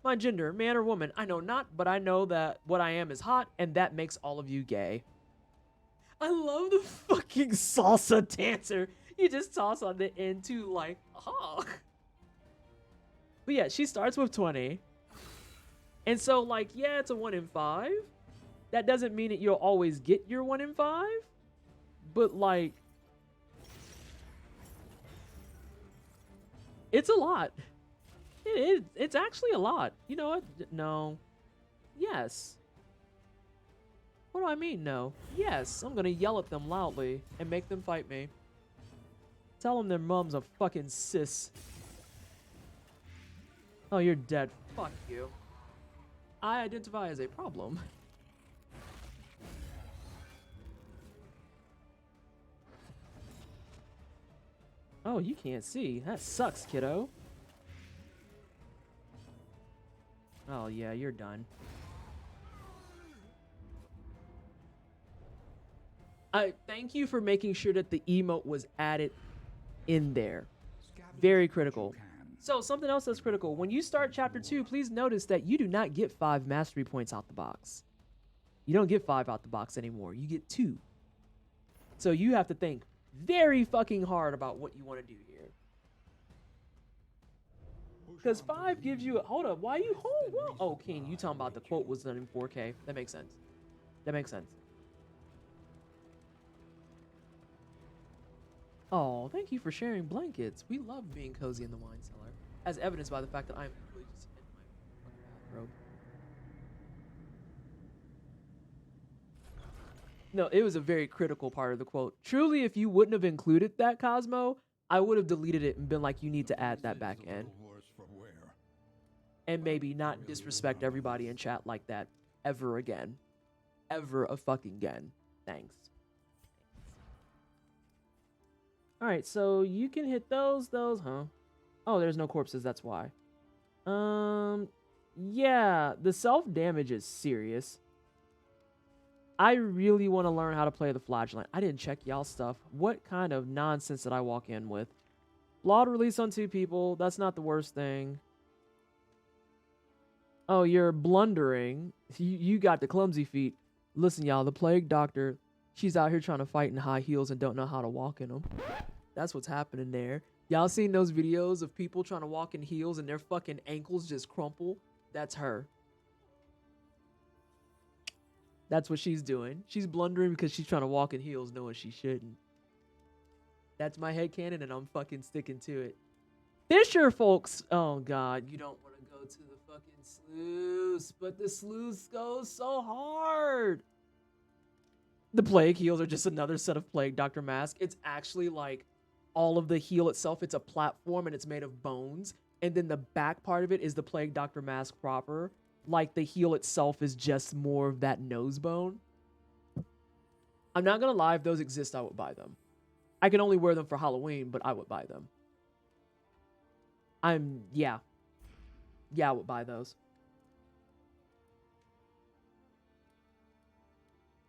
My gender, man or woman, I know not, but I know that what I am is hot, and that makes all of you gay. I love the fucking salsa dancer. You just toss on the end too, like, oh. But yeah, she starts with 20. And so, like, yeah, it's a 1 in 5. That doesn't mean that you'll always get your 1 in 5. But, like, it's a lot. It's actually a lot. You know what? No. Yes. What do I mean, no? Yes, I'm gonna yell at them loudly and make them fight me. Tell them their mom's a fucking sis. Oh, you're dead. Fuck you. I identify as a problem. Oh, you can't see. That sucks, kiddo. Oh, yeah, you're done. Thank you for making sure that the emote was added in there. Very critical. So, something else that's critical. When you start Chapter 2, please notice that you do not get 5 mastery points out the box. You don't get 5 out the box anymore. You get 2. So, you have to think very fucking hard about what you want to do here. Because 5 gives you... Hold up. Why you... Oh, King, you talking about the quote was done in 4K. That makes sense. That makes sense. Oh, thank you for sharing blankets. We love being cozy in the wine cellar, as evidenced by the fact that I'm really just in my bathrobe. No, it was a very critical part of the quote. Truly, if you wouldn't have included that, Cosmo, I would have deleted it and been like, you need to add that back in. And maybe not disrespect everybody in chat like that ever again. Ever a fucking again. Thanks. Alright, so you can hit those, huh? Oh, there's no corpses, that's why. Yeah, the self-damage is serious. I really want to learn how to play the flagellant. I didn't check y'all stuff. What kind of nonsense did I walk in with? Law to release on 2 people, that's not the worst thing. Oh, you're blundering. You got the clumsy feet. Listen, y'all, the plague doctor, she's out here trying to fight in high heels and don't know how to walk in them. That's what's happening there. Y'all seen those videos of people trying to walk in heels and their fucking ankles just crumple? That's her. That's what she's doing. She's blundering because she's trying to walk in heels knowing she shouldn't. That's my headcanon and I'm fucking sticking to it. Fisher folks! Oh god, you don't want to go to the fucking sluice, but the sluice goes so hard. The plague heals are just another set of plague Dr. Mask. It's actually like all of the heal itself. It's a platform and it's made of bones. And then the back part of it is the plague Dr. Mask proper. Like the heal itself is just more of that nose bone. I'm not going to lie. If those exist, I would buy them. I can only wear them for Halloween, but I would buy them. Yeah, I would buy those.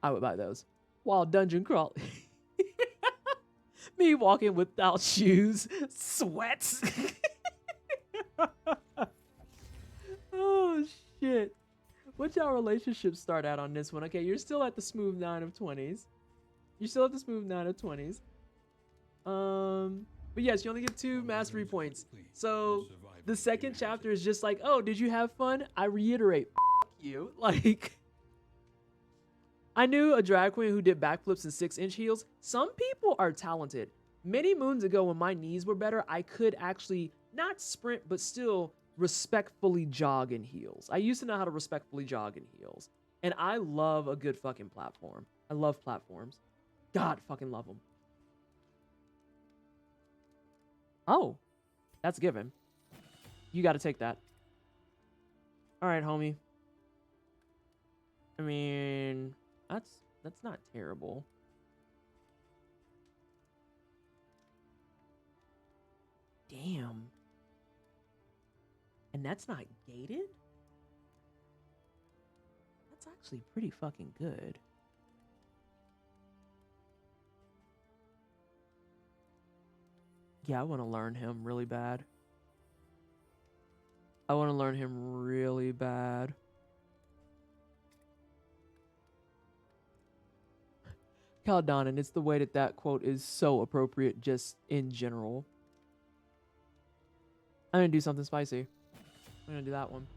I would buy those. While dungeon crawl. Me walking without shoes. Sweats. Oh, shit. What's y'all relationship start at on this one? Okay, you're still at the smooth 9 of 20s. You're still at the smooth 9 of 20s. But yes, you only get 2 mastery points. So the second chapter is just like, oh, did you have fun? I reiterate, you. Like, I knew a drag queen who did backflips in 6-inch heels. Some people are talented. Many moons ago when my knees were better, I could actually not sprint, but still respectfully jog in heels. I used to know how to respectfully jog in heels. And I love a good fucking platform. I love platforms. God, fucking love them. Oh, that's given. You got to take that. All right, homie. I mean, that's not terrible. Damn. And that's not gated? That's actually pretty fucking good. Yeah, I want to learn him really bad. I want to learn him really bad. Caldon, and it's the way that quote is so appropriate just in general. I'm going to do something spicy. I'm going to do that one.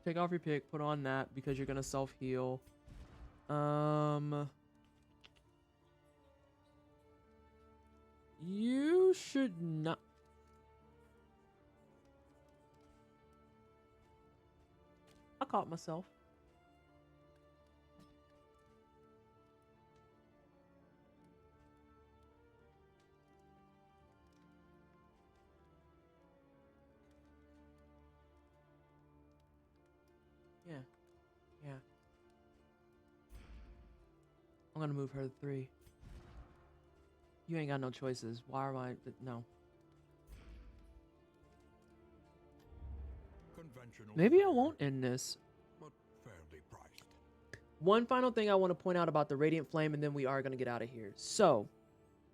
Take off your pick, put on that because you're going to self-heal. You should not. I caught myself. Yeah. I'm gonna move her to 3. You ain't got no choices. Why am I? No. Maybe I won't end this. But fairly priced. One final thing I want to point out about the Radiant Flame, and then we are going to get out of here. So,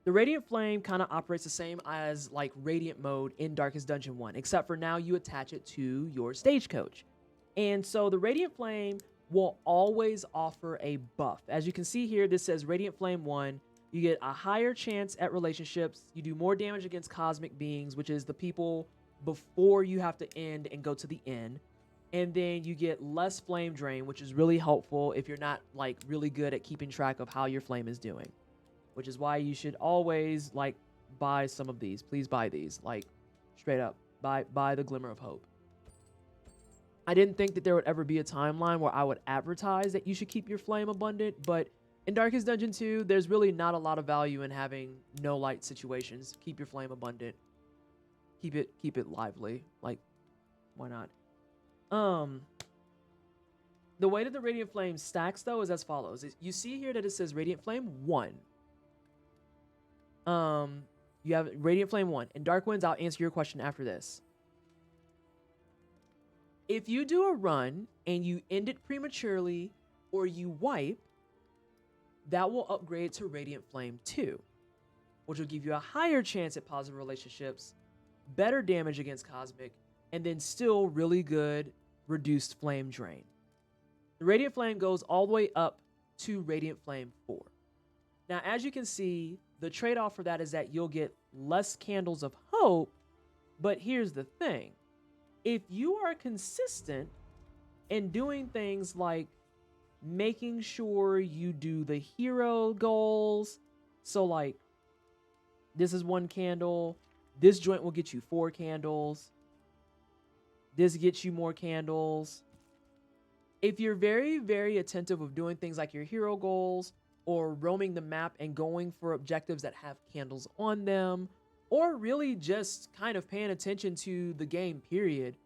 the Radiant Flame kind of operates the same as like Radiant mode in Darkest Dungeon 1, except for now you attach it to your stagecoach. And so the Radiant Flame will always offer a buff. As you can see here, this says Radiant Flame 1. You get a higher chance at relationships. You do more damage against cosmic beings, which is the people before you have to end and go to the end. And then you get less flame drain, which is really helpful if you're not like really good at keeping track of how your flame is doing. Which is why you should always like buy some of these. Please buy these, like straight up. Buy the Glimmer of Hope. I didn't think that there would ever be a timeline where I would advertise that you should keep your flame abundant, but in Darkest Dungeon 2, there's really not a lot of value in having no light situations. Keep your flame abundant. Keep it lively. Like, why not? The way that the Radiant Flame stacks though is as follows. You see here that it says Radiant Flame 1. You have Radiant Flame 1. And Dark Winds, I'll answer your question after this. If you do a run and you end it prematurely or you wipe, that will upgrade to Radiant Flame 2, which will give you a higher chance at positive relationships, better damage against cosmic, and then still really good reduced flame drain. The Radiant Flame goes all the way up to Radiant Flame 4. Now, as you can see, the trade-off for that is that you'll get less Candles of Hope, but here's the thing. If you are consistent in doing things like making sure you do the hero goals, so like this is 1 candle, this joint will get you 4 candles, this gets you more candles, if you're very, very attentive of doing things like your hero goals or roaming the map and going for objectives that have candles on them, or really just kind of paying attention to the game, period,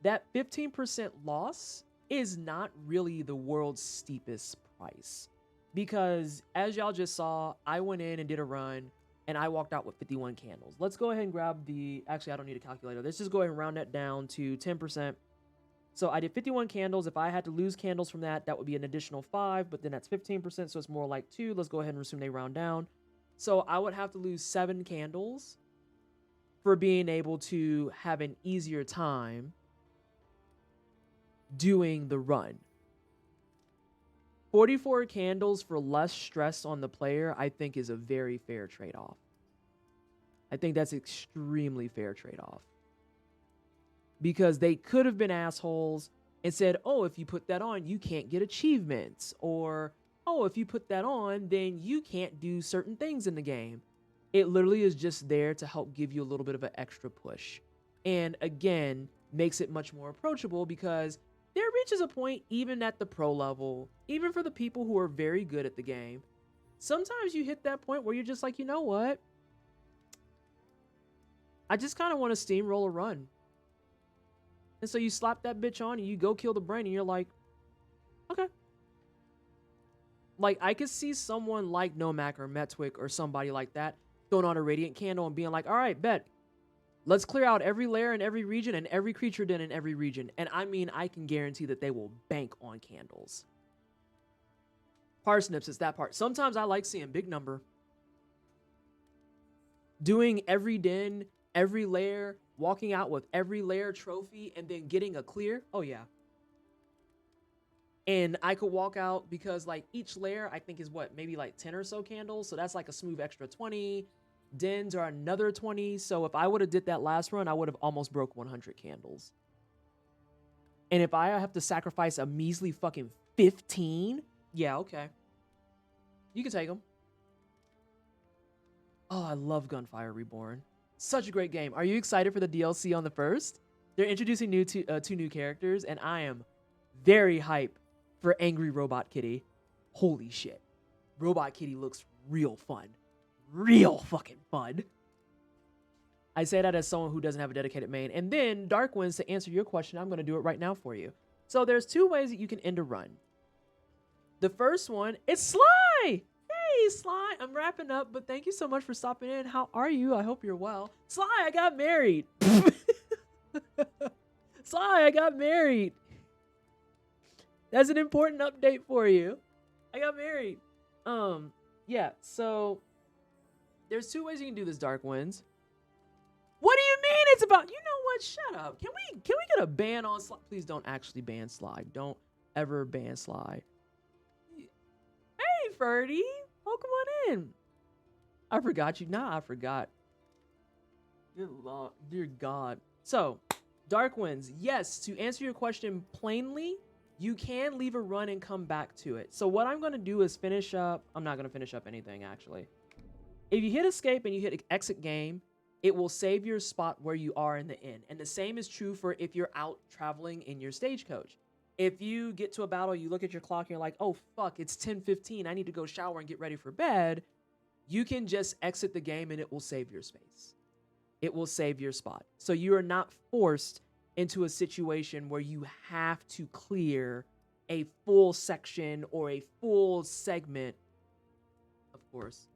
that 15% loss is not really the world's steepest price. Because as y'all just saw, I went in and did a run and I walked out with 51 candles. Let's go ahead and grab the, actually I don't need a calculator. Let's just go ahead and round that down to 10%. So I did 51 candles. If I had to lose candles from that, that would be an additional 5, but then that's 15%, so it's more like 2. Let's go ahead and assume they round down. So I would have to lose 7 candles for being able to have an easier time doing the run. 44 candles for less stress on the player, I think, is a very fair trade-off. I think that's extremely fair trade-off. Because they could have been assholes and said, oh, if you put that on, you can't get achievements. Or, oh, if you put that on, then you can't do certain things in the game. It literally is just there to help give you a little bit of an extra push. And again, makes it much more approachable because there reaches a point, even at the pro level, even for the people who are very good at the game, sometimes you hit that point where you're just like, you know what? I just kind of want to steamroll a run. And so you slap that bitch on and you go kill the brain and you're like, okay. Like, I could see someone like Nomak or Metwick or somebody like that throwing on a Radiant Candle and being like, all right, bet. Let's clear out every lair in every region and every creature den in every region. And I mean, I can guarantee that they will bank on candles. Parsnips is that part. Sometimes I like seeing big number. Doing every den, every lair, walking out with every lair trophy, and then getting a clear. Oh, yeah. And I could walk out because, like, each lair, I think, is what? Maybe, like, 10 or so candles. So that's, like, a smooth extra 20. Dens are another 20. So if I would have did that last run, I would have almost broke 100 candles. And if I have to sacrifice a measly fucking 15, yeah, okay. You can take them. Oh, I love Gunfire Reborn. Such a great game. Are you excited for the DLC on the first? They're introducing two new characters, and I am very hype for Angry Robot Kitty. Holy shit. Robot Kitty looks real fun. Real fucking fun. I say that as someone who doesn't have a dedicated main. And then, Dark Winds, to answer your question, I'm going to do it right now for you. So there's 2 ways that you can end a run. The first one is Sly! Hey, Sly! I'm wrapping up, but thank you so much for stopping in. How are you? I hope you're well. Sly, I got married! Sly, I got married! That's an important update for you. I got married. Yeah, so there's 2 ways you can do this, Dark Winds. What do you mean it's about? You know what? Shut up. Can we get a ban on Sly? Please don't actually ban Sly. Don't ever ban Sly. Hey, Ferdy. Oh, come on in. I forgot you. Nah, I forgot. Good Lord. Dear God. So, Dark Winds. Yes, to answer your question plainly, you can leave a run and come back to it. So what I'm going to do is finish up. I'm not going to finish up anything, actually. If you hit escape and you hit exit game, it will save your spot where you are in the inn. And the same is true for if you're out traveling in your stagecoach. If you get to a battle, you look at your clock and you're like, oh, fuck, it's 10:15. I need to go shower and get ready for bed. You can just exit the game and it will save your space. It will save your spot. So you are not forced into a situation where you have to clear a full section or a full segment. Of course.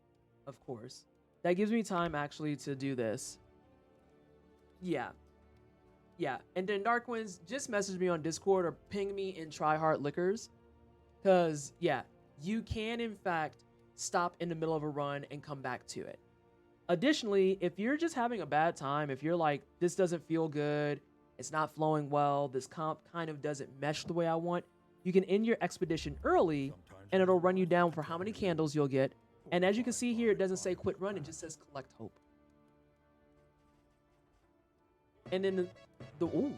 That gives me time actually to do this. Yeah. And then Dark Winds, just message me on Discord or ping me in Tryhard Liquors. Because, yeah, you can, in fact, stop in the middle of a run and come back to it. Additionally, if you're just having a bad time, if you're like, this doesn't feel good, it's not flowing well, this comp kind of doesn't mesh the way I want, you can end your expedition early, and it'll run you down for how many candles you'll get. And as you can see here, it doesn't say quit run, it just says collect hope. And then ooh.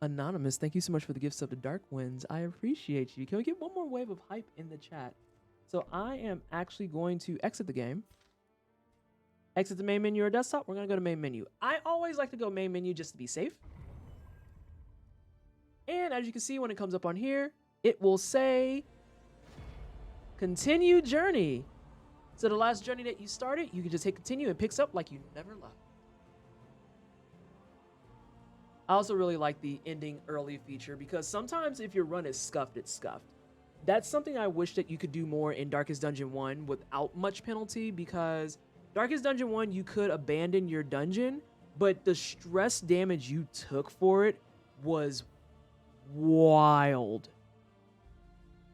Anonymous, thank you so much for the gifts of the Dark Winds. I appreciate you. Can we get one more wave of hype in the chat? So I am actually going to exit the game. Exit the main menu or desktop. We're going to go to main menu. I always like to go main menu just to be safe. And as you can see, when it comes up on here, it will say continue journey. So the last journey that you started, you can just hit continue and it picks up like you never left. I also really like the ending early feature because sometimes if your run is scuffed, it's scuffed. That's something I wish that you could do more in Darkest Dungeon 1 without much penalty, because Darkest Dungeon 1, you could abandon your dungeon, but the stress damage you took for it was wild.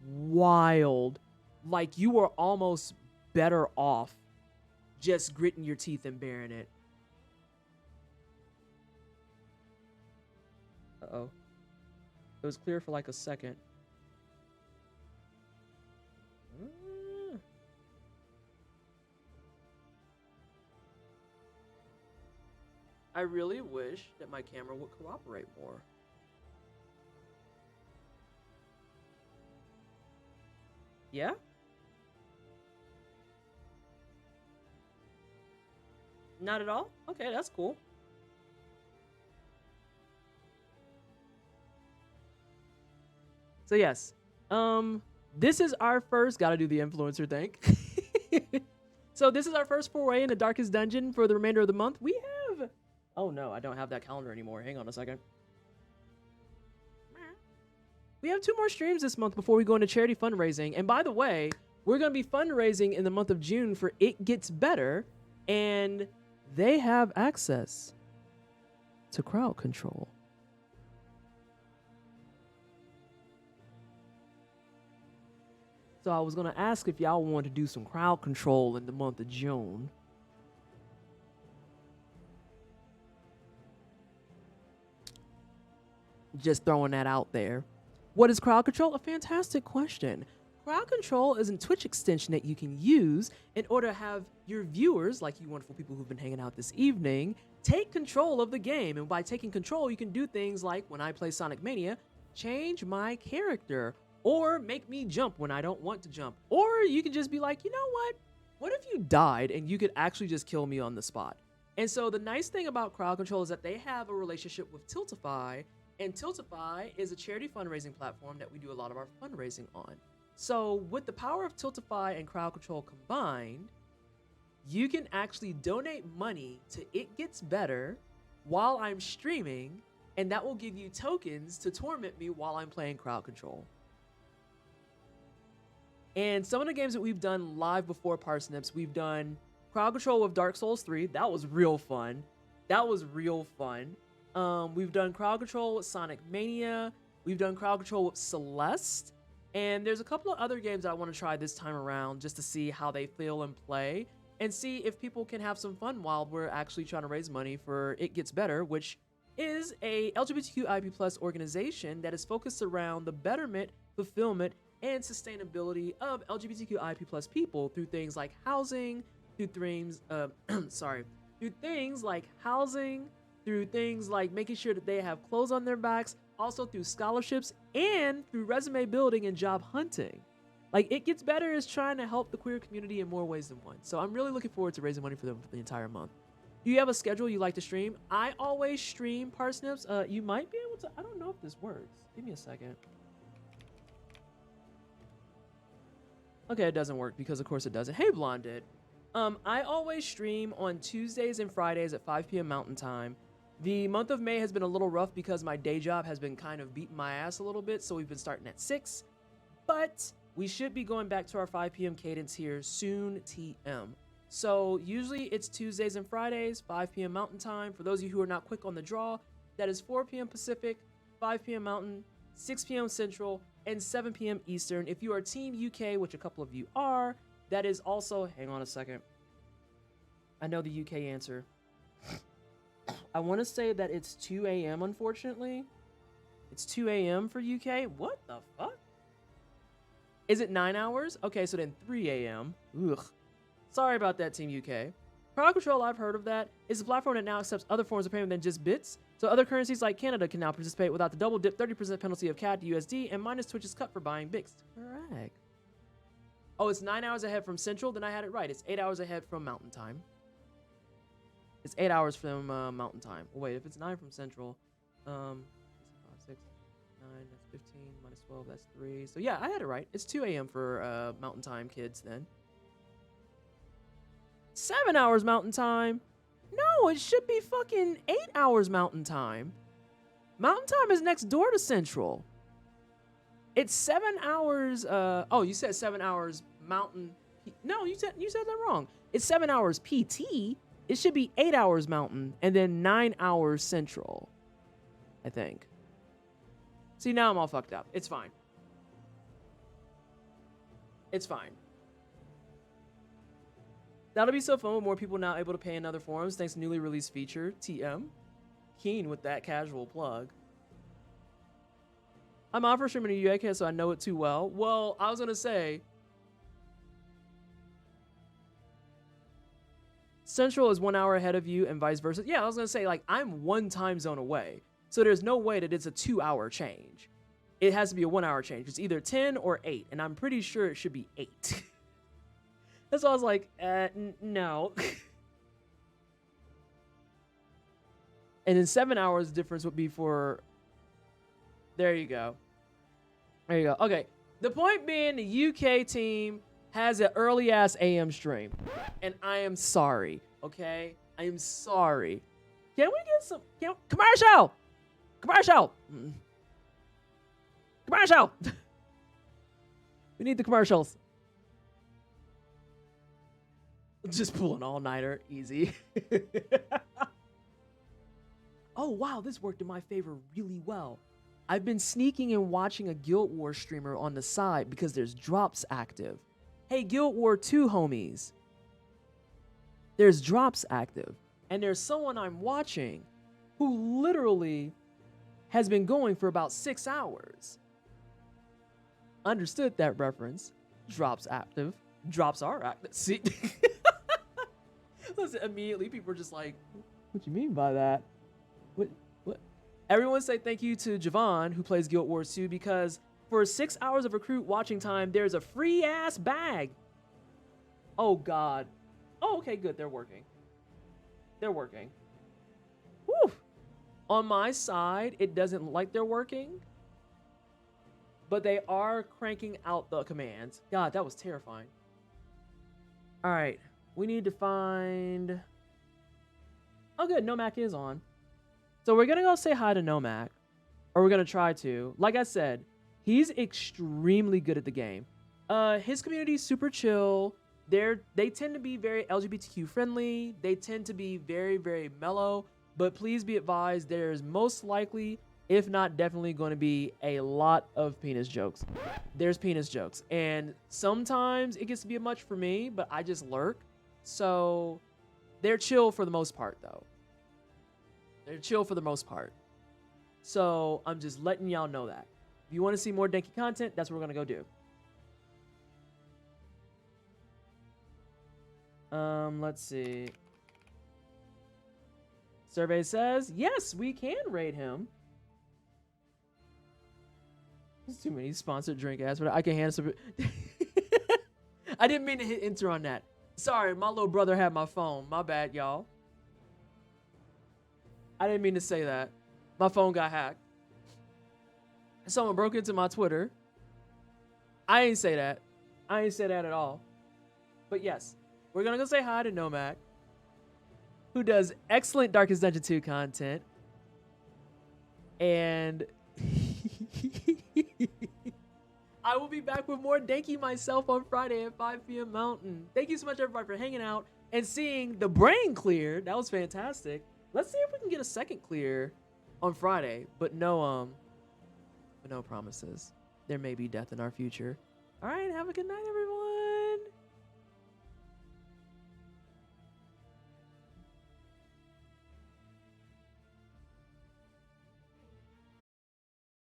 Wild. Like, you were almost better off just gritting your teeth and bearing it. Uh-oh. It was clear for like a second. I really wish that my camera would cooperate more. Yeah? Not at all? Okay, that's cool. So yes, this is our first, gotta do the influencer thank. So this is our first foray in the Darkest Dungeon for the remainder of the month. We have, oh no, I don't have that calendar anymore. Hang on a second. We have 2 more streams this month before we go into charity fundraising. And by the way, we're gonna be fundraising in the month of June for It Gets Better, and they have access to crowd control. So I was going to ask if y'all wanted to do some crowd control in the month of June. Just throwing that out there. What is crowd control? A fantastic question. Crowd control is a Twitch extension that you can use in order to have your viewers, like you wonderful people who've been hanging out this evening, take control of the game. And by taking control, you can do things like, when I play Sonic Mania, change my character, or make me jump when I don't want to jump. Or you can just be like, you know what? What if you died and you could actually just kill me on the spot? And so the nice thing about crowd control is that they have a relationship with Tiltify, and Tiltify is a charity fundraising platform that we do a lot of our fundraising on. So with the power of Tiltify and crowd control combined, you can actually donate money to It Gets Better while I'm streaming, and that will give you tokens to torment me while I'm playing crowd control. And some of the games that we've done live before Parsnips, we've done crowd control with Dark Souls 3. That was real fun. We've done crowd control with Sonic Mania. We've done crowd control with Celeste. And there's a couple of other games that I want to try this time around just to see how they feel and play, and see if people can have some fun while we're actually trying to raise money for It Gets Better, which is a LGBTQIP+ organization that is focused around the betterment, fulfillment, and sustainability of LGBTQIP+ people through things like housing, through things like making sure that they have clothes on their backs, also through scholarships, and through resume building and job hunting. Like, It Gets Better is trying to help the queer community in more ways than one. So I'm really looking forward to raising money for them for the entire month. Do you have a schedule you like to stream? I always stream Parsnips. You might be able to, I don't know if this works. Give me a second. Okay, it doesn't work because of course it doesn't. Hey, Blonded. I always stream on Tuesdays and Fridays at 5 p.m. Mountain Time. The month of May has been a little rough because my day job has been kind of beating my ass a little bit, so we've been starting at 6. But we should be going back to our 5 p.m. cadence here soon, TM. So usually it's Tuesdays and Fridays, 5 p.m. Mountain Time. For those of you who are not quick on the draw, that is 4 p.m. Pacific, 5 p.m. Mountain, 6 p.m. Central, and 7 p.m. Eastern. If you are Team UK, which a couple of you are, that is also, hang on a second. I know the UK answer. I want to say that it's 2 a.m. unfortunately. It's 2 a.m. for UK. What the fuck? Is it 9 hours? Okay, so then 3 a.m. Ugh. Sorry about that, Team UK. Crowd Control, I've heard of that. It's a platform that now accepts other forms of payment than just bits. So other currencies like Canada can now participate without the double dip 30% penalty of CAD to USD and minus Twitch's cut for buying bits. Correct. Oh, it's 9 hours ahead from Central? Then I had it right. It's 8 hours ahead from Mountain Time. It's 8 hours from Mountain Time. Oh, wait, if it's 9 from Central, 5, 6, 9, 9, that's 15, minus 12, that's 3. So yeah, I had it right. It's 2 a.m. for Mountain Time kids then. 7 hours Mountain Time? No, it should be fucking 8 hours Mountain Time. Mountain Time is next door to Central. It's 7 hours. Oh, you said 7 hours Mountain. No, you said that wrong. It's 7 hours PT. It should be 8 hours Mountain and then 9 hours Central, I think. See, now I'm all fucked up. It's fine. It's fine. That'll be so fun with more people now able to pay in other forums thanks to newly released feature. TM. Keen with that casual plug. I'm on for streaming a UK, so I know it too well. Well, I was going to say, Central is 1 hour ahead of you and vice versa. Yeah, I was going to say, like, I'm 1 time zone away. So there's no way that it's a 2 hour change. It has to be a 1 hour change. It's either 10 or 8, and I'm pretty sure it should be 8. That's why I was like, no. And then 7 hours difference would be for... There you go. There you go. Okay. The point being, the UK team has an early-ass AM stream. And I am sorry, okay? I am sorry. Can we get some... commercial! Commercial! Commercial! We need the commercials. Just pull an all-nighter. Easy. Oh, wow. This worked in my favor really well. I've been sneaking and watching a Guild Wars streamer on the side because there's drops active. Hey, Guild War 2 homies. There's drops active. And there's someone I'm watching who literally has been going for about 6 hours. Understood that reference. Drops active. Drops are active. See? Listen, immediately people are just like, what you mean by that? What? Everyone say thank you to Javon, who plays Guild Wars 2, because for 6 hours of recruit watching time, there's a free ass bag. Oh, God. Oh, okay, good. They're working. They're working. Whew. On my side, it doesn't look like they're working, but they are cranking out the commands. God, that was terrifying. All right. We need to find... Oh, good. Nomac is on. So we're going to go say hi to Nomac. Or we're going to try to. Like I said, he's extremely good at the game. His community is super chill. They tend to be very LGBTQ friendly. They tend to be very, very mellow. But please be advised, there's most likely, if not definitely, going to be a lot of penis jokes. There's penis jokes. And sometimes it gets to be a much for me, but I just lurk. So they're chill for the most part, though. They're chill for the most part. So I'm just letting y'all know that. If you want to see more Danky content, that's what we're going to go do. Let's see. Survey says, yes, we can raid him. There's too many sponsored drink ads, but I can handle some. I didn't mean to hit enter on that. Sorry, my little brother had my phone. My bad, y'all. I didn't mean to say that. My phone got hacked. Someone broke into my Twitter. I ain't say that. I ain't say that at all. But yes, we're going to go say hi to Nomac, who does excellent Darkest Dungeon 2 content. And I will be back with more Danky myself on Friday at 5 p.m. Mountain. Thank you so much, everybody, for hanging out and seeing the brain clear. That was fantastic. Let's see if we can get a second clear on Friday, but no promises. There may be death in our future. All right, have a good night, everyone.